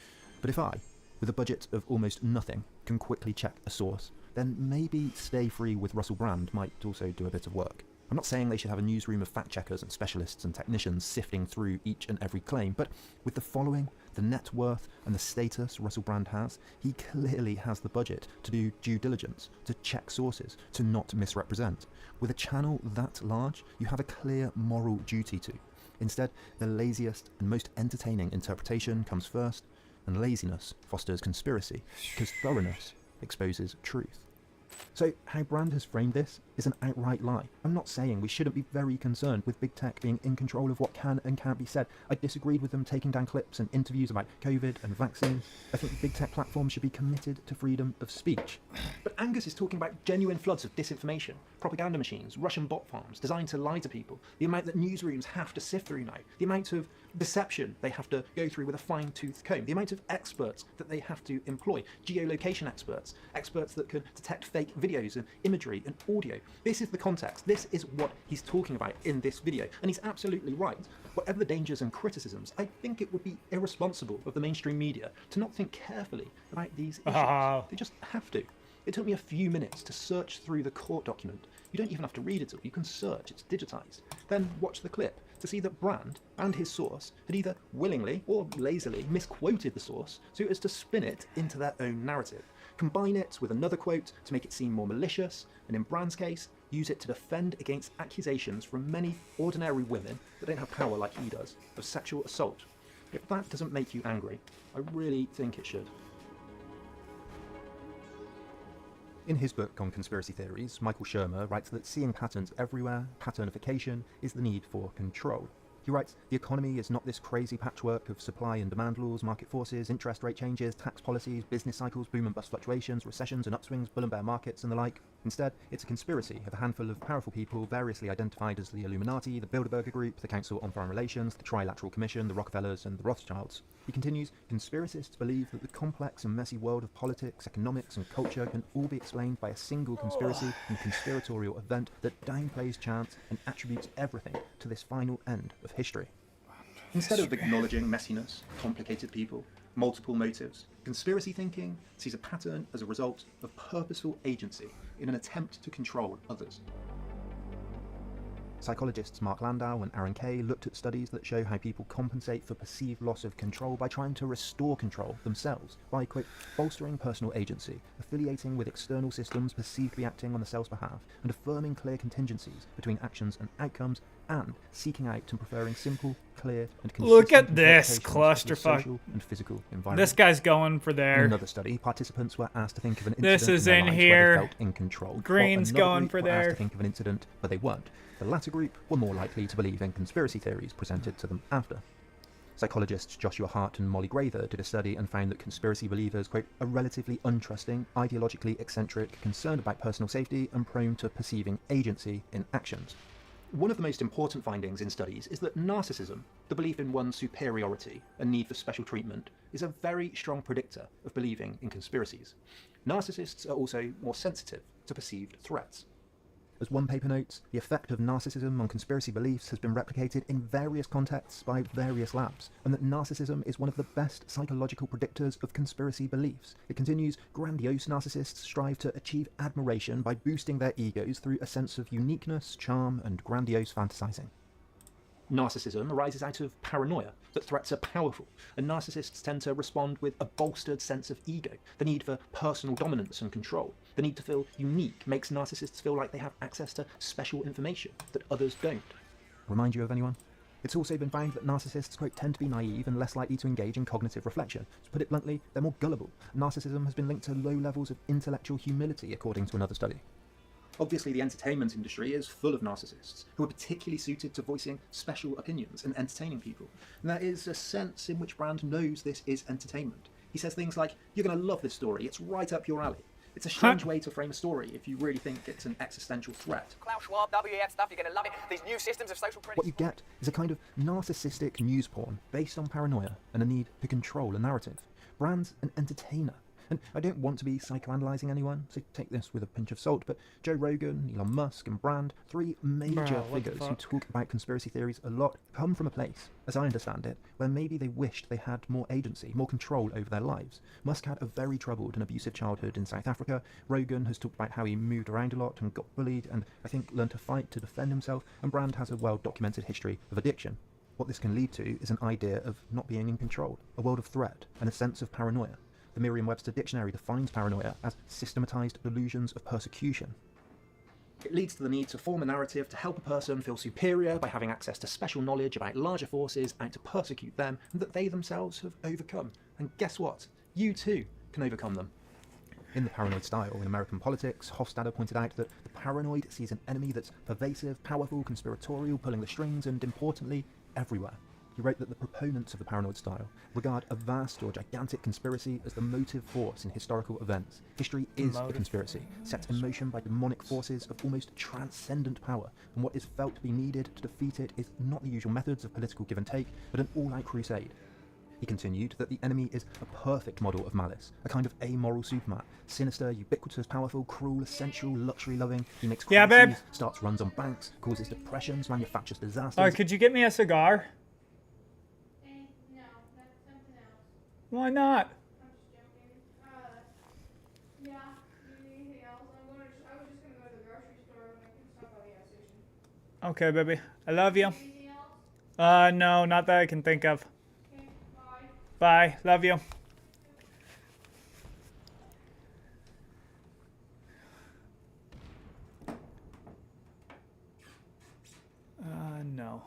But if I, with a budget of almost nothing, can quickly check a source, then maybe Stay Free with Russell Brand might also do a bit of work. I'm not saying they should have a newsroom of fact-checkers and specialists and technicians sifting through each and every claim, but with the following, the net worth and the status Russell Brand has, he clearly has the budget to do due diligence, to check sources, to not misrepresent. With a channel that large, you have a clear moral duty to. Instead, the laziest and most entertaining interpretation comes first, and laziness fosters conspiracy, because thoroughness exposes truth. So how Brand has framed this is an outright lie. I'm not saying we shouldn't be very concerned with big tech being in control of what can and can't be said. I disagreed with them taking down clips and interviews about COVID and vaccines. I think big tech platforms should be committed to freedom of speech. But Angus is talking about genuine floods of disinformation, propaganda machines, Russian bot farms designed to lie to people, the amount that newsrooms have to sift through now, the amount of deception they have to go through with a fine-tooth comb, the amount of experts that they have to employ, geolocation experts, experts that can detect fake videos and imagery and audio. This is the context. This is what he's talking about in this video. And he's absolutely right. Whatever the dangers and criticisms, I think it would be irresponsible of the mainstream media to not think carefully about these issues. They just have to. It took me a few minutes to search through the court document. You don't even have to read it all. You can search. It's digitized. Then watch the clip to see that Brand and his source had either willingly or lazily misquoted the source so as to spin it into their own narrative. Combine it with another quote to make it seem more malicious, and in Brand's case, use it to defend against accusations from many ordinary women that don't have power like he does, of sexual assault. If that doesn't make you angry, I really think it should. In his book on conspiracy theories, Michael Shermer writes that seeing patterns everywhere, patternification, is the need for control. He writes, the economy is not this crazy patchwork of supply and demand laws, market forces, interest rate changes, tax policies, business cycles, boom and bust fluctuations, recessions and upswings, bull and bear markets and the like. Instead, it's a conspiracy of a handful of powerful people variously identified as the Illuminati, the Bilderberger Group, the Council on Foreign Relations, the Trilateral Commission, the Rockefellers and the Rothschilds. He continues, conspiracists believe that the complex and messy world of politics, economics and culture can all be explained by a single conspiracy and conspiratorial event that downplays chance and attributes everything to this final end of history. Instead of acknowledging messiness, complicated people, multiple motives, conspiracy thinking sees a pattern as a result of purposeful agency in an attempt to control others. Psychologists Mark Landau and Aaron Kay looked at studies that show how people compensate for perceived loss of control by trying to restore control themselves, by, quote, bolstering personal agency, affiliating with external systems perceived to be acting on the self's behalf, and affirming clear contingencies between actions and outcomes, and seeking out and preferring simple, clear, and consistent Look at this interpretations of the clusterfuck. social and physical environment. This guy's going for In In there. another study, participants were asked to think of an This incident is in their in lives here. where they felt in control. while Green's another going group for were asked there. to think of an incident, but they weren't. The latter group were more likely to believe in conspiracy theories presented to them after. Psychologists Joshua Hart and Molly Graver did a study and found that conspiracy believers, quote, are relatively untrusting, ideologically eccentric, concerned about personal safety, and prone to perceiving agency in actions. One of the most important findings in studies is that narcissism, the belief in one's superiority and need for special treatment, is a very strong predictor of believing in conspiracies. Narcissists are also more sensitive to perceived threats. As one paper notes, the effect of narcissism on conspiracy beliefs has been replicated in various contexts by various labs, and that narcissism is one of the best psychological predictors of conspiracy beliefs. It continues, grandiose narcissists strive to achieve admiration by boosting their egos through a sense of uniqueness, charm, and grandiose fantasizing. Narcissism arises out of paranoia that threats are powerful, and narcissists tend to respond with a bolstered sense of ego. The need for personal dominance and control, the need to feel unique, makes narcissists feel like they have access to special information that others don't. Remind you of anyone? It's also been found that narcissists, quote, tend to be naive and less likely to engage in cognitive reflection. To put it bluntly, they're more gullible. Narcissism has been linked to low levels of intellectual humility, according to another study. Obviously, the entertainment industry is full of narcissists who are particularly suited to voicing special opinions and entertaining people. And there is a sense in which Brand knows this is entertainment. He says things like, "You're going to love this story, it's right up your alley." It's a strange way to frame a story if you really think it's an existential threat. Klaus Schwab, WEF stuff, you're going to love it. These new systems of social credit. What you get is a kind of narcissistic news porn based on paranoia and a need to control a narrative. Brand's an entertainer. And I don't want to be psychoanalyzing anyone, so take this with a pinch of salt, but Joe Rogan, Elon Musk, and Brand, three major What the figures who fuck? talk about conspiracy theories a lot, come from a place, as I understand it, where maybe they wished they had more agency, more control over their lives. Musk had a very troubled and abusive childhood in South Africa. Rogan has talked about how he moved around a lot and got bullied, and I think learned to fight to defend himself, and Brand has a well-documented history of addiction. What this can lead to is an idea of not being in control, a world of threat, and a sense of paranoia. The Merriam-Webster dictionary defines paranoia as systematized delusions of persecution. It leads to the need to form a narrative to help a person feel superior by having access to special knowledge about larger forces out to persecute them and that they themselves have overcome. And guess what? You too can overcome them. In The Paranoid Style in American Politics, Hofstadter pointed out that the paranoid sees an enemy that's pervasive, powerful, conspiratorial, pulling the strings, and importantly, everywhere. He wrote that the proponents of the paranoid style regard a vast or gigantic conspiracy as the motive force in historical events. History is a conspiracy, set in motion by demonic forces of almost transcendent power, and what is felt to be needed to defeat it is not the usual methods of political give and take, but an all-out crusade. He continued that the enemy is a perfect model of malice, a kind of amoral superman, sinister, ubiquitous, powerful, cruel, essential, luxury-loving. He makes Yeah, babe. crises, starts runs on banks, causes depressions, manufactures disasters. Alright, could you get me a cigar? Why not? Okay, baby. I love you. No, not that I can think of. Bye. Love you. No.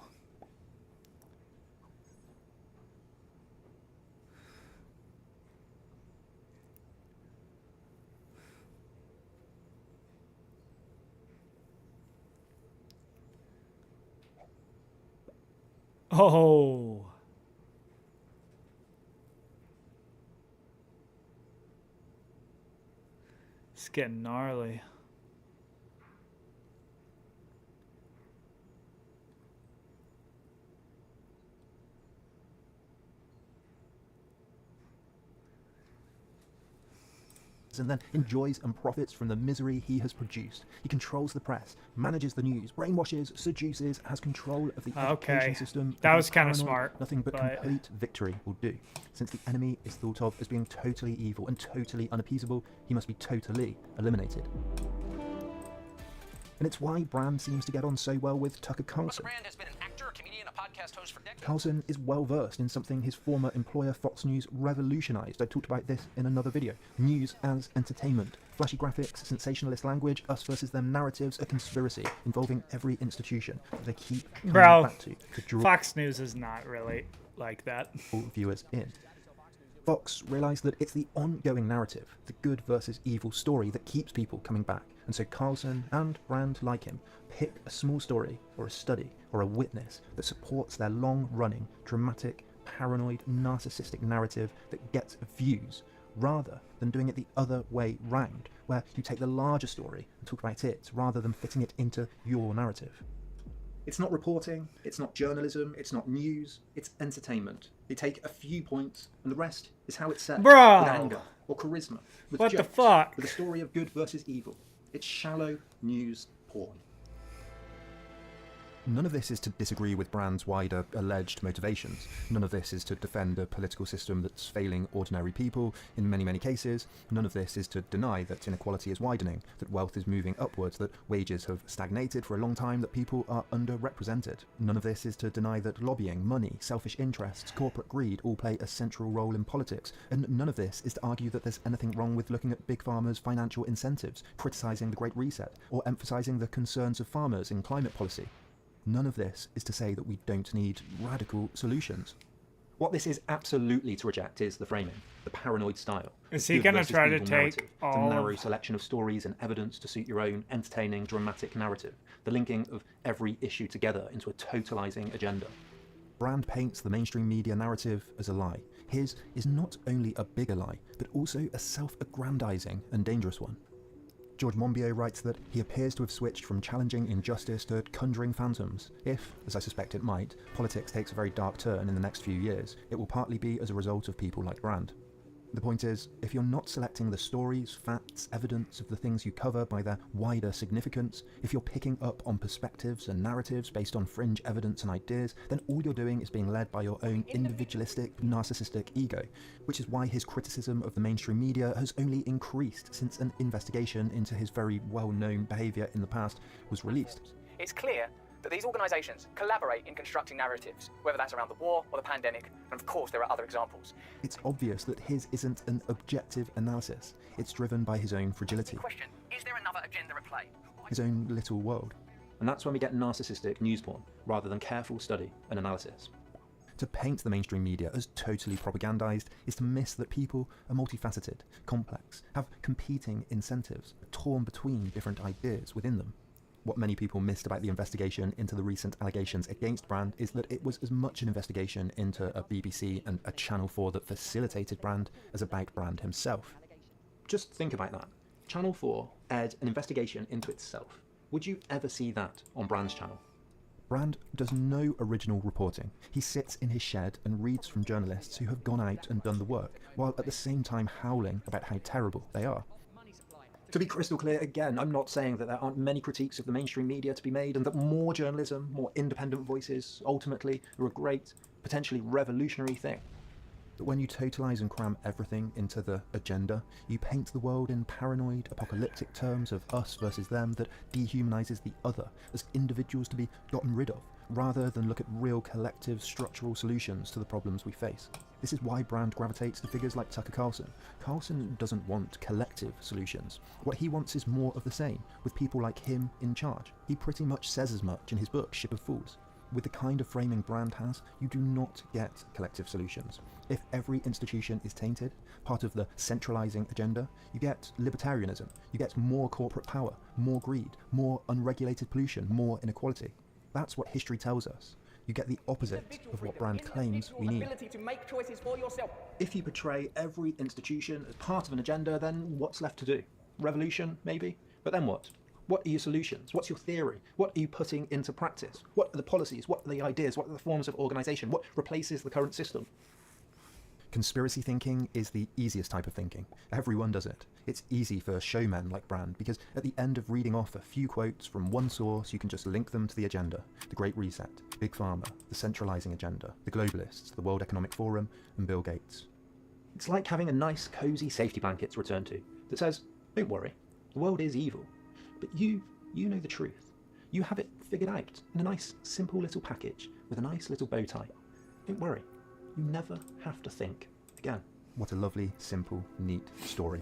Whoa. It's getting gnarly. And then enjoys and profits from the misery he has produced. He controls the press, manages the news, brainwashes, seduces, has control of the education system. That was kind of paranoid. smart. Nothing but complete victory will do. Since the enemy is thought of as being totally evil and totally unappeasable, he must be totally eliminated. And it's why Brand seems to get on so well with Tucker Carlson. Brand has been an actor, a comedian, a podcast host for decades. Carlson is well versed in something his former employer Fox News revolutionized. I talked about this in another video. News as entertainment. Flashy graphics, sensationalist language, us versus them narratives, a conspiracy involving every institution that they keep coming back to draw Fox News is not really like that. Viewers in. Fox realised that it's the ongoing narrative, the good versus evil story that keeps people coming back. And so Carlson and Brand like him pick a small story or a study or a witness that supports their long-running, dramatic, paranoid, narcissistic narrative that gets views, rather than doing it the other way round, where you take the larger story and talk about it rather than fitting it into your narrative. It's not reporting, it's not journalism, it's not news, it's entertainment. They take a few points and the rest is how it's said. Bro! With anger or charisma. With What the jokes, fuck? With a story of good versus evil. It's shallow news porn. None of this is to disagree with Brand's wider alleged motivations. None of this is to defend a political system that's failing ordinary people in many, many cases. None of this is to deny that inequality is widening, that wealth is moving upwards, that wages have stagnated for a long time, that people are underrepresented. None of this is to deny that lobbying, money, selfish interests, corporate greed all play a central role in politics. And none of this is to argue that there's anything wrong with looking at big pharma's financial incentives, criticising the Great Reset, or emphasising the concerns of farmers in climate policy. None of this is to say that we don't need radical solutions. What this is absolutely to reject is the framing, the paranoid style. Is he going to try to take the all narrow of... selection of stories and evidence to suit your own entertaining, dramatic narrative, the linking of every issue together into a totalizing agenda. Brand paints the mainstream media narrative as a lie. His is not only a bigger lie, but also a self-aggrandizing and dangerous one. George Monbiot writes that he appears to have switched from challenging injustice to conjuring phantoms. If, as I suspect it might, politics takes a very dark turn in the next few years, it will partly be as a result of people like Brand. The point is, if you're not selecting the stories, facts, evidence of the things you cover by their wider significance, if you're picking up on perspectives and narratives based on fringe evidence and ideas, then all you're doing is being led by your own individualistic, narcissistic ego, which is why his criticism of the mainstream media has only increased since an investigation into his very well-known behaviour in the past was released. It's clear that these organisations collaborate in constructing narratives, whether that's around the war or the pandemic, and of course there are other examples. It's obvious that his isn't an objective analysis. It's driven by his own fragility. Question, is there another agenda at play? His own little world. And that's when we get narcissistic news porn, rather than careful study and analysis. To paint the mainstream media as totally propagandized is to miss that people are multifaceted, complex, have competing incentives, torn between different ideas within them. What many people missed about the investigation into the recent allegations against Brand is that it was as much an investigation into a BBC and a Channel 4 that facilitated Brand as about Brand himself. Just think about that. Channel 4 aired an investigation into itself. Would you ever see that on Brand's channel? Brand does no original reporting. He sits in his shed and reads from journalists who have gone out and done the work, while at the same time howling about how terrible they are. To be crystal clear again, I'm not saying that there aren't many critiques of the mainstream media to be made and that more journalism, more independent voices, ultimately are a great, potentially revolutionary thing. But when you totalize and cram everything into the agenda, you paint the world in paranoid, apocalyptic terms of us versus them that dehumanizes the other as individuals to be gotten rid of, rather than look at real collective structural solutions to the problems we face. This is why Brand gravitates to figures like Tucker Carlson. Carlson doesn't want collective solutions. What he wants is more of the same, with people like him in charge. He pretty much says as much in his book, Ship of Fools. With the kind of framing Brand has, you do not get collective solutions. If every institution is tainted, part of the centralizing agenda, you get libertarianism, you get more corporate power, more greed, more unregulated pollution, more inequality. That's what history tells us. You get the opposite of what brand claims we need. Ability to make choices for yourself. If you portray every institution as part of an agenda, then what's left to do? Revolution, maybe? But then what? What are your solutions? What's your theory? What are you putting into practice? What are the policies? What are the ideas? What are the forms of organisation? What replaces the current system? Conspiracy thinking is the easiest type of thinking. Everyone does it. It's easy for showmen like Brand because at the end of reading off a few quotes from one source, you can just link them to the agenda. The Great Reset, Big Pharma, the centralising agenda, the globalists, the World Economic Forum, and Bill Gates. It's like having a nice, cosy safety blanket to return to that says, don't worry, the world is evil, but you know the truth. You have it figured out in a nice, simple little package with a nice little bow tie. Don't worry. You never have to think again. What a lovely, simple, neat story.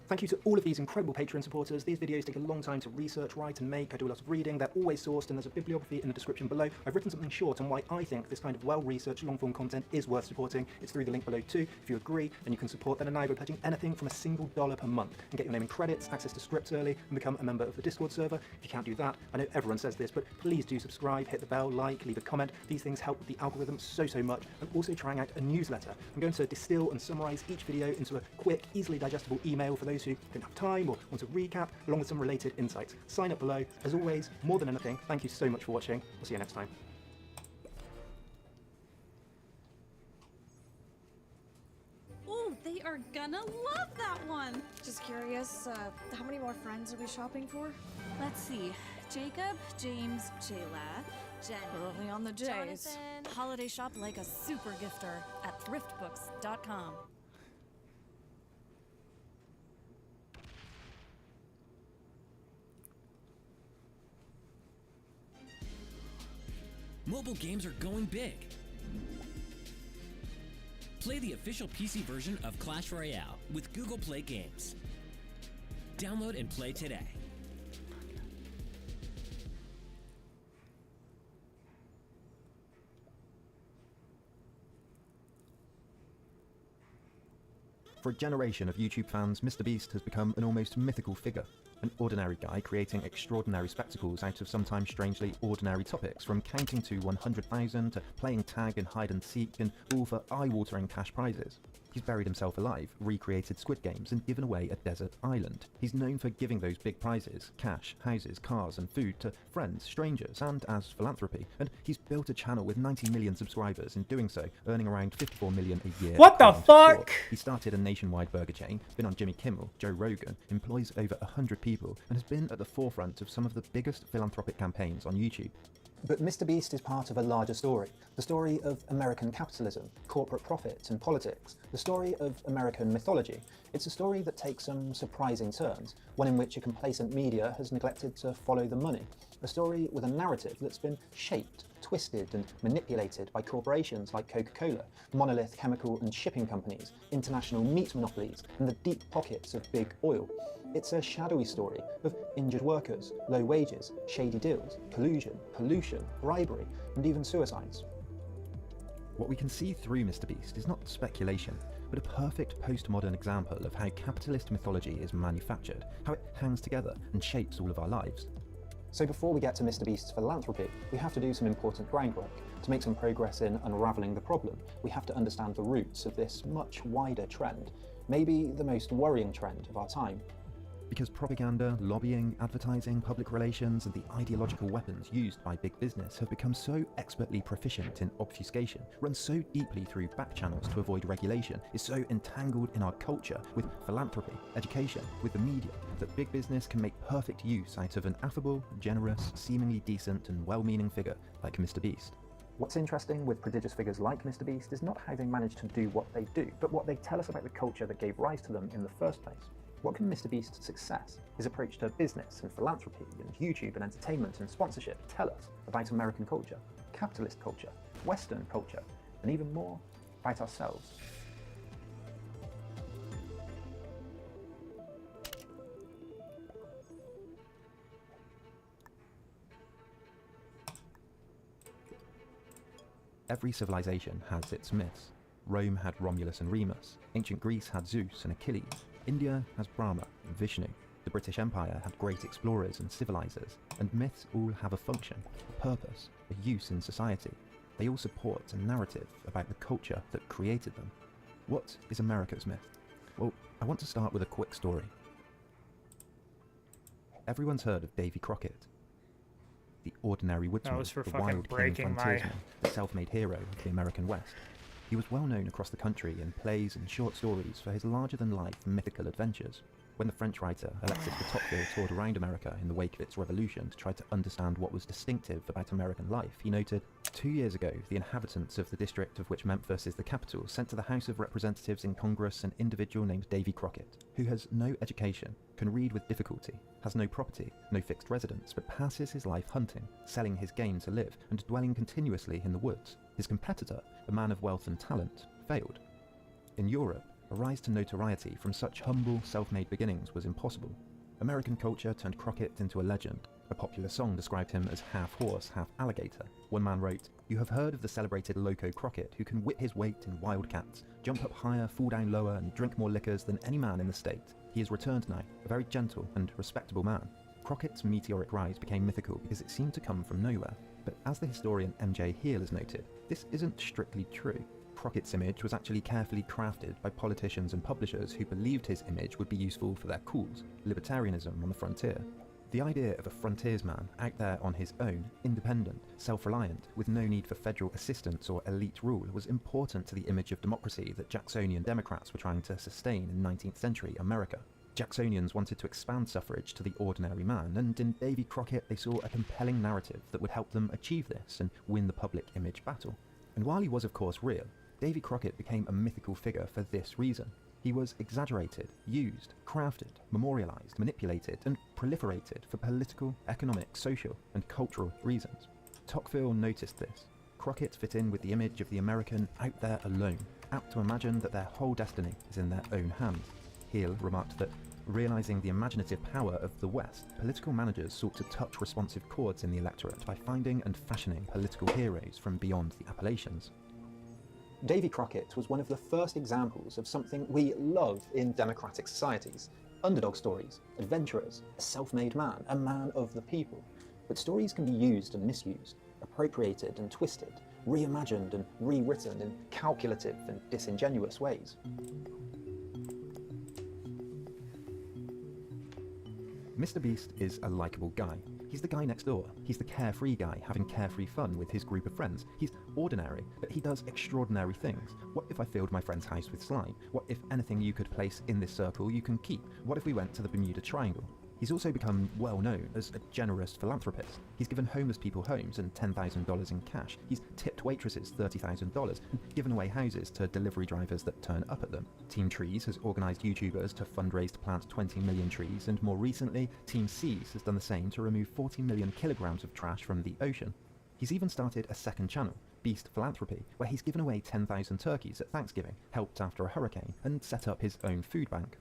Thank you to all of these incredible Patreon supporters. These videos take a long time to research, write and make. I do a lot of reading. They're always sourced and there's a bibliography in the description below. I've written something short on why I think this kind of well-researched long-form content is worth supporting. It's through the link below too. If you agree, then you can support then and now by pledging anything from $1 per month and get your name in credits, access to scripts early and become a member of the Discord server. If you can't do that, I know everyone says this, but please do subscribe, hit the bell, like, leave a comment. These things help with the algorithm so much. I'm also trying out a newsletter. I'm going to distill and summarize each video into a quick, easily digestible email for those who don't have time or want to recap, along with some related insights. Sign up below. As always, more than anything, thank you so much for watching. We'll see you next time. Oh, they are gonna love that one! Just curious, how many more friends are we shopping for? Let's see. Jacob, James, Jayla, Jen. Early on the J's. Jonathan. Holiday shop like a super gifter at thriftbooks.com. Mobile games are going big. Play the official PC version of Clash Royale with Google Play Games. Download and play today. For a generation of YouTube fans, MrBeast has become an almost mythical figure. An ordinary guy creating extraordinary spectacles out of sometimes strangely ordinary topics, from counting to 100,000 to playing tag and hide and seek, and all for eye-watering cash prizes. He's buried himself alive, recreated Squid Games, and given away a desert island. He's known for giving those big prizes, cash, houses, cars, and food to friends, strangers, and as philanthropy. And he's built a channel with 90 million subscribers, in doing so, earning around 54 million a year. What the fuck? He started a nationwide burger chain, been on Jimmy Kimmel, Joe Rogan, employs over 100 people, and has been at the forefront of some of the biggest philanthropic campaigns on YouTube. But MrBeast is part of a larger story. The story of American capitalism, corporate profits and politics. The story of American mythology. It's a story that takes some surprising turns, one in which a complacent media has neglected to follow the money. A story with a narrative that's been shaped, twisted and manipulated by corporations like Coca-Cola, monolith chemical and shipping companies, international meat monopolies, and the deep pockets of big oil. It's a shadowy story of injured workers, low wages, shady deals, collusion, pollution, bribery, and even suicides. What we can see through MrBeast is not speculation, but a perfect postmodern example of how capitalist mythology is manufactured, how it hangs together and shapes all of our lives. So before we get to MrBeast's philanthropy, we have to do some important groundwork. To make some progress in unravelling the problem, we have to understand the roots of this much wider trend, maybe the most worrying trend of our time. Because propaganda, lobbying, advertising, public relations, and the ideological weapons used by big business have become so expertly proficient in obfuscation, run so deeply through back channels to avoid regulation, is so entangled in our culture, with philanthropy, education, with the media, that big business can make perfect use out of an affable, generous, seemingly decent and well-meaning figure like MrBeast. What's interesting with prodigious figures like MrBeast is not how they manage to do what they do, but what they tell us about the culture that gave rise to them in the first place. What can MrBeast's success, his approach to business and philanthropy and YouTube and entertainment and sponsorship tell us about American culture, capitalist culture, Western culture, and even more about ourselves? Every civilization has its myths. Rome had Romulus and Remus, ancient Greece had Zeus and Achilles, India has Brahma and Vishnu, The British Empire had great explorers and civilizers, and myths all have a function, a purpose, a use in society. They all support a narrative about the culture that created them. What is America's myth? Well, I want to start with a quick story. Everyone's heard of Davy Crockett, the ordinary woodsman, the wild king frontiersman, the self-made hero of the American West. He was well known across the country in plays and short stories for his larger-than-life mythical adventures. When the French writer Alexis de Tocqueville toured around America in the wake of its revolution to try to understand what was distinctive about American life, he noted, 2 years ago, the inhabitants of the district of which Memphis is the capital sent to the House of Representatives in Congress an individual named Davy Crockett, who has no education, can read with difficulty, has no property, no fixed residence, but passes his life hunting, selling his game to live, and dwelling continuously in the woods. His competitor, a man of wealth and talent, failed. In Europe, a rise to notoriety from such humble, self-made beginnings was impossible. American culture turned Crockett into a legend. A popular song described him as half horse, half alligator. One man wrote, "You have heard of the celebrated Loco Crockett, who can whip his weight in wildcats, jump up higher, fall down lower, and drink more liquors than any man in the state. He has returned now, a very gentle and respectable man." Crockett's meteoric rise became mythical because it seemed to come from nowhere. But as the historian M.J. Heal has noted, this isn't strictly true. Crockett's image was actually carefully crafted by politicians and publishers who believed his image would be useful for their cause, libertarianism on the frontier. The idea of a frontiersman out there on his own, independent, self-reliant, with no need for federal assistance or elite rule was important to the image of democracy that Jacksonian Democrats were trying to sustain in 19th century America. Jacksonians wanted to expand suffrage to the ordinary man, and in Davy Crockett they saw a compelling narrative that would help them achieve this and win the public image battle. And while he was of course real, Davy Crockett became a mythical figure for this reason. He was exaggerated, used, crafted, memorialized, manipulated, and proliferated for political, economic, social, and cultural reasons. Tocqueville noticed this. Crockett fit in with the image of the American out there alone, apt to imagine that their whole destiny is in their own hands. Heal remarked that, realizing the imaginative power of the West, political managers sought to touch responsive chords in the electorate by finding and fashioning political heroes from beyond the Appalachians. Davy Crockett was one of the first examples of something we love in democratic societies. Underdog stories, adventurers, a self-made man, a man of the people. But stories can be used and misused, appropriated and twisted, reimagined and rewritten in calculative and disingenuous ways. Mr. Beast is a likeable guy. He's the guy next door. He's the carefree guy having carefree fun with his group of friends. He's ordinary, but he does extraordinary things. What if I filled my friend's house with slime? What if anything you could place in this circle you can keep? What if we went to the Bermuda Triangle? He's also become well known as a generous philanthropist. He's given homeless people homes and $10,000 in cash. He's tipped waitresses $30,000 and given away houses to delivery drivers that turn up at them. Team Trees has organised YouTubers to fundraise to plant 20 million trees, and more recently, Team Seas has done the same to remove 40 million kilograms of trash from the ocean. He's even started a second channel, Beast Philanthropy, where he's given away 10,000 turkeys at Thanksgiving, helped after a hurricane, and set up his own food bank.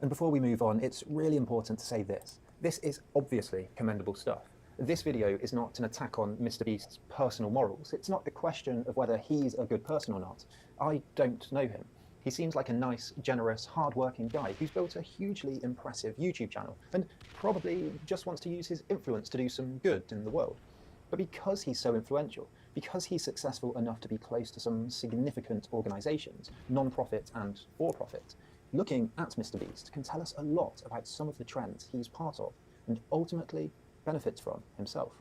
And before we move on, it's really important to say this. This is obviously commendable stuff. This video is not an attack on Mr. Beast's personal morals. It's not a question of whether he's a good person or not. I don't know him. He seems like a nice, generous, hard-working guy who's built a hugely impressive YouTube channel and probably just wants to use his influence to do some good in the world. But because he's so influential, because he's successful enough to be close to some significant organisations, non-profit and for-profit, looking at Mr. Beast can tell us a lot about some of the trends he's part of and ultimately benefits from himself.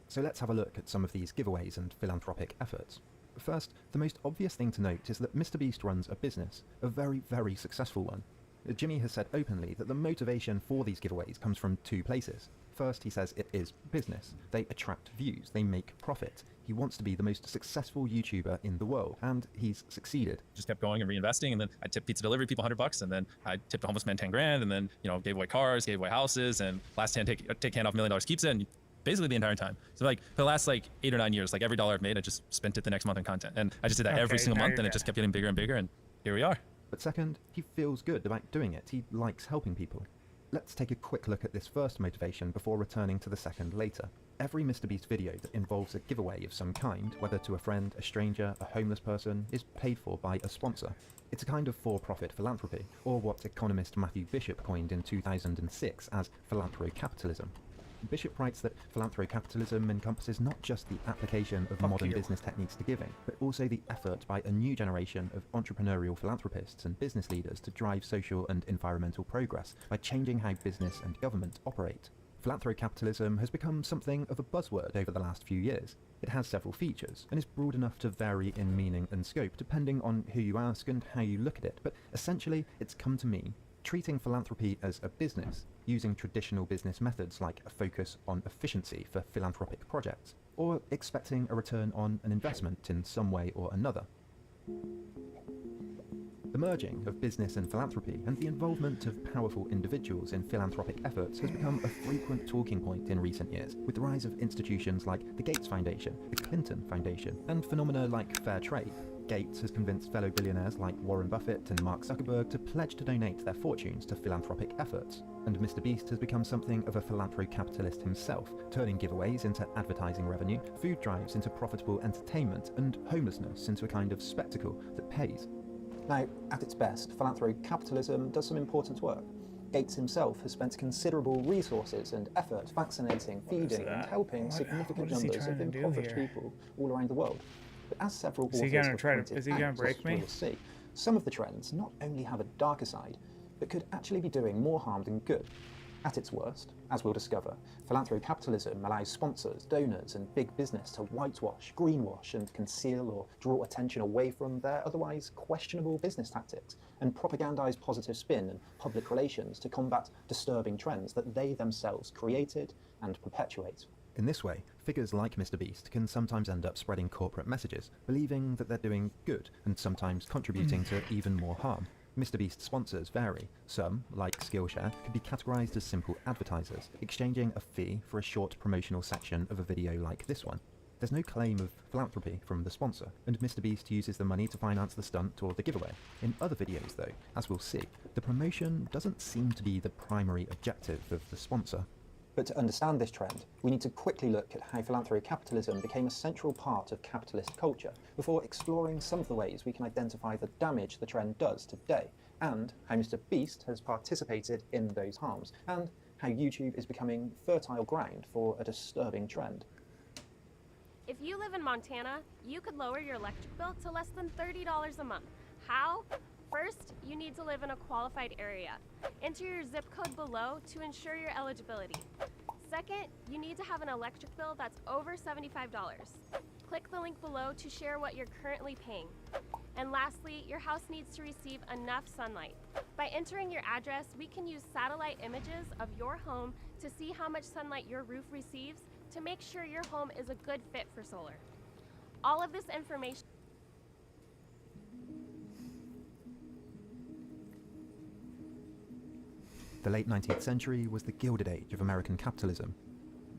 So let's have a look at some of these giveaways and philanthropic efforts. First, the most obvious thing to note is that Mr. Beast runs a business, a very, very successful one. Jimmy has said openly that the motivation for these giveaways comes from two places. First, he says it is business. They attract views, they make profit. He wants to be the most successful YouTuber in the world, and he's succeeded. Just kept going and reinvesting, and then I tipped pizza delivery people $100, and then I tipped a homeless man 10 grand, and then, you know, gave away cars, gave away houses, and last hand take hand off $1 million keeps it, and basically the entire time. So like for the last like 8 or 9 years, like every dollar I've made, I just spent it the next month on content, and I just did that every single month, and it just kept getting bigger and bigger, and here we are. But second, he feels good about doing it. He likes helping people. Let's take a quick look at this first motivation before returning to the second later. Every MrBeast video that involves a giveaway of some kind, whether to a friend, a stranger, a homeless person, is paid for by a sponsor. It's a kind of for-profit philanthropy, or what economist Matthew Bishop coined in 2006 as philanthrocapitalism. Bishop writes that philanthrocapitalism encompasses not just the application of modern business techniques to giving, but also the effort by a new generation of entrepreneurial philanthropists and business leaders to drive social and environmental progress by changing how business and government operate. Philanthrocapitalism has become something of a buzzword over the last few years. It has several features, and is broad enough to vary in meaning and scope depending on who you ask and how you look at it, but essentially it's come to mean treating philanthropy as a business, using traditional business methods like a focus on efficiency for philanthropic projects, or expecting a return on an investment in some way or another. The merging of business and philanthropy and the involvement of powerful individuals in philanthropic efforts has become a frequent talking point in recent years, with the rise of institutions like the Gates Foundation, the Clinton Foundation, and phenomena like fair trade. Gates has convinced fellow billionaires like Warren Buffett and Mark Zuckerberg to pledge to donate their fortunes to philanthropic efforts. And MrBeast has become something of a philanthrocapitalist himself, turning giveaways into advertising revenue, food drives into profitable entertainment, and homelessness into a kind of spectacle that pays. Now, at its best, philanthrocapitalism does some important work. Gates himself has spent considerable resources and effort vaccinating, feeding, and helping significant numbers of impoverished people all around the world. But as several authors have pointed out, we'll see, some of the trends not only have a darker side, but could actually be doing more harm than good. At its worst, as we'll discover, philanthrocapitalism allows sponsors, donors, and big business to whitewash, greenwash, and conceal or draw attention away from their otherwise questionable business tactics, and propagandize positive spin and public relations to combat disturbing trends that they themselves created and perpetuate. In this way, figures like MrBeast can sometimes end up spreading corporate messages, believing that they're doing good, and sometimes contributing to even more harm. MrBeast sponsors vary. Some, like Skillshare, could be categorized as simple advertisers, exchanging a fee for a short promotional section of a video like this one. There's no claim of philanthropy from the sponsor, and MrBeast uses the money to finance the stunt or the giveaway. In other videos though, as we'll see, the promotion doesn't seem to be the primary objective of the sponsor. But to understand this trend, we need to quickly look at how philanthrocapitalism became a central part of capitalist culture, before exploring some of the ways we can identify the damage the trend does today, and how MrBeast has participated in those harms, and how YouTube is becoming fertile ground for a disturbing trend. If you live in Montana, you could lower your electric bill to less than $30 a month. How? First, you need to live in a qualified area. Enter your zip code below to ensure your eligibility. Second, you need to have an electric bill that's over $75. Click the link below to share what you're currently paying. And lastly, your house needs to receive enough sunlight. By entering your address, we can use satellite images of your home to see how much sunlight your roof receives to make sure your home is a good fit for solar. All of this information. The late 19th century was the Gilded Age of American capitalism,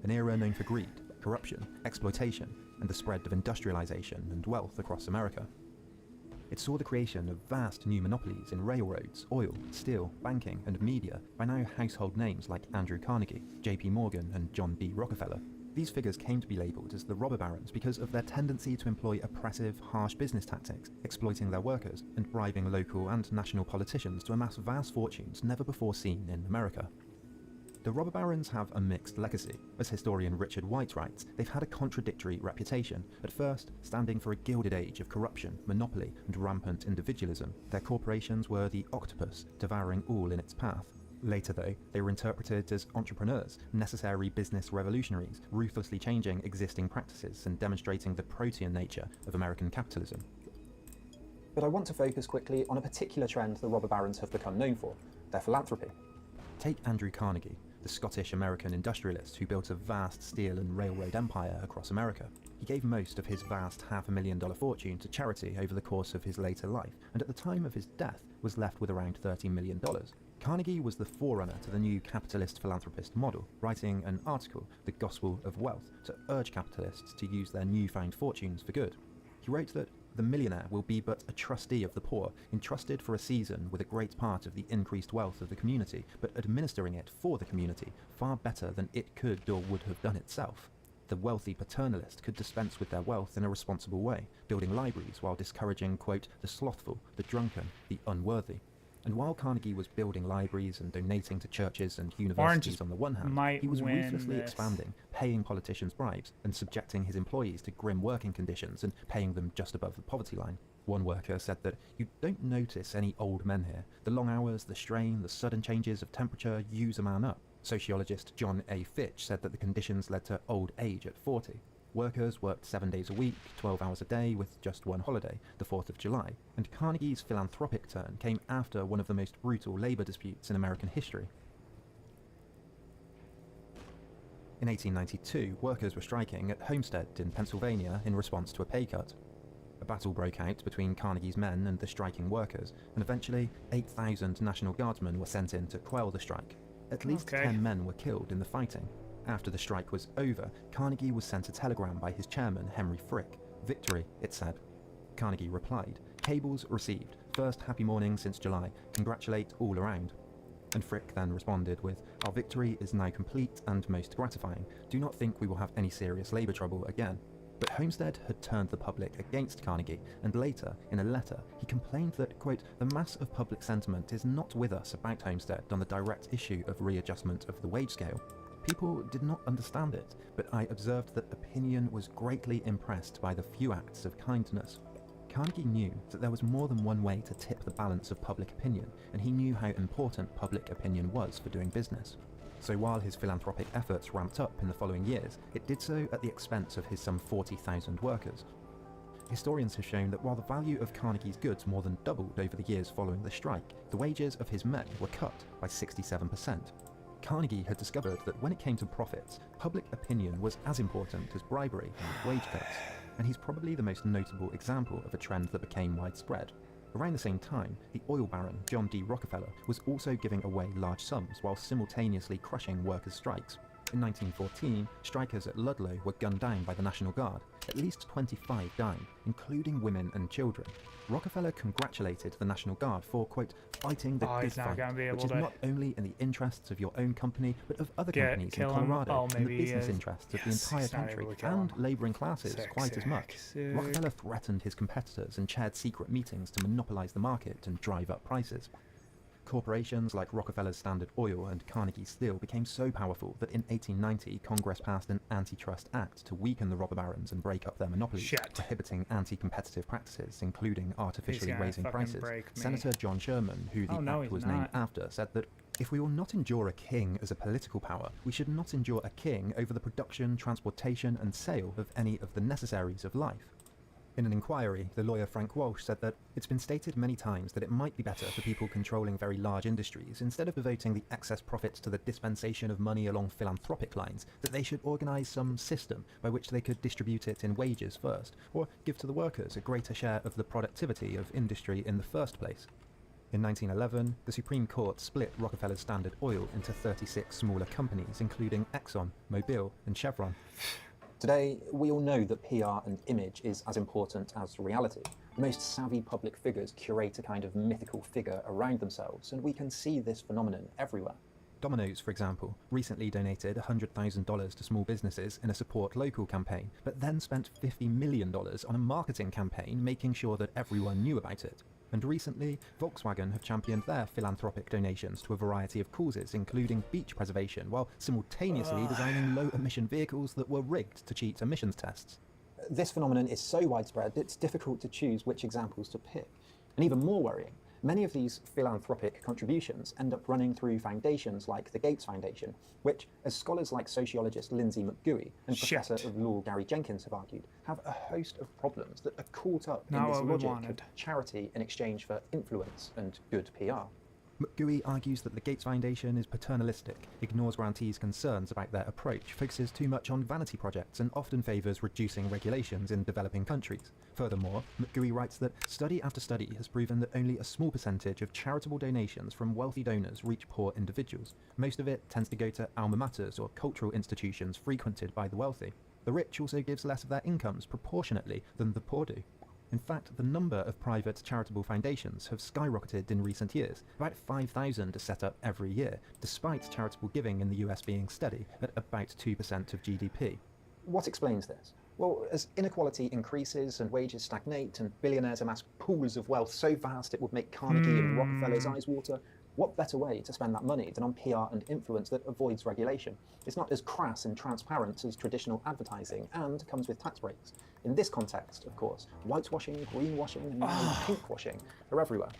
an era known for greed, corruption, exploitation, and the spread of industrialization and wealth across America. It saw the creation of vast new monopolies in railroads, oil, steel, banking, and media by now household names like Andrew Carnegie, J.P. Morgan, and John B. Rockefeller. These figures came to be labelled as the robber barons because of their tendency to employ oppressive, harsh business tactics, exploiting their workers, and bribing local and national politicians to amass vast fortunes never before seen in America. The robber barons have a mixed legacy. As historian Richard White writes, they've had a contradictory reputation, at first standing for a gilded age of corruption, monopoly, and rampant individualism. Their corporations were the octopus, devouring all in its path. Later though, they were interpreted as entrepreneurs, necessary business revolutionaries, ruthlessly changing existing practices and demonstrating the protean nature of American capitalism. But I want to focus quickly on a particular trend the robber barons have become known for, their philanthropy. Take Andrew Carnegie, the Scottish-American industrialist who built a vast steel and railroad empire across America. He gave most of his vast $500,000 fortune to charity over the course of his later life, and at the time of his death was left with around $30 million. Carnegie was the forerunner to the new capitalist philanthropist model, writing an article, The Gospel of Wealth, to urge capitalists to use their newfound fortunes for good. He wrote that the millionaire will be but a trustee of the poor, entrusted for a season with a great part of the increased wealth of the community, but administering it for the community far better than it could or would have done itself. the wealthy paternalist could dispense with their wealth in a responsible way, building libraries while discouraging, quote, the slothful, the drunken, the unworthy. And while Carnegie was building libraries and donating to churches and universities on the one hand, he was ruthlessly expanding, paying politicians bribes, and subjecting his employees to grim working conditions and paying them just above the poverty line. One worker said that you don't notice any old men here. The long hours, the strain, the sudden changes of temperature use a man up. Sociologist John A. Fitch said that the conditions led to old age at 40. Workers worked 7 days a week, 12 hours a day, with just one holiday, the 4th of July, and Carnegie's philanthropic turn came after one of the most brutal labour disputes in American history. In 1892, workers were striking at Homestead in Pennsylvania in response to a pay cut. A battle broke out between Carnegie's men and the striking workers, and eventually 8,000 National Guardsmen were sent in to quell the strike. At least 10 men were killed in the fighting. After the strike was over, Carnegie was sent a telegram by his chairman, Henry Frick. Victory, it said. Carnegie replied, cables received. First happy morning since July. Congratulate all around. And Frick then responded with, our victory is now complete and most gratifying. Do not think we will have any serious labour trouble again. But Homestead had turned the public against Carnegie, and later, in a letter, he complained that, quote, the mass of public sentiment is not with us about Homestead on the direct issue of readjustment of the wage scale. People did not understand it, but I observed that opinion was greatly impressed by the few acts of kindness. Carnegie knew that there was more than one way to tip the balance of public opinion, and he knew how important public opinion was for doing business. So while his philanthropic efforts ramped up in the following years, it did so at the expense of his some 40,000 workers. Historians have shown that while the value of Carnegie's goods more than doubled over the years following the strike, the wages of his men were cut by 67%. Carnegie had discovered that when it came to profits, public opinion was as important as bribery and wage cuts, and he's probably the most notable example of a trend that became widespread. Around the same time, the oil baron John D. Rockefeller was also giving away large sums while simultaneously crushing workers' strikes. In 1914, strikers at Ludlow were gunned down by the National Guard. At least 25 died, including women and children. Rockefeller congratulated the National Guard for, quote, fighting the good fight, which is not only in the interests of your own company, but of other companies in Colorado, and the business interests of the entire country, and labouring classes quite as much. Rockefeller threatened his competitors and chaired secret meetings to monopolise the market and drive up prices. Corporations like Rockefeller's Standard Oil and Carnegie Steel became so powerful that in 1890 Congress passed an antitrust act to weaken the robber barons and break up their monopolies, prohibiting anti-competitive practices, including artificially raising prices. Senator John Sherman, who the act was named after, said that if we will not endure a king as a political power, we should not endure a king over the production, transportation, and sale of any of the necessaries of life. In an inquiry, the lawyer Frank Walsh said that it's been stated many times that it might be better for people controlling very large industries, instead of devoting the excess profits to the dispensation of money along philanthropic lines, that they should organise some system by which they could distribute it in wages first, or give to the workers a greater share of the productivity of industry in the first place. In 1911, the Supreme Court split Rockefeller's Standard Oil into 36 smaller companies, including Exxon, Mobil, and Chevron. Today, we all know that PR and image is as important as reality. The most savvy public figures curate a kind of mythical figure around themselves, and we can see this phenomenon everywhere. Domino's, for example, recently donated $100,000 to small businesses in a Support Local campaign, but then spent $50 million on a marketing campaign making sure that everyone knew about it. And recently, Volkswagen have championed their philanthropic donations to a variety of causes, including beach preservation, while simultaneously designing low-emission vehicles that were rigged to cheat emissions tests. This phenomenon is so widespread, it's difficult to choose which examples to pick. And even more worrying, many of these philanthropic contributions end up running through foundations like the Gates Foundation, which, as scholars like sociologist Lindsay McGooey and Professor of Law Gary Jenkins have argued, have a host of problems that are caught up in this logic of charity in exchange for influence and good PR. McGooey argues that the Gates Foundation is paternalistic, ignores grantees' concerns about their approach, focuses too much on vanity projects, and often favours reducing regulations in developing countries. Furthermore, McGooey writes that study after study has proven that only a small percentage of charitable donations from wealthy donors reach poor individuals. Most of it tends to go to alma maters or cultural institutions frequented by the wealthy. The rich also gives less of their incomes proportionately than the poor do. In fact, the number of private charitable foundations have skyrocketed in recent years. About 5,000 are set up every year, despite charitable giving in the US being steady at about 2% of GDP. What explains this? Well, as inequality increases and wages stagnate and billionaires amass pools of wealth so vast it would make Carnegie and Rockefeller's eyes water, what better way to spend that money than on PR and influence that avoids regulation? It's not as crass and transparent as traditional advertising and comes with tax breaks. In this context, of course, whitewashing, greenwashing, and now pinkwashing are everywhere.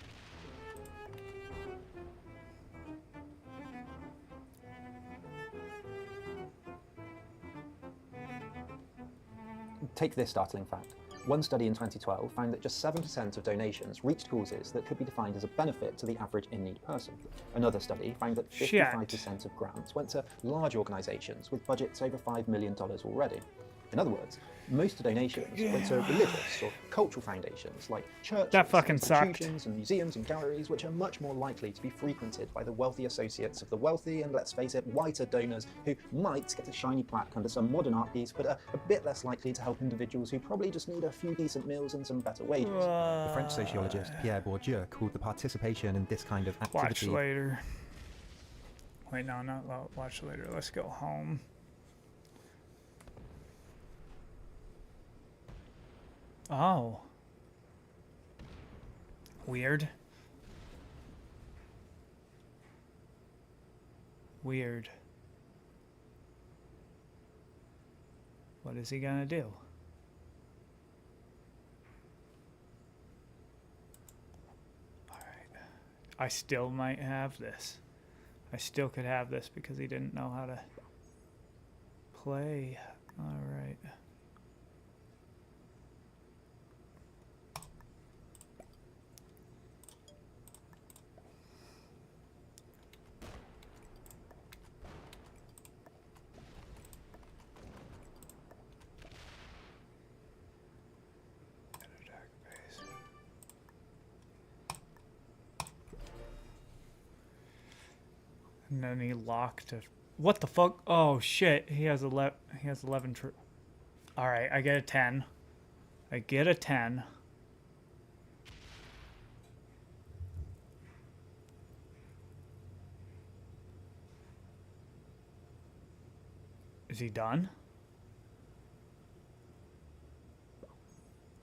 Take this startling fact. One study in 2012 found that just 7% of donations reached causes that could be defined as a benefit to the average in-need person. Another study found that 55% of grants went to large organisations with budgets over $5 million already. In other words, most donations went to religious or cultural foundations like churches, institutions, and museums and galleries, which are much more likely to be frequented by the wealthy associates of the wealthy and, let's face it, whiter donors who might get a shiny plaque under some modern art piece, but are a bit less likely to help individuals who probably just need a few decent meals and some better wages. The French sociologist Pierre Bourdieu called the participation in this kind of activity... Watch later. Wait, no, not watch later. Let's go home. Oh. Weird. Weird. What is he gonna do? Alright. I still might have this. I still could have this because he didn't know how to play. Alright. And then he locked it. What the fuck? Oh shit! He has 11. He has 11. All right, I get a 10. I get a 10. Is he done?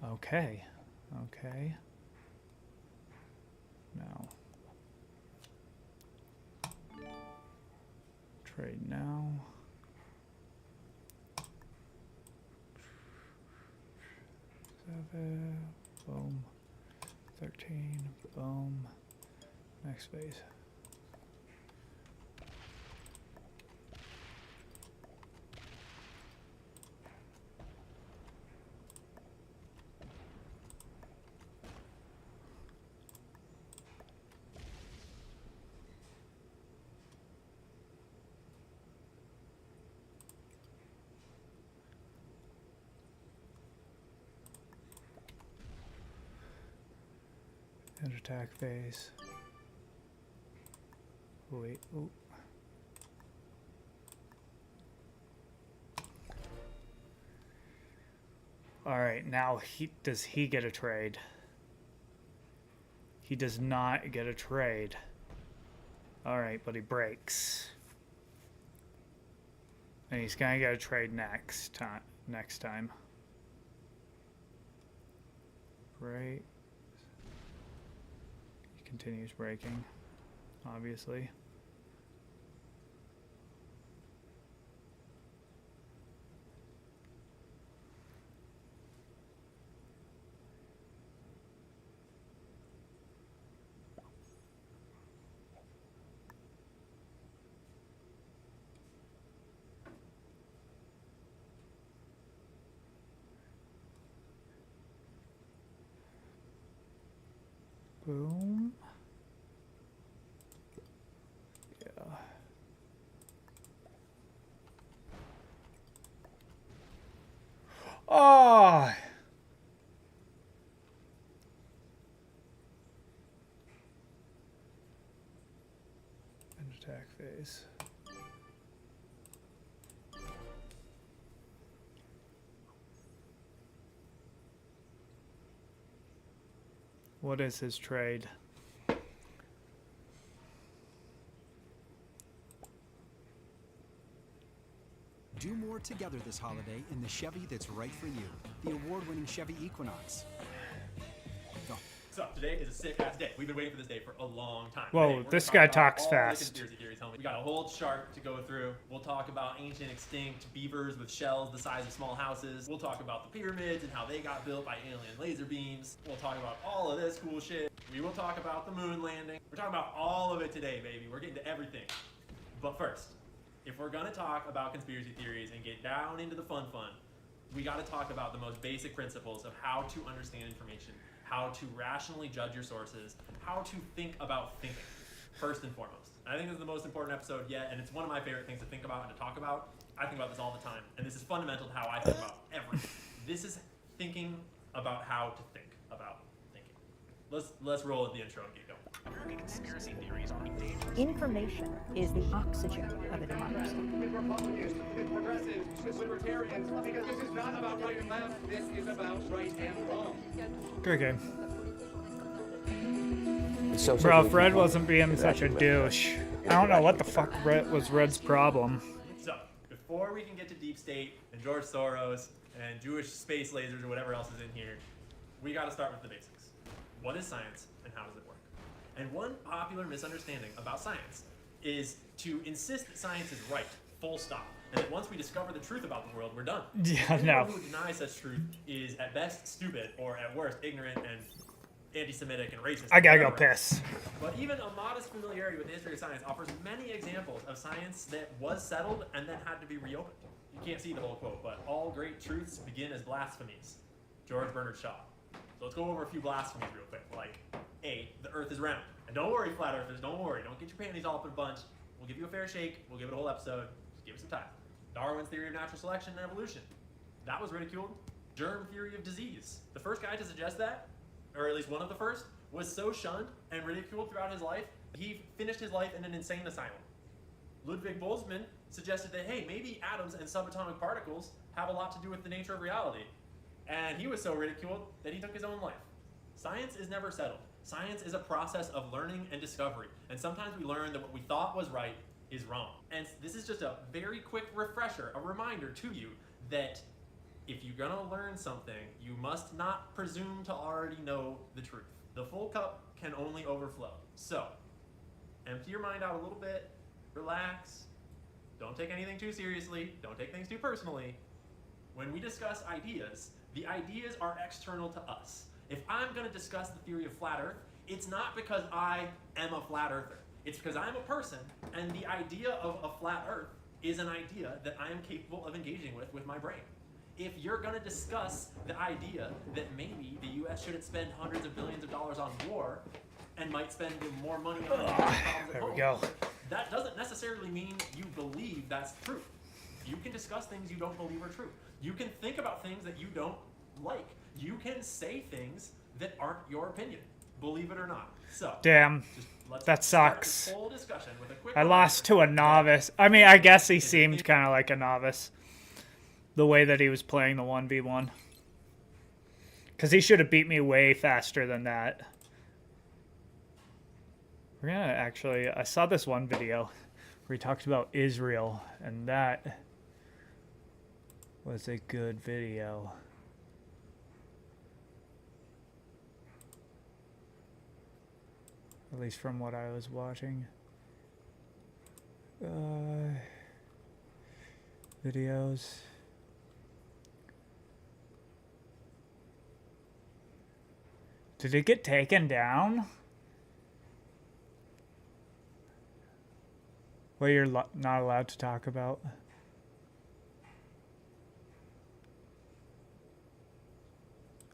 Okay. Okay. Now. Trade now. 7. Boom. 13. Boom. Next phase. And attack phase. Wait. Oh. All right. Now does he get a trade? He does not get a trade. All right, but he breaks. And he's gonna get a trade next time. Break. Continues breaking, obviously. Boom. Yeah. Oh. End attack phase. What is his trade? Do more together this holiday in the Chevy that's right for you. The award-winning Chevy Equinox. So today is a sick-ass day. We've been waiting for this day for a long time. Whoa, Today, we're this gonna guy talk about talks all the fast. conspiracy theories, homie. We got a whole chart to go through. We'll talk about ancient extinct beavers with shells the size of small houses. We'll talk about the pyramids and how they got built by alien laser beams. We'll talk about all of this cool shit. We will talk about the moon landing. We're talking about all of it today, baby. We're getting to everything. But first, if we're gonna talk about conspiracy theories and get down into the fun, we gotta talk about the most basic principles of how to understand information, how to rationally judge your sources, how to think about thinking, first and foremost. I think this is the most important episode yet, and it's one of my favorite things to think about and to talk about. I think about this all the time, and this is fundamental to how I think about everything. This is thinking about how to think about thinking. Let's roll with the intro and get going. American conspiracy theories are dangerous. Information is the oxygen of a democracy. With Republicans, with progressives, with libertarians, because this is not about right and left, this is about right and wrong. Good game. Bro, Fred wasn't being such a douche. I don't know what the fuck was Red's problem. So, before we can get to Deep State and George Soros and Jewish space lasers or whatever else is in here, we gotta start with the basics. What is science and how does it work? And one popular misunderstanding about science is to insist that science is right, full stop. And that once we discover the truth about the world, we're done. Yeah, Anyone no. who denies such truth is at best stupid or at worst ignorant and anti-Semitic and racist. I gotta go whatever. piss. But even a modest familiarity with the history of science offers many examples of science that was settled and then had to be reopened. You can't see the whole quote, but all great truths begin as blasphemies. George Bernard Shaw. So let's go over a few blasphemies real quick. Like, A, the earth is round. And don't worry, flat earthers, don't worry. Don't get your panties all up in a bunch. We'll give you a fair shake. We'll give it a whole episode. Just give it some time. Darwin's theory of natural selection and evolution. That was ridiculed. Germ theory of disease. The first guy to suggest that, or at least one of the first, was so shunned and ridiculed throughout his life, he finished his life in an insane asylum. Ludwig Boltzmann suggested that, hey, maybe atoms and subatomic particles have a lot to do with the nature of reality. And he was so ridiculed that he took his own life. Science is never settled. Science is a process of learning and discovery. And sometimes we learn that what we thought was right is wrong. And this is just a very quick refresher, a reminder to you that if you're gonna learn something, you must not presume to already know the truth. The full cup can only overflow. So, empty your mind out a little bit, relax, don't take anything too seriously, don't take things too personally. When we discuss ideas, the ideas are external to us. If I'm gonna discuss the theory of flat earth, it's not because I am a flat earther. It's because I'm a person, and the idea of a flat earth is an idea that I am capable of engaging with my brain. If you're gonna discuss the idea that maybe the US shouldn't spend hundreds of billions of dollars on war and might spend more money on problems at There we home, go. that doesn't necessarily mean you believe that's true. You can discuss things you don't believe are true. You can think about things that you don't like. You can say things that aren't your opinion, believe it or not. So, Damn, let's that start sucks. this whole discussion with a quick I lost to a novice. I mean, I guess he seemed kind of like a novice. The way that he was playing the 1v1. Because he should have beat me way faster than that. We're gonna actually... I saw this one video where he talked about Israel, and that was a good video. At least from what I was watching. Videos. Did it get taken down? What you're not allowed to talk about?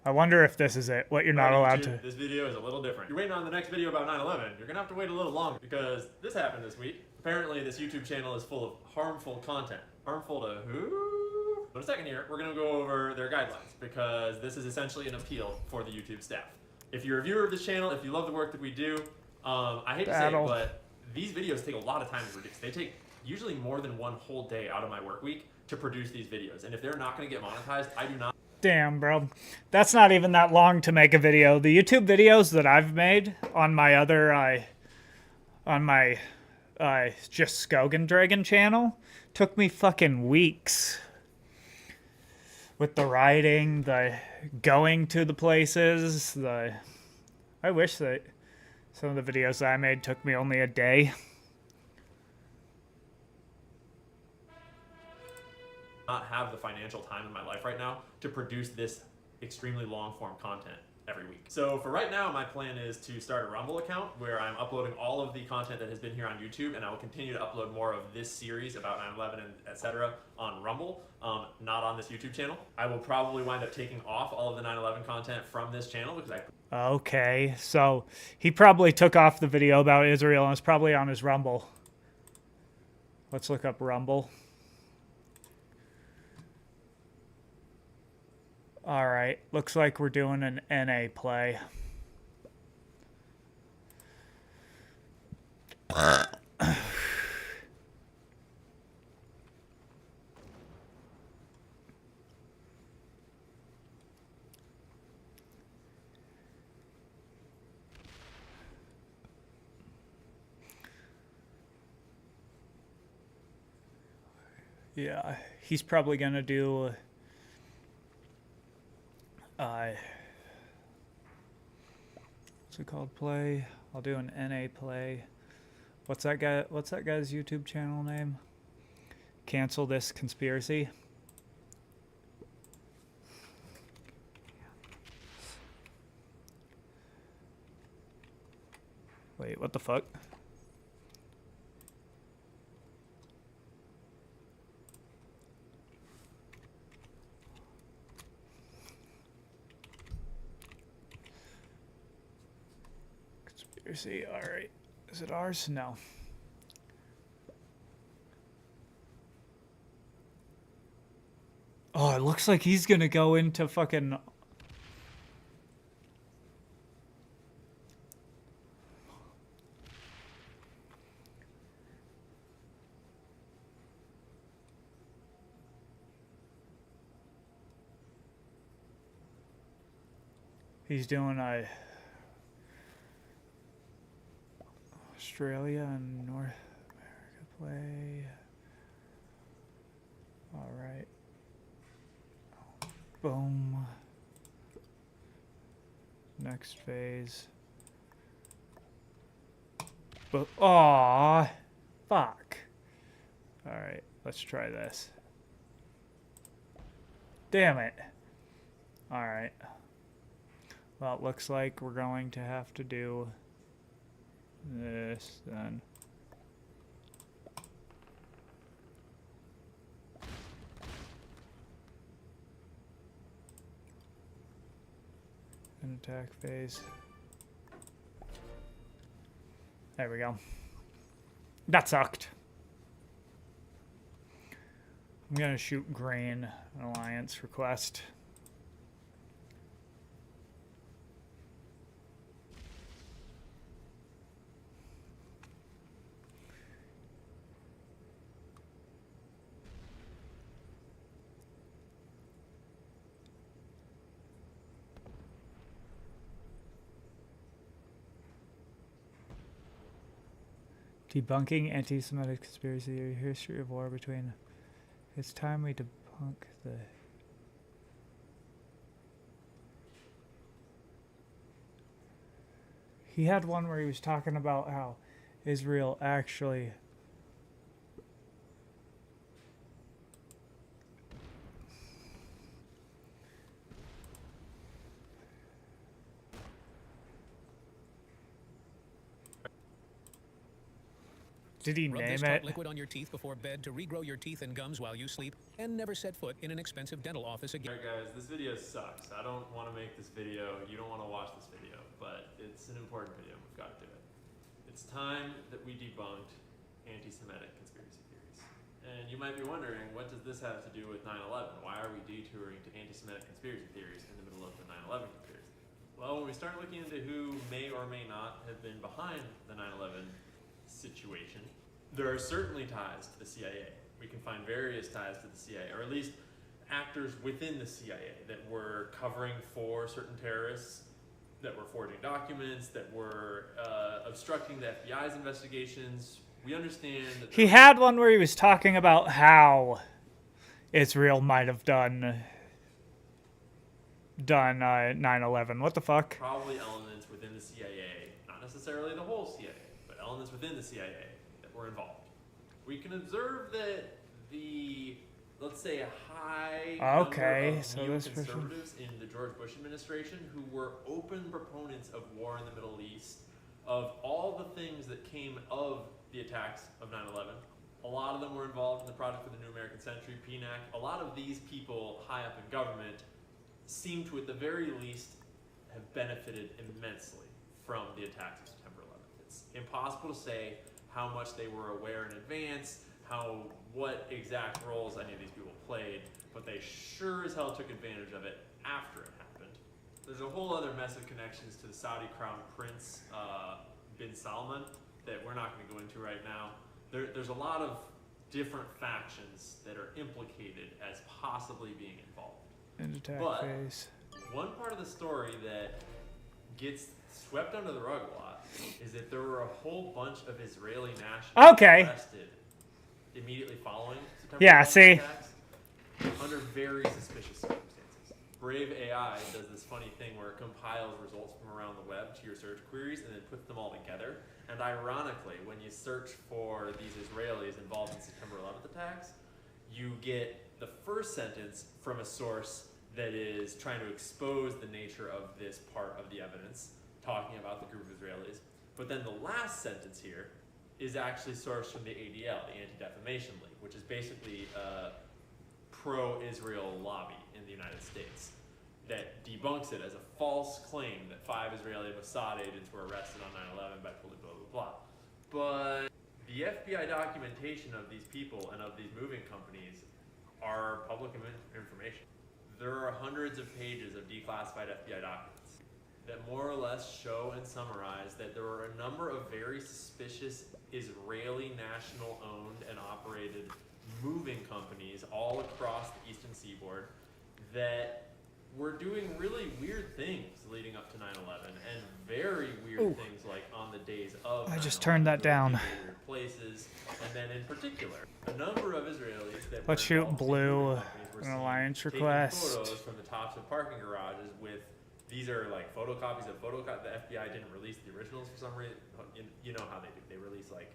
I wonder if this is it. What you're not allowed to. This video is a little different. You're waiting on the next video about 9/11. You're gonna have to wait a little longer because this happened this week. Apparently, this YouTube channel is full of harmful content. Harmful to who? But in a second here, we're gonna go over their guidelines because this is essentially an appeal for the YouTube staff. If you're a viewer of this channel, if you love the work that we do, I hate to say it, but these videos take a lot of time to produce. They take usually more than one whole day out of my work week to produce these videos. And if they're not gonna get monetized, I do not. Damn, bro. That's not even that long to make a video. The YouTube videos that I've made on my other, Just Skogan Dragon channel Took me fucking weeks. With the writing, the going to the places, I wish that some of the videos that I made took me only a day. Not have the financial time in my life right now to produce this extremely long form content every week. So for right now, my plan is to start a Rumble account where I'm uploading all of the content that has been here on YouTube, and I will continue to upload more of this series about 9/11 and etc. on Rumble, not on this YouTube channel. I will probably wind up taking off all of the 9/11 content from this channel because Okay, so he probably took off the video about Israel and it's probably on his Rumble. Let's look up Rumble. Alright, looks like we're doing an NA play. Yeah, he's probably gonna do what's it called? Play. I'll do an NA play. What's that guy's YouTube channel name? Cancel This Conspiracy. Wait, what the fuck? See, all right. Is it ours? No. Oh, it looks like he's gonna go into fucking. He's doing a. Australia and North America play. All right. Boom. Next phase. But aw, fuck. All right, let's try this. Damn it. All right. Well, it looks like we're going to have to do this then. An attack phase. There we go. That sucked. I'm gonna shoot green, an alliance request. Debunking anti-Semitic conspiracy theory, history of war between. It's time we debunk the. He had one where he was talking about how Israel actually. Did he Rub name this it? hot liquid on your teeth before bed to regrow your teeth and gums while you sleep, and never set foot in an expensive dental office again. Alright guys, this video sucks. I don't want to make this video. You don't want to watch this video, but it's an important video. We've got to do it. It's time that we debunked anti-Semitic conspiracy theories. And you might be wondering, what does this have to do with 9/11? Why are we detouring to anti-Semitic conspiracy theories in the middle of the 9/11 conspiracy? Well, when we start looking into who may or may not have been behind the 9/11 situation, there are certainly ties to the CIA. We can find various ties to the CIA, or at least actors within the CIA that were covering for certain terrorists, that were forging documents, that were obstructing the FBI's investigations, We understand that He had one where he was talking about how Israel might have done 9/11. What the fuck? probably elements within the CIA, not necessarily the whole CIA, but elements within the CIA that were involved. We can observe that the, let's say, high Okay, number of so this person- conservatives in the George Bush administration who were open proponents of war in the Middle East, of all the things that came of the attacks of 9/11. A lot of them were involved in the Project for the New American Century, PNAC. A lot of these people high up in government seem to, at the very least, have benefited immensely from the attacks of September 11th. It's impossible to say how much they were aware in advance, what exact roles any of these people played, but they sure as hell took advantage of it after it happened. There's a whole other mess of connections to the Saudi crown prince, bin Salman, that we're not going to go into right now. There's a lot of different factions that are implicated as possibly being involved. Attack But phase. one part of the story that gets swept under the rug a lot is that there were a whole bunch of Israeli nationals arrested immediately following September 11th see. attacks under very suspicious circumstances. Brave AI does this funny thing where it compiles results from around the web to your search queries and then puts them all together. And ironically, when you search for these Israelis involved in September 11th attacks, you get the first sentence from a source that is trying to expose the nature of this part of the evidence, talking about the group of Israelis. But then the last sentence here is actually sourced from the ADL, the Anti-Defamation League, which is basically a pro-Israel lobby in the United States that debunks it as a false claim that 5 Israeli Mossad agents were arrested on 9/11 by blah, blah, blah, blah. But the FBI documentation of these people and of these moving companies are public information. There are hundreds of pages of declassified FBI documents that more or less show and summarize that there were a number of very suspicious Israeli national-owned and operated moving companies all across the eastern seaboard that were doing really weird things leading up to 9/11 and very weird Ooh. things like on the days of I just 9/11, turned that going down. to weird places, and then in particular, a number of Israelis that Let's were shoot involved in blue. moving companies were An seen alliance taking request. photos from the tops of parking garages with, these are like photocopies of photocopies. The FBI didn't release the originals for some reason. You know how they do. They release like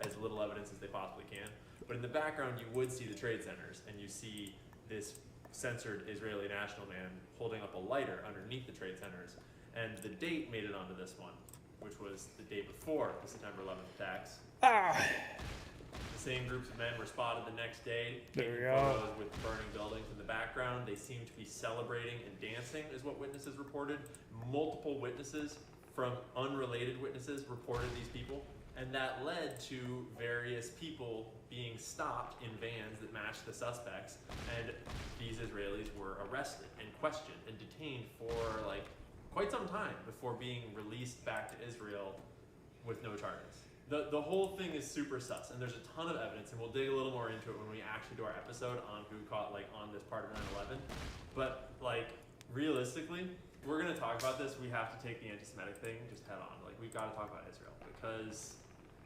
as little evidence as they possibly can. But in the background, you would see the trade centers, and you see this censored Israeli national man holding up a lighter underneath the trade centers. And the date made it onto this one, which was the day before the September 11th attacks. The same groups of men were spotted the next day There taking we go. photos with burning buildings in the background. They seemed to be celebrating and dancing, is what witnesses reported. Multiple witnesses from unrelated witnesses reported these people. And that led to various people being stopped in vans that matched the suspects. And these Israelis were arrested and questioned and detained for like quite some time before being released back to Israel with no charges. The whole thing is super sus, and there's a ton of evidence, and we'll dig a little more into it when we actually do our episode on who caught like on this part of 9/11. But like realistically, if we're gonna talk about this, we have to take the anti-Semitic thing just head on. Like we've got to talk about Israel, because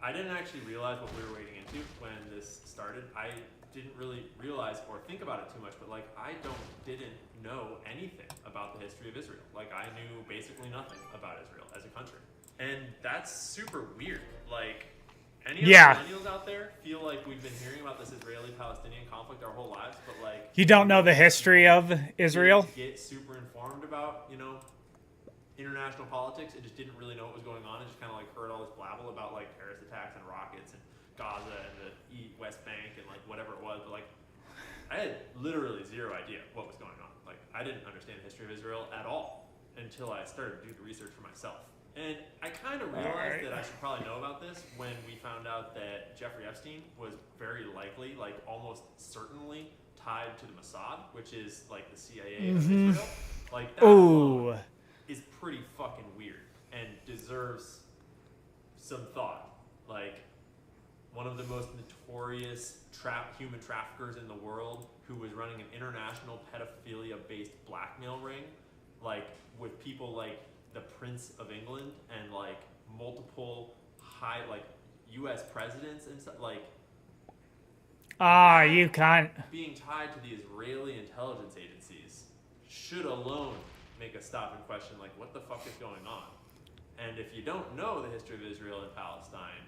I didn't actually realize what we were wading into when this started. I didn't really realize or think about it too much, but like I didn't know anything about the history of Israel. Like I knew basically nothing about Israel as a country. And that's super weird. Like any of Yeah. the millennials out there feel like we've been hearing about this Israeli-Palestinian conflict our whole lives, but like You don't know the history of Israel? didn't get super informed about, international politics. It just didn't really know what was going on. It just kind of like heard all this blabble about like terrorist attacks and rockets and Gaza and the West Bank and like whatever it was. But like I had literally zero idea what was going on. Like I didn't understand the history of Israel at all until I started to do the research for myself. And I kind of realized that I should probably know about this when we found out that Jeffrey Epstein was very likely, like almost certainly tied to the Mossad, which is like the CIA of Israel. Like that alone is pretty fucking weird and deserves some thought. Like one of the most notorious human traffickers in the world, who was running an international pedophilia-based blackmail ring, like with people like the Prince of England and like multiple high, like U.S. presidents and stuff, like you can't. being tied to the Israeli intelligence agencies should alone make us stop and question, like, what the fuck is going on? And if you don't know the history of Israel and Palestine,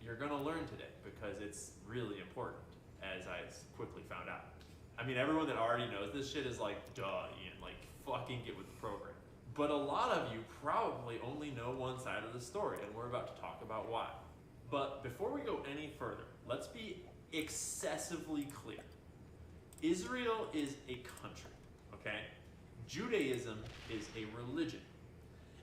you're going to learn today, because it's really important, as I quickly found out. I mean, everyone that already knows this shit is like, duh, Ian, like, fucking get with the program. But a lot of you probably only know one side of the story, and we're about to talk about why. But before we go any further, let's be excessively clear. Israel is a country, okay? Judaism is a religion.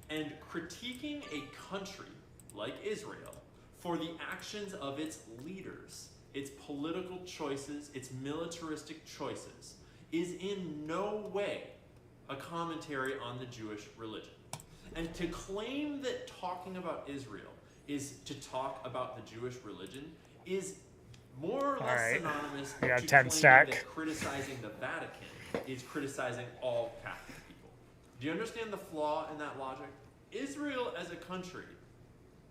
And critiquing a country like Israel for the actions of its leaders, its political choices, its militaristic choices, is in no way a commentary on the Jewish religion. And to claim that talking about Israel is to talk about the Jewish religion is more or less synonymous to claiming that criticizing the Vatican is criticizing all Catholic people. Do you understand the flaw in that logic? Israel as a country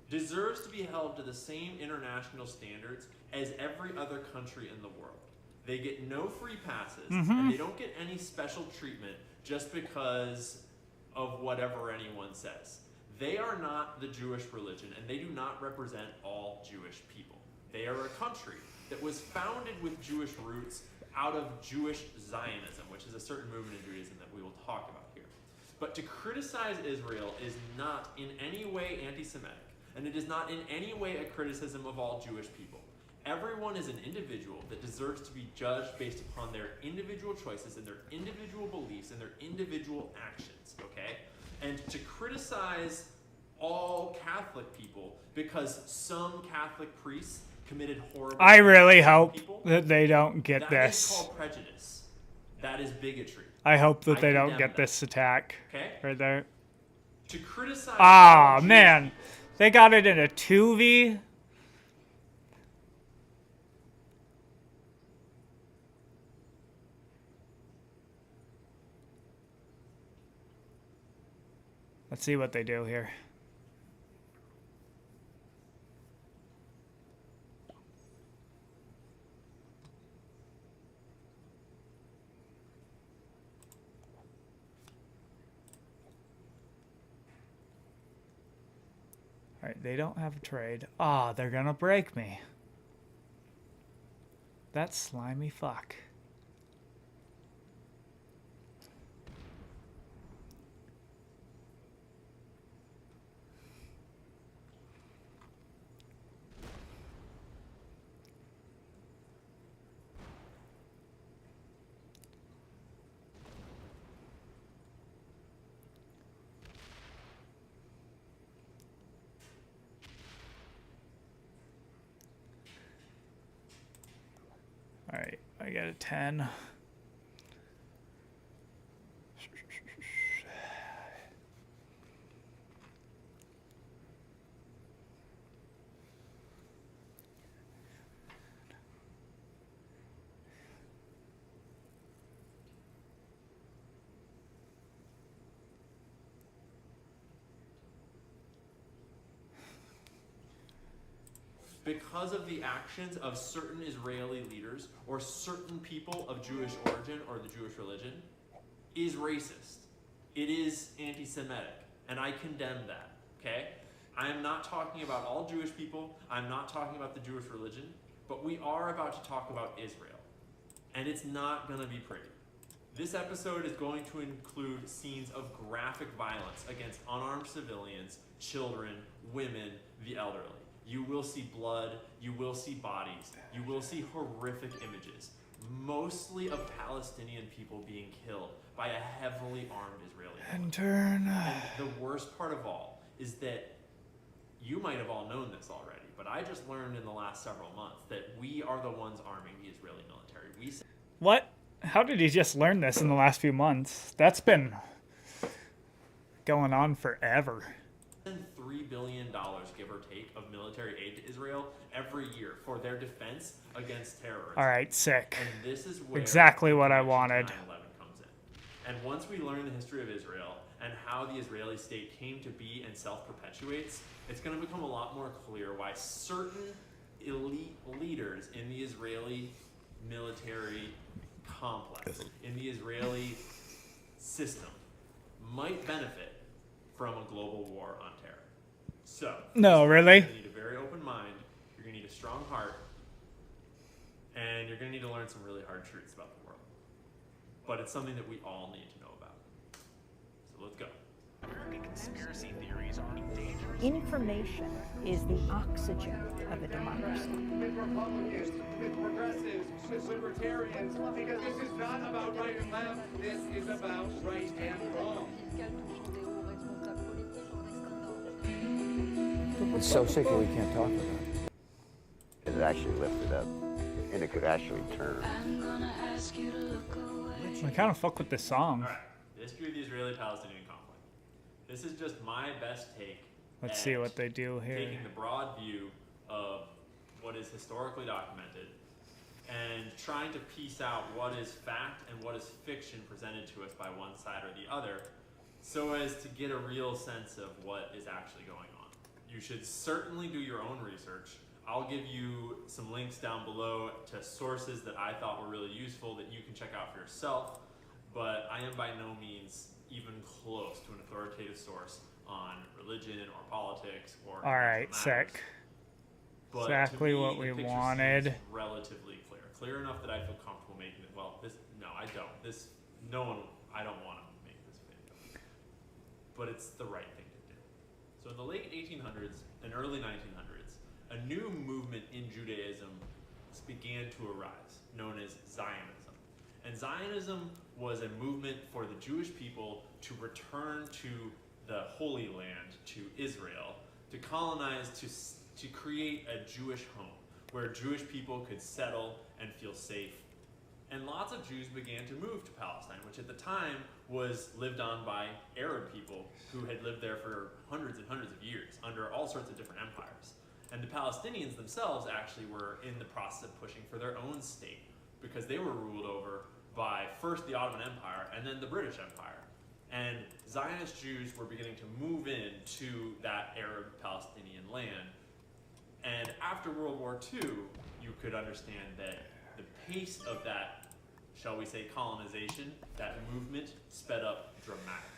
deserves to be held to the same international standards as every other country in the world. They get no free passes, and they don't get any special treatment just because of whatever anyone says. They are not the Jewish religion, and they do not represent all Jewish people. They are a country that was founded with Jewish roots out of Jewish Zionism, which is a certain movement in Judaism that we will talk about here. But to criticize Israel is not in any way anti-Semitic, and it is not in any way a criticism of all Jewish people. Everyone is an individual that deserves to be judged based upon their individual choices and their individual beliefs and their individual actions, okay? And to criticize all Catholic people because some Catholic priests committed horrible I really hope that they don't get that this. is called prejudice. That is bigotry. I hope that they don't condemn get that. this attack Okay? right there. To criticize Ah, all Jewish man. They got it in a 2v. Let's see what they do here. All right, they don't have a trade. Ah, they're gonna break me. That slimy fuck. All right, I got a 10. because of the actions of certain Israeli leaders or certain people of Jewish origin or the Jewish religion is racist. It is anti-Semitic, and I condemn that, okay? I am not talking about all Jewish people. I'm not talking about the Jewish religion, but we are about to talk about Israel, and it's not going to be pretty. This episode is going to include scenes of graphic violence against unarmed civilians, children, women, the elderly. You will see blood, you will see bodies, you will see horrific images, mostly of Palestinian people being killed by a heavily armed Israeli military. And the worst part of all is that you might have all known this already, but I just learned in the last several months that we are the ones arming the Israeli military. What? How did he just learn this in the last few months? That's been going on forever. $3 billion, give or take, of military aid to Israel every year for their defense against terrorism. All right, sick. And this is where exactly what I wanted. 9/11 comes in. And once we learn the history of Israel and how the Israeli state came to be and self-perpetuates, it's going to become a lot more clear why certain elite leaders in the Israeli military complex, in the Israeli system, might benefit from a global war on terror. So, No, really? You're going to need a very open mind, you're going to need a strong heart, and you're going to need to learn some really hard truths about the world. But it's something that we all need to know about. So let's go. American conspiracy theories are dangerous. Information is the oxygen of a democracy. With Republicans, with progressives, with libertarians, because this is not about right and left, this is about right and wrong. It's so sick that we can't talk about it. It actually lifted up, and it could actually turn. I kind of fuck with this song. All right, the history of the Israeli-Palestinian conflict. This is just my best take. Let's see what they do here. Taking the broad view of what is historically documented and trying to piece out what is fact and what is fiction presented to us by one side or the other, so as to get a real sense of what is actually going on. You should certainly do your own research. I'll give you some links down below to sources that I thought were really useful that you can check out for yourself, but I am by no means even close to an authoritative source on religion or politics or Alright, sick. Exactly what we wanted. Relatively clear enough that I feel comfortable making it. Well, I don't want to make this video, but it's the right thing to do. So in the late 1800s and early 1900s, a new movement in Judaism began to arise, known as Zionism. And Zionism was a movement for the Jewish people to return to the Holy Land, to Israel, to colonize, to create a Jewish home where Jewish people could settle and feel safe. And lots of Jews began to move to Palestine, which at the time was lived on by Arab people who had lived there for hundreds and hundreds of years under all sorts of different empires. And the Palestinians themselves actually were in the process of pushing for their own state because they were ruled over by first the Ottoman Empire and then the British Empire. And Zionist Jews were beginning to move into that Arab Palestinian land. And after World War II, you could understand that the pace of that, shall we say, colonization, that movement, sped up dramatically.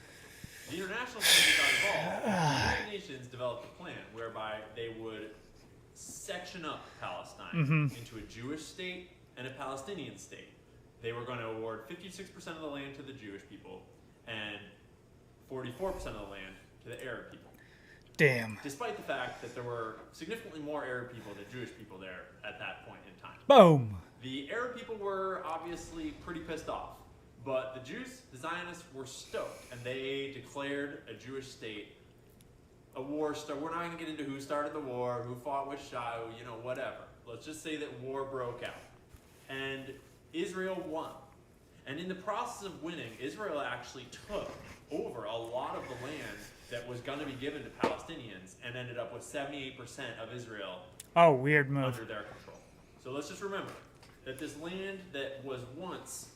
The international community got involved. The United Nations developed a plan whereby they would section up Palestine into a Jewish state and a Palestinian state. They were going to award 56% of the land to the Jewish people and 44% of the land to the Arab people. Damn. Despite the fact that there were significantly more Arab people than Jewish people there at that point in time. Boom. The Arab people were obviously pretty pissed off, but the Jews, the Zionists, were stoked, and they declared a Jewish state. A war started. We're not going to get into who started the war, who fought which side, whatever. Let's just say that war broke out, and Israel won. And in the process of winning, Israel actually took over a lot of the land that was going to be given to Palestinians and ended up with 78% of Israel weird move. under their control. So let's just remember that this land that was once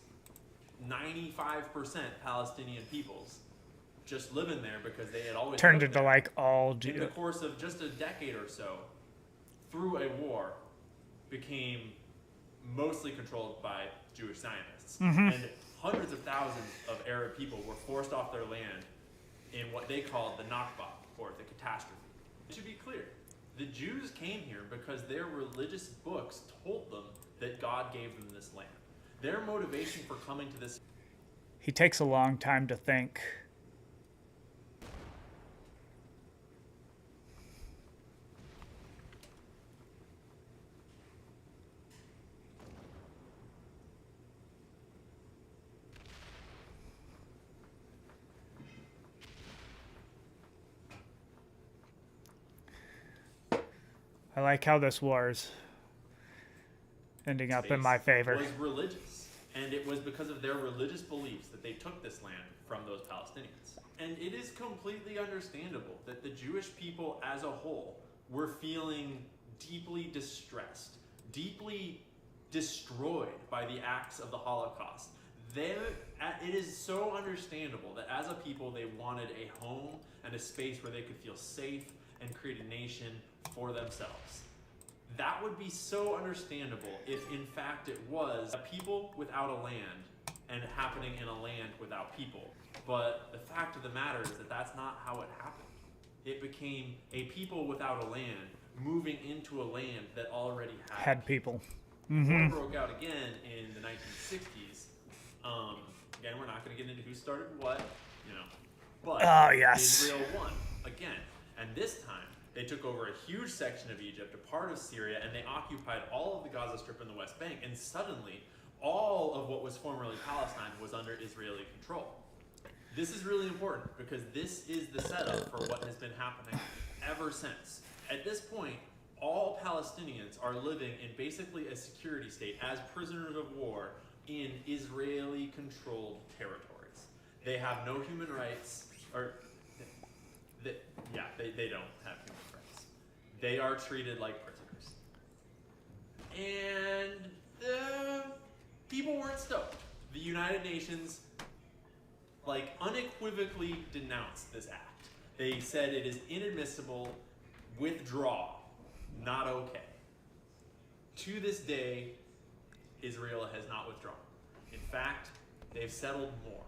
95% Palestinian peoples just living there because they had always turned lived into there, like all in the course of just a decade or so, through a war, became mostly controlled by Jewish Zionists. And hundreds of thousands of Arab people were forced off their land in what they called the Nakba, or the catastrophe. It should be clear, the Jews came here because their religious books told them that God gave them this land. Their motivation for coming to this... He takes a long time to think. I like how this war's ending up in my favor. Was religious, and it was because of their religious beliefs that they took this land from those Palestinians. And it is completely understandable that the Jewish people as a whole were feeling deeply distressed, deeply destroyed by the acts of the Holocaust. It is so understandable that as a people they wanted a home and a space where they could feel safe and create a nation for themselves. That would be so understandable if in fact it was a people without a land and happening in a land without people. But the fact of the matter is that that's not how it happened. It became a people without a land moving into a land that already Had people. War broke out again in the 1960s. Again, we're not going to get into who started what, but Israel won again. And this time, they took over a huge section of Egypt, a part of Syria, and they occupied all of the Gaza Strip and the West Bank. And suddenly, all of what was formerly Palestine was under Israeli control. This is really important because this is the setup for what has been happening ever since. At this point, all Palestinians are living in basically a security state as prisoners of war in Israeli-controlled territories. They have no human rights, or they don't have human rights. They are treated like prisoners. And the people weren't stoked. The United Nations unequivocally denounced this act. They said it is inadmissible, withdraw, not okay. To this day, Israel has not withdrawn. In fact, they've settled more.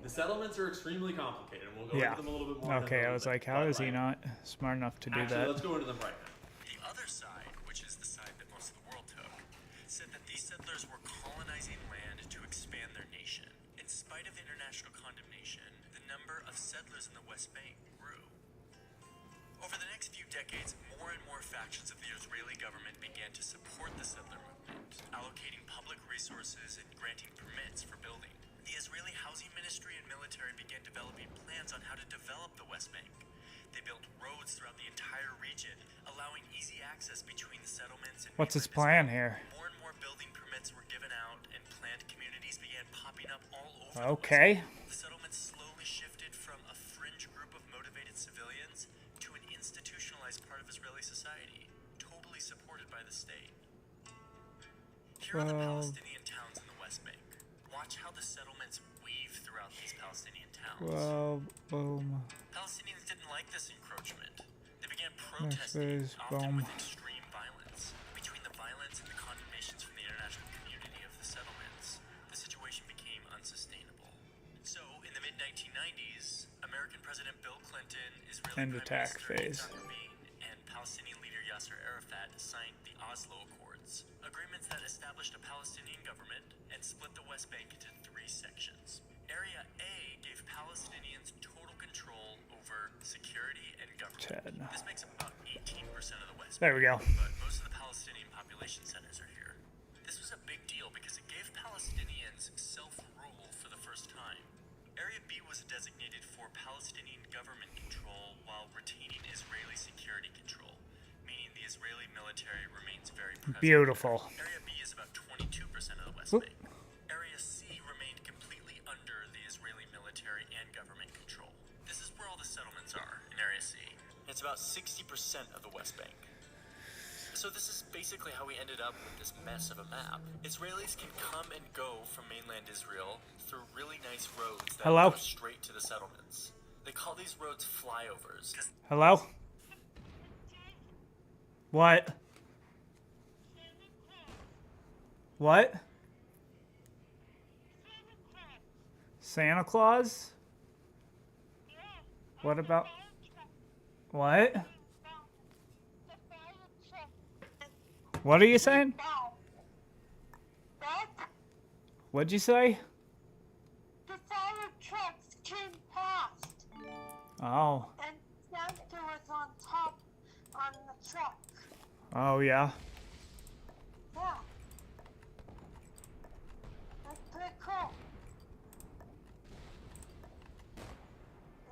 The settlements are extremely complicated, and we'll go into them a little bit more. Okay, I was like, how is he not smart enough to do that? Let's go into them right now. The other side, which is the side that most of the world took, said that these settlers were colonizing land to expand their nation. In spite of international condemnation, the number of settlers in the West Bank grew. Over the next few decades, more and more factions of the Israeli government began to support the settler movement, allocating public resources and granting permits for building. The Israeli Housing Ministry and military began developing plans on how to develop the West Bank. They built roads throughout the entire region, allowing easy access between the settlements and What's his plan here? more and more building permits were given out, and planned communities began popping up all over Okay. the settlements slowly shifted from a fringe group of motivated civilians to an institutionalized part of Israeli society, totally supported by the state. Here are the Palestinian towns in the West Bank. Watch how the settlements weave throughout these Palestinian towns. Well, boom. Palestinians didn't like this encroachment. They began protesting, often with extreme violence. Between the violence and the condemnations from the international community of the settlements, the situation became unsustainable. So, in the mid-1990s, American President Bill Clinton, Israeli End Prime attack Minister phase. Yitzhak Rabin, and Palestinian leader Yasser Arafat signed the Oslo Accords, agreements that established a Palestinian government and split the West Bank into 3 sections. Area A gave Palestinians total control over security and government. This makes up about 18% of the West Bank. There we go. But most of the Palestinian population centers are here. This was a big deal because it gave Palestinians self-rule for the first time. Area B was designated for Palestinian government control while retaining Israeli security control, meaning the Israeli military remains very present. Beautiful. Area B is about 22% of the West Whoop. Bank. Area C remained completely under the Israeli military and government control. This is where all the settlements are in Area C. It's about 60% of the West Bank. So this is basically how we ended up with this mess of a map. Israelis can come and go from mainland Israel through really nice roads that Hello? go straight to the settlements. They call these roads flyovers. Hello? What? What? Santa Claus? What about... What? What are you saying? What'd you say? The fire trucks came past, Oh. and Santa was on top on the truck. Oh, yeah. Yeah. That's pretty cool.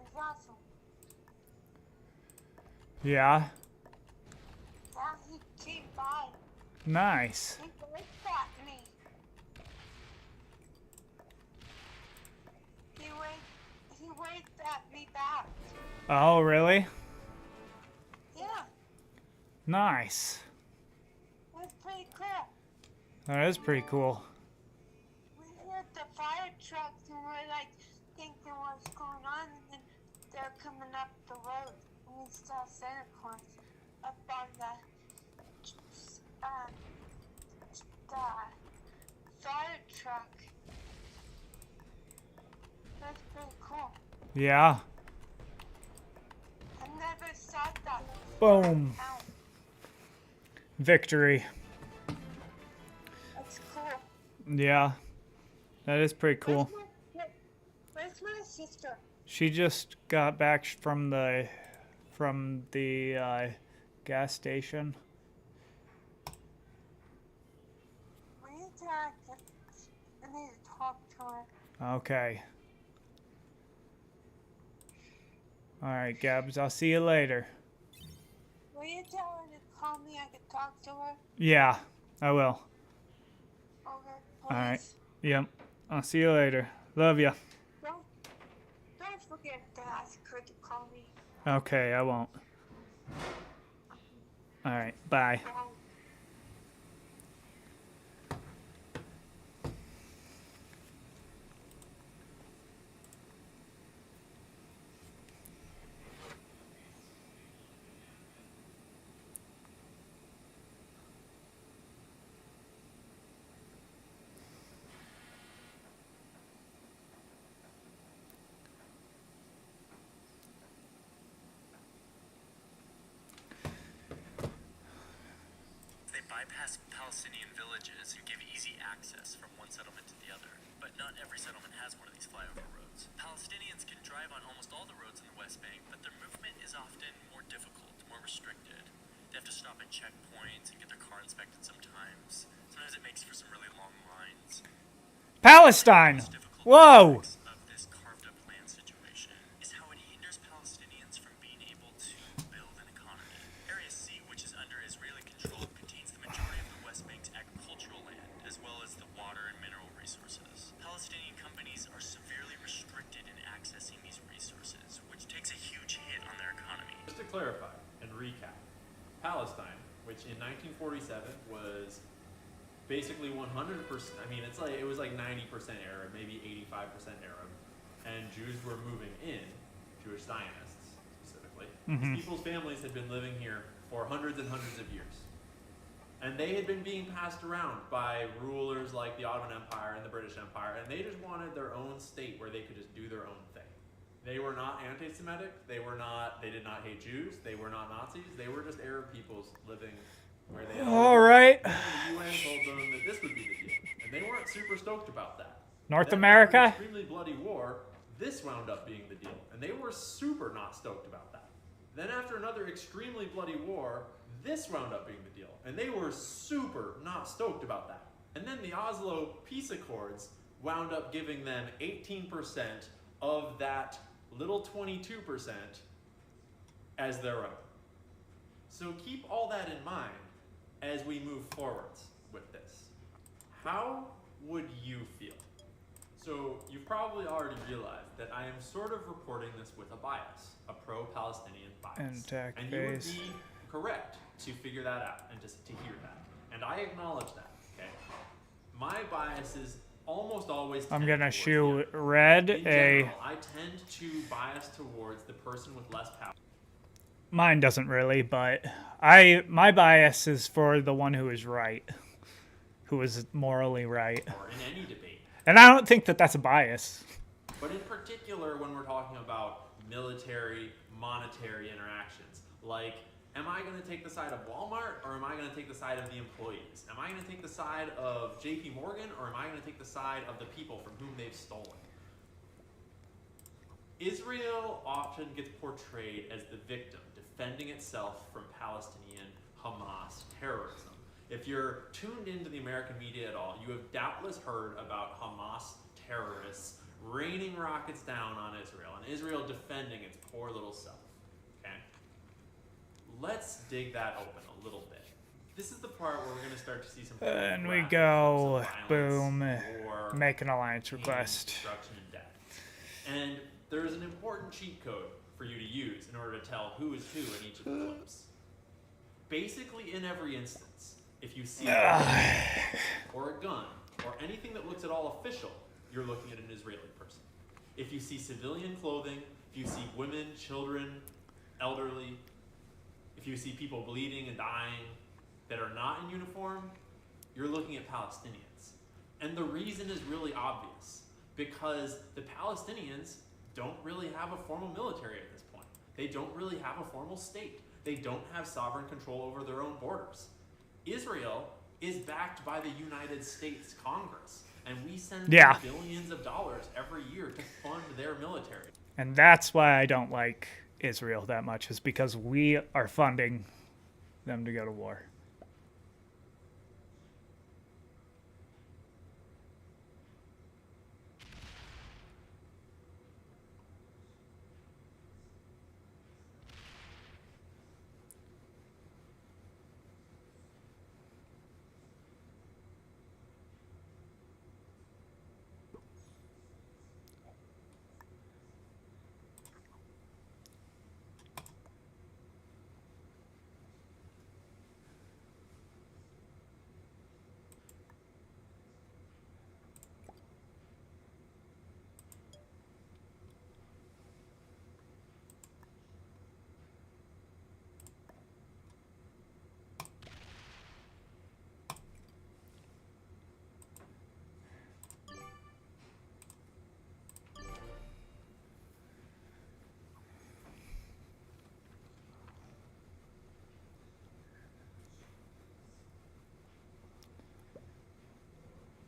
It's awesome. Yeah. Yeah, he came by. Nice. He waved at me. He waved at me back. Oh, really? Yeah, Nice. it was pretty cool. That is pretty cool. We heard the fire they're coming up the road, and we saw Santa Claus up on the fire truck. That's pretty cool. Yeah. I never saw that. Boom. Victory. That's cool. Yeah. That is pretty cool. Where's my sister? She just got back from the gas station. I need to talk to her. Okay. Alright, Gabs, I'll see you later. Will you tell her to call me? I can talk to her. Yeah, I will. Okay, please. Alright. Yep. I'll see you later. Love ya. Don't forget to ask her to call me. Okay, I won't. Alright, bye. bypass Palestinian villages who give easy access from one settlement to the other. But not every settlement has one of these flyover roads. Palestinians can drive on almost all the roads in the West Bank, but their movement is often more difficult, more restricted. They have to stop at checkpoints and get their car inspected sometimes. Sometimes it makes for some really long lines. Palestine! Whoa! Of this carved up land situation is how it hinders Palestinians from being able to build an economy. Area C, which is under Israeli control, contains the majority of the West Bank's agricultural land, as well as the water and mineral resources. Palestinian companies are severely restricted in accessing these resources, which takes a huge hit on their economy. Just to clarify and recap, Palestine, which in 1947 was basically 100%, I mean, it's like, it was like 90% Arab, maybe 85% Arab, and Jews were moving in, Jewish Zionists specifically. These people's families had been living here for hundreds and hundreds of years. And they had been being passed around by rulers like the Ottoman Empire and the British Empire, and they just wanted their own state where they could just do their own thing. They were not anti-Semitic, they did not hate Jews, they were not Nazis, they were just Arab peoples living where they All right. And the UN told them that this would be the deal, and they weren't super stoked about that. North Then America? after an extremely bloody war, this wound up being the deal, and they were super not stoked about that. Then after another extremely bloody war, this wound up being the deal, and they were super not stoked about that. And then the Oslo Peace Accords wound up giving them 18% of that little 22% as their own. So keep all that in mind as we move forwards with this. How would you feel? So you've probably already realized that I am sort of reporting this with a bias, a pro-Palestinian bias. And you would be correct to figure that out and just to hear that. And I acknowledge that, okay? My bias is almost always I'm gonna shoot red in general, I tend to bias towards the person with less power. Mine doesn't really, but my bias is for the one who is right, who is morally right. Or in any debate. And I don't think that that's a bias. But in particular, when we're talking about military, monetary interactions, like, am I going to take the side of Walmart or am I going to take the side of the employees? Am I going to take the side of JP Morgan or am I going to take the side of the people from whom they've stolen? Israel often gets portrayed as the victim, defending itself from Palestinian Hamas terrorism. If you're tuned into the American media at all, you have doubtless heard about Hamas terrorists raining rockets down on Israel and Israel defending its poor little self. Okay? Let's dig that open a little bit. This is the part where we're going to start to see some. And we go, boom, make an alliance request. Destruction and death. And there's an important cheat code for you to use in order to tell who is who in each of the clips. Basically, in every instance, if you see a knife or a gun or anything that looks at all official, you're looking at an Israeli person. If you see civilian clothing, if you see women, children, elderly, if you see people bleeding and dying that are not in uniform, you're looking at Palestinians. And the reason is really obvious, because the Palestinians don't really have a formal military at this point. They don't really have a formal state. They don't have sovereign control over their own borders. Israel is backed by the United States Congress, and we send them billions of dollars every year to fund their military. And that's why I don't like Israel that much, is because we are funding them to go to war.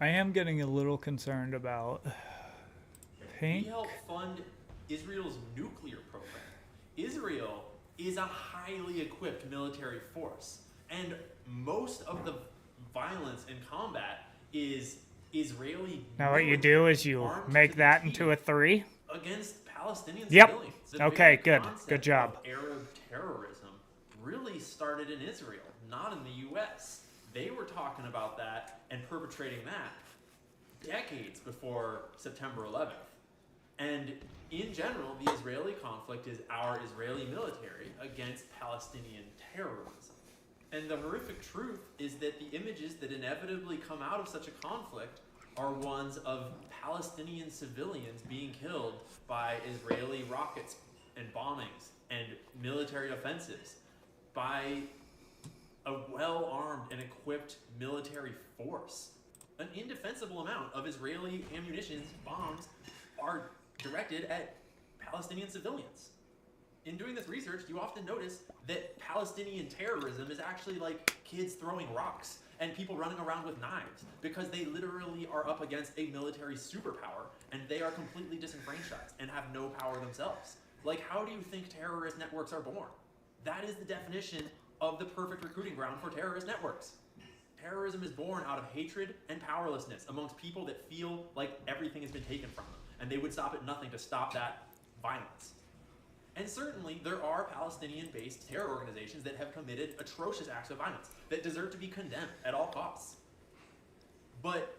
I am getting a little concerned about Pink. We help fund Israel's nuclear program. Israel is a highly equipped military force, and most of the violence and combat is Israeli. Now what you do is you make that into a 3. Against Palestinian Yep. civilians. The Okay, very good. concept Good job. of Arab terrorism really started in Israel, not in the U.S. They were talking about that and perpetrating that decades before September 11th. And in general, the Israeli conflict is our Israeli military against Palestinian terrorism. And the horrific truth is that the images that inevitably come out of such a conflict are ones of Palestinian civilians being killed by Israeli rockets and bombings and military offensives by a well-armed and equipped military force. An indefensible amount of Israeli ammunition bombs are directed at Palestinian civilians. In doing this research, you often notice that Palestinian terrorism is actually like kids throwing rocks and people running around with knives, because they literally are up against a military superpower and they are completely disenfranchised and have no power themselves. Like, how do you think terrorist networks are born? That is the definition of the perfect recruiting ground for terrorist networks. Terrorism is born out of hatred and powerlessness amongst people that feel like everything has been taken from them, and they would stop at nothing to stop that violence. And certainly, there are Palestinian-based terror organizations that have committed atrocious acts of violence that deserve to be condemned at all costs. But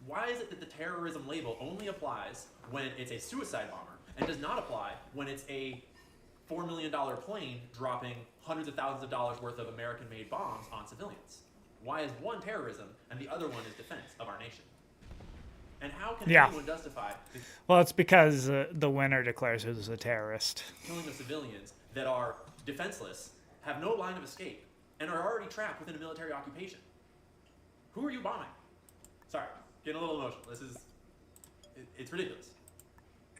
why is it that the terrorism label only applies when it's a suicide bomber and does not apply when it's a $4 million plane dropping hundreds of thousands of dollars worth of American-made bombs on civilians? Why is one terrorism and the other one is defense of our nation? And how can anyone justify the Well, it's because the winner declares who's a terrorist. killing of civilians that are defenseless, have no line of escape, and are already trapped within a military occupation? Who are you bombing? Sorry, getting a little emotional. It's ridiculous.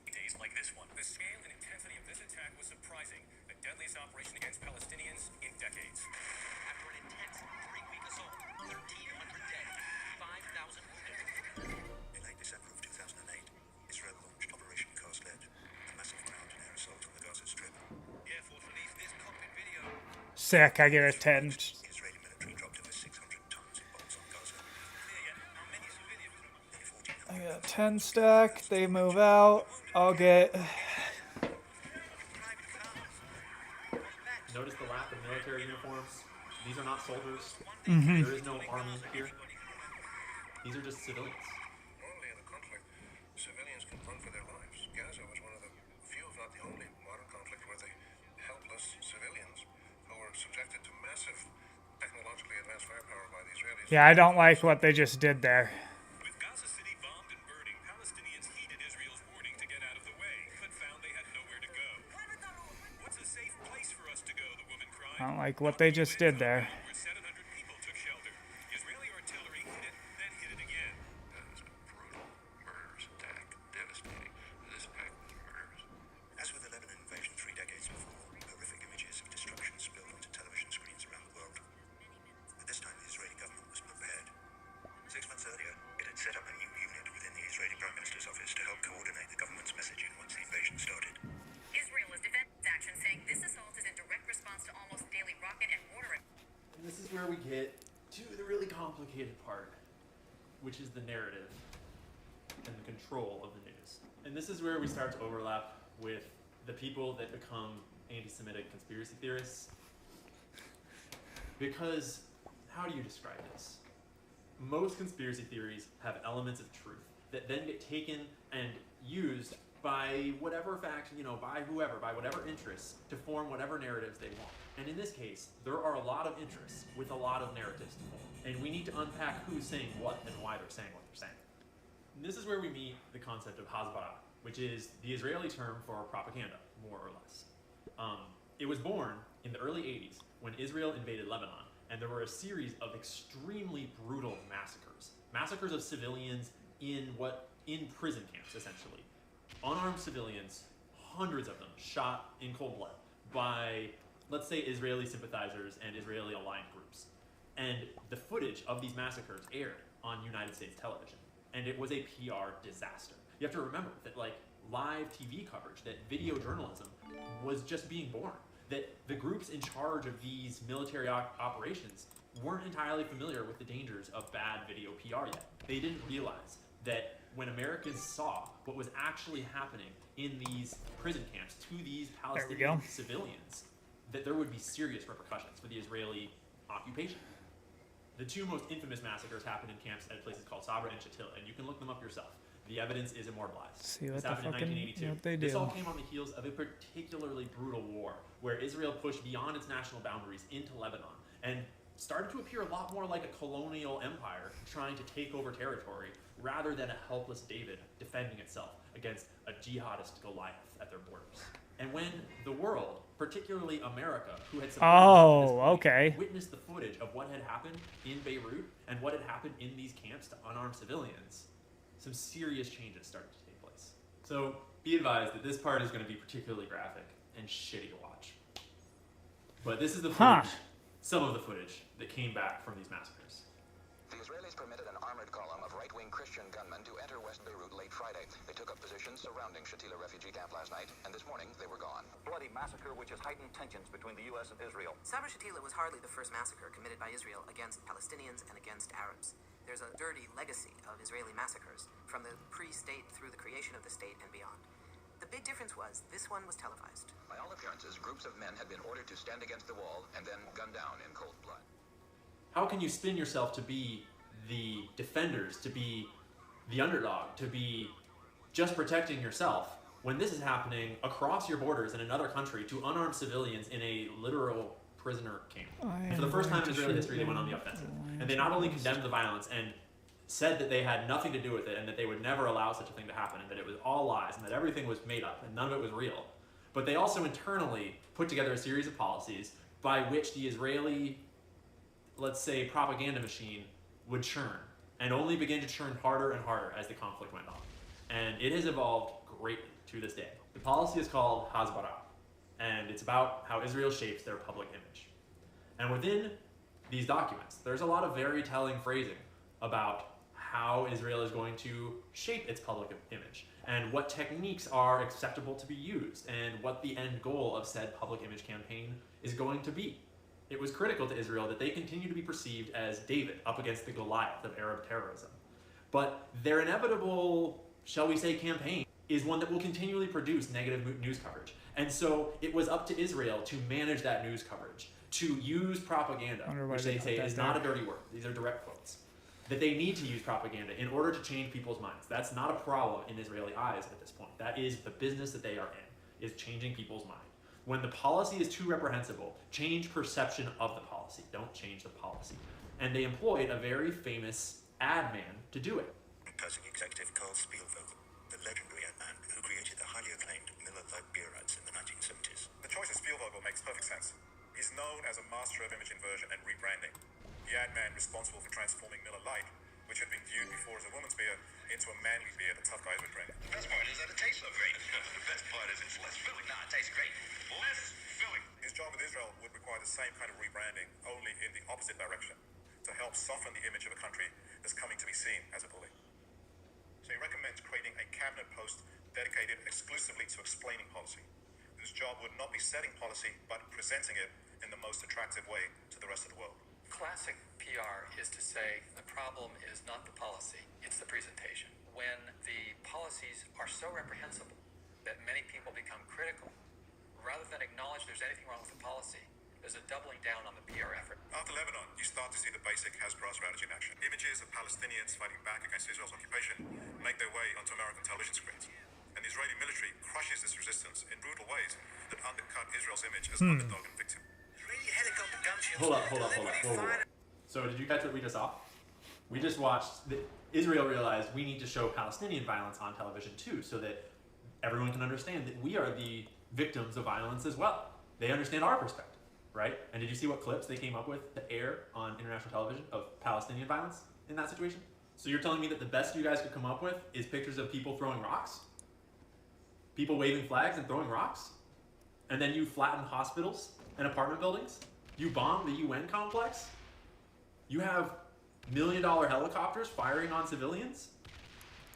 Days like this one, the scale and intensity of this attack was surprising. The deadliest operation against Palestinians in decades. After an intense 3-week assault, 1,300 dead, 5,000 wounded. In late December of 2008, Israel launched Operation Cast Lead, a massive ground and air assault on the Gaza Strip. The Air Force released this cockpit video. Sick, I get a 10. Israeli military dropped over 600 tons of bombs on Gaza. Clear yet how many civilians? I got a 10 stack. They move out. I'll get. Notice the lack of military uniforms. These are not soldiers. Mhm. There is no army here. These are just civilians. Normally in a conflict, civilians can run for their lives. Gaza was one of the few, if not the only, modern conflict where the helpless civilians who were subjected to massive technologically advanced firepower by the Israelis. Yeah, I don't like what they just did there. With Gaza City bombed and burning, Palestinians heeded Israel's warning to get out of the way, but found they had no I don't like what they just did there. Over 700 people took shelter. Israeli artillery hit it, then hit it again. That was a brutal, murderous attack. Devastating. This attack was murderous. As with the Lebanon invasion 3 decades before, horrific images of destruction spilled onto television screens around the world. But this time, the Israeli government was prepared. 6 months earlier, it had set up a new unit within the Israeli Prime Minister's office to help coordinate the government's messaging once the invasion started. Israel has defended its action, saying this assault is in direct response to almost daily rocket and mortar. And this is where we get to the really complicated part, which is the narrative and the control of the news. And this is where we start to overlap with the people that become anti-Semitic conspiracy theorists. Because, how do you describe this? Most conspiracy theories have elements of truth that then get taken and used by whatever faction, by whoever, by whatever interests, to form whatever narratives they want. And in this case, there are a lot of interests with a lot of narratives to form. And we need to unpack who's saying what and why they're saying what they're saying. And this is where we meet the concept of Hasbara, which is the Israeli term for propaganda, more or less. It was born in the early 80s when Israel invaded Lebanon, and there were a series of extremely brutal massacres. Massacres of civilians in prison camps, essentially. Unarmed civilians, hundreds of them, shot in cold blood by, let's say, Israeli sympathizers and Israeli aligned groups. And the footage of these massacres aired on United States television, and it was a PR disaster. You have to remember that, live TV coverage, that video journalism was just being born, that the groups in charge of these military operations weren't entirely familiar with the dangers of bad video PR yet. They didn't realize that when Americans saw what was actually happening in these prison camps to these Palestinian civilians, that there would be serious repercussions for the Israeli occupation. The two most infamous massacres happened in camps at places called Sabra and Shatila, and you can look them up yourself. The evidence is immortalized. See what this happened in 1982. what they This do. all came on the heels of a particularly brutal war where Israel pushed beyond its national boundaries into Lebanon and started to appear a lot more like a colonial empire trying to take over territory rather than a helpless David defending itself against a jihadist Goliath at their borders. And when the world, particularly America, who had witnessed the footage of what had happened in Beirut and what had happened in these camps to unarmed civilians, some serious changes started to take place. So be advised that this part is going to be particularly graphic and shitty to watch. But this is the footage, some of the footage that came back from these massacres. The Israelis permitted an armored column of right-wing Christian gunmen to enter West Beirut late Friday. They took up positions surrounding Shatila refugee camp last night, and this morning they were gone. Bloody massacre which has heightened tensions between the U.S. and Israel. Sabra Shatila was hardly the first massacre committed by Israel against Palestinians and against Arabs. There's a dirty legacy of Israeli massacres from the pre-state through the creation of the state and beyond. The big difference was this one was televised. By all appearances, groups of men had been ordered to stand against the wall and then gunned down in cold blood. How can you spin yourself to be the defenders, to be the underdog, to be just protecting yourself when this is happening across your borders in another country to unarmed civilians in a literal prisoner camp? And for the first time in Israeli history, they went on the offensive. And they not only condemned the violence and said that they had nothing to do with it and that they would never allow such a thing to happen and that it was all lies and that everything was made up and none of it was real. But they also internally put together a series of policies by which the Israeli, let's say, propaganda machine would churn and only begin to churn harder and harder as the conflict went on. And it has evolved greatly to this day. The policy is called Hasbara, and it's about how Israel shapes their public image. And within these documents, there's a lot of very telling phrasing about how Israel is going to shape its public image and what techniques are acceptable to be used and what the end goal of said public image campaign is going to be. It was critical to Israel that they continue to be perceived as David up against the Goliath of Arab terrorism. But their inevitable, shall we say, campaign is one that will continually produce negative news coverage. And so it was up to Israel to manage that news coverage, to use propaganda, which they say is not a dirty word. These are direct quotes. That they need to use propaganda in order to change people's minds. That's not a problem in Israeli eyes at this point. That is the business that they are in, is changing people's mind. When the policy is too reprehensible, change perception of the policy. Don't change the policy. And they employed a very famous ad man to do it. Imposing executive Carl Spielvogel, the legendary ad man who created the highly acclaimed Miller Lite beer ads in the 1970s. The choice of Spielvogel makes perfect sense. He's known as a culture of image inversion and rebranding. The ad man responsible for transforming Miller Lite, which had been viewed before as a woman's beer, into a manly beer that tough guys would drink. The best part is that it tastes so great. The best part is it's less filling. Nah, it tastes great. Less filling. His job with Israel would require the same kind of rebranding, only in the opposite direction, to help soften the image of a country that's coming to be seen as a bully. So he recommends creating a cabinet post dedicated exclusively to explaining policy, whose job would not be setting policy, but presenting it in the most attractive way to the rest of the world. Classic PR is to say the problem is not the policy, it's the presentation. When the policies are so reprehensible that many people become critical, rather than acknowledge there's anything wrong with the policy, there's a doubling down on the PR effort. After Lebanon, you start to see the basic Hasbara strategy in action. Images of Palestinians fighting back against Israel's occupation make their way onto American television screens. And the Israeli military crushes this resistance in brutal ways that undercut Israel's image as underdog and victim. Hold up. So did you catch what we just saw? We just watched Israel realized we need to show Palestinian violence on television too, so that everyone can understand that we are the victims of violence as well. They understand our perspective, right? And did you see what clips they came up with to air on international television of Palestinian violence in that situation? So you're telling me that the best you guys could come up with is pictures of people throwing rocks? People waving flags and throwing rocks? And then you flatten hospitals and apartment buildings? You bomb the UN complex? You have $1 million helicopters firing on civilians?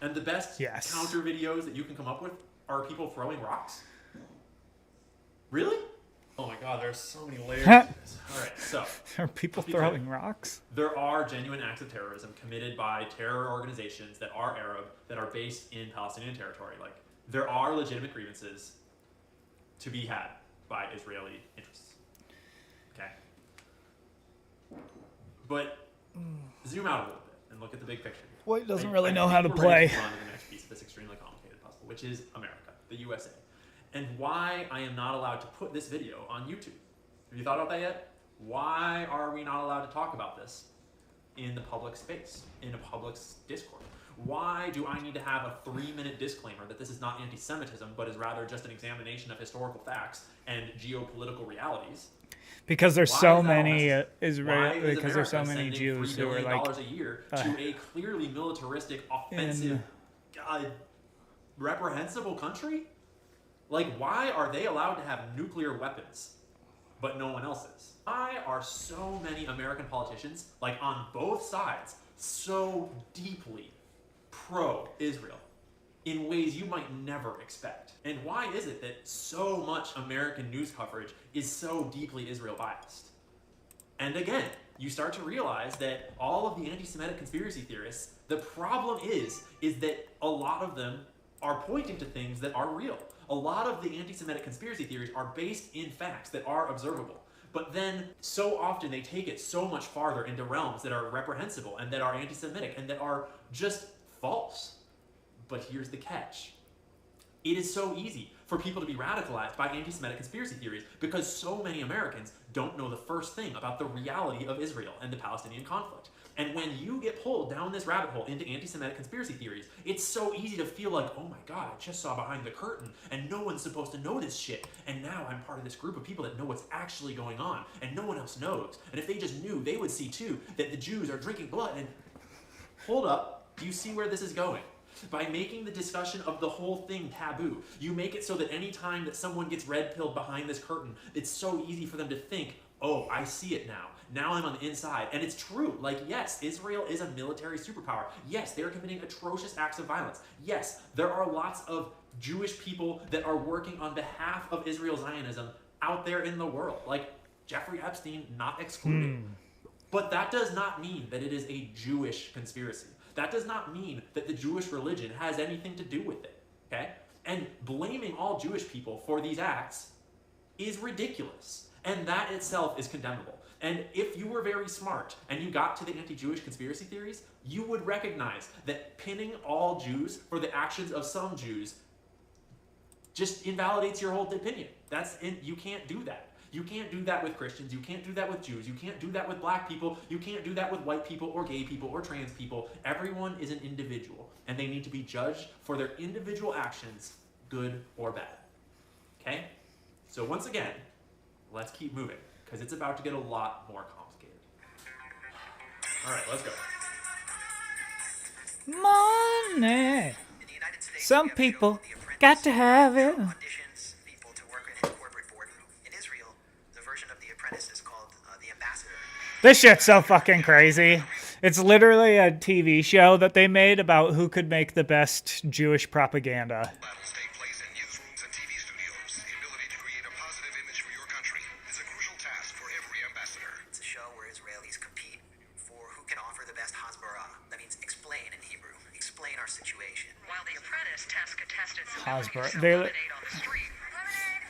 And the best counter videos that you can come up with are people throwing rocks? Really? Oh my god, there's so many layers to this. Alright, so. Are people throwing rocks? There are genuine acts of terrorism committed by terror organizations that are Arab, that are based in Palestinian territory. Like, there are legitimate grievances to be had by Israeli interests. Okay? But zoom out a little bit and look at the big picture here. White doesn't really know how to play. On to the next piece of this extremely complicated puzzle, which is America, the USA. And why I am not allowed to put this video on YouTube. Have you thought about that yet? Why are we not allowed to talk about this in the public space, in a public discourse? Why do I need to have a 3-minute disclaimer that this is not anti-Semitism, but is rather just an examination of historical facts and geopolitical realities? Because there's so many Israeli, because there's so many Jews who are like $3 billion a year to a clearly militaristic, offensive, reprehensible country. Like, why are they allowed to have nuclear weapons, but no one else is? Why are so many American politicians, like on both sides, so deeply pro-Israel in ways you might never expect? And why is it that so much American news coverage is so deeply Israel biased? And again, you start to realize that all of the anti-Semitic conspiracy theorists, the problem is that a lot of them are pointing to things that are real. A lot of the anti-Semitic conspiracy theories are based in facts that are observable. But then, so often they take it so much farther into realms that are reprehensible and that are anti-Semitic and that are just false. But here's the catch. It is so easy for people to be radicalized by anti-Semitic conspiracy theories because so many Americans don't know the first thing about the reality of Israel and the Palestinian conflict. And when you get pulled down this rabbit hole into anti-Semitic conspiracy theories, it's so easy to feel like, oh my god, I just saw behind the curtain and no one's supposed to know this shit. And now I'm part of this group of people that know what's actually going on and no one else knows. And if they just knew, they would see too that the Jews are drinking blood. And hold up, do you see where this is going? By making the discussion of the whole thing taboo, you make it so that any time that someone gets red-pilled behind this curtain, it's so easy for them to think, oh, I see it now. Now I'm on the inside. And it's true. Like, yes, Israel is a military superpower. Yes, they're committing atrocious acts of violence. Yes, there are lots of Jewish people that are working on behalf of Israel Zionism out there in the world. Like Jeffrey Epstein, not excluded. But that does not mean that it is a Jewish conspiracy. That does not mean that the Jewish religion has anything to do with it, okay? And blaming all Jewish people for these acts is ridiculous. And that itself is condemnable. And if you were very smart and you got to the anti-Jewish conspiracy theories, you would recognize that pinning all Jews for the actions of some Jews just invalidates your whole opinion. You can't do that. You can't do that with Christians. You can't do that with Jews. You can't do that with black people. You can't do that with white people or gay people or trans people. Everyone is an individual, and they need to be judged for their individual actions, good or bad. Okay? So once again, let's keep moving, because it's about to get a lot more complicated. All right, let's go. Money. Some people got to have it. This shit's so fucking crazy. It's literally a TV show that they made about who could make the best Jewish propaganda. It's a show where Israelis compete for who can offer the best Hasbara. That means explain in Hebrew. Explain our situation. While The Apprentice tests contestants' Hasbara. ability to sell They- lemonade on the street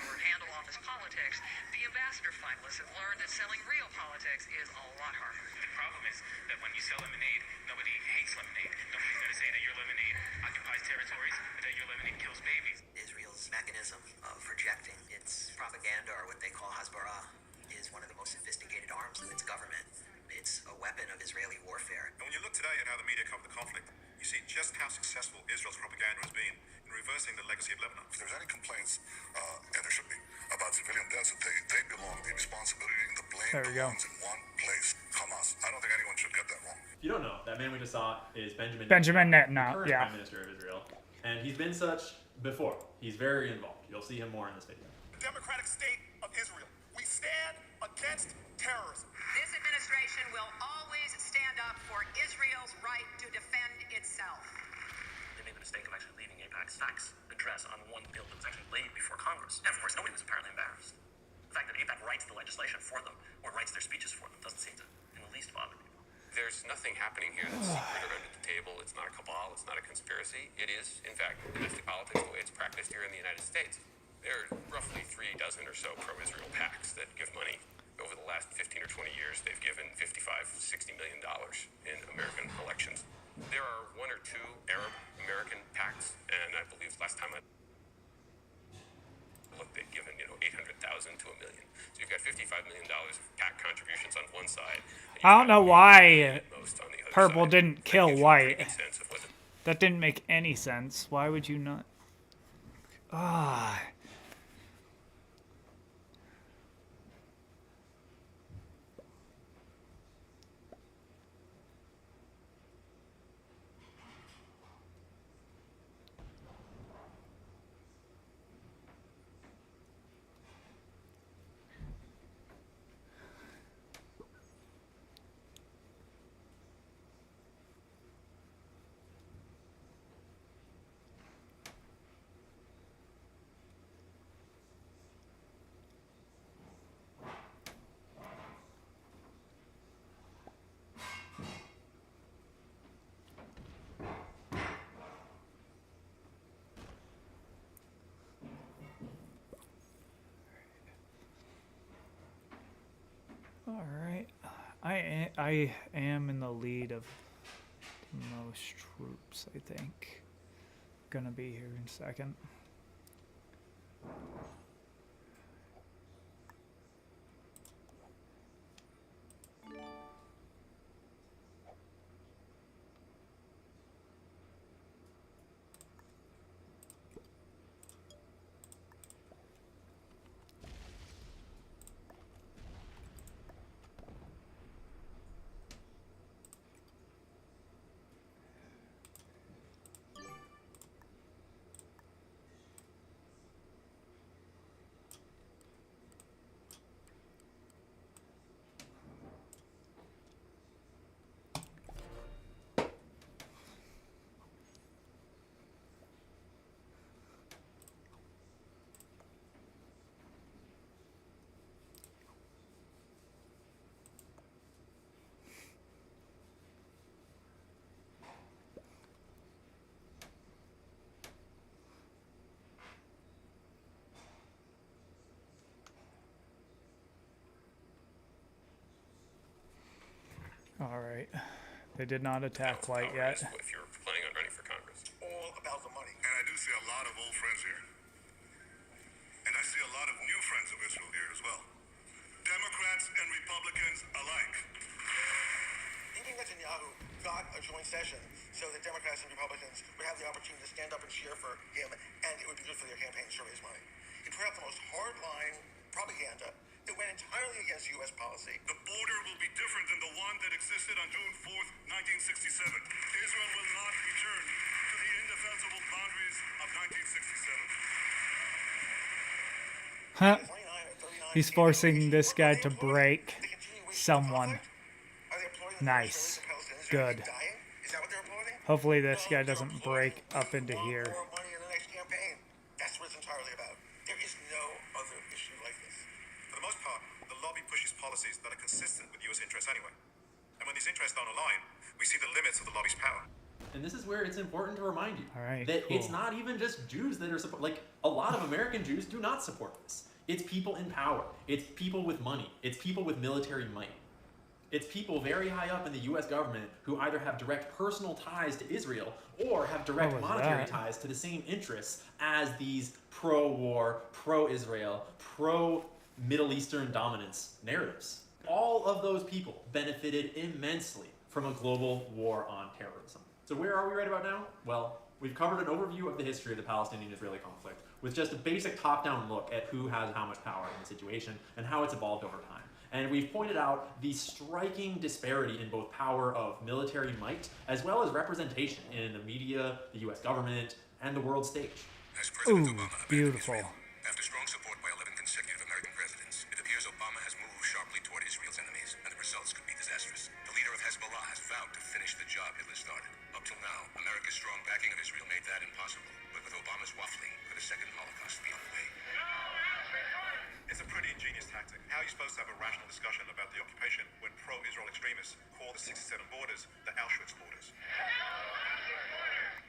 or handle office politics, the ambassador finalists have learned that selling real politics is a lot harder. The problem is that when you sell lemonade, nobody hates lemonade. Nobody's going to say that your lemonade occupies territories, or that your lemonade kills babies. Israel's mechanism of projecting its propaganda, or what they call Hasbara, is one of the most sophisticated arms of its government. It's a weapon of Israeli warfare. And when you look today at how the media covered the conflict, you see just how successful Israel's propaganda has been in reversing the legacy of Lebanon. If there's any complaints, and there should be, about civilian deaths, that they belong, the responsibility and the blame There we go. belongs in one place, Hamas. I don't think anyone should get that wrong. If you don't know, that man we just saw is Benjamin Netanyahu, the current yeah. Prime Minister of Israel. And he's been such before. He's very involved. You'll see him more in this video. The democratic state of Israel. We stand against terrorism. This administration will always stand up for Israel's right to defend itself. They made the mistake of actually leaving AIPAC's facts address on one bill that was actually laid before Congress. And of course, nobody was apparently embarrassed. The fact that AIPAC writes the legislation for them, or writes their speeches for them, doesn't seem to in the least bother people. There's nothing happening here that's secret or under the table. It's not a cabal. It's not a conspiracy. It is, in fact, domestic politics the way it's practiced here in the United States. There are roughly 36 or so pro-Israel PACs that give money. Over the last 15 or 20 years, they've given $55–60 million in American elections. There are 1 or 2 Arab American PACs, and I believe last time I looked, they've given $800,000 to $1 million. So you've got $55 million of PAC contributions on one side. I don't know why Purple didn't kill White. That didn't make any sense. Why would you not? Ah. All right, I am in the lead of most troops, I think. Gonna be here in a second. All right. They did not attack White yet. If you're planning on running for Congress. All about the money. And I do see a lot of old friends here. And I see a lot of new friends of Israel here as well. Democrats and Republicans alike. Thinking Netanyahu got a joint session so that Democrats and Republicans would have the opportunity to stand up and cheer for him, and it would be good for their campaigns to raise money. He put out the most hardline propaganda that went entirely entirely against U.S. policy. The border will be different than the one that existed on June 4th, 1967. Israel will not return to the indefensible boundaries of 1967. Huh? He's forcing this guy to break someone. Nice. Good. Hopefully this guy doesn't break up into here. That's what it's entirely about. There is no other issue like this. For the most part, the lobby pushes policies that are consistent with U.S. interests anyway. And when these interests don't align, we see the limits of the lobby's power. And this is where it's important to remind you Alright, that cool. it's not even just Jews that are like a lot of American Jews do not support this. It's people in power. It's people with money. It's people with military might. It's people very high up in the U.S. government who either have direct personal ties to Israel or have direct What was monetary that? ties to the same interests as these pro-war, pro-Israel, pro-Middle Eastern dominance narratives. All of those people benefited immensely from a global war on terrorism. So where are we right about now? Well, we've covered an overview of the history of the Palestinian-Israeli conflict with just a basic top-down look at who has how much power in the situation and how it's evolved over time. And we've pointed out the striking disparity in both power of military might as well as representation in the media, the US government, and the world stage. Ooh, beautiful. After strong support by 11 consecutive American presidents, it appears Obama has moved sharply toward Israel's enemies, and the results could be disastrous. The leader of Hezbollah has vowed to finish the job Hitler started. Up till now, America's strong backing of Israel made that impossible. But with Obama's waffling, could a second Holocaust be on the way? It's a pretty ingenious tactic. How are you supposed to have a rational discussion about the occupation when pro-Israel extremists call the 67 borders the Auschwitz borders?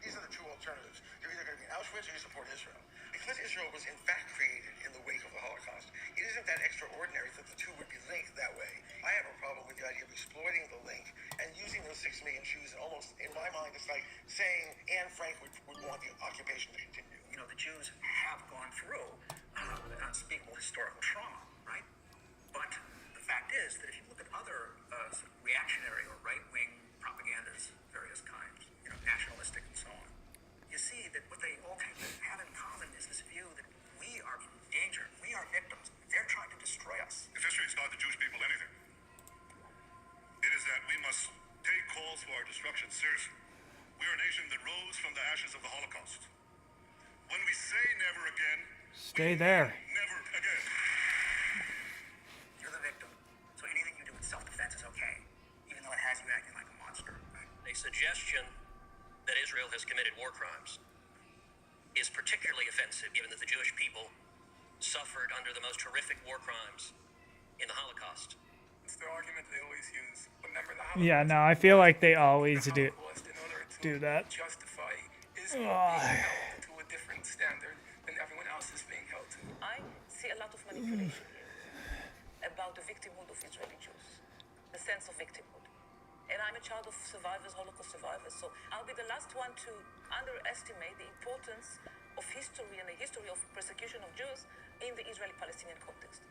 These are the two alternatives. You're either going to be Auschwitz or you support Israel. Because Israel was in fact created in the wake of the Holocaust, it isn't that extraordinary that the two would be linked that way. I have a problem with the idea of exploiting the link and using those 6 million Jews, and almost, in my mind, it's like saying Anne Frank would want the occupation to continue. You know, the Jews have gone through an unspeakable historical trauma, right? But the fact is that if you look at other sort of reactionary or right-wing propagandas, various kinds, you know, nationalistic and so on, you see that what they all kind of have in common is this view that we are in danger, we are victims, they're trying to destroy us. If history has taught the Jewish people anything, it is that we must take calls for our destruction seriously. We are a nation that rose from the ashes of the Holocaust. When we say never again, Stay there. never again. You're the victim, so anything you do in self-defense is okay, even though it has you acting like a monster. Right? A suggestion that Israel has committed war crimes is particularly offensive given that the Jewish people suffered under the most horrific war crimes in the Holocaust. It's the argument they always use. Remember the Holocaust? Yeah, no, I feel like they always do that. Justify Israel being held to a different standard than everyone else is being held to. I see a lot of manipulation here about the victimhood of Israeli Jews, the sense of victimhood. And I'm a child of survivors, Holocaust survivors, so I'll be the last one to underestimate the importance of history and the history of persecution of Jews in the Israeli-Palestinian context.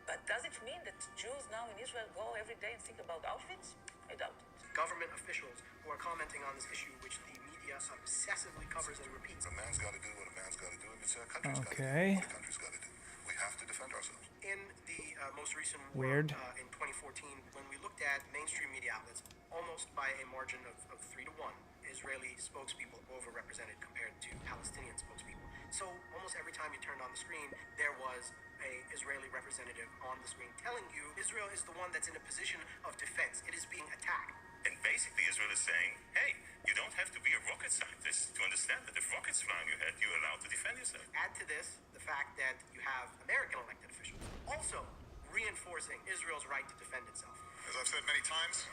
But does it mean that Jews now in Israel go every day and think about Auschwitz? I doubt it. Government officials who are commenting on this issue, which the media obsessively covers and repeats. A man's got to do what a man's got to do, and it's a country's got to do Okay. what a country's got to do. We have to defend ourselves. In the most recent Weird. war in 2014, when we looked at mainstream media outlets, almost by a margin of 3 to 1, Israeli spokespeople overrepresented compared to Palestinian spokespeople. So almost every time you turned on the screen, there was a Israeli representative on the screen telling you Israel is the one that's in a position of defense. It is being attacked. And basically, Israel is saying, hey, you don't have to be a rocket scientist to understand that if rockets fly on your head, you're allowed to defend yourself. Add to this the fact that you have American elected officials also reinforcing Israel's right to defend itself. As I've said many times,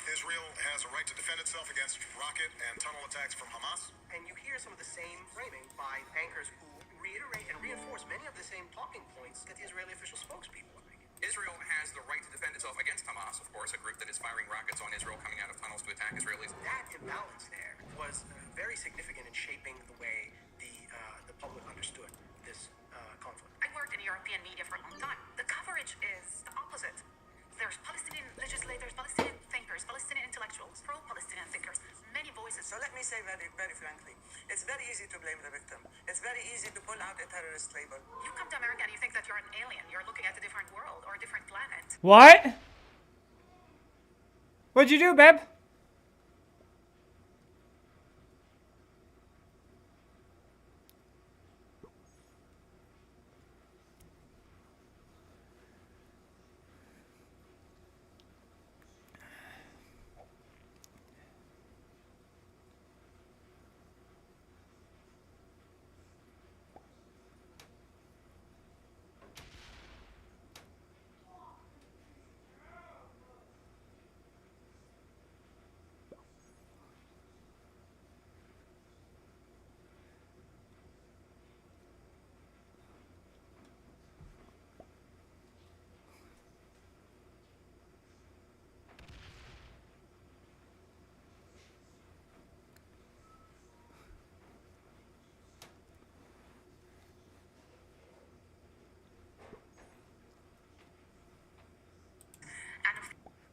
Israel has a right to defend itself against rocket and tunnel attacks from Hamas. And you hear some of the same framing by anchors who reiterate and reinforce many of the same talking points that the Israeli official spokespeople are making. Israel has the right to defend itself against Hamas, of course, a group that is firing rockets on Israel coming out of tunnels to attack Israelis. That imbalance there was very significant in shaping the way the public understood this conflict. I worked in European media for a long time. The coverage is the opposite. There's Palestinian legislators, Palestinian thinkers, Palestinian intellectuals, pro-Palestinian thinkers, many voices. So let me say very, very frankly, it's very easy to blame the victim. It's very easy to pull out a terrorist label. You come to America and you think that you're an alien. You're looking at a different world or a different planet. What? What'd you do, babe?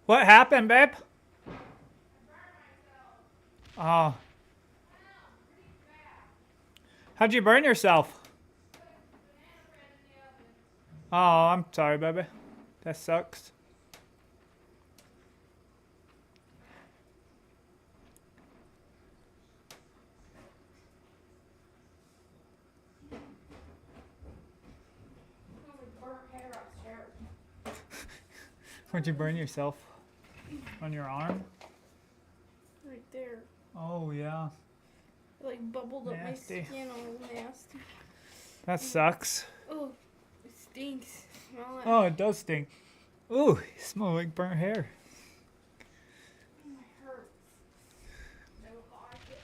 What happened, babe? Oh. How'd you burn yourself? Oh, I'm sorry, baby. That sucks. Where'd you burn yourself? On your arm? Right there. Oh, yeah. It like bubbled up my Nasty. skin all nasty. That sucks. Oh, it stinks. Smell it. Oh, it does stink. Ooh, you smell like burnt hair. It hurts. I don't like it.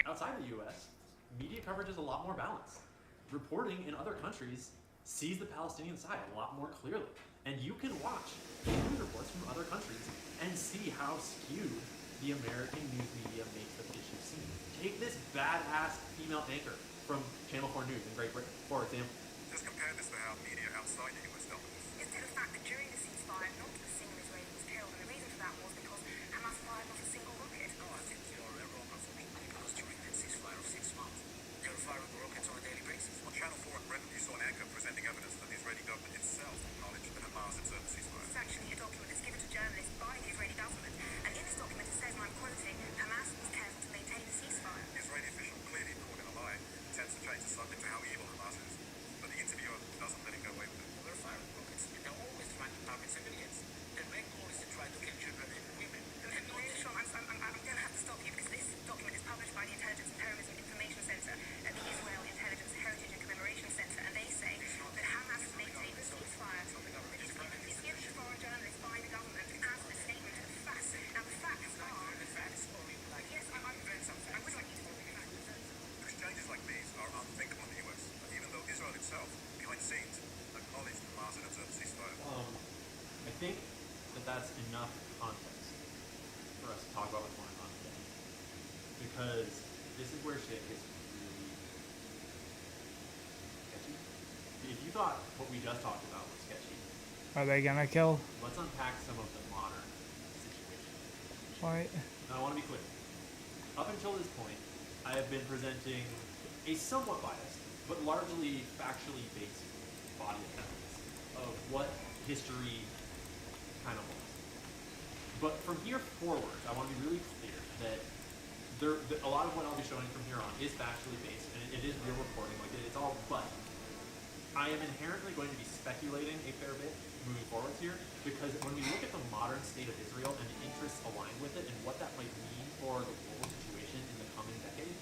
Outside the U.S., media coverage is a lot more balanced. Reporting in other countries sees the Palestinian side a lot more clearly. And you can watch news reports from other countries and see how skewed the American news media makes the issue seem. Take this badass female anchor from Channel 4 News in Great Britain, for example. Just compare this to how media outside the US dealt with this. Instead of the fact that during the ceasefire, not a single Israeli was killed, and the reason for that was because Hamas fired not a single rocket. No, I think you're wrong, unfortunately, because during that ceasefire of 6 months, they were firing rockets on a daily basis. On Channel 4 in Britain, you saw an anchor presenting evidence that the Israeli government itself acknowledged that Hamas observed the ceasefire. It's actually a document that's given to journalists by the Israeli government, and in this document it says, and I'm quoting, Hamas was careful to maintain the ceasefire. The Israeli official clearly caught in a lie, attempts to change the subject to how evil Hamas is, but the interviewer doesn't let him go away with it. Well, they're firing rockets, and they're always trying to target civilians. Their main goal is to try to kill children and women. I'm going to have to stop you because this document is published by the Intelligence and Terrorism Information Center at the Israel Intelligence Heritage and Commemoration Center, and they say that Hamas maintained the ceasefire. It's given to foreign journalists by the government as a statement of facts. Now the facts are... Yes, I'm doing something. I would like you to talk about Because changes like these are unthinkable in the US, even though Israel itself, behind the scenes, acknowledged Hamas had observed the ceasefire. I think that that's enough context for us to talk about what's going on today. Because this is where shit gets really sketchy. If you thought what we just talked about was sketchy, Are they gonna kill? let's unpack some of the modern situation. What? Now, I want to be clear. Up until this point, I have been presenting a somewhat biased, but largely factually based body of evidence of what history kind of was. But from here forward, I want to be really clear that a lot of what I'll be showing from here on is factually based, and it is real reporting, like it's all, but I am inherently going to be speculating a fair bit moving forwards here, because when we look at the modern state of Israel and the interests aligned with it and what that might mean for the global situation in the coming decade,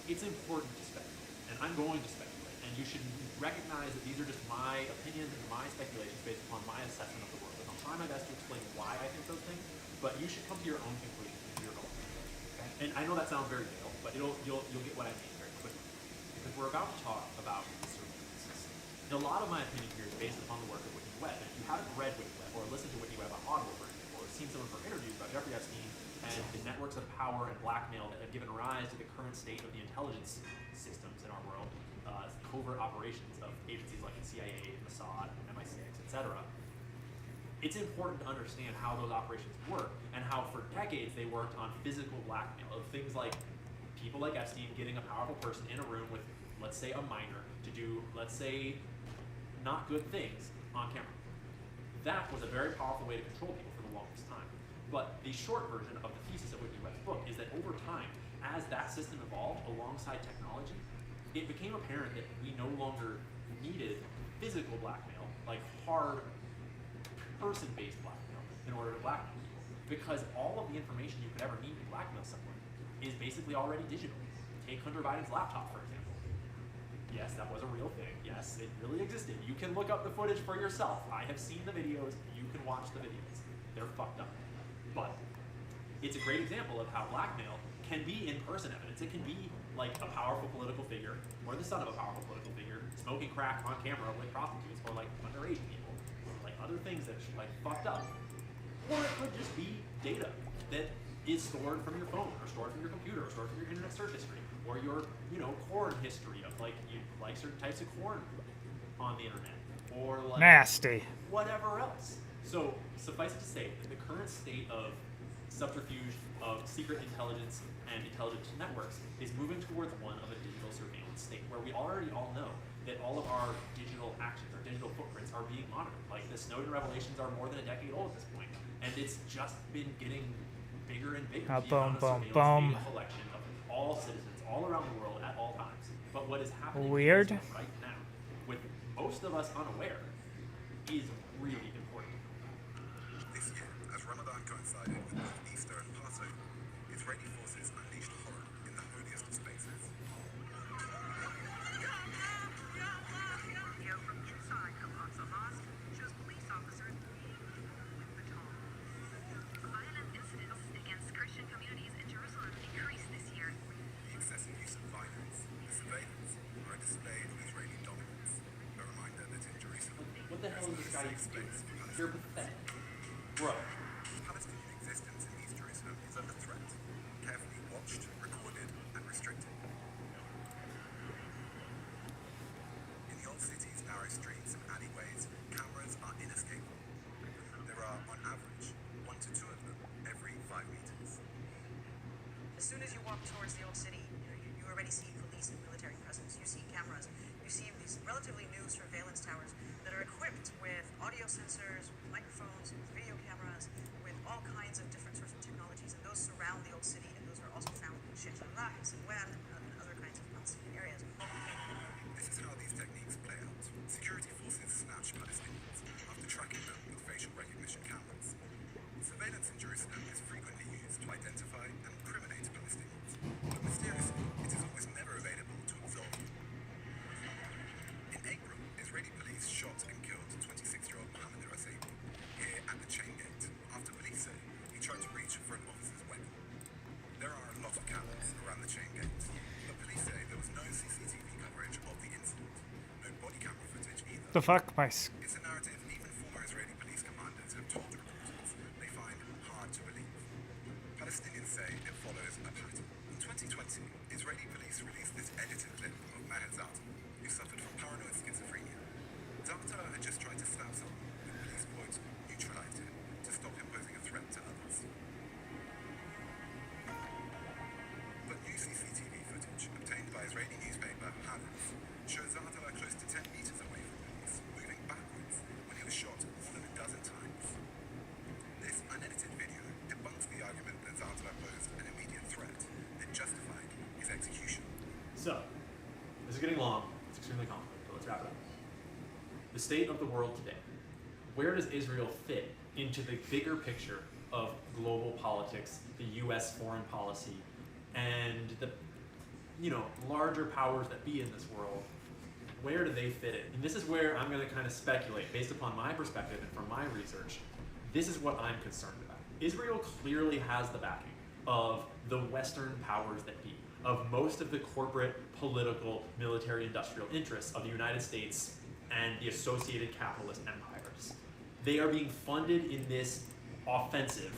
it's important to speculate, and I'm going to speculate, and you should recognize that these are just my opinions and my speculations based upon my assessment of the world, and I'll try my best to explain why I think those things, but but you should come to your own conclusions and your own. Okay? And I know that sounds very vague, but you'll get what I mean very quickly. Because we're about to talk about the surveillance system. And a lot of my opinion here is based upon the work of WikiWeb. And if you haven't read WikiWeb or listened to WikiWeb on Audible, for example, or seen some of her interviews about Jeffrey Epstein and the networks of power and blackmail that have given rise to the current state of the intelligence systems in our world, covert operations of agencies like the CIA, Mossad, MI6, etc., it's important to understand how those operations work and how for decades they worked on physical blackmail of things like people like Epstein getting a powerful person in a room with, let's say, a minor to do, let's say, not good things on camera. That was a very powerful way to control people for the longest time. But the short version of the thesis of WikiWeb's book is that over time, as that system evolved alongside technology, it became apparent that we no longer needed physical blackmail, like hard person-based blackmail, in order to blackmail people. Because all of the information you could ever need to blackmail someone is basically already digital. Take Hunter Biden's laptop, for example. Yes, that was a real thing. Yes, it really existed. You can look up the footage for yourself. I have seen the videos. You can watch the videos. They're fucked up. But it's a great example of how blackmail can be in-person evidence. It can be like a powerful political figure, or the son of a powerful political figure, smoking crack on camera with prostitutes, or like underage people, or like other things that are like fucked up. Or it could just be data that is stored from your phone, or stored from your computer, or stored from your internet search history, or your, corn history of like you like certain types of corn on the internet, or like nasty. Whatever else. So suffice it to say that the current state of subterfuge of secret intelligence and intelligence networks is moving towards one of a digital surveillance state, where we already all know that all of our digital actions, our digital footprints are being monitored. Like the Snowden revelations are more than a decade old at this point, and it's just been getting bigger and bigger. Boom, boom, boom. Collection of all citizens all around the world at all times. But what is happening Weird. right now, with most of us unaware, is really important. This year, as Ramadan coincided with both Easter and Passover, Israeli forces unleashed horror in the holiest of spaces. Video from inside Al-Aqsa Mosque shows police officers with batons. Violent incidents against Christian communities in Jerusalem increased this year. The excessive use of violence, the surveillance, are a display of Israeli dominance, a reminder that in Jerusalem, What the hell is this guy even doing? You're pathetic. Bro. Palestinian existence in East Jerusalem is under threat, carefully watched, recorded, and restricted. In the old city's narrow streets and alleyways, cameras are inescapable. There are, on average, 1 to 2 of them every 5 meters. As soon as you walk towards the old city, you already see police and military presence. You see cameras. You see these relatively new surveillance towers that are equipped with audio sensors, with microphones, with video cameras, with all kinds of different sorts of technologies. And those surround the old city, and those are also found in Sheikh Jarrah and Sinwan and other kinds of Palestinian areas. This is how these techniques play out. Security forces snatch Palestinians after tracking them with facial recognition cameras. Surveillance in Jerusalem is frequently used to identify and incriminate Palestinians, but mysteriously, it is almost never available to absolve them. In April, Israeli police shot and killed 26-year-old Mohammed Razabi here at the chain gate after police say he tried to reach for an officer's weapon. There are a lot of cameras around the chain gate, but police say there was no CCTV coverage of the incident, no body camera footage either. The fuck, my. It's a narrative even former Israeli police commanders have told reporters they find hard to believe. Palestinians say it follows a pattern. In 2020, Israeli police released this edited clip of Maher Zata, who suffered from paranoid schizophrenia. Zata had just tried to stab someone, and police, quote, neutralized him to stop him posing a threat to others. But new CCTV footage obtained by Israeli newspaper Haaretz shows Zata close to 10 meters away from police, moving backwards when he was shot more than a dozen times. This unedited video debunks the argument that Zata posed an immediate threat that justified his execution. So, this is getting long. It's extremely complicated, but let's wrap it up. The state of the world today. Where does Israel fit into the bigger picture of global politics, the U.S. foreign policy, and the larger powers that be in this world? Where do they fit in? And this is where I'm going to kind of speculate, based upon my perspective and from my research. This is what I'm concerned about. Israel clearly has the backing of the Western powers that be, of most of the corporate, political, military, industrial interests of the United States and the associated capitalist empires. They are being funded in this offensive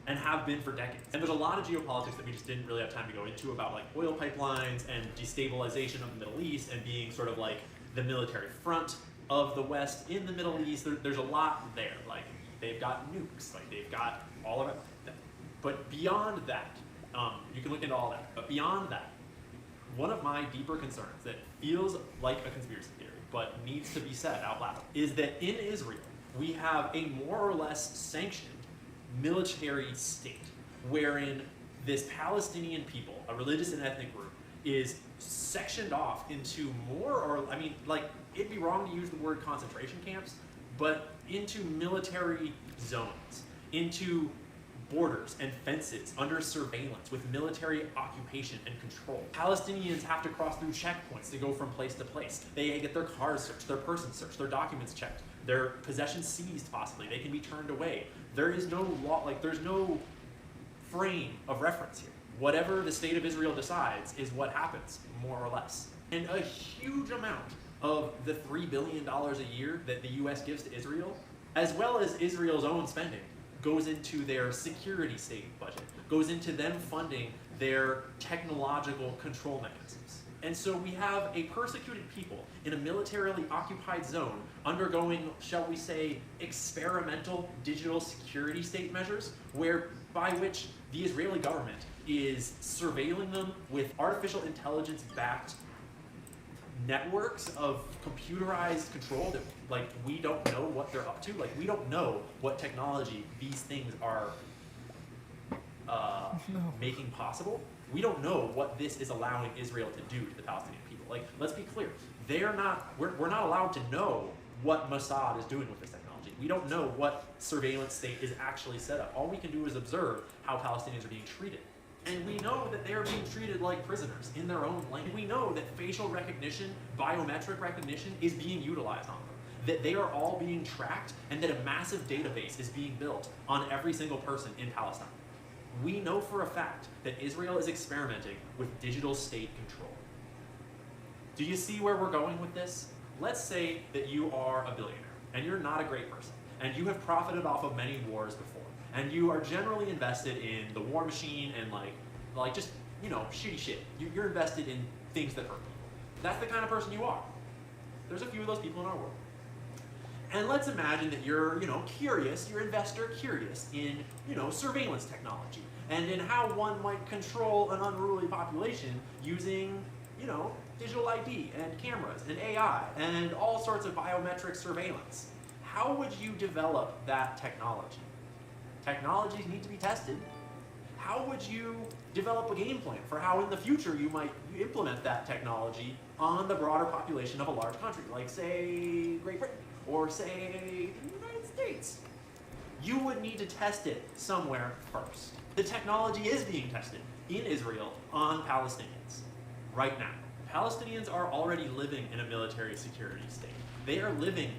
and have been for decades. And there's a lot of geopolitics that we just didn't really have time to go into about like oil pipelines and destabilization of the Middle East and being sort of like the military front of the West in the Middle East. There's a lot there. Like they've got nukes, like they've got all of it. But beyond that, you can look into all that. But beyond that, one of my deeper concerns that feels like a conspiracy theory, but needs to be said out loud, is that in Israel, we have a more or less sanctioned military state wherein this Palestinian people, a religious and ethnic group, is sectioned off into more or, I mean, like, it'd be wrong to use the word concentration camps, but into military zones, into borders and fences under surveillance with military occupation and control. Palestinians have to cross through checkpoints to go from place to place. They get their cars searched, their persons searched, their documents checked, their possessions seized possibly. They can be turned away. There is no law, like there's no frame of reference here. Whatever the state of Israel decides is what happens, more or less. And a huge amount of the $3 billion a year that the US gives to Israel, as well as Israel's own spending, goes into their security state budget, goes into them funding their technological control mechanisms. And so we have a persecuted people in a militarily occupied zone undergoing, shall we say, experimental digital security state measures, by which the Israeli government is surveilling them with artificial intelligence-backed networks of computerized control that, like, we don't know what they're up to. Like, we don't know what technology these things are making possible. We don't know what this is allowing Israel to do to the Palestinian people. Like, let's be clear. We're not allowed to know what Mossad is doing with this technology. We don't know what surveillance state is actually set up. All we can do is observe how Palestinians are being treated. And we know that they are being treated like prisoners in their own land. We know that facial recognition, biometric recognition is being utilized on them. That they are all being tracked and that a massive database is being built on every single person in Palestine. We know for a fact that Israel is experimenting with digital state control. Do you see where we're going with this? Let's say that you are a billionaire and you're not a great person and you have profited off of many wars before. And you are generally invested in the war machine and like just, you know, shitty shit. You're invested in things that hurt people. That's the kind of person you are. There's a few of those people in our world. And let's imagine that you're, you know, curious, you're investor curious in, you know, surveillance technology and in how one might control an unruly population using, you know, digital ID and cameras and AI and all sorts of biometric surveillance. How would you develop that technology? Technologies need to be tested. How would you develop a game plan for how in the future you might implement that technology on the broader population of a large country, like say Great Britain or say the United States? You would need to test it somewhere first. The technology is being tested in Israel on Palestinians right now. Palestinians are already living in a military security state. They are living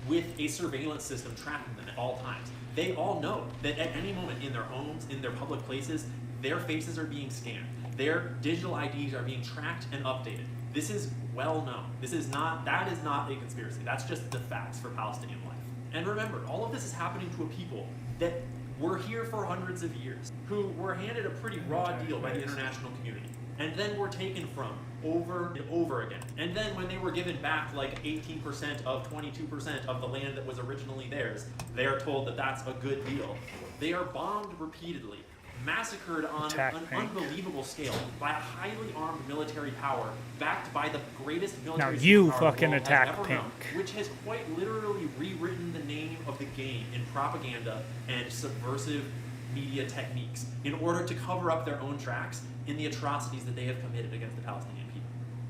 with a surveillance system tracking them at all times. They all know that at any moment in their homes, in their public places, their faces are being scanned. Their digital IDs are being tracked and updated. This is well known. That is not a conspiracy. That's just the facts for Palestinian life. And remember, all of this is happening to a people that were here for hundreds of years, who were handed a pretty raw deal by the international community, and then were taken from over and over again. And then when they were given back like 18% of 22% of the land that was originally theirs, they are told that that's a good deal. They are bombed repeatedly, massacred on an unbelievable scale by a highly armed military power backed by the greatest military now you superpower fucking the world attack has ever Pink. known, which has quite literally rewritten the name of the game in propaganda and subversive media techniques in order to cover up their own tracks in the atrocities that they have committed against the Palestinian people.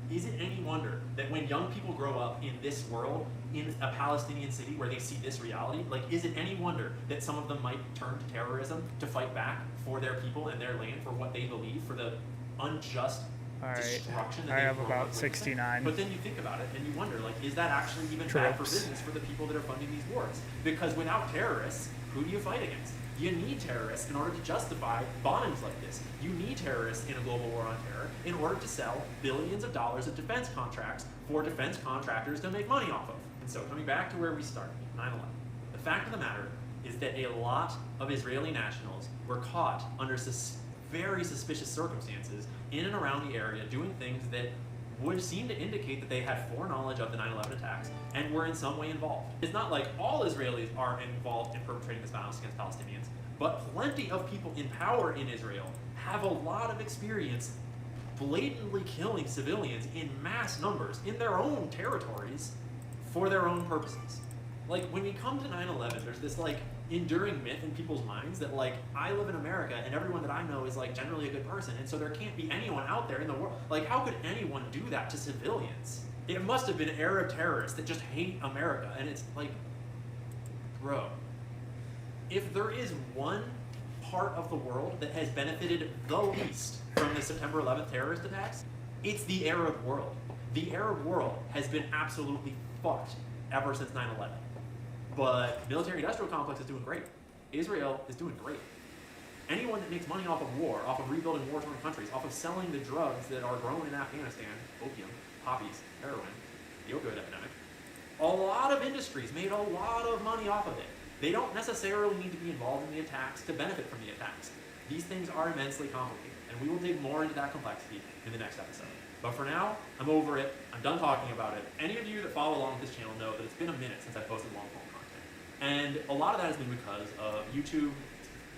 Is it any wonder that when young people grow up in this world, in a Palestinian city where they see this reality, like, is it any wonder that some of them might turn to terrorism to fight back for their people and their land, for what they believe, for the unjust destruction that I they've have grown about up with? 69 But then you think about it and you wonder, like, is that actually even bad for troops. business for the people that are funding these wars? Because without terrorists, who do you fight against? You need terrorists in order to justify bombings like this. You need terrorists in a global war on terror in order to sell billions of dollars of defense contracts for defense contractors to make money off of. And so coming back to where we started, 9/11. The fact of the matter is that a lot of Israeli nationals were caught under very suspicious circumstances in and around the area doing things that would seem to indicate that they had foreknowledge of the 9/11 attacks and were in some way involved. It's not like all Israelis are involved in perpetrating this violence against Palestinians, but plenty of people in power in Israel have a lot of experience blatantly killing civilians in mass numbers in their own territories for their own purposes. Like, when we come to 9/11, there's this, like, enduring myth in people's minds that, like, I live in America and everyone that I know is, like, generally a good person, and so there can't be anyone out there in the world. Like, how could anyone do that to civilians? It must have been Arab terrorists that just hate America, and it's like, bro, if there is one part of the world that has benefited the least from the September 11th terrorist attacks, it's the Arab world. The Arab world has been absolutely fucked ever since 9/11. But military-industrial complex is doing great. Israel is doing great. Anyone that makes money off of war, off of rebuilding war-torn countries, off of selling the drugs that are grown in Afghanistan, opium, poppies, heroin, the opioid epidemic, a lot of industries made a lot of money off of it. They don't necessarily need to be involved in the attacks to benefit from the attacks. These things are immensely complicated, and we will dig more into that complexity in the next episode. But for now, I'm over it. I'm done talking about it. Any of you that follow along with this channel know that it's been a minute since I posted long-form content. And a lot of that has been because of YouTube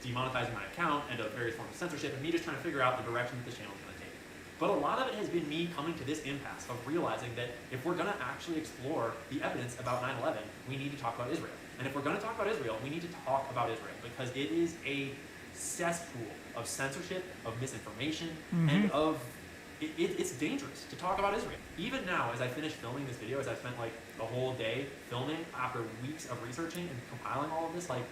demonetizing my account and of various forms of censorship and me just trying to figure out the direction that this channel is going to take. But a lot of it has been me coming to this impasse of realizing that if we're going to actually explore the evidence about 9/11, we need to talk about Israel. And if we're going to talk about Israel, we need to talk about Israel because it is a cesspool of censorship, of misinformation, and of it's dangerous to talk about Israel. Even now, as I finish filming this video, as I spent like the whole day filming after weeks of researching and compiling all of this, like,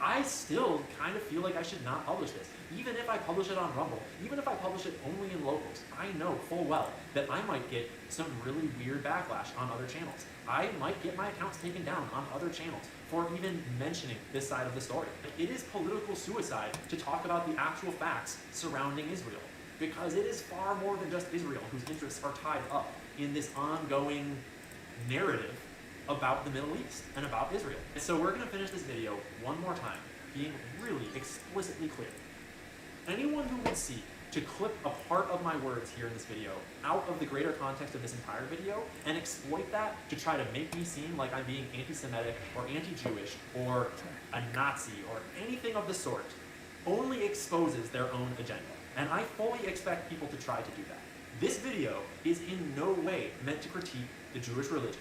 I still kind of feel like I should not publish this. Even if I publish it on Rumble, even if I publish it only in locals, I know full well that I might get some really weird backlash on other channels. I might get my accounts taken down on other channels for even mentioning this side of the story. It is political suicide to talk about the actual facts surrounding Israel, because it is far more than just Israel whose interests are tied up in this ongoing narrative about the Middle East and about Israel. So we're going to finish this video one more time, being really explicitly clear. Anyone who would seek to clip a part of my words here in this video out of the greater context of this entire video and exploit that to try to make me seem like I'm being anti-Semitic or anti-Jewish or a Nazi or anything of the sort only exposes their own agenda. And I fully expect people to try to do that. This video is in no way meant to critique the Jewish religion.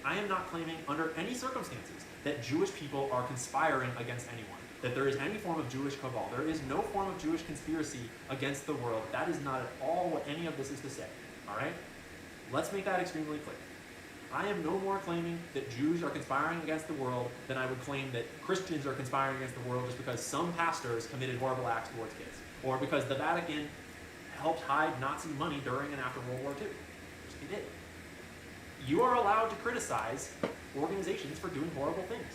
I am not claiming under any circumstances that Jewish people are conspiring against anyone, that there is any form of Jewish cabal. There is no form of Jewish conspiracy against the world. That is not at all what any of this is to say, all right? Let's make that extremely clear. I am no more claiming that Jews are conspiring against the world than I would claim that Christians are conspiring against the world just because some pastors committed horrible acts towards kids, or because the Vatican helped hide Nazi money during and after World War II, which they did. You are allowed to criticize organizations for doing horrible things.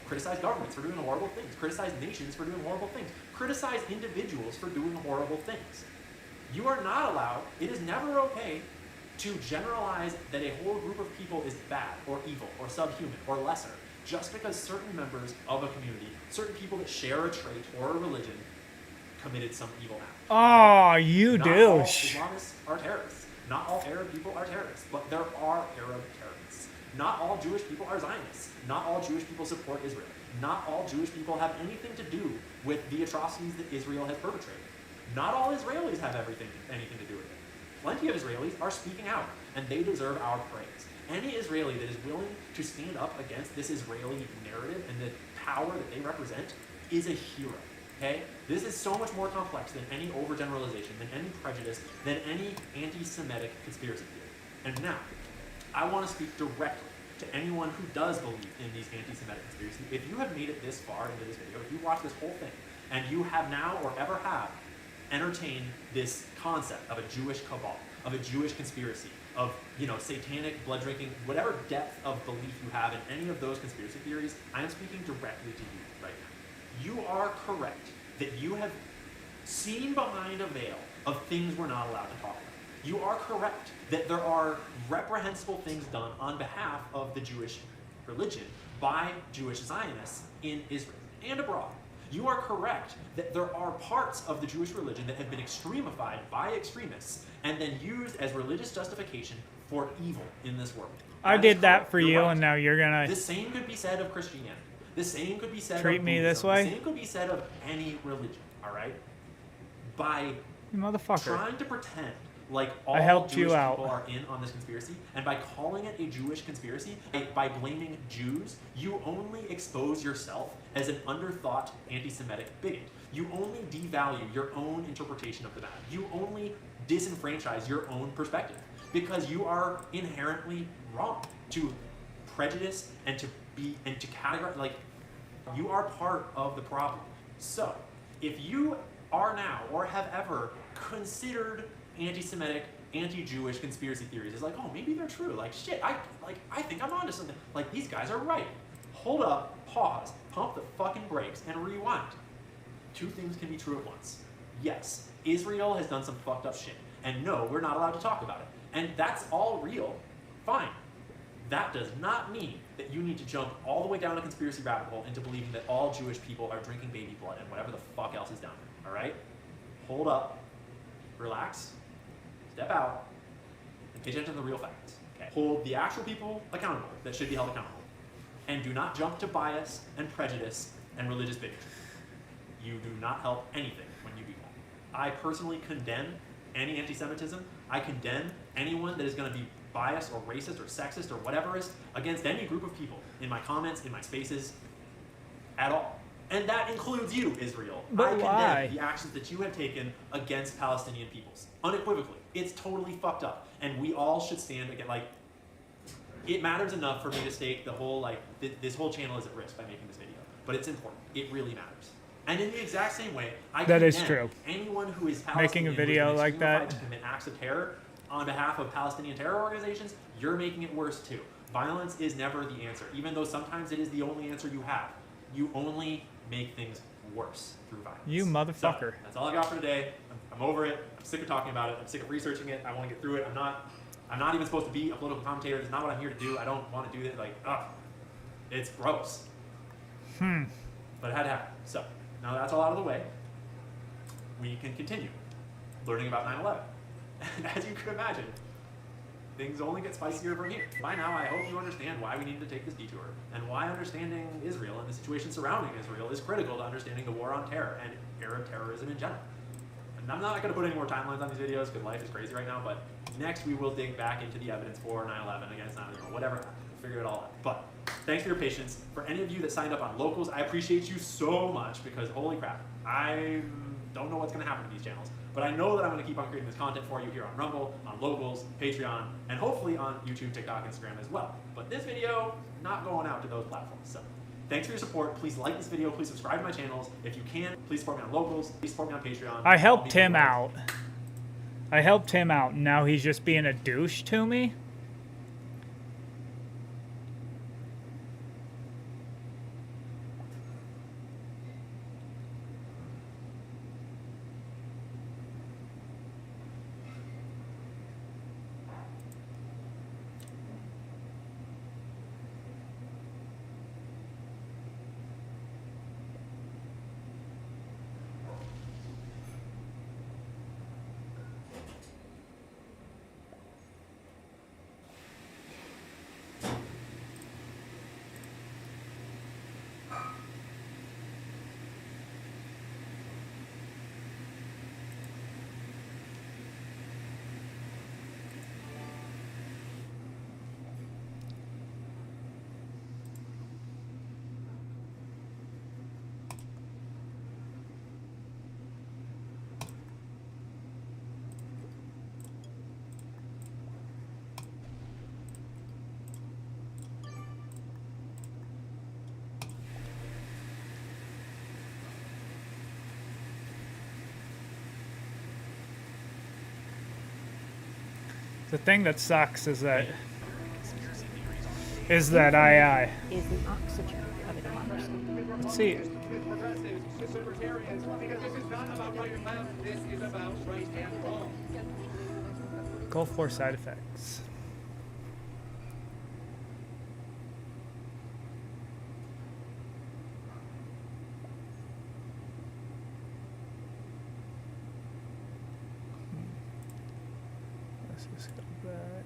Criticize governments for doing horrible things. Criticize nations for doing horrible things. Criticize individuals for doing horrible things. You are not allowed, it is never okay to generalize that a whole group of people is bad or evil or subhuman or lesser just because certain members of a community, certain people that share a trait or a religion, committed some evil act. Oh, you Not all douche. Islamists are terrorists. Not all Arab people are terrorists, but there are Arab terrorists. Not all Jewish people are Zionists. Not all Jewish people support Israel. Not all Jewish people have anything to do with the atrocities that Israel has perpetrated. Not all Israelis have anything to do with it. Plenty of Israelis are speaking out, and they deserve our praise. Any Israeli that is willing to stand up against this Israeli narrative and the power that they represent is a hero. Okay? This is so much more complex than any overgeneralization, than any prejudice, than any anti-Semitic conspiracy theory. And now, I want to speak directly to anyone who does believe in these anti-Semitic conspiracies. If you have made it this far into this video, if you watched this whole thing, and you have now or ever have entertained this concept of a Jewish cabal, of a Jewish conspiracy, of, satanic, blood-drinking, whatever depth of belief you have in any of those conspiracy theories, I am speaking directly to you right now. You are correct that you have seen behind a veil of things we're not allowed to talk about. You are correct that there are reprehensible things done on behalf of the Jewish religion by Jewish Zionists in Israel and abroad. You are correct that there are parts of the Jewish religion that have been extremified by extremists and then used as religious justification for evil in this world. I That is did that correct. for You're you, right. and now you're gonna The same could be said of Christianity. The same could be said treat of me Buddhism. this way? The same could be said of any religion, all right? By You motherfucker. trying to pretend like all I helped Jewish you people out. are in on this conspiracy, and by calling it a Jewish conspiracy, by blaming Jews, you only expose yourself as an underthought anti-Semitic bigot. You only devalue your own interpretation of the matter. You only disenfranchise your own perspective because you are inherently wrong to prejudice and to categorize. Like, you are part of the problem. So, if you are now or have ever considered anti-Semitic, anti-Jewish conspiracy theories as like, oh, maybe they're true. Like, shit, I think I'm onto something. Like, these guys are right. Hold up, pause, pump the fucking brakes, and rewind. Two things can be true at once. Yes, Israel has done some fucked up shit. And no, we're not allowed to talk about it. And that's all real. Fine. That does not mean that you need to jump all the way down a conspiracy rabbit hole into believing that all Jewish people are drinking baby blood and whatever the fuck else is down there. All right? Hold up. Relax. Step out. And pay attention to the real facts. Okay? Hold the actual people accountable that should be held accountable. And do not jump to bias and prejudice and religious bigotry. You do not help anything when you do that. I personally condemn any anti-Semitism. I condemn anyone that is going to be biased or racist or sexist or whateverist against any group of people in my comments, in my spaces, at all. And that includes you, Israel. But I condemn why? the actions that you have taken against Palestinian peoples. Unequivocally. It's totally fucked up. And we all should stand again. Like, it matters enough for me to state the whole, like, this whole channel is at risk by making this video. But it's important. It really matters. And in the exact same way, I That is condemn true. anyone who is Making a Palestinian video who is like that. to commit acts of terror on behalf of Palestinian terror organizations, you're making it worse too. Violence is never the answer, even though sometimes it is the only answer you have. You only make things worse through violence. You motherfucker. So, that's all I got for today. I'm over it. I'm sick of talking about it. I'm sick of researching it. I want to get through it. I'm not even supposed to be a political commentator. That's not what I'm here to do. I don't want to do that. Like, it's gross. But it had to happen. So, now that's all out of the way, we can continue learning about 9/11. And as you can imagine, things only get spicier from here. By now, I hope you understand why we need to take this detour, and why understanding Israel and the situation surrounding Israel is critical to understanding the war on terror and Arab terrorism in general. And I'm not going to put any more timelines on these videos because life is crazy right now, but next we will dig back into the evidence for 9/11 against 9/11, whatever happened. We'll figure it all out. But thanks for your patience. For any of you that signed up on Locals, I appreciate you so much because holy crap, I don't know what's going to happen to these channels. But I know that I'm going to keep on creating this content for you here on Rumble, on Locals, Patreon, and hopefully on YouTube, TikTok, Instagram as well. But this video, not going out to those platforms. So thanks for your support. Please like this video. Please subscribe to my channels. If you can, please support me on Locals. Please support me on Patreon. I helped him out. And now he's just being a douche to me? The thing that sucks is that I is the oxygen of a democracy. let's see. with progressives, libertarians, because this is not about right and left, this is about right and wrong. Gulf War side effects. Let's just go back.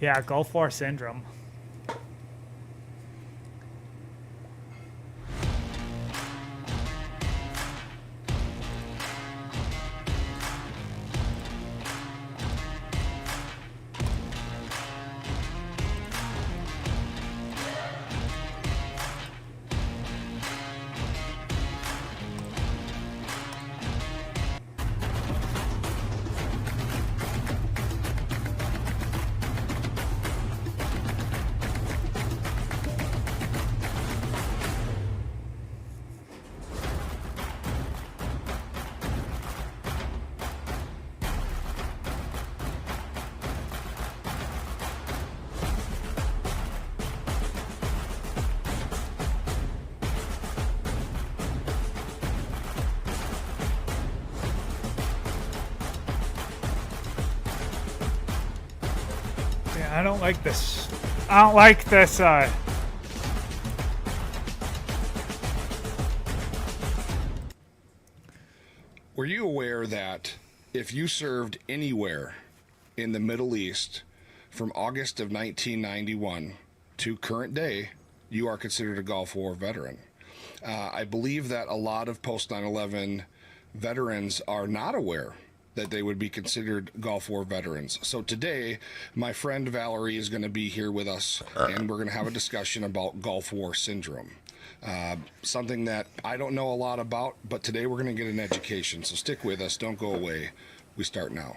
Yeah, Gulf War syndrome. I don't like this. I don't like this. Were you aware that if you served anywhere in the Middle East from August of 1991 to current day, you are considered a Gulf War veteran? I believe that a lot of post 9/11 veterans are not aware that they would be considered Gulf War veterans. So today, my friend Valerie is going to be here with us, and we're going to have a discussion about Gulf War syndrome. Something that I don't know a lot about, but today we're going to get an education. So stick with us. Don't go away. We start now.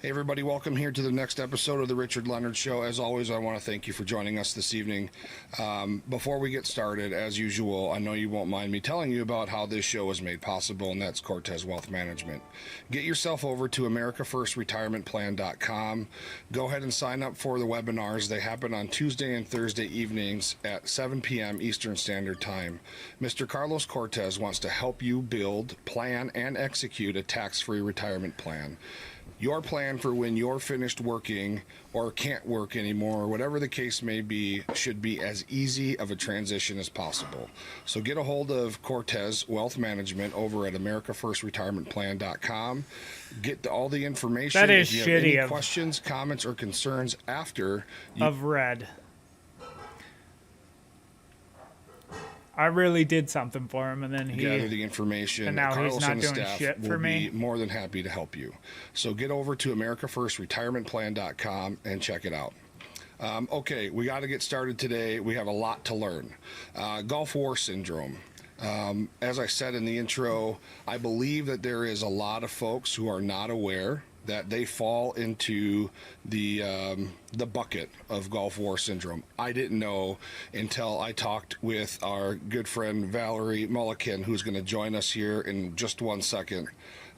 Hey everybody, welcome here to the next episode of the Richard Leonard Show. As always, I want to thank you for joining us this evening. Before we get started, as usual, I know you won't mind me telling you about how this show is made possible, and that's Cortez Wealth Management. Get yourself over to AmericaFirstRetirementPlan.com. Go ahead and sign up for the webinars. They happen on Tuesday and Thursday evenings at 7 p.m. Eastern Standard Time. Mr. Carlos Cortez wants to help you build, plan, and execute a tax-free retirement plan. Your plan for when you're finished working or can't work anymore, or whatever the case may be, should be as easy of a transition as possible. So get a hold of Cortez Wealth Management over at AmericaFirstRetirementPlan.com. Get all the information. That is if you have shitty. any questions, comments, or concerns after you Of red. I really did something for him, and then he gather the information. and now Carlos he's not and the doing staff shit will for me. be more than happy to help you. So get over to AmericaFirstRetirementPlan.com and check it out. Okay, we got to get started today. We have a lot to learn. Gulf War syndrome. As I said in the intro, I believe that there is a lot of folks who are not aware that they fall into the bucket of Gulf War syndrome. I didn't know until I talked with our good friend Valerie Mulliken, who's going to join us here in just 1 second.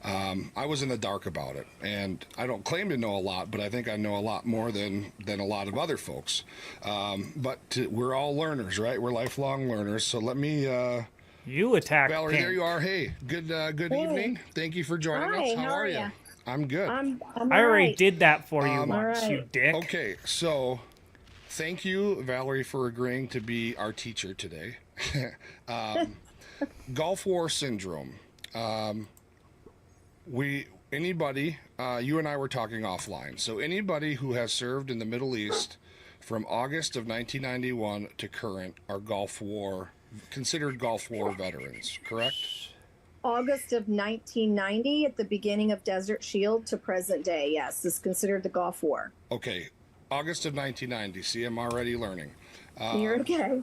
I was in the dark about it, and I don't claim to know a lot, but I think I know a lot more than a lot of other folks. We're all learners, right? We're lifelong learners. So let me. You attacked Valerie. Pink. There you are. Hey, good evening. Thank you for joining Hi, us. how are ya? I'm good. I'm I already alright. did that for you once, Alright. you dick. Okay, so thank you, Valerie, for agreeing to be our teacher today. Gulf War syndrome. Anybody, you and I were talking offline. So anybody who has served in the Middle East from August of 1991 to current are considered Gulf War veterans, correct? August of 1990, at the beginning of Desert Shield to present day, yes, is considered the Gulf War. Okay, August of 1990. See, I'm already learning. You're okay.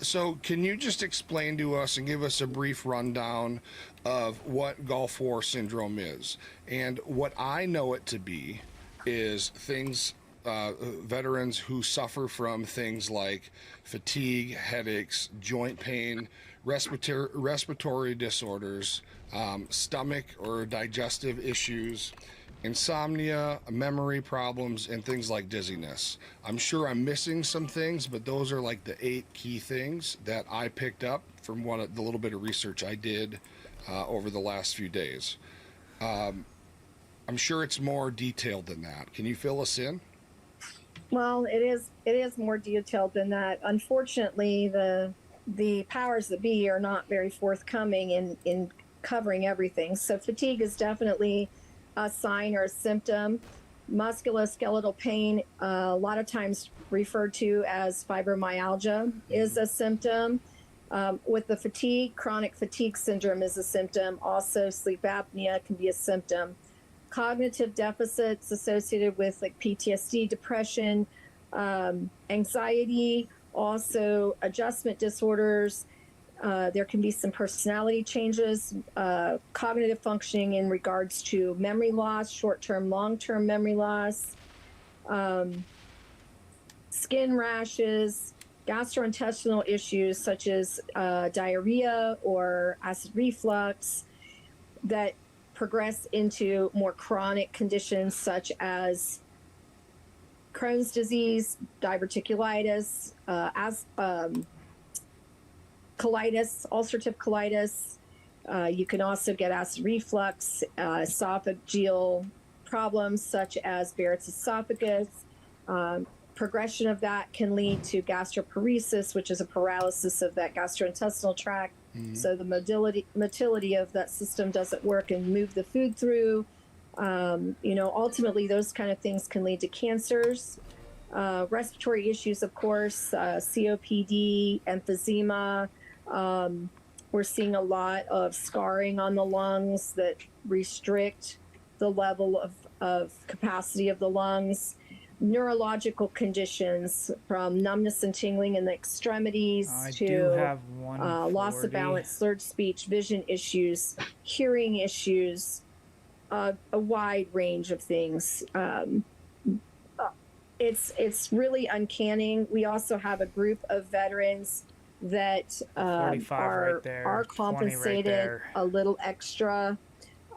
So can you just explain to us and give us a brief rundown of what Gulf War syndrome is? And what I know it to be is things, veterans who suffer from things like fatigue, headaches, joint pain, respiratory disorders, stomach or digestive issues, insomnia, memory problems, and things like dizziness. I'm sure I'm missing some things, but those are like the 8 key things that I picked up from the little bit of research I did over the last few days. I'm sure it's more detailed than that. Can you fill us in? Well, it is more detailed than that. Unfortunately, the powers that be are not very forthcoming in covering everything. So fatigue is definitely a sign or a symptom. Musculoskeletal pain, a lot of times referred to as fibromyalgia, is a symptom. With the fatigue, chronic fatigue syndrome is a symptom. Also, sleep apnea can be a symptom. Cognitive deficits associated with like PTSD, depression, anxiety, also adjustment disorders. There can be some personality changes, cognitive functioning in regards to memory loss, short-term, long-term memory loss, skin rashes, gastrointestinal issues such as diarrhea or acid reflux that progress into more chronic conditions such as Crohn's disease, diverticulitis, colitis, ulcerative colitis. You can also get acid reflux, esophageal problems such as Barrett's esophagus. Progression of that can lead to gastroparesis, which is a paralysis of that gastrointestinal tract. Mm-hmm. So the motility of that system doesn't work and move the food through. Ultimately, those kind of things can lead to cancers. Respiratory issues, of course, COPD, emphysema. We're seeing a lot of scarring on the lungs that restrict the level of capacity of the lungs. Neurological conditions from numbness and tingling in the extremities to loss of balance, slurred speech, vision issues, hearing issues, a wide range of things. It's really uncanny. We also have a group of veterans that are compensated a little extra.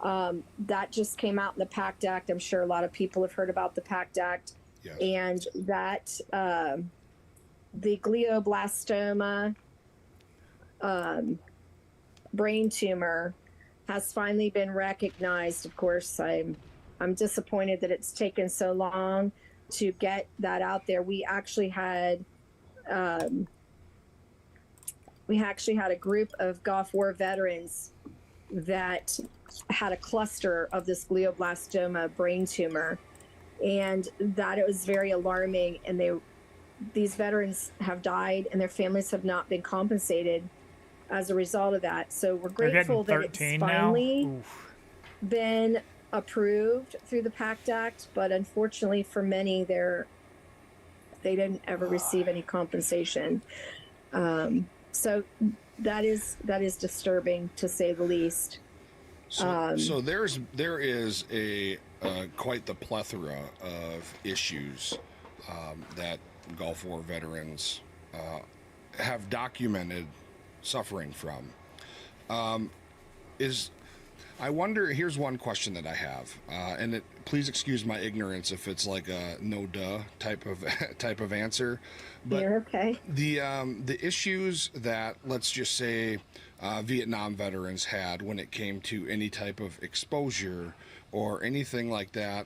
That just came out in the PACT Act. I'm sure a lot of people have heard about the PACT Act. Yes. And that the glioblastoma brain tumor has finally been recognized. Of course, I'm disappointed that it's taken so long to get that out there. We actually had a group of Gulf War veterans that had a cluster of this glioblastoma brain tumor, and that it was very alarming. And these veterans have died, and their families have not been compensated as a result of that. So we're grateful that it's finally been approved through the PACT Act, but unfortunately for many, they didn't ever receive any compensation. So that is disturbing, to say the least. So there is a quite the plethora of issues that Gulf War veterans have documented suffering from. I wonder, here's one question that I have, and please excuse my ignorance if it's like a no duh type of answer, but You're okay. The issues that, let's just say, Vietnam veterans had when it came to any type of exposure or anything like that,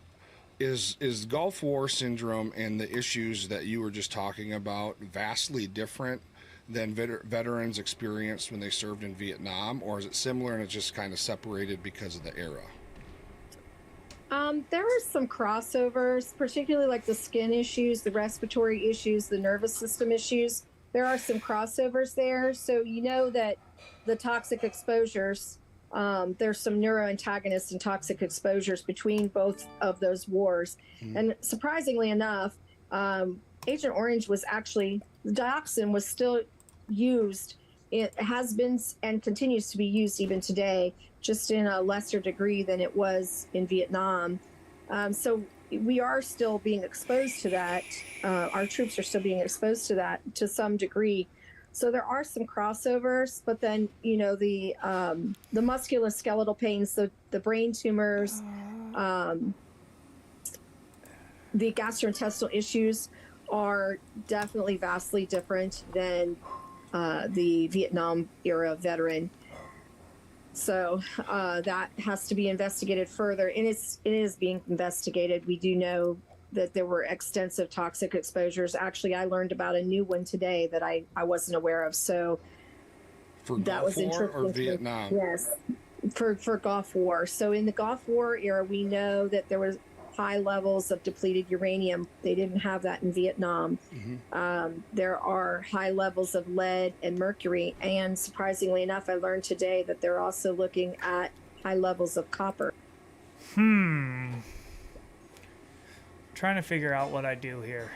is Gulf War syndrome and the issues that you were just talking about vastly different than veterans experienced when they served in Vietnam, or is it similar and it's just kind of separated because of the era? There are some crossovers, particularly like the skin issues, the respiratory issues, the nervous system issues. There are some crossovers there. So you know that the toxic exposures, there's some neuroantagonists and toxic exposures between both of those wars. And surprisingly enough, Agent Orange was actually, dioxin was still used. It has been and continues to be used even today, just in a lesser degree than it was in Vietnam. So we are still being exposed to that. Our troops are still being exposed to that to some degree. So there are some crossovers, but then, you know, the musculoskeletal pains, the brain tumors, the gastrointestinal issues are definitely vastly different than the Vietnam era veteran. So that has to be investigated further, and it is being investigated. We do know that there were extensive toxic exposures. Actually, I learned about a new one today that I wasn't aware of. So for that was interesting. Or Vietnam? Yes, for Gulf War. So in the Gulf War era, we know that there was high levels of depleted uranium. They didn't have that in Vietnam. There are high levels of lead and mercury, and surprisingly enough, I learned today that they're also looking at high levels of copper. Trying to figure out what I do here.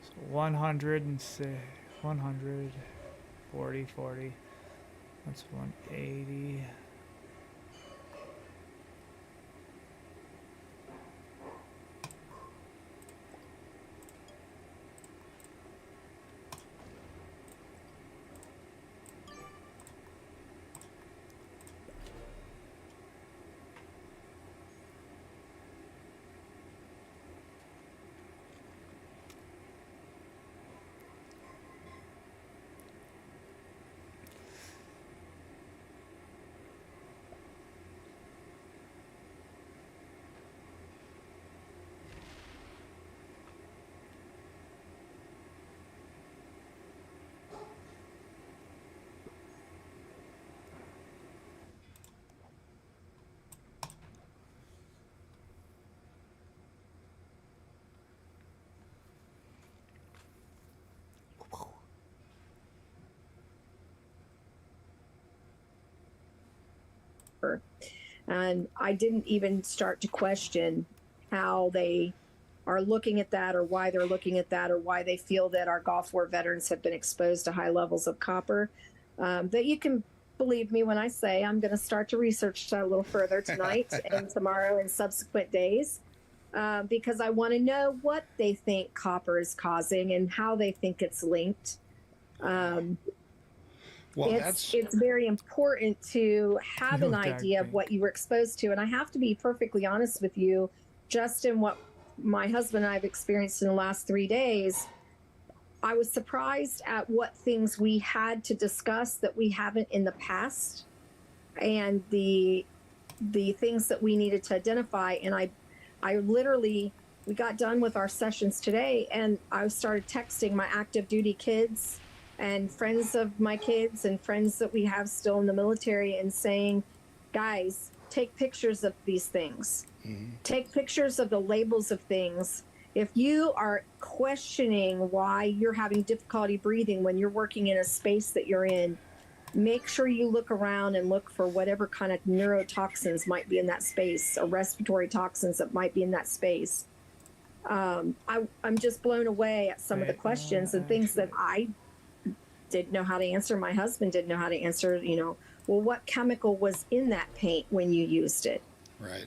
So 100 and 100, 40, 40. That's 180. And I didn't even start to question how they are looking at that, or why they're looking at that, or why they feel that our Gulf War veterans have been exposed to high levels of copper. That you can believe me when I say I'm going to start to research that a little further tonight and tomorrow and subsequent days, because I want to know what they think copper is causing and how they think it's linked. Well, it's very important to have an idea of what you were exposed to. And I have to be perfectly honest with you, Justin, what my husband and I have experienced in the last 3 days, I was surprised at what things we had to discuss that we haven't in the past, and the things that we needed to identify. And I literally, we got done with our sessions today, and I started texting my active duty kids and friends of my kids and friends that we have still in the military, and saying, guys, take pictures of these things. Take pictures of the labels of things. If you are questioning why you're having difficulty breathing when you're working in a space that you're in, make sure you look around and look for whatever kind of neurotoxins might be in that space, or respiratory toxins that might be in that space. I'm just blown away at some of the questions and things that I didn't know how to answer. My husband didn't know how to answer, well, what chemical was in that paint when you used it? Right.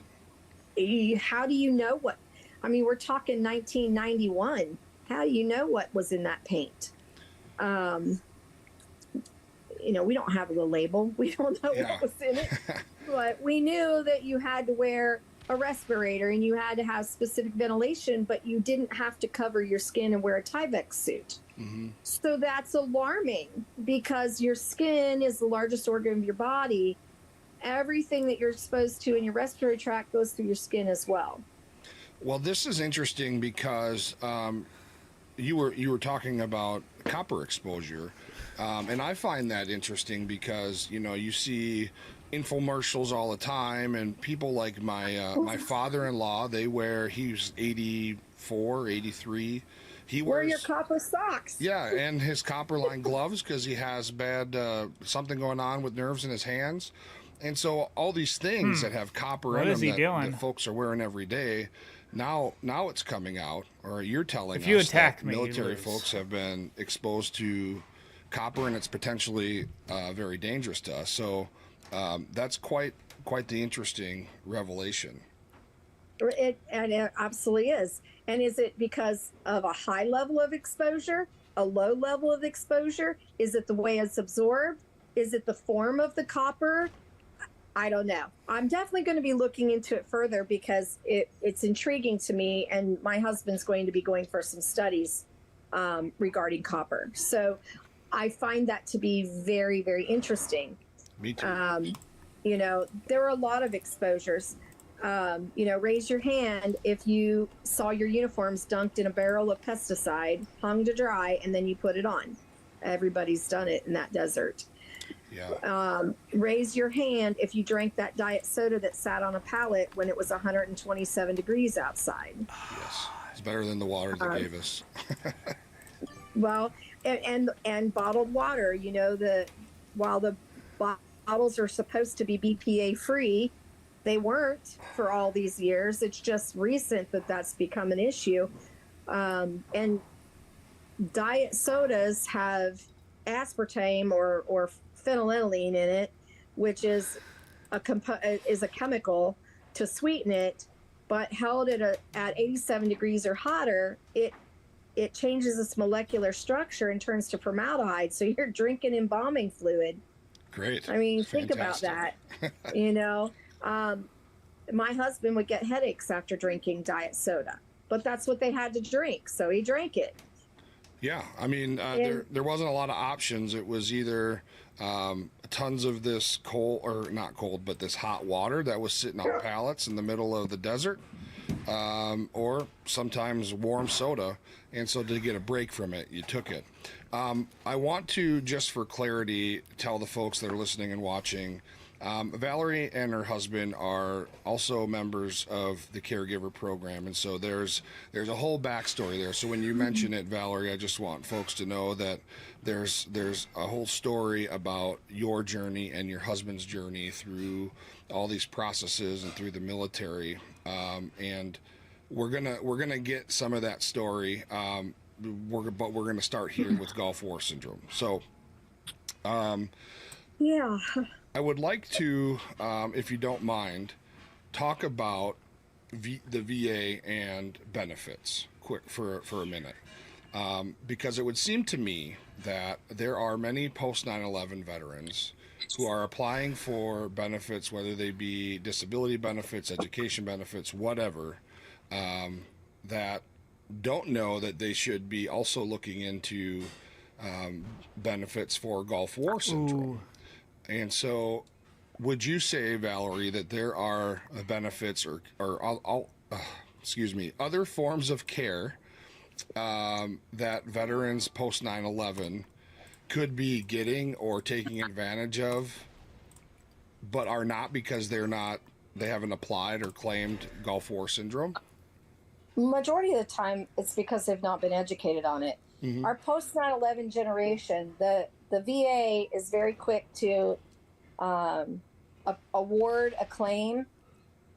How do you know what? I mean, we're talking 1991. How do you know what was in that paint? You know, we don't have the label. We don't know what was in it. But we knew that you had to wear a respirator and you had to have specific ventilation, but you didn't have to cover your skin and wear a Tyvek suit. So that's alarming because your skin is the largest organ of your body. Everything that you're exposed to in your respiratory tract goes through your skin as well. Well, this is interesting because you were talking about copper exposure, and I find that interesting because, you know, you see infomercials all the time, and people like my father-in-law, he's 84, 83. He Wear wears your copper socks. Yeah, and his copper line gloves because he has bad something going on with nerves in his hands. And so all these things that have copper in them that folks are wearing every day, now it's coming out, or you're telling us that military folks have been exposed to copper, and it's potentially very dangerous to us. So that's quite the interesting revelation. It absolutely is. And is it because of a high level of exposure, a low level of exposure? Is it the way it's absorbed? Is it the form of the copper? I don't know. I'm definitely going to be looking into it further because it's intriguing to me, and my husband's going to be going for some studies regarding copper. So I find that to be very, very interesting. Me too. You know, there are a lot of exposures. You know, raise your hand if you saw your uniforms dunked in a barrel of pesticide, hung to dry, and then you put it on. Everybody's done it in that desert. Yeah. Raise your hand if you drank that diet soda that sat on a pallet when it was 127 degrees outside. Yes, it's better than the water they gave us. Well, and bottled water. You know, while the bottles are supposed to be BPA free, they weren't for all these years. It's just recent that that's become an issue. And diet sodas have aspartame or phenylalanine in it, which is a chemical to sweeten it, but held at 87 degrees or hotter, it changes its molecular structure and turns to formaldehyde. So you're drinking embalming fluid. Great. I mean, think about that. You know, my husband would get headaches after drinking diet soda, but that's what they had to drink, so he drank it. Yeah, I mean, there wasn't a lot of options. It was either tons of this but this hot water that was sitting on pallets in the middle of the desert, or sometimes warm soda. And so to get a break from it, you took it. I want to, just for clarity, tell the folks that are listening and watching, Valerie and her husband are also members of the caregiver program, and so there's a whole backstory there. So when you mention it, Valerie, I just want folks to know that there's a whole story about your journey and your husband's journey through all these processes and through the military, and we're gonna get some of that story. But we're gonna start here with Gulf War syndrome. So, yeah. I would like to, if you don't mind, talk about the VA and benefits quick for a minute, because it would seem to me that there are many post 9/11 veterans who are applying for benefits, whether they be disability benefits, education benefits, whatever, that don't know that they should be also looking into benefits for Gulf War syndrome. Ooh. And so, would you say, Valerie, that there are benefits or other forms of care that veterans post 9/11 could be getting or taking advantage of, but are not because they haven't applied or claimed Gulf War syndrome? Majority of the time, it's because they've not been educated on it. Mm-hmm. Our post 9/11 generation, the VA is very quick to award a claim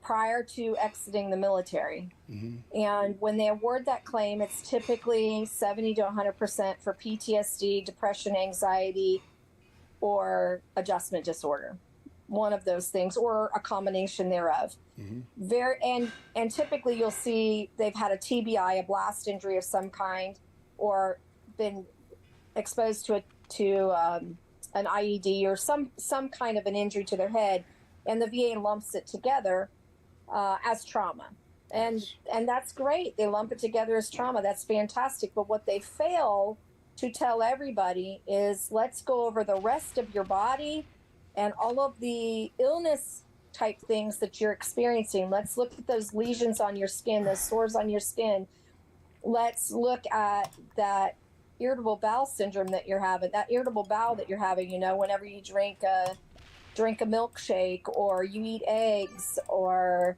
prior to exiting the military. Mm-hmm. And when they award that claim, it's typically 70 to 100% for PTSD, depression, anxiety, or adjustment disorder. one of those things or a combination thereof. And typically you'll see they've had a TBI, a blast injury of some kind, or been exposed to an IED or some kind of an injury to their head, and the VA lumps it together as trauma. And that's great. They lump it together as trauma. That's fantastic. But what they fail to tell everybody is, let's go over the rest of your body and all of the illness type things that you're experiencing. Let's look at those lesions on your skin, those sores on your skin. Let's look at that irritable bowel syndrome that you're having, that irritable bowel that you're having, whenever you drink a milkshake or you eat eggs or,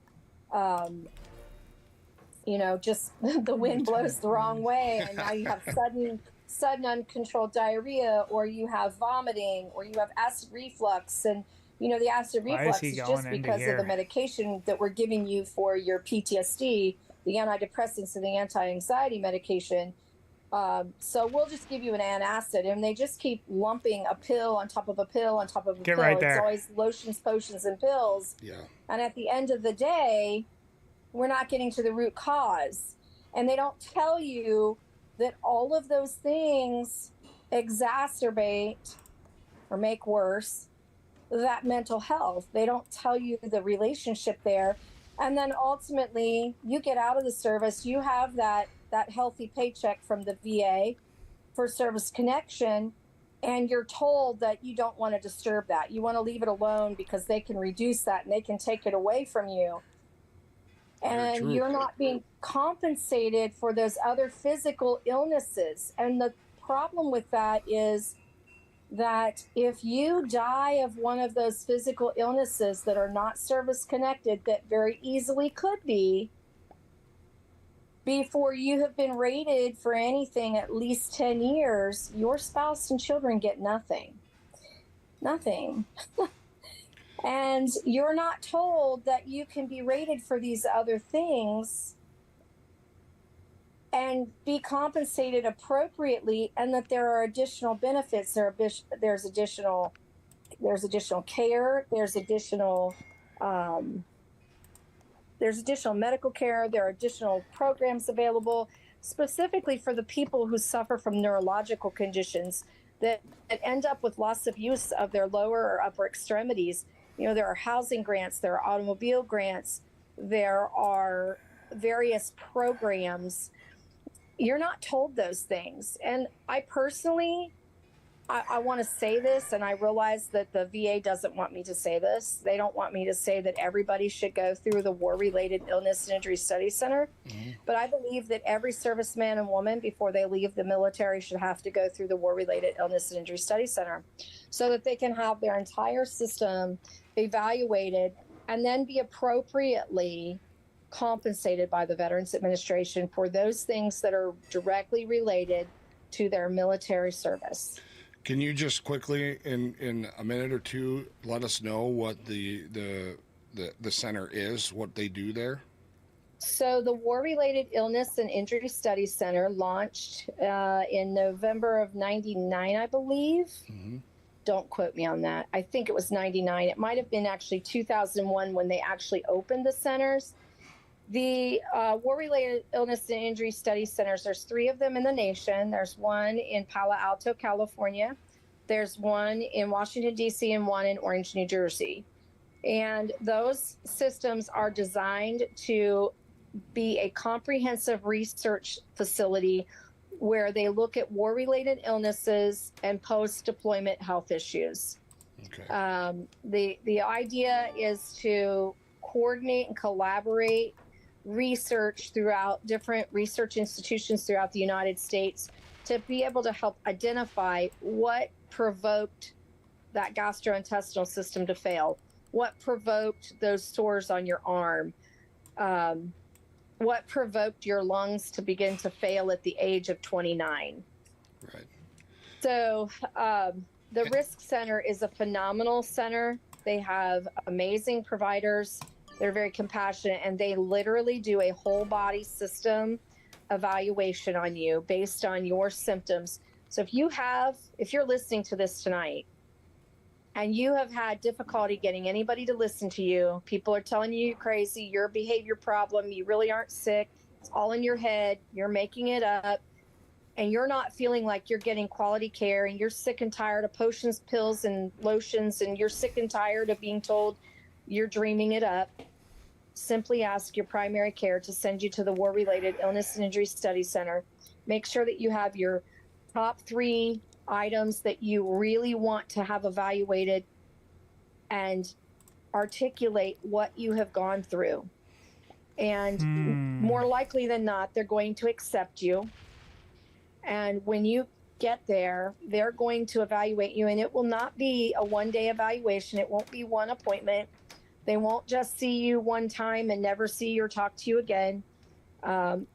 just the wind blows the wrong way and now you have sudden uncontrolled diarrhea, or you have vomiting, or you have acid reflux. And the acid reflux is just because of the medication that we're giving you for your PTSD, the antidepressants and the anti-anxiety medication. So we'll just give you an antacid, and they just keep lumping a pill on top of a pill on top of a pill. Right there. It's always lotions, potions, and pills. Yeah. And at the end of the day, we're not getting to the root cause. And they don't tell you that all of those things exacerbate or make worse that mental health. They don't tell you the relationship there. And then ultimately, you get out of the service, you have that healthy paycheck from the VA for service connection, and you're told that you don't want to disturb that. You want to leave it alone because they can reduce that and they can take it away from you. And you're not being compensated for those other physical illnesses. And the problem with that is that if you die of one of those physical illnesses that are not service connected, that very easily could be, before you have been rated for anything at least 10 years, your spouse and children get nothing. Nothing. And you're not told that you can be rated for these other things and be compensated appropriately, and that there are additional benefits. There's additional care. There's additional medical care. There are additional programs available specifically for the people who suffer from neurological conditions that end up with loss of use of their lower or upper extremities. There are housing grants, there are automobile grants, there are various programs. You're not told those things. And I personally, I want to say this, and I realize that the VA doesn't want me to say this. They don't want me to say that everybody should go through the War-Related Illness and Injury Study Center. But I believe that every serviceman and woman, before they leave the military, should have to go through the War-Related Illness and Injury Study Center so that they can have their entire system evaluated and then be appropriately compensated by the Veterans Administration for those things that are directly related to their military service. Can you just quickly, in a minute or two, let us know what the center is, what they do there? So the War-Related Illness and Injury Study Center launched in November of '99, I believe. Don't quote me on that. I think it was '99. It might have been actually 2001 when they actually opened the centers. The War-Related Illness and Injury Study Centers, there's 3 of them in the nation. There's one in Palo Alto, California. There's one in Washington, D.C., and one in Orange, New Jersey. And those systems are designed to be a comprehensive research facility where they look at war-related illnesses and post-deployment health issues. Okay. The idea is to coordinate and collaborate research throughout different research institutions throughout the United States to be able to help identify what provoked that gastrointestinal system to fail, what provoked those sores on your arm, what provoked your lungs to begin to fail at the age of 29. Right. So the Risk Center is a phenomenal center. They have amazing providers. They're very compassionate, and they literally do a whole body system evaluation on you based on your symptoms. So if you're listening to this tonight and you have had difficulty getting anybody to listen to you, people are telling you you're crazy, you're a behavior problem, you really aren't sick, it's all in your head, you're making it up, and you're not feeling like you're getting quality care, and you're sick and tired of potions, pills, and lotions, and you're sick and tired of being told you're dreaming it up, simply ask your primary care to send you to the War-Related Illness and Injury Study Center. Make sure that you have your top 3 items that you really want to have evaluated and articulate what you have gone through. And more likely than not, they're going to accept you. And when you get there, they're going to evaluate you, and it will not be a one-day evaluation. It won't be one appointment. They won't just see you one time and never see you or talk to you again.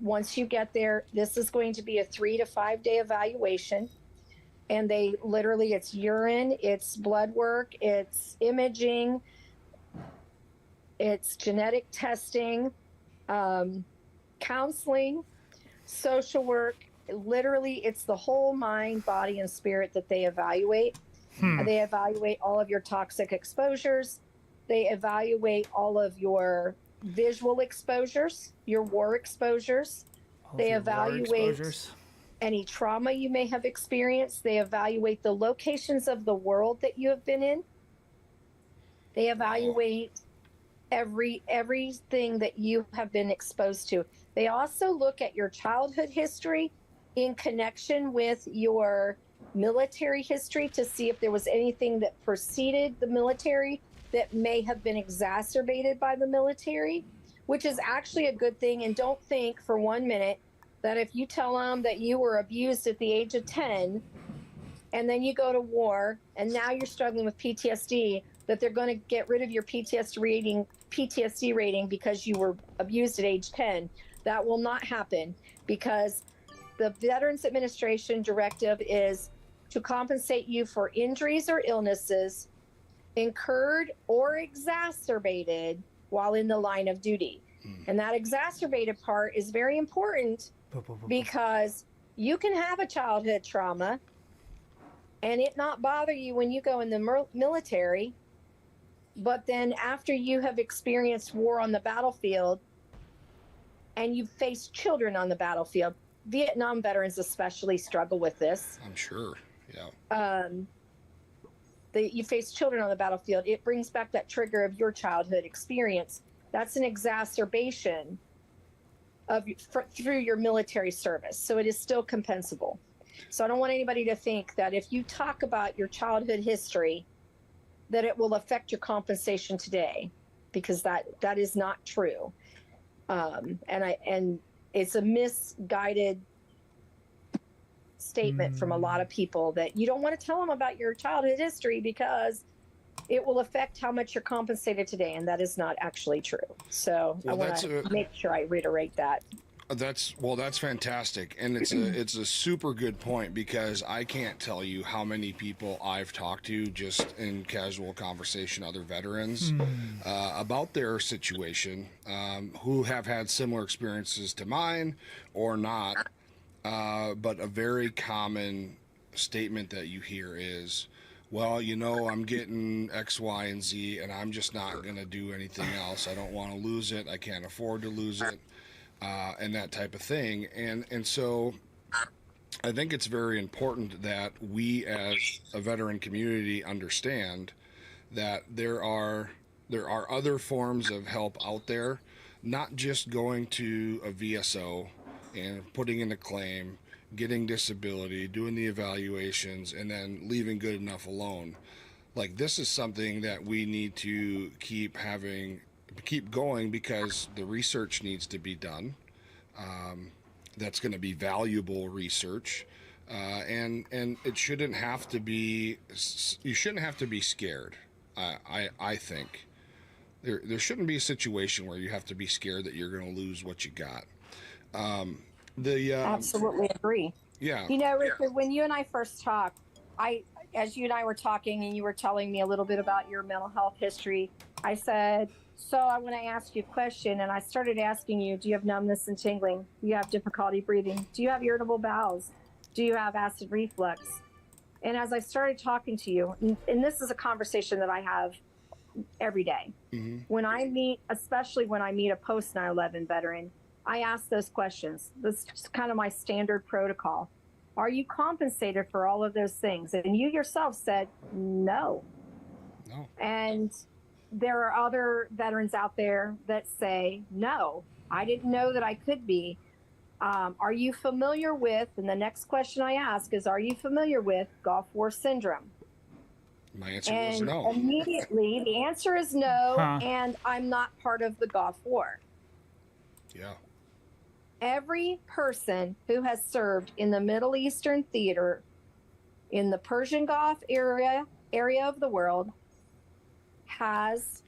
Once you get there, this is going to be a 3 to 5 day evaluation. And they literally, it's urine, it's blood work, it's imaging, it's genetic testing, counseling, social work. Literally, it's the whole mind, body, and spirit that they evaluate. They evaluate all of your toxic exposures. They evaluate all of your visual exposures, your war exposures. They evaluate any trauma you may have experienced. They evaluate the locations of the world that you have been in. They evaluate everything that you have been exposed to. They also look at your childhood history in connection with your military history to see if there was anything that preceded the military that may have been exacerbated by the military, which is actually a good thing. And don't think for 1 minute that if you tell them that you were abused at the age of 10 and then you go to war and now you're struggling with PTSD, that they're going to get rid of your PTSD rating because you were abused at age 10. That will not happen, because the Veterans Administration directive is to compensate you for injuries or illnesses incurred or exacerbated while in the line of duty. And that exacerbated part is very important, because you can have a childhood trauma and it not bother you when you go in the military, but then after you have experienced war on the battlefield and you've faced children on the battlefield, Vietnam veterans especially struggle with this. I'm sure, yeah. You face children on the battlefield, it brings back that trigger of your childhood experience. That's an exacerbation of through your military service. So it is still compensable. So I don't want anybody to think that if you talk about your childhood history, that it will affect your compensation today, because that is not true. And it's a misguided statement from a lot of people that you don't want to tell them about your childhood history because it will affect how much you're compensated today, and that is not actually true. So I want to make sure I reiterate that. That's fantastic, and it's a super good point, because I can't tell you how many people I've talked to just in casual conversation, other veterans, about their situation, who have had similar experiences to mine or not. But a very common statement that you hear is, well, I'm getting X, Y, and Z, and I'm just not going to do anything else. I don't want to lose it. I can't afford to lose it, and that type of thing. And so I think it's very important that we as a veteran community understand that there are other forms of help out there, not just going to a VSO and putting in a claim, getting disability, doing the evaluations, and then leaving good enough alone. Like, this is something that we need to keep going, because the research needs to be done. That's going to be valuable research, and it shouldn't have to be. You shouldn't have to be scared. I think there shouldn't be a situation where you have to be scared that you're going to lose what you got. Absolutely agree. Yeah. Richard, when you and I first talked, as you and I were talking and you were telling me a little bit about your mental health history, I said, so I want to ask you a question. And I started asking you, do you have numbness and tingling? Do you have difficulty breathing? Do you have irritable bowels? Do you have acid reflux? And as I started talking to you, and this is a conversation that I have every day. When I meet, especially when I meet a post 9/11 veteran, I ask those questions. This is kind of my standard protocol. Are you compensated for all of those things? And you yourself said no. No. And there are other veterans out there that say, no, I didn't know that I could be. Are you familiar with, and the next question I ask is, are you familiar with Gulf War syndrome? My answer was no. Immediately, the answer is no, Huh. and I'm not part of the Gulf War. Yeah. Every person who has served in the Middle Eastern theater, in the Persian Gulf area of the world, has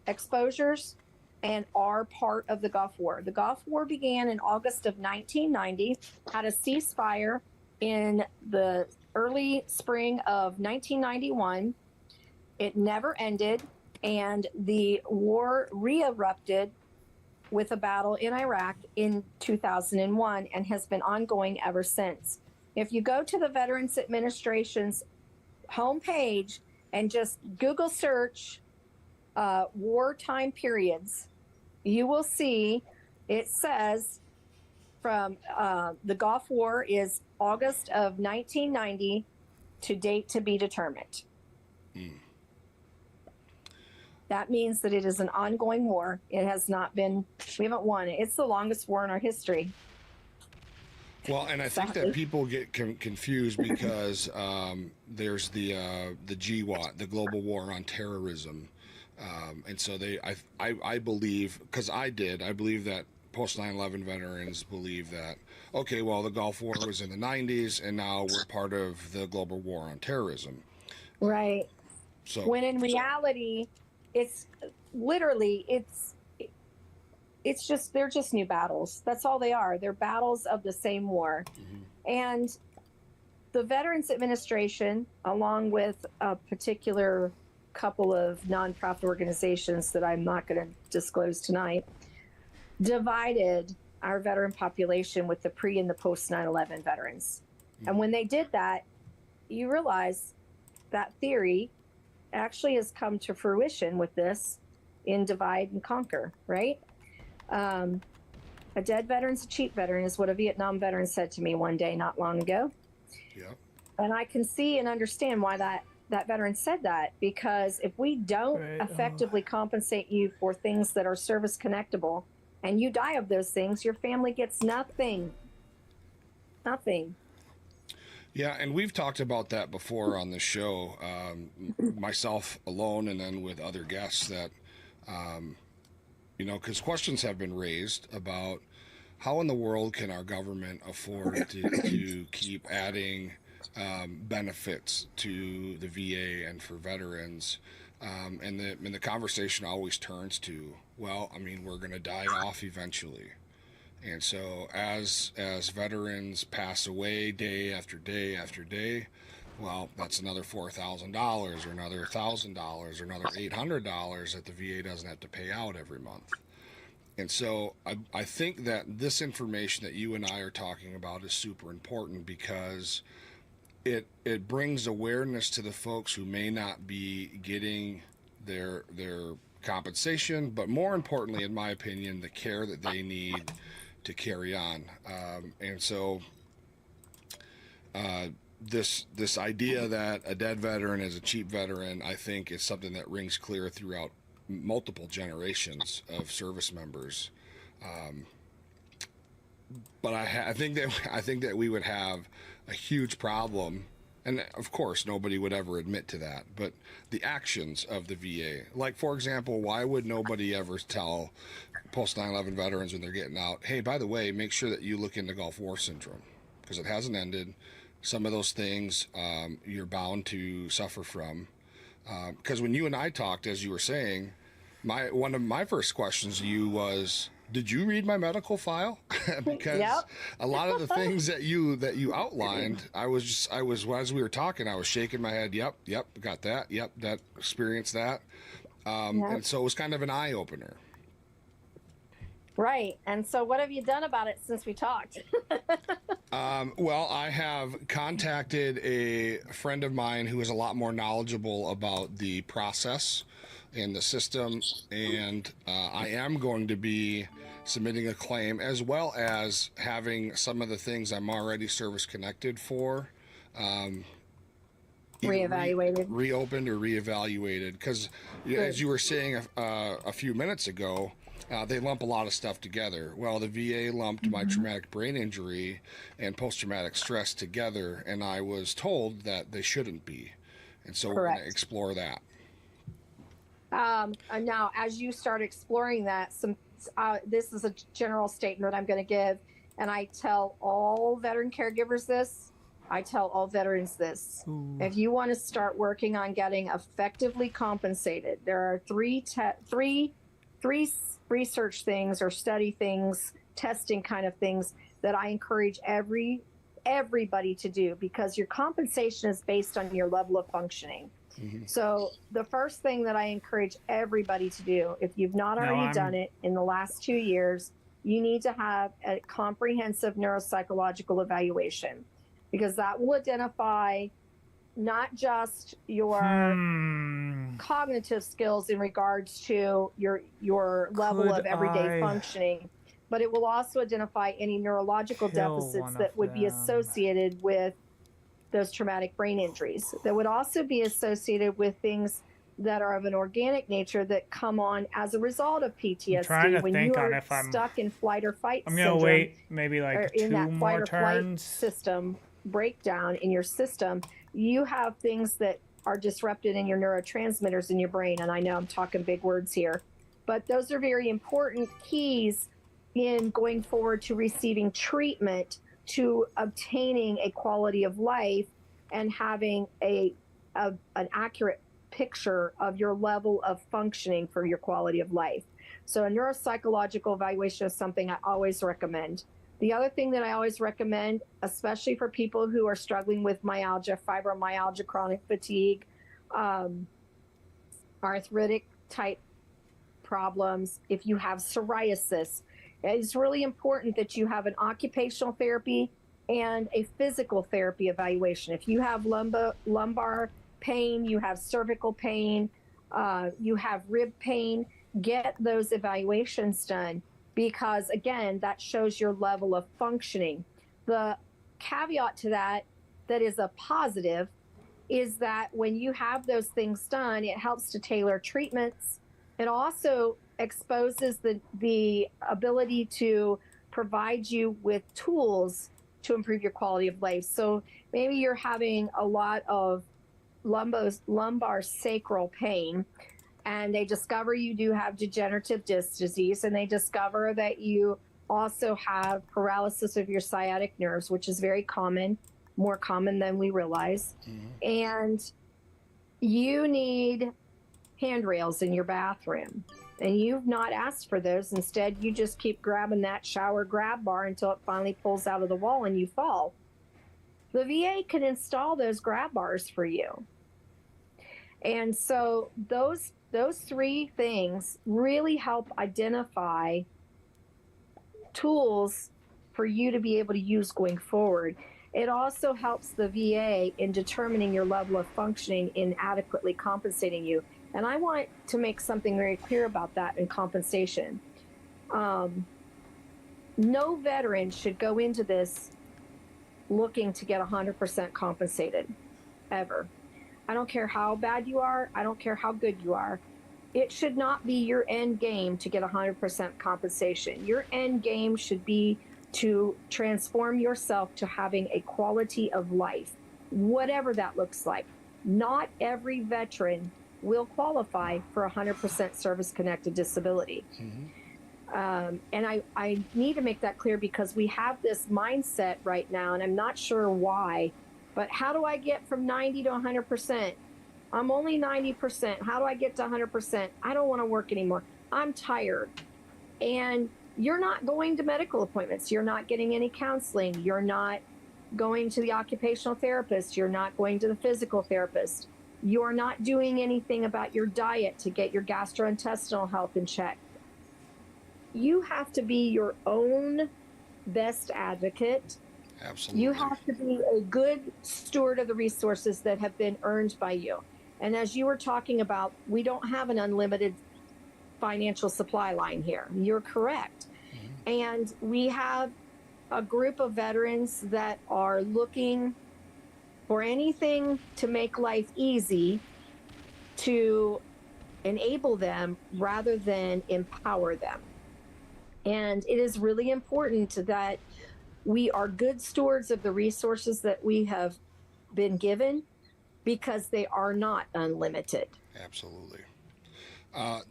exposures and are part of the Gulf War. The Gulf War began in August of 1990, had a ceasefire in the early spring of 1991. It never ended, and the war re-erupted with a battle in Iraq in 2001 and has been ongoing ever since. If you go to the Veterans Administration's homepage and just Google search wartime periods, you will see it says from the Gulf War is August of 1990 to date to be determined. That means that it is an ongoing war. It has not been, we haven't won it. It's the longest war in our history. Well, and I think that people get confused because there's the GWOT, the Global War on Terrorism, and so I believe, because I believe that post 9/11 veterans believe that, okay, well, the Gulf War was in the 90s, and now we're part of the Global War on Terrorism. Right. So when in reality, it's literally it's just, they're just new battles. That's all they are. They're battles of the same war. And the Veterans Administration, along with a particular couple of nonprofit organizations that I'm not going to disclose tonight, divided our veteran population with the pre and the post 9/11 veterans. And when they did that, you realize that theory actually has come to fruition with this in Divide and Conquer, right? A dead veteran's a cheap veteran is what a Vietnam veteran said to me one day not long ago. Yeah. And I can see and understand why that veteran said that, because if we don't Right. effectively compensate you for things that are service connectable and you die of those things, your family gets nothing. Nothing. Yeah, and we've talked about that before on the show, myself alone and then with other guests, that, because questions have been raised about how in the world can our government afford to keep adding benefits to the VA and for veterans. And the conversation always turns to, well, I mean, we're going to die off eventually. And so as veterans pass away day after day after day, well, that's another $4,000 or another $1,000 or another $800 that the VA doesn't have to pay out every month. And so I think that this information that you and I are talking about is super important, because it brings awareness to the folks who may not be getting their compensation, but more importantly, in my opinion, the care that they need to carry on. And so this idea that a dead veteran is a cheap veteran, I think, is something that rings clear throughout multiple generations of service members. But I think that we would have a huge problem, and of course nobody would ever admit to that, but the actions of the VA. Like, for example, why would nobody ever tell post 9/11 veterans when they're getting out, hey, by the way, make sure that you look into Gulf War syndrome, because it hasn't ended. Some of those things you're bound to suffer from. Because when you and I talked, as you were saying, one of my first questions to you was, did you read my medical file? Because a lot of the things that you outlined, I was as we were talking, I was shaking my head. Yep, got that. Yep, that experienced that. And so it was kind of an eye opener. Right. And so what have you done about it since we talked? Well, I have contacted a friend of mine who is a lot more knowledgeable about the process and the system, and I am going to be submitting a claim, as well as having some of the things I'm already service connected for Reevaluated. reopened or reevaluated, because as you were saying a few minutes ago, they lump a lot of stuff together. Well, the VA lumped my traumatic brain injury and post-traumatic stress together, and I was told that they shouldn't be. And so we're going Correct. to explore that. And now, as you start exploring that, this is a general statement I'm going to give, and I tell all veteran caregivers this. I tell all veterans this. If you want to start working on getting effectively compensated, there are three research things or study things, testing kind of things that I encourage everybody to do, because your compensation is based on your level of functioning. So the first thing that I encourage everybody to do, if you've not already done it in the last 2 years, you need to have a comprehensive neuropsychological evaluation, because that will identify not just your cognitive skills in regards to your level of everyday functioning, but it will also identify any neurological deficits that would be associated with those traumatic brain injuries. That would also be associated with things that are of an organic nature that come on as a result of PTSD. When you are stuck in flight or fight I'm syndrome, gonna wait maybe or like in 2 that more flight or flight turns. system breakdown in your system, you have things that are disrupted in your neurotransmitters in your brain. And I know I'm talking big words here, but those are very important keys in going forward to receiving treatment, to obtaining a quality of life and having an accurate picture of your level of functioning for your quality of life. So a neuropsychological evaluation is something I always recommend. The other thing that I always recommend, especially for people who are struggling with myalgia, fibromyalgia, chronic fatigue, arthritic type problems, if you have psoriasis, it's really important that you have an occupational therapy and a physical therapy evaluation. If you have lumbar pain, you have cervical pain, you have rib pain, get those evaluations done, because again, that shows your level of functioning. The caveat to that is a positive, is that when you have those things done, it helps to tailor treatments. It also exposes the ability to provide you with tools to improve your quality of life. So maybe you're having a lot of lumbar sacral pain, and they discover you do have degenerative disc disease, and they discover that you also have paralysis of your sciatic nerves, which is very common, more common than we realize. And you need handrails in your bathroom, and you've not asked for those. Instead, you just keep grabbing that shower grab bar until it finally pulls out of the wall and you fall. The VA can install those grab bars for you. And so those three things really help identify tools for you to be able to use going forward. It also helps the VA in determining your level of functioning in adequately compensating you. And I want to make something very clear about that in compensation. No veteran should go into this looking to get 100% compensated, ever. I don't care how bad you are. I don't care how good you are. It should not be your end game to get 100% compensation. Your end game should be to transform yourself to having a quality of life, whatever that looks like. Not every veteran will qualify for 100% service-connected disability. And I need to make that clear, because we have this mindset right now, and I'm not sure why, but how do I get from 90 to 100%? I'm only 90%. How do I get to 100%? I don't want to work anymore. I'm tired. And you're not going to medical appointments. You're not getting any counseling. You're not going to the occupational therapist. You're not going to the physical therapist. You're not doing anything about your diet to get your gastrointestinal health in check. you have to be your own best advocate. Absolutely. You have to be a good steward of the resources that have been earned by you. And as you were talking about, we don't have an unlimited financial supply line here. You're correct. And we have a group of veterans that are looking for anything to make life easy to enable them rather than empower them. And it is really important that we are good stewards of the resources that we have been given, because they are not unlimited. Absolutely.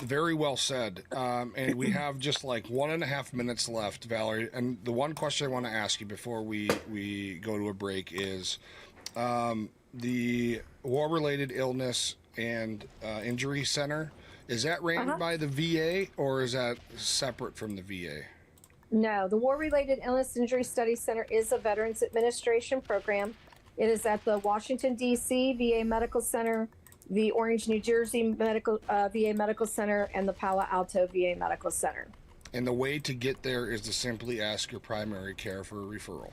Very well said. And we have just like 1.5 minutes left, Valerie. And the one question I want to ask you before we go to a break is the War-Related Illness and Injury Center, is that ran by the VA or is that separate from the VA? No, the War-Related Illness Injury Study Center is a Veterans Administration program. It is at the Washington, D.C. VA Medical Center, the Orange, New Jersey VA Medical Center, and the Palo Alto VA Medical Center. And the way to get there is to simply ask your primary care for a referral.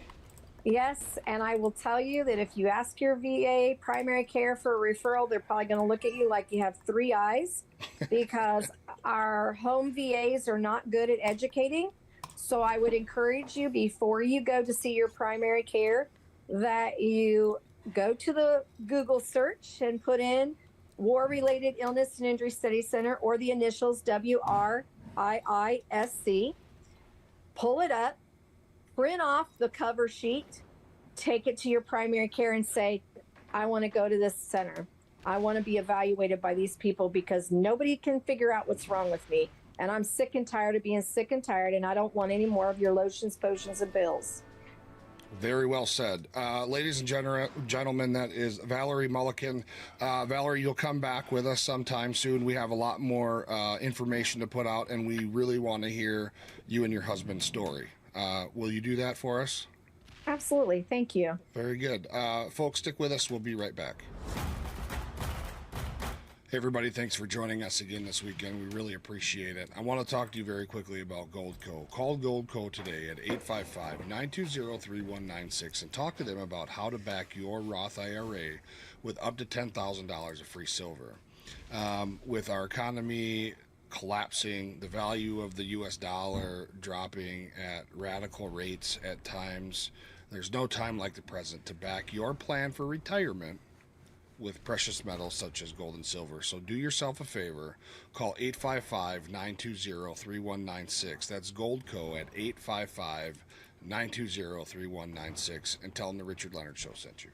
Yes, and I will tell you that if you ask your VA primary care for a referral, they're probably going to look at you like you have three eyes, because our home VAs are not good at educating. So I would encourage you, before you go to see your primary care, that you go to the Google search and put in War-Related Illness and Injury Study Center, or the initials WRIISC. Pull it up, print off the cover sheet, take it to your primary care and say, I want to go to this center. I want to be evaluated by these people because nobody can figure out what's wrong with me. And I'm sick and tired of being sick and tired, and I don't want any more of your lotions, potions, and pills. Very well said. Ladies and gentlemen, that is Valerie Mulliken. Valerie, you'll come back with us sometime soon. We have a lot more information to put out, and we really want to hear you and your husband's story. Will you do that for us? Absolutely. Thank you. Very good. Folks, stick with us. We'll be right back. Hey everybody, thanks for joining us again this weekend. We really appreciate it. I want to talk to you very quickly about Goldco. Call Goldco today at 855-920-3196 and talk to them about how to back your Roth IRA with up to $10,000 of free silver. With our economy collapsing, the value of the US dollar dropping at radical rates at times, there's no time like the present to back your plan for retirement with precious metals such as gold and silver. So do yourself a favor, call 855-920-3196. That's Goldco at 855-920-3196, and tell them the Richard Leonard Show sent you.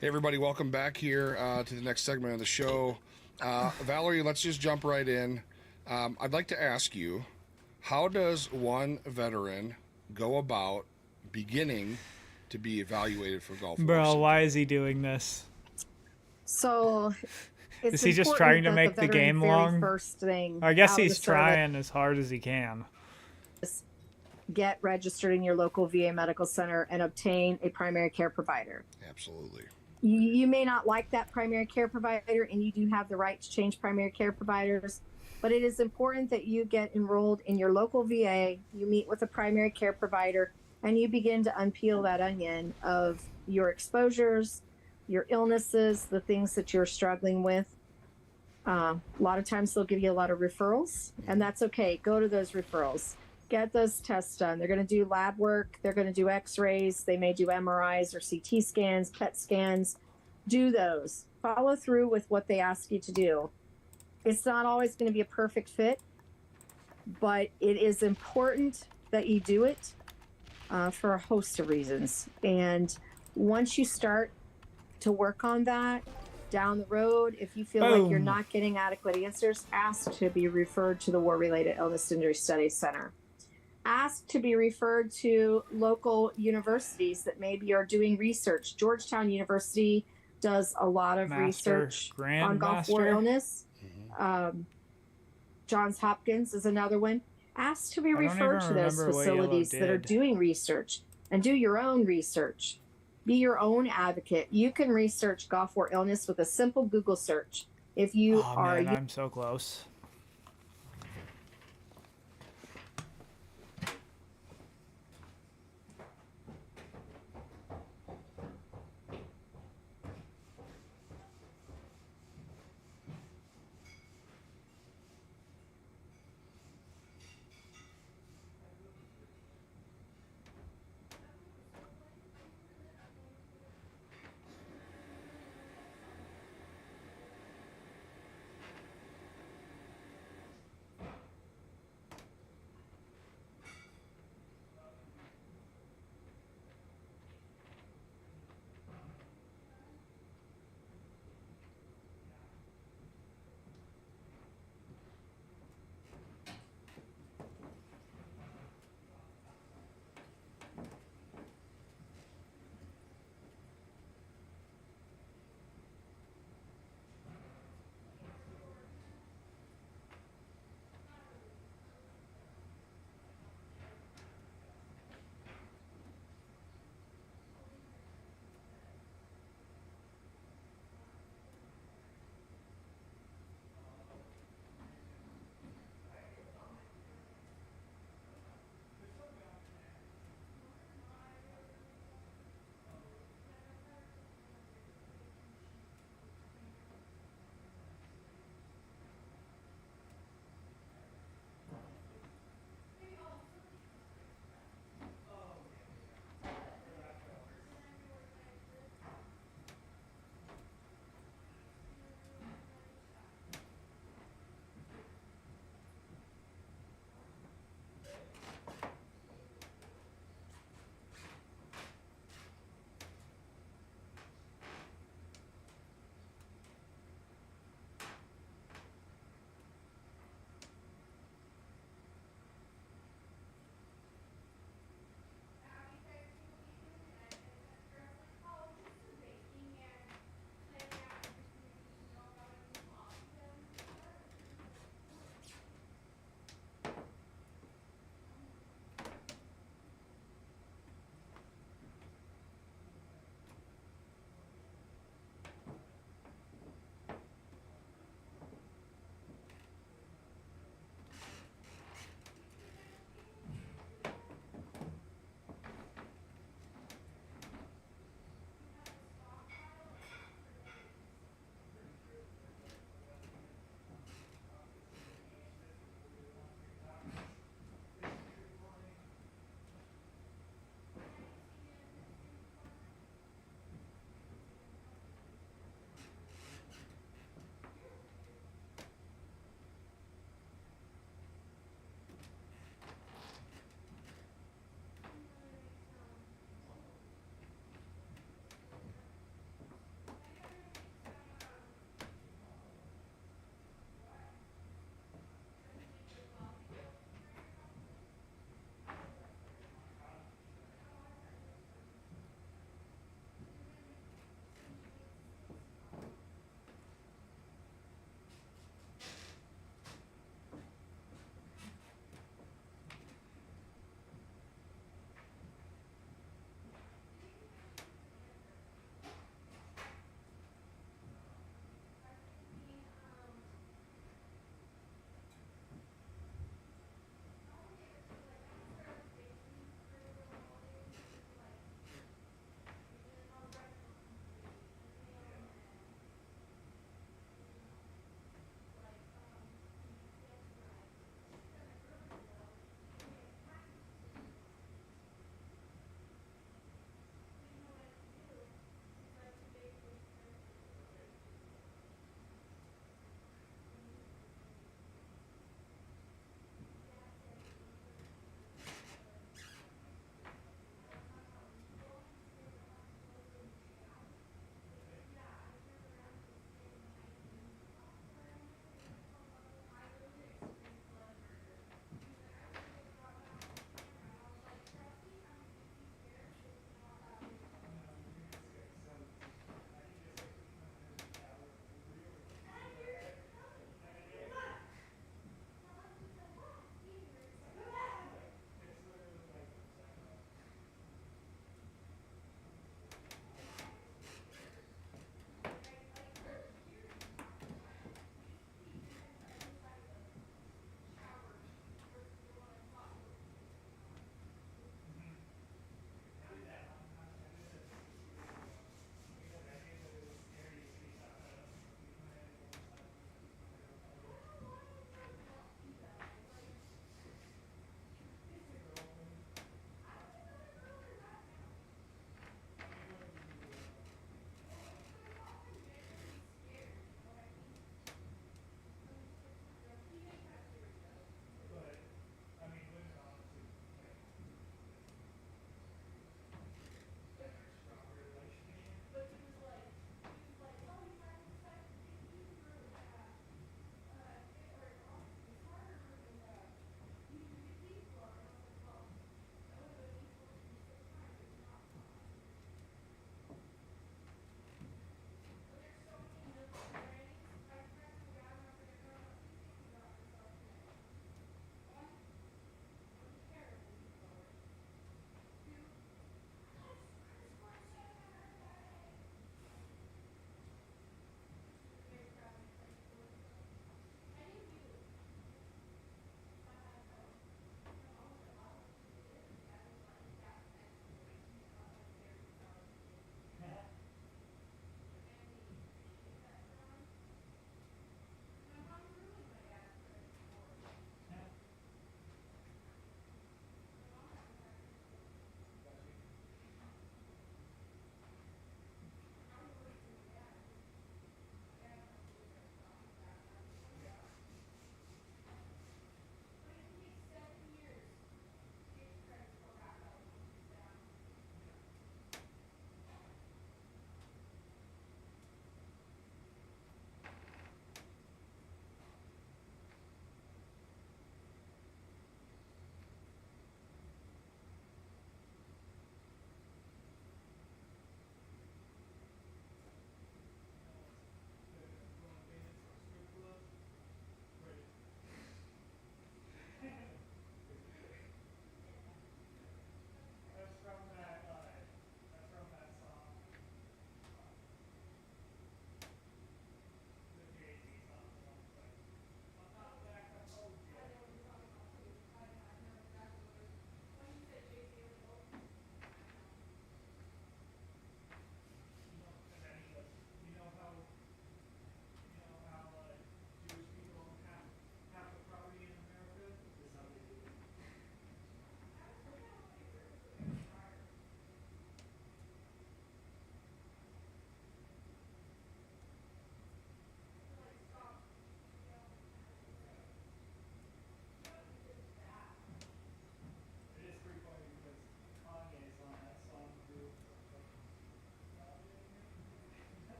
Hey everybody, welcome back here to the next segment of the show. Valerie, let's just jump right in. I'd like to ask you, how does one veteran go about beginning to be evaluated for Gulf War? Bro, why is he doing this? So, is he just trying to make the game long? First thing, I guess he's trying as hard as he can. Get registered in your local VA medical center and obtain a primary care provider. Absolutely. You may not like that primary care provider, and you do have the right to change primary care providers, but it is important that you get enrolled in your local VA, you meet with a primary care provider, and you begin to unpeel that onion of your exposures, your illnesses, the things that you're struggling with. A lot of times they'll give you a lot of referrals, and that's okay. Go to those referrals. Get those tests done. They're going to do lab work. They're going to do x-rays. They may do MRIs or CT scans, PET scans. Do those. Follow through with what they ask you to do. It's not always going to be a perfect fit, but it is important that you do it. For a host of reasons. And once you start to work on that down the road, if you feel like you're not getting adequate answers, ask to be referred to the War-Related Illness Injury Study Center. Ask to be referred to local universities that maybe are doing research. Georgetown University does a lot of research on Gulf War illness. Johns Hopkins is another one. Ask to be referred to those facilities that are doing research, and do your own research. Be your own advocate. You can research Gulf War illness with a simple Google search. If you are... Man, I'm so close.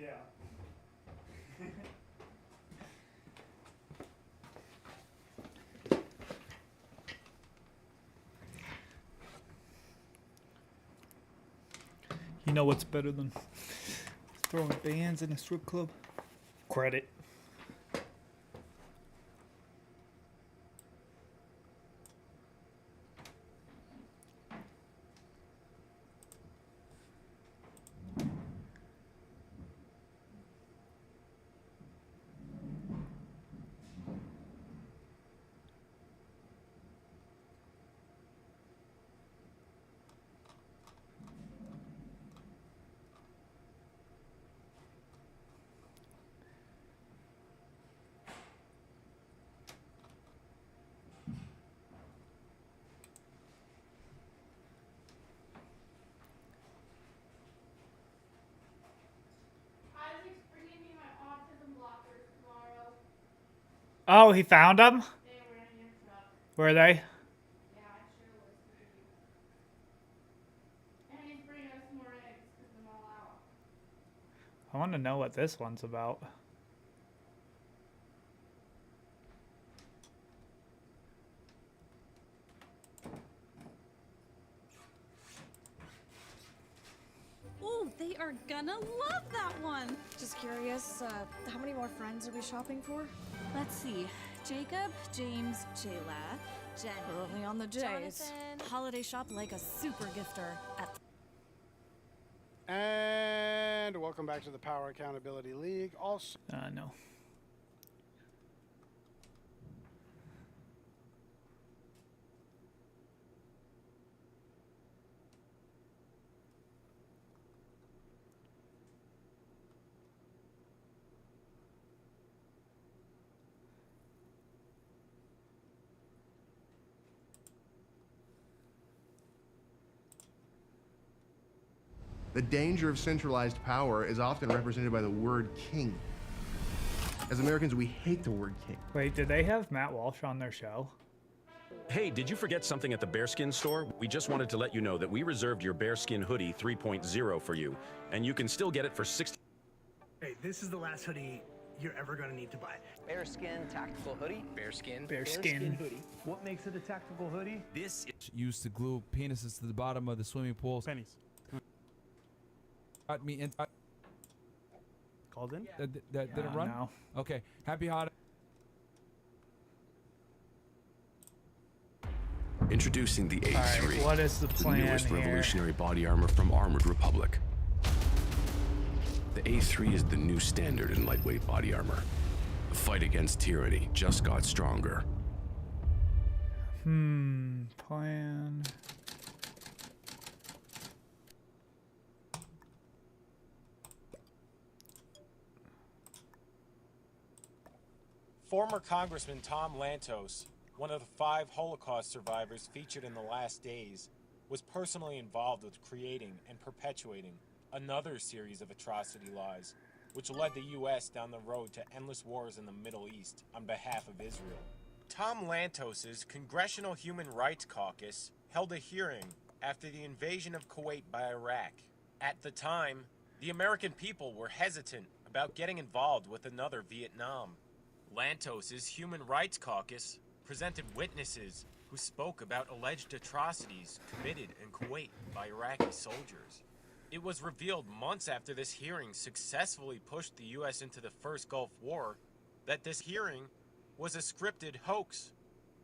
Yeah. You know what's better than throwing bands in a strip club? Credit. Isaac's bringing me my autism blockers tomorrow. Oh, he found them? They were in your truck. Were they? Yeah, I sure was for you. And he's bringing us more eggs because I'm all out. I want to know what this one's about. Oh, they are gonna love that one. Just curious, how many more friends are we shopping for? Let's see. Jacob, James, Jayla, Jenny. Early on the J's. Jonathan. Holiday shop like a super gifter at And welcome back to the Power Accountability League. Also, no. The danger of centralized power is often represented by the word king. As Americans, we hate the word king. Wait, did they have Matt Walsh on their show? Hey, did you forget something at the Bearskin store? We just wanted to let you know that we reserved your Bearskin hoodie 3.0 for you, and you can still get it for $60. Hey, this is the last hoodie you're ever going to need to buy. Bearskin tactical hoodie. Bearskin. Bearskin hoodie. What makes it a tactical hoodie? This is used to glue penises to the bottom of the swimming pools. Pennies. Got me in. Called in? That didn't run? No. Okay. Happy holiday. Introducing the A3. Alright, what is the plan newest here? revolutionary body armor from Armored Republic. The A3 is the new standard in lightweight body armor. The fight against tyranny just got stronger. Plan. Former Congressman Tom Lantos, one of the 5 Holocaust survivors featured in The Last Days, was personally involved with creating and perpetuating another series of atrocity laws, which led the U.S. down the road to endless wars in the Middle East on behalf of Israel. Tom Lantos's Congressional Human Rights Caucus held a hearing after the invasion of Kuwait by Iraq. At the time, the American people were hesitant about getting involved with another Vietnam. Lantos's Human Rights Caucus presented witnesses who spoke about alleged atrocities committed in Kuwait by Iraqi soldiers. It was revealed months after this hearing successfully pushed the U.S. into the first Gulf War that this hearing was a scripted hoax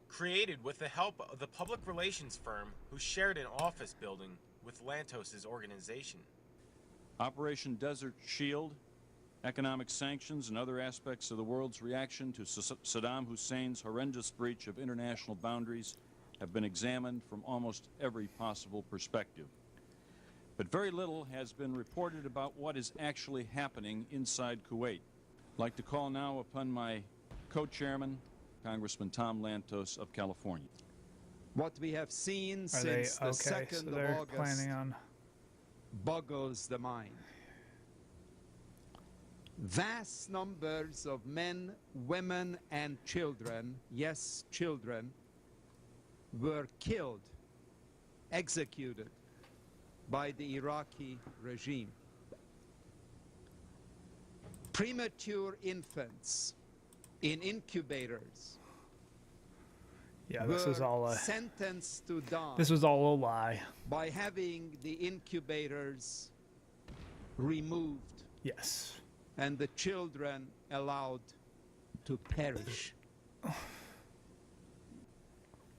created with the help of the public relations firm who shared an office building with Lantos's organization. Operation Desert Shield, economic sanctions, and other aspects of the world's reaction to Saddam Hussein's horrendous breach of international boundaries have been examined from almost every possible perspective. But very little has been reported about what is actually happening inside Kuwait. I'd like to call now upon my co-chairman, Congressman Tom Lantos of California. What we have seen Are since they the okay? 2nd So they're of August planning on. boggles the mind. Vast numbers of men, women, and children, yes, children, were killed, executed by the Iraqi regime. Premature infants in incubators Yeah, this was were all a sentenced to die. this was all a lie. By having the incubators removed. Yes. And the children allowed to perish.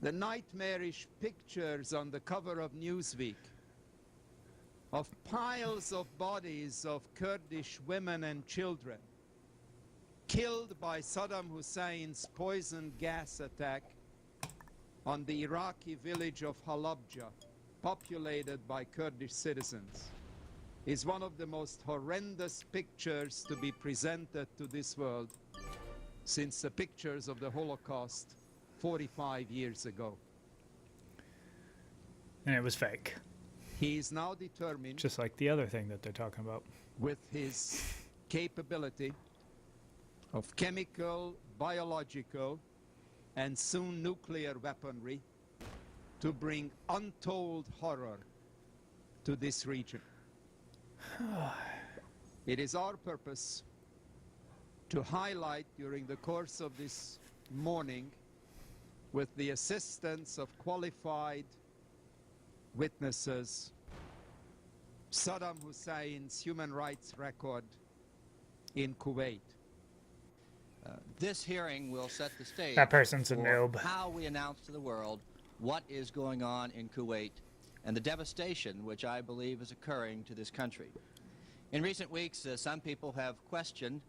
The nightmarish pictures on the cover of Newsweek of piles of bodies of Kurdish women and children killed by Saddam Hussein's poison gas attack on the Iraqi village of Halabja, populated by Kurdish citizens, is one of the most horrendous pictures to be presented to this world since the pictures of the Holocaust 45 years ago. And it was fake. He is now determined, Just like the other thing that they're talking about. with his capability of chemical, biological, and soon nuclear weaponry, to bring untold horror to this region. It is our purpose to highlight during the course of this morning, with the assistance of qualified witnesses, Saddam Hussein's human rights record in Kuwait. This hearing will set the stage That person's a for noob. how we announce to the world what is going on in Kuwait and the devastation which I believe is occurring to this country. In recent weeks, some people have questioned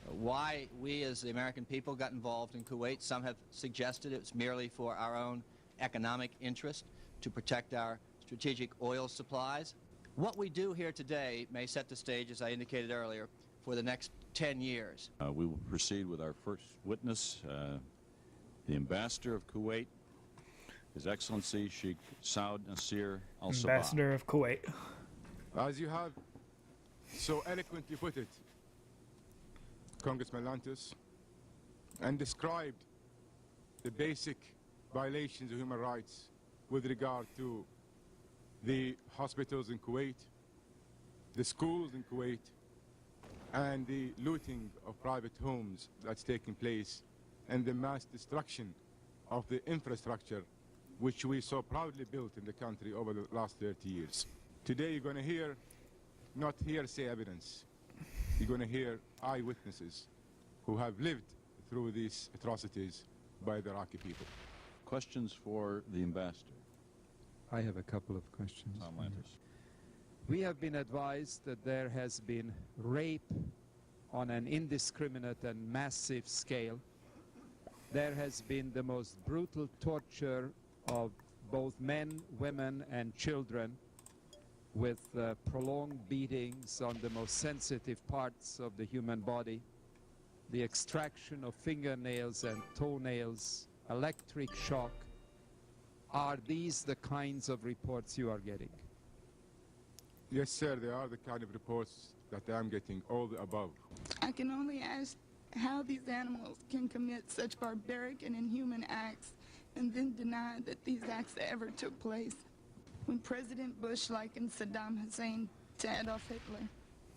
why we as the American people got involved in Kuwait. Some have suggested it was merely for our own economic interest to protect our strategic oil supplies. What we do here today may set the stage, as I indicated earlier, for the next 10 years. We will proceed with our first witness, the ambassador of Kuwait, His Excellency Sheikh Saud Nasir Al Sabah. Ambassador of Kuwait. As you have so eloquently put it, Congressman Lantos, and described the basic violations of human rights with regard to the hospitals in Kuwait, the schools in Kuwait, and the looting of private homes that's taking place, and the mass destruction of the infrastructure which we so proudly built in the country over the last 30 years. Today you're going to hear not hearsay evidence. You're going to hear eyewitnesses who have lived through these atrocities by the Iraqi people. Questions for the ambassador? I have a couple of questions. Tom Lantos. We have been advised that there has been rape on an indiscriminate and massive scale. There has been the most brutal torture of both men, women, and children, with prolonged beatings on the most sensitive parts of the human body, the extraction of fingernails and toenails, electric shock. Are these the kinds of reports you are getting? Yes, sir, they are the kind of reports that I'm getting, all the above. I can only ask how these animals can commit such barbaric and inhuman acts and then deny that these acts ever took place. When President Bush likened Saddam Hussein to Adolf Hitler,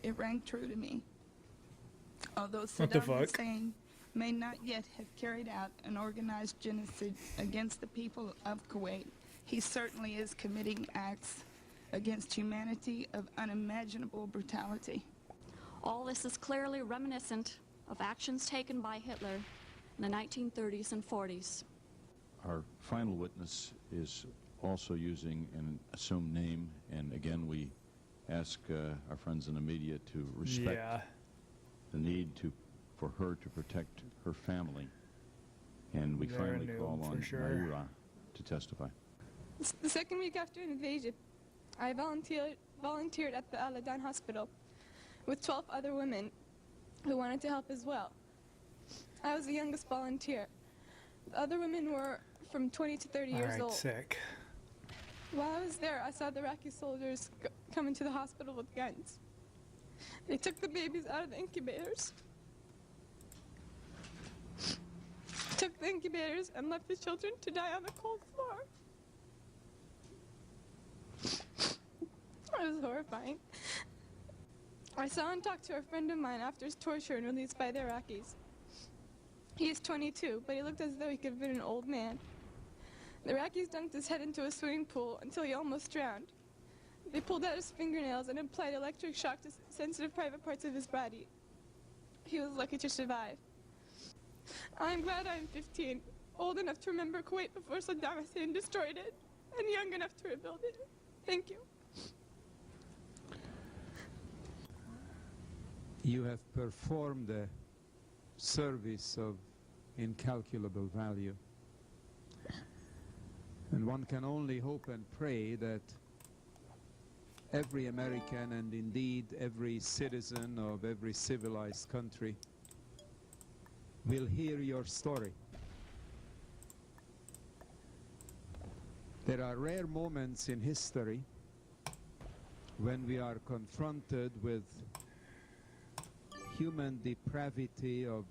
it rang true to me. Although Saddam Hussein may not yet have carried out an organized genocide against the people of Kuwait, he certainly is committing acts against humanity of unimaginable brutality. All this is clearly reminiscent of actions taken by Hitler in the 1930s and 40s. Our final witness is also using an assumed name, and again we ask our friends in the media to respect the need for her to protect her family. And we finally call on Naira to testify. The second week after an invasion, I volunteered at the Al-Adan hospital with 12 other women who wanted to help as well. I was the youngest volunteer. The other women were from 20 to 30 years old. Sick. While I was there, I saw the Iraqi soldiers come into the hospital with guns. They took the babies out of the incubators, took the incubators, and left the children to die on the cold floor. It was horrifying. I saw and talked to a friend of mine after his torture and released by the Iraqis. He is 22, but he looked as though he could have been an old man. The Iraqis dunked his head into a swimming pool until he almost drowned. They pulled out his fingernails and applied electric shock to sensitive private parts of his body. He was lucky to survive. I'm glad I'm 15, old enough to remember Kuwait before Saddam Hussein destroyed it, and young enough to rebuild it. Thank you. You have performed a service of incalculable value. And one can only hope and pray that every American, and indeed every citizen of every civilized country, will hear your story. There are rare moments in history when we are confronted with human depravity of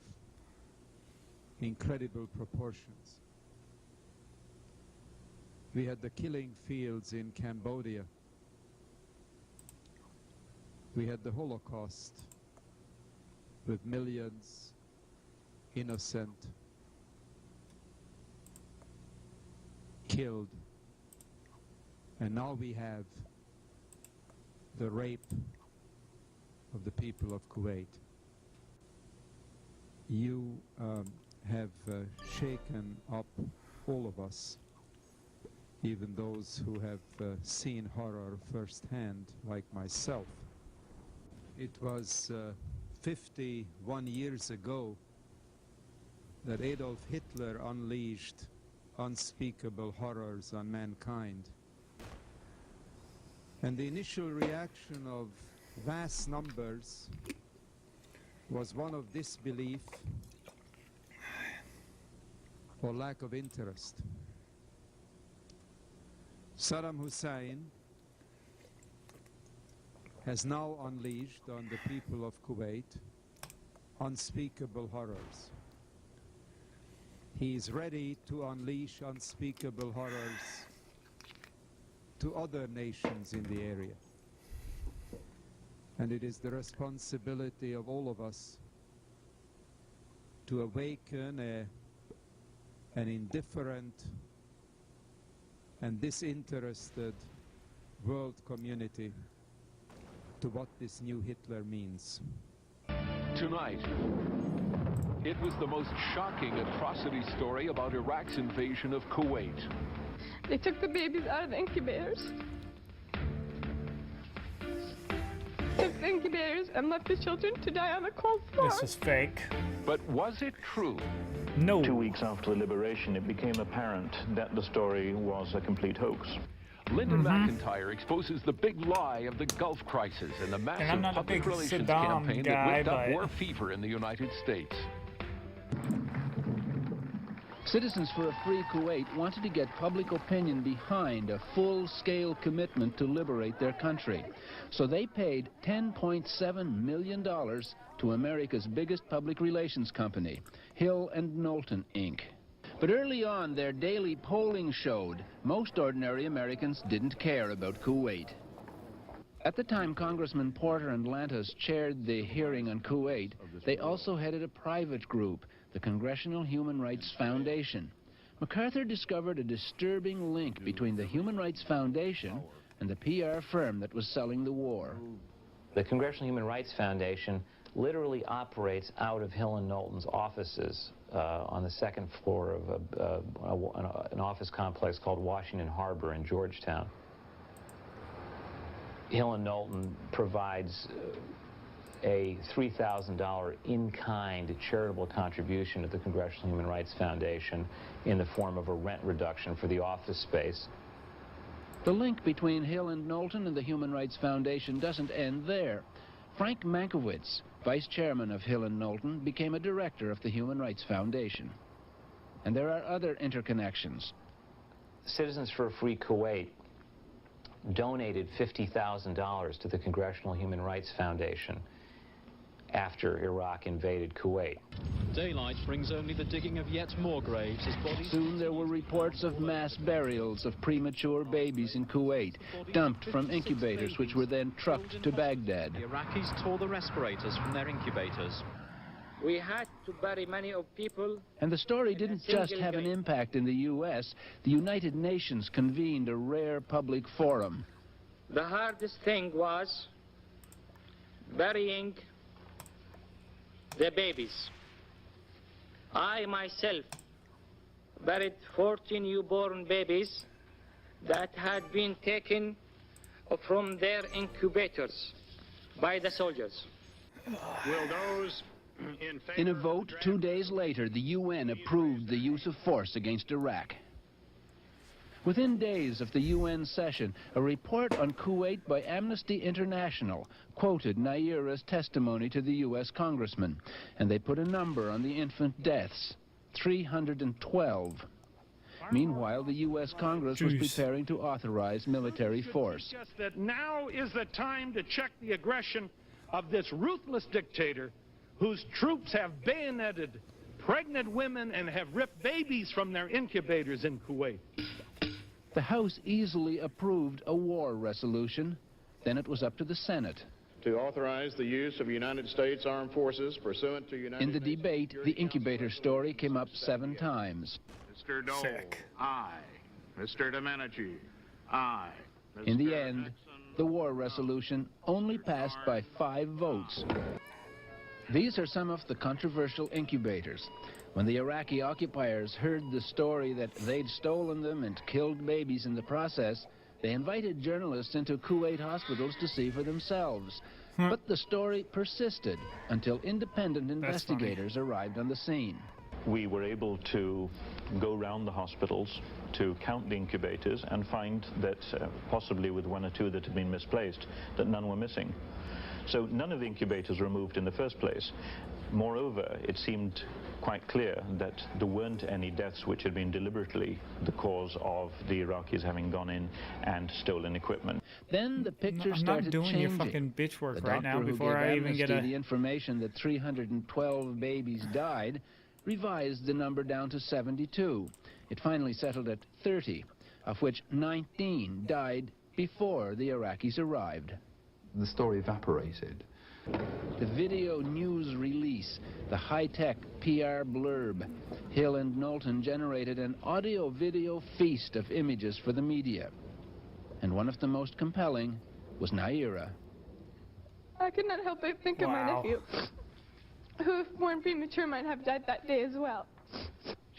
incredible proportions. We had the killing fields in Cambodia. We had the Holocaust with millions innocent killed. And now we have the rape of the people of Kuwait. You have shaken up all of us, even those who have seen horror firsthand, like myself. It was 51 years ago that Adolf Hitler unleashed unspeakable horrors on mankind. And the initial reaction of vast numbers was one of disbelief or lack of interest. Saddam Hussein has now unleashed on the people of Kuwait unspeakable horrors. He is ready to unleash unspeakable horrors to other nations in the area. And it is the responsibility of all of us to awaken an indifferent and disinterested world community to what this new Hitler means. Tonight, it was the most shocking atrocity story about Iraq's invasion of Kuwait. They took the babies out of the incubators. Took the incubators and left the children to die on the cold floor. This is fake. But was it true? No. 2 weeks after the liberation, it became apparent that the story was a complete hoax. Lyndon McIntyre exposes the big lie of the Gulf crisis and the massive public relations campaign that whipped up war fever in the United States. Citizens for a Free Kuwait wanted to get public opinion behind a full-scale commitment to liberate their country. So they paid $10.7 million to America's biggest public relations company, Hill and Knowlton, Inc. But early on, their daily polling showed most ordinary Americans didn't care about Kuwait. At the time Congressman Porter and Lantos chaired the hearing on Kuwait, they also headed a private group, the Congressional Human Rights Foundation. MacArthur discovered a disturbing link between the Human Rights Foundation and the PR firm that was selling the war. The Congressional Human Rights Foundation literally operates out of Hill and Knowlton's offices on the second floor of an office complex called Washington Harbor in Georgetown. Hill and Knowlton provides a $3,000 in-kind charitable contribution to the Congressional Human Rights Foundation in the form of a rent reduction for the office space. The link between Hill and Knowlton and the Human Rights Foundation doesn't end there. Frank Mankiewicz, vice chairman of Hill and Knowlton, became a director of the Human Rights Foundation. And there are other interconnections. Citizens for a Free Kuwait donated $50,000 to the Congressional Human Rights Foundation after Iraq invaded Kuwait. Daylight brings only the digging of yet more graves as bodies... Soon there were reports of mass burials of premature babies in Kuwait, dumped from incubators which were then trucked to Baghdad. The Iraqis tore the respirators from their incubators. We had to bury many of people. And the story didn't just have an impact in the U.S. The United Nations convened a rare public forum. The hardest thing was burying the babies. I myself buried 14 newborn babies that had been taken from their incubators by the soldiers. Will those in a vote 2 days later, the UN approved the use of force against Iraq. Within days of the UN session, a report on Kuwait by Amnesty International quoted Nayira's testimony to the U.S. congressman, and they put a number on the infant deaths, 312. Meanwhile, the U.S. Congress was preparing to authorize military force. That now is the time to check the aggression of this ruthless dictator whose troops have bayoneted pregnant women and have ripped babies from their incubators in Kuwait. The House easily approved a war resolution. Then it was up to the Senate. To authorize the use of United States Armed Forces pursuant to United In the debate, the incubator story came up 7 times. Mr. Dole, aye. Mr. Domenici, aye. In the end, the war resolution only passed by 5 votes. These are some of the controversial incubators. When the Iraqi occupiers heard the story that they'd stolen them and killed babies in the process, they invited journalists into Kuwait hospitals to see for themselves. But the story persisted until independent investigators arrived on the scene. We were able to go around the hospitals to count the incubators and find that, possibly with 1 or 2 that had been misplaced, that none were missing. So none of the incubators were moved in the first place. Moreover, it seemed quite clear that there weren't any deaths which had been deliberately the cause of the Iraqis having gone in and stolen equipment. Then the picture started changing. I'm not doing your fucking bitch work right now The before I even get the information that 312 babies died, revised the number down to 72. It finally settled at 30, of which 19 died before the Iraqis arrived. The story evaporated. The video news release, the high-tech PR blurb. Hill and Knowlton generated an audio-video feast of images for the media. And one of the most compelling was Nayira. I could not help but think of my nephew, who, if born premature, might have died that day as well.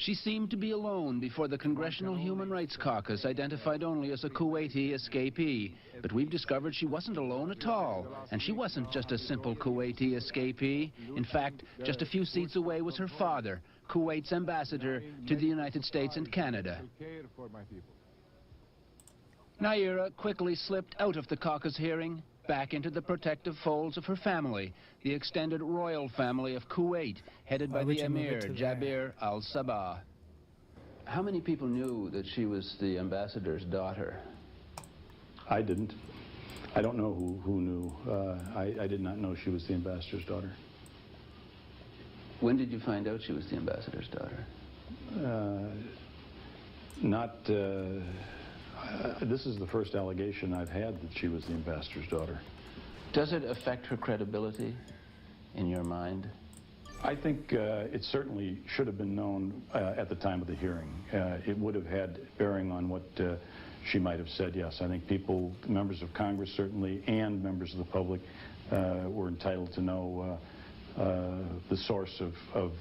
She seemed to be alone before the Congressional Human Rights Caucus identified only as a Kuwaiti escapee. But we've discovered she wasn't alone at all. And she wasn't just a simple Kuwaiti escapee. In fact, just a few seats away was her father, Kuwait's ambassador to the United States and Canada. Nayira quickly slipped out of the caucus hearing, back into the protective folds of her family, the extended royal family of Kuwait, headed by the Emir, Jabir al-Sabah. How many people knew that she was the ambassador's daughter? I didn't. I don't know who knew. I did not know she was the ambassador's daughter. When did you find out she was the ambassador's daughter? This is the first allegation I've had that she was the ambassador's daughter. Does it affect her credibility in your mind? I think it certainly should have been known at the time of the hearing. It would have had bearing on what she might have said, yes. I think people, members of Congress certainly, and members of the public were entitled to know the source of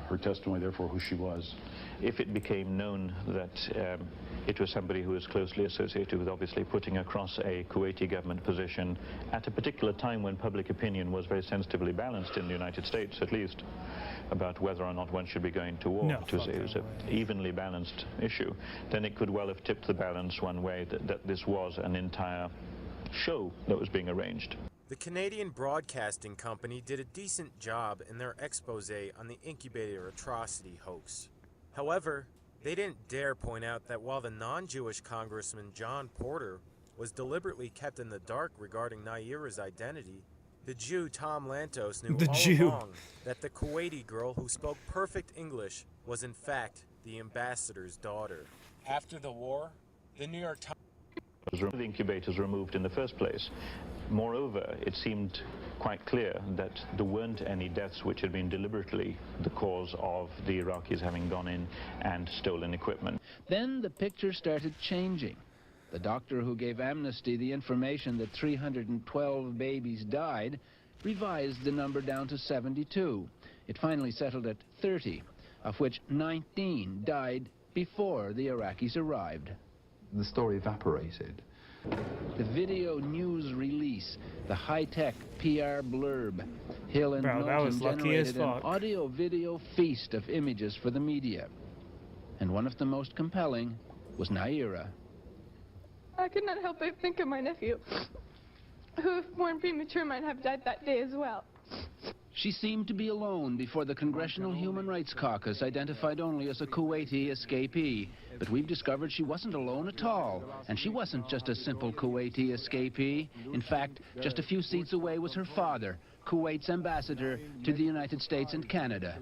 her testimony, therefore who she was. If it became known that it was somebody who was closely associated with obviously putting across a Kuwaiti government position at a particular time when public opinion was very sensitively balanced in the United States, at least, about whether or not one should be going to war. It was an evenly balanced issue. Then it could well have tipped the balance one way that this was an entire show that was being arranged. The Canadian Broadcasting Company did a decent job in their expose on the incubator atrocity hoax. However, they didn't dare point out that while the non-Jewish Congressman John Porter was deliberately kept in the dark regarding Nayira's identity, The Jew Tom Lantos knew The all Jew. along that the Kuwaiti girl who spoke perfect English was in fact the ambassador's daughter. After the war, the New York Times... The incubators removed in the first place. Moreover, it seemed quite clear that there weren't any deaths which had been deliberately the cause of the Iraqis having gone in and stolen equipment. Then the picture started changing. The doctor who gave Amnesty the information that 312 babies died revised the number down to 72. It finally settled at 30, of which 19 died before the Iraqis arrived. The story evaporated. The video news release, the high-tech PR blurb. Hill and Bro, that was Knowlton lucky as generated an fuck. audio-video feast of images for the media. And one of the most compelling was Naira. I could not help but think of my nephew, who, if born premature, might have died that day as well. She seemed to be alone before the Congressional Human Rights Caucus identified only as a Kuwaiti escapee. But we've discovered she wasn't alone at all. And she wasn't just a simple Kuwaiti escapee. In fact, just a few seats away was her father, Kuwait's ambassador to the United States and Canada.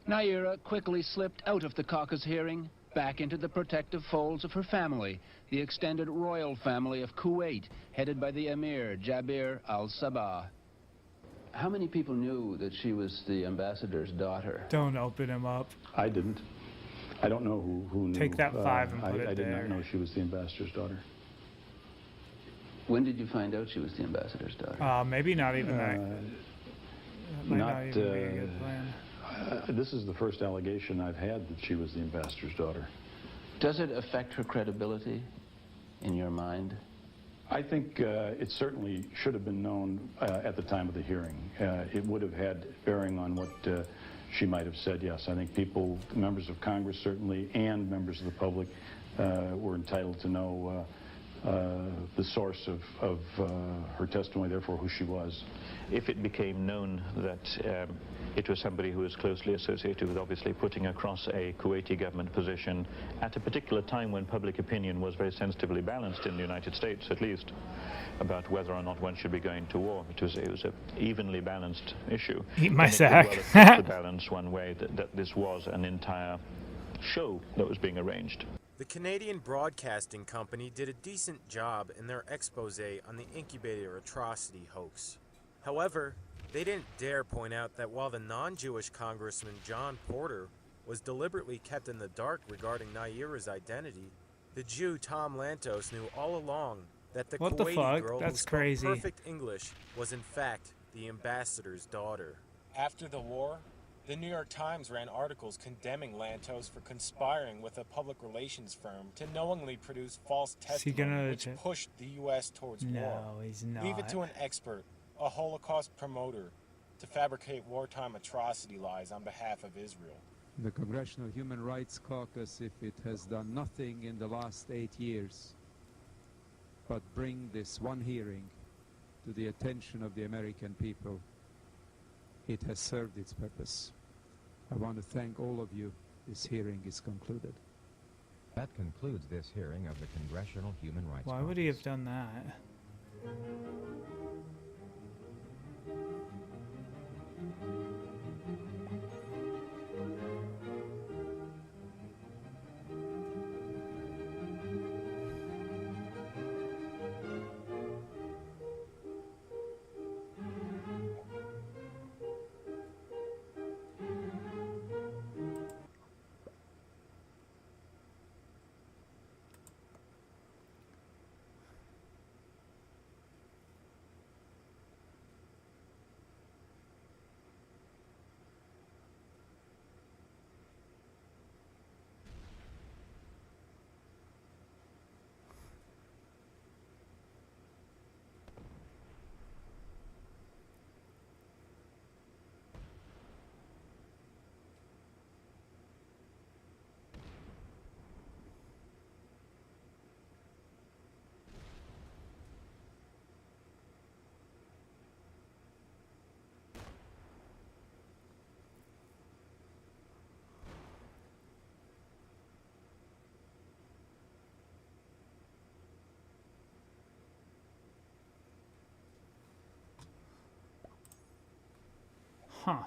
Naira quickly slipped out of the caucus hearing, back into the protective folds of her family, the extended royal family of Kuwait, headed by the Emir Jabir al-Sabah. How many people knew that she was the ambassador's daughter? Don't open him up. I didn't. I don't know who knew. Take that 5 and put I it did there. not know she was the ambassador's daughter. When did you find out she was the ambassador's daughter? Maybe not even that. Might not even be a good plan. This is the first allegation I've had that she was the ambassador's daughter. Does it affect her credibility in your mind? I think it certainly should have been known at the time of the hearing. It would have had bearing on what she might have said, yes. I think people, members of Congress certainly, and members of the public were entitled to know the source of her testimony, therefore who she was. If it became known that it was somebody who was closely associated with obviously putting across a Kuwaiti government position at a particular time when public opinion was very sensitively balanced in the United States, at least, about whether or not one should be going to war. It was an evenly balanced issue. Eat my And it sack. could well affect the balance one way that this was an entire show that was being arranged. The Canadian Broadcasting Company did a decent job in their expose on the incubator atrocity hoax. However, they didn't dare point out that while the non-Jewish Congressman John Porter was deliberately kept in the dark regarding Naira's identity, the Jew Tom Lantos knew all along that the What the Kuwaiti fuck? girl That's who spoke crazy. perfect English was in fact the ambassador's daughter. After the war, the New York Times ran articles condemning Lantos for conspiring with a public relations firm to knowingly produce false he gonna testimony which attack- pushed the U.S. towards war. No, he's not. Leave it to an expert, a Holocaust promoter, to fabricate wartime atrocity lies on behalf of Israel. The Congressional Human Rights Caucus, if it has done nothing in the last 8 years but bring this one hearing to the attention of the American people, it has served its purpose. I want to thank all of you. This hearing is concluded. That concludes this hearing of the Congressional Human Rights Why Caucus. would he have done that? Huh.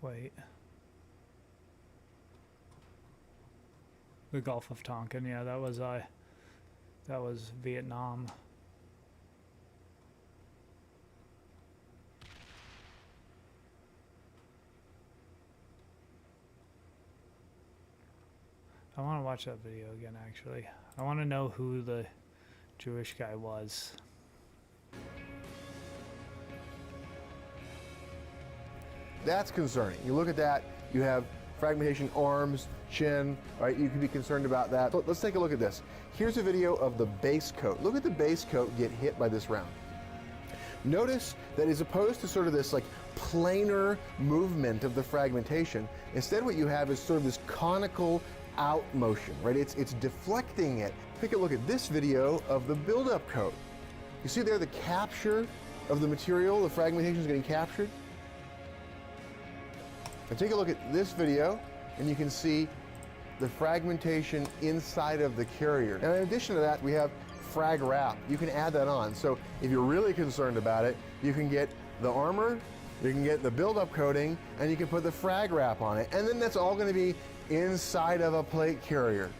Wait. The Gulf of Tonkin, yeah, that was Vietnam. I want to watch that video again, actually. I want to know who the Jewish guy was. That's concerning. You look at that, you have fragmentation, arms, chin, right? You could be concerned about that. So let's take a look at this. Here's a video of the base coat. Look at the base coat get hit by this round. Notice that as opposed to sort of this like planar movement of the fragmentation, instead what you have is sort of this conical out motion, right? It's deflecting it. Take a look at this video of the buildup coat. You see there the capture of the material, the fragmentation is getting captured? And take a look at this video, and you can see the fragmentation inside of the carrier. And in addition to that, we have frag wrap. You can add that on. So if you're really concerned about it, you can get the armor, you can get the buildup coating, and you can put the frag wrap on it. And then that's all going to be inside of a plate carrier.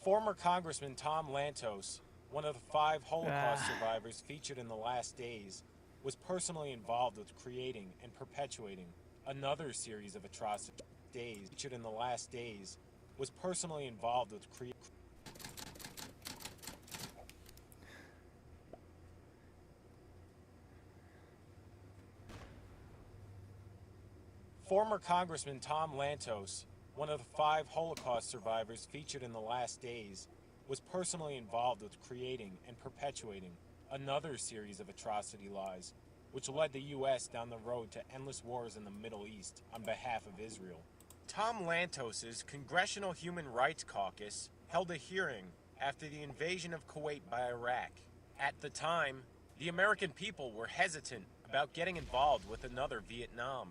Former Congressman Tom Lantos, one of the 5 Holocaust survivors featured in The Last Days, was personally involved with creating and perpetuating another series of atrocities. Featured in The Last Days, was personally involved with Former Congressman Tom Lantos, one of the 5 Holocaust survivors featured in The Last Days, was personally involved with creating and perpetuating another series of atrocity lies, which led the U.S. down the road to endless wars in the Middle East on behalf of Israel. Tom Lantos's Congressional Human Rights Caucus held a hearing after the invasion of Kuwait by Iraq. At the time, the American people were hesitant about getting involved with another Vietnam.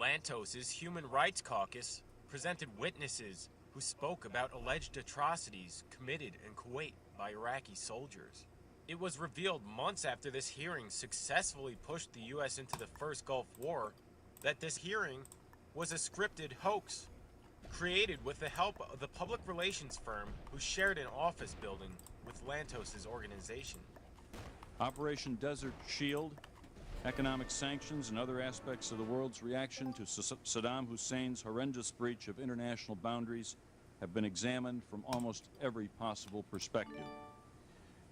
Lantos's Human Rights Caucus presented witnesses who spoke about alleged atrocities committed in Kuwait by Iraqi soldiers. It was revealed months after this hearing successfully pushed the U.S. into the first Gulf War that this hearing was a scripted hoax created with the help of the public relations firm who shared an office building with Lantos's organization. Operation Desert Shield, economic sanctions, and other aspects of the world's reaction to Saddam Hussein's horrendous breach of international boundaries have been examined from almost every possible perspective.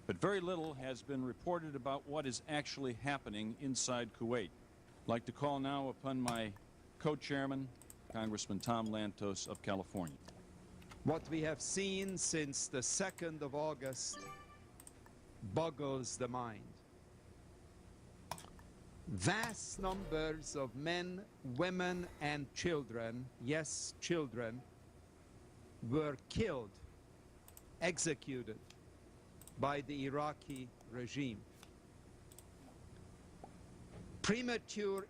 But very little has been reported about what is actually happening inside Kuwait. I'd like to call now upon my co-chairman, Congressman Tom Lantos of California. What we have seen since the 2nd of August boggles the mind. Vast numbers of men, women, and children, yes, children, were killed executed by the Iraqi regime. Premature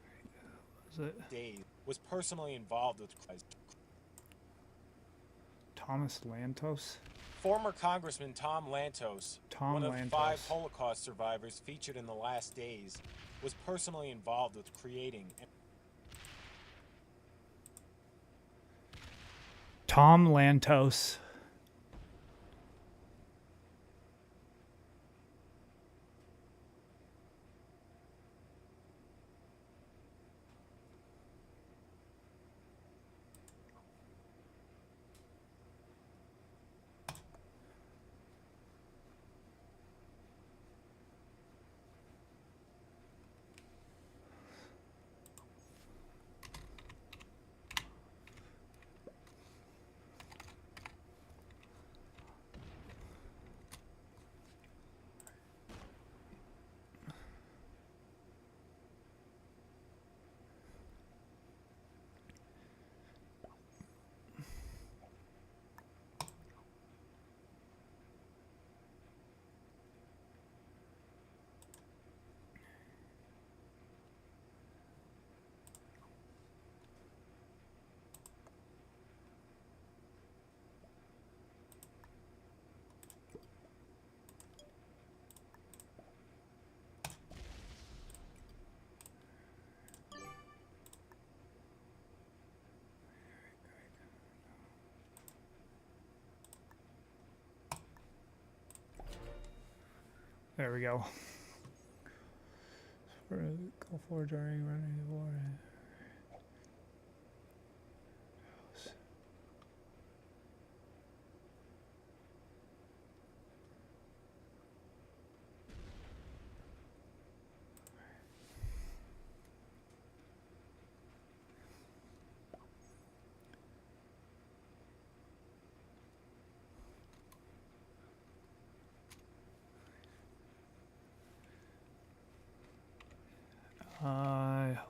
Dave was personally involved with Thomas Lantos? Former Congressman Tom Lantos, Tom one of Lantos. 5 Holocaust survivors featured in The Last Days, was personally involved with creating and Tom Lantos. There we go. For Gulf War during running the war.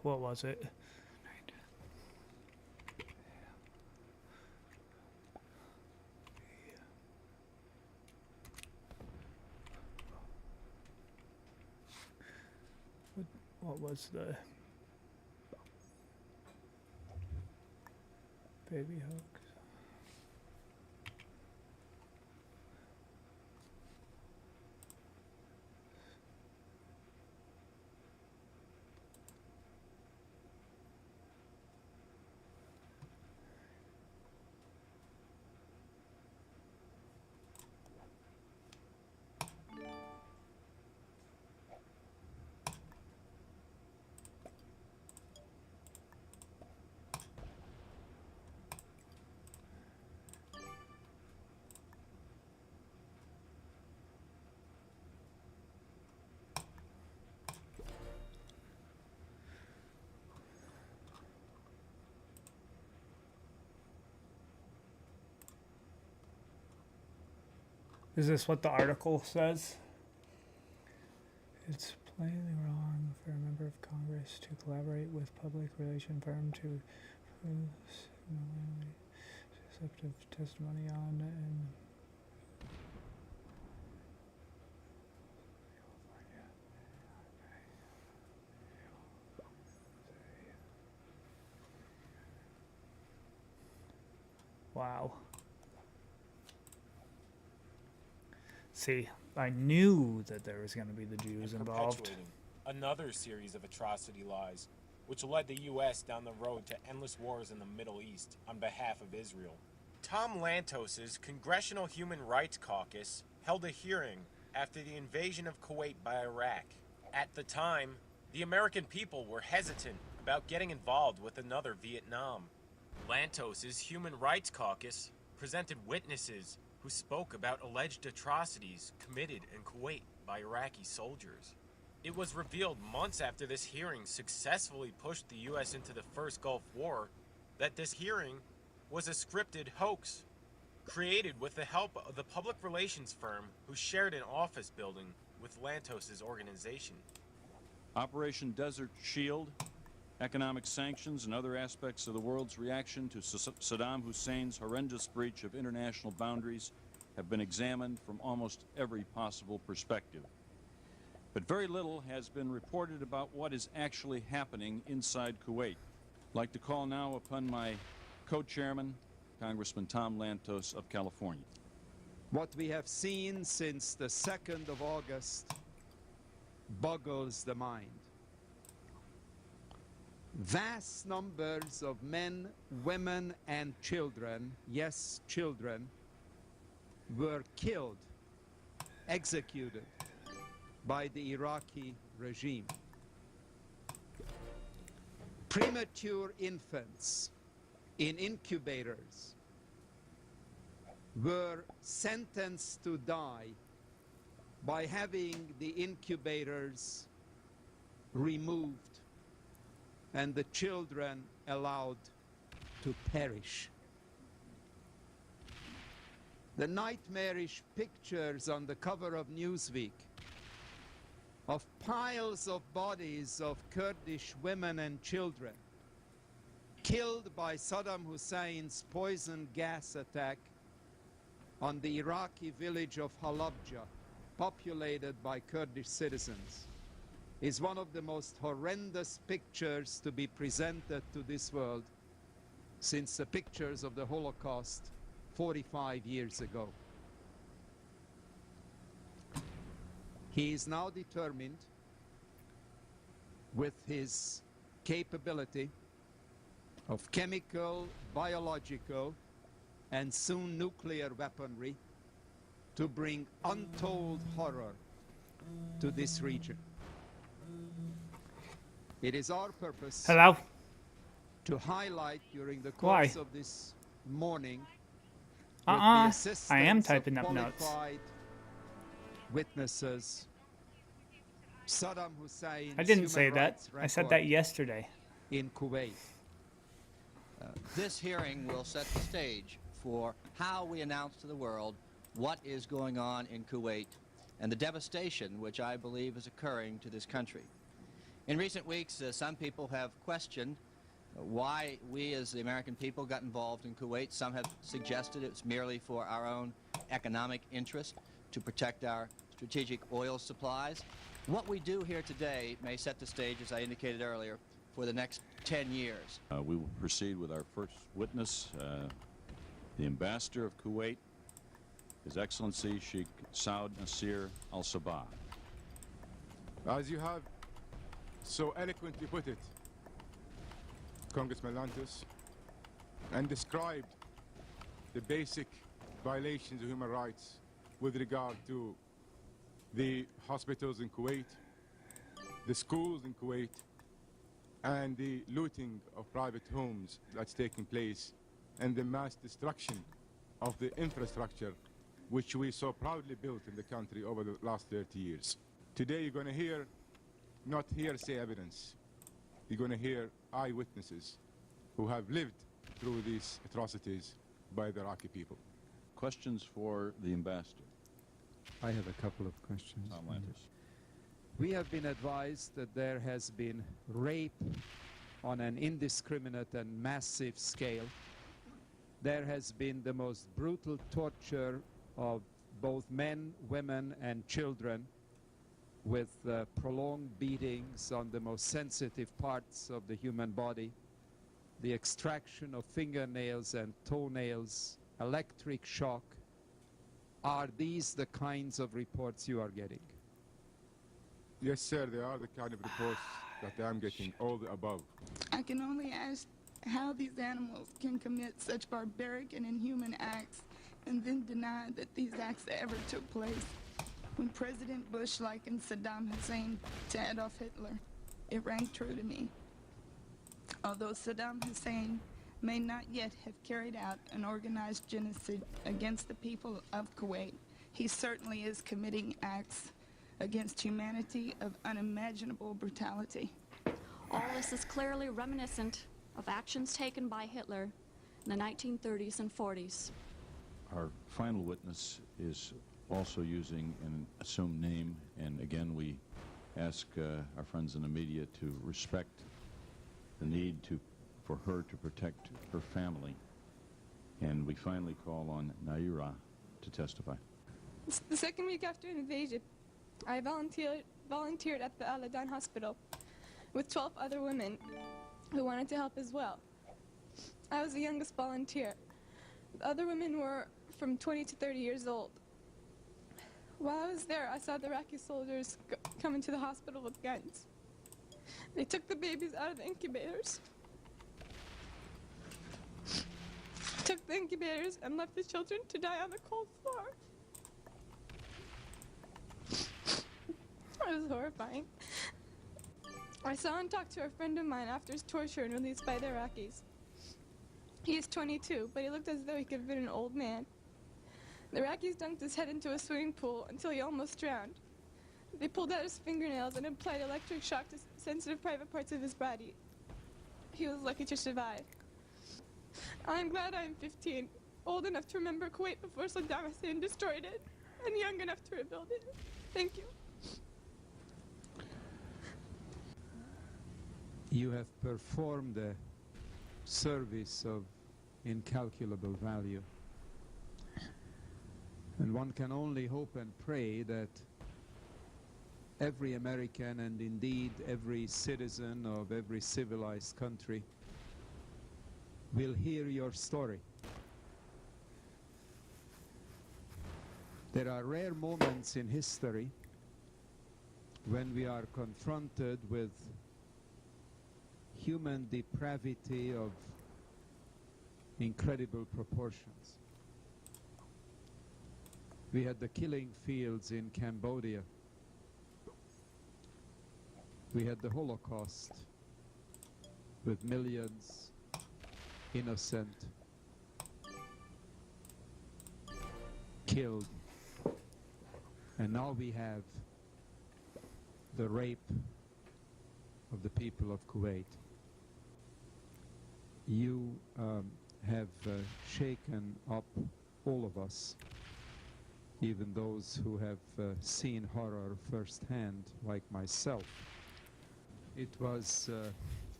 What was it? What was the baby hoax? Is this what the article says? It's plainly wrong for a member of Congress to collaborate with public relation firm to prove similarly deceptive testimony on and wow. See, I knew that there was going to be the Jews involved. perpetuating another series of atrocity lies, which led the U.S. down the road to endless wars in the Middle East on behalf of Israel. Tom Lantos's Congressional Human Rights Caucus held a hearing after the invasion of Kuwait by Iraq. At the time, the American people were hesitant about getting involved with another Vietnam. Lantos's Human Rights Caucus presented witnesses who spoke about alleged atrocities committed in Kuwait by Iraqi soldiers. It was revealed months after this hearing successfully pushed the U.S. into the first Gulf War that this hearing was a scripted hoax created with the help of the public relations firm who shared an office building with Lantos's organization. Operation Desert Shield, economic sanctions, and other aspects of the world's reaction to Saddam Hussein's horrendous breach of international boundaries have been examined from almost every possible perspective. But very little has been reported about what is actually happening inside Kuwait. I'd like to call now upon my co-chairman, Congressman Tom Lantos of California. What we have seen since the 2nd of August boggles the mind. Vast numbers of men, women, and children, yes, children, were killed, executed by the Iraqi regime. Premature infants in incubators were sentenced to die by having the incubators removed and the children allowed to perish. The nightmarish pictures on the cover of Newsweek of piles of bodies of Kurdish women and children killed by Saddam Hussein's poison gas attack on the Iraqi village of Halabja, populated by Kurdish citizens, is one of the most horrendous pictures to be presented to this world since the pictures of the Holocaust 45 years ago. He is now determined, with his capability of chemical, biological, and soon nuclear weaponry, to bring untold horror to this region. It is our purpose to highlight during the course of this morning with the assistance I am typing of up notes. qualified witnesses, Saddam Hussein's I didn't say human that. rights I said record that yesterday. in Kuwait. This hearing will set the stage for how we announce to the world what is going on in Kuwait and the devastation which I believe is occurring to this country. In recent weeks, some people have questioned why we as the American people got involved in Kuwait. Some have suggested it's merely for our own economic interest to protect our strategic oil supplies. What we do here today may set the stage, as I indicated earlier, for the next 10 years. We will proceed with our first witness, the Ambassador of Kuwait, His Excellency Sheikh Saud Nasir Al Sabah. As you have so eloquently put it, Congressman Lantos, and described the basic violations of human rights with regard to the hospitals in Kuwait, the schools in Kuwait, and the looting of private homes that's taking place, and the mass destruction of the infrastructure which we so proudly built in the country over the last 30 years. Today you're going to hear not hearsay evidence. You're going to hear eyewitnesses who have lived through these atrocities by the Iraqi people. Questions for the Ambassador? I have a couple of questions. Tom Lantos. We have been advised that there has been rape on an indiscriminate and massive scale. There has been the most brutal torture of both men, women, and children, with prolonged beatings on the most sensitive parts of the human body, the extraction of fingernails and toenails, electric shock. Are these the kinds of reports you are getting? Yes, sir, they are the kind of reports that I'm getting, all the above. I can only ask how these animals can commit such barbaric and inhuman acts and then deny that these acts ever took place. When President Bush likened Saddam Hussein to Adolf Hitler, it rang true to me. Although Saddam Hussein may not yet have carried out an organized genocide against the people of Kuwait, he certainly is committing acts against humanity of unimaginable brutality. All this is clearly reminiscent of actions taken by Hitler in the 1930s and 40s. Our final witness is also using an assumed name, and again we ask our friends in the media to respect the need for her to protect her family. And we finally call on Naira to testify. The second week after invasion, I volunteered at the Al-Adan hospital with 12 other women who wanted to help as well. I was the youngest volunteer. The other women were from 20 to 30 years old. While I was there, I saw the Iraqi soldiers come into the hospital with guns. They took the babies out of the incubators, and left the children to die on the cold floor. It was horrifying. I saw and talked to a friend of mine after his torture and released by the Iraqis. He is 22, but he looked as though he could have been an old man. The Iraqis dunked his head into a swimming pool until he almost drowned. They pulled out his fingernails and applied electric shock to sensitive private parts of his body. He was lucky to survive. I'm glad I'm 15, old enough to remember Kuwait before Saddam Hussein destroyed it, and young enough to rebuild it. Thank you. You have performed a service of incalculable value. And one can only hope and pray that every American, and indeed every citizen of every civilized country, will hear your story. There are rare moments in history when we are confronted with human depravity of incredible proportions. We had the killing fields in Cambodia. We had the Holocaust with millions innocent killed. And now we have the rape of the people of Kuwait. You have shaken up all of us, even those who have seen horror firsthand, like myself. It was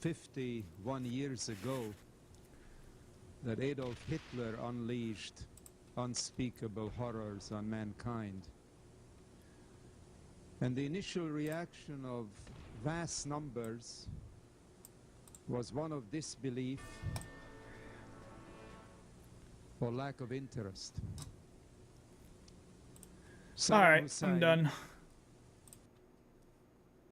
51 years ago that Adolf Hitler unleashed unspeakable horrors on mankind. And the initial reaction of vast numbers was one of disbelief or lack of interest. All right, I'm done.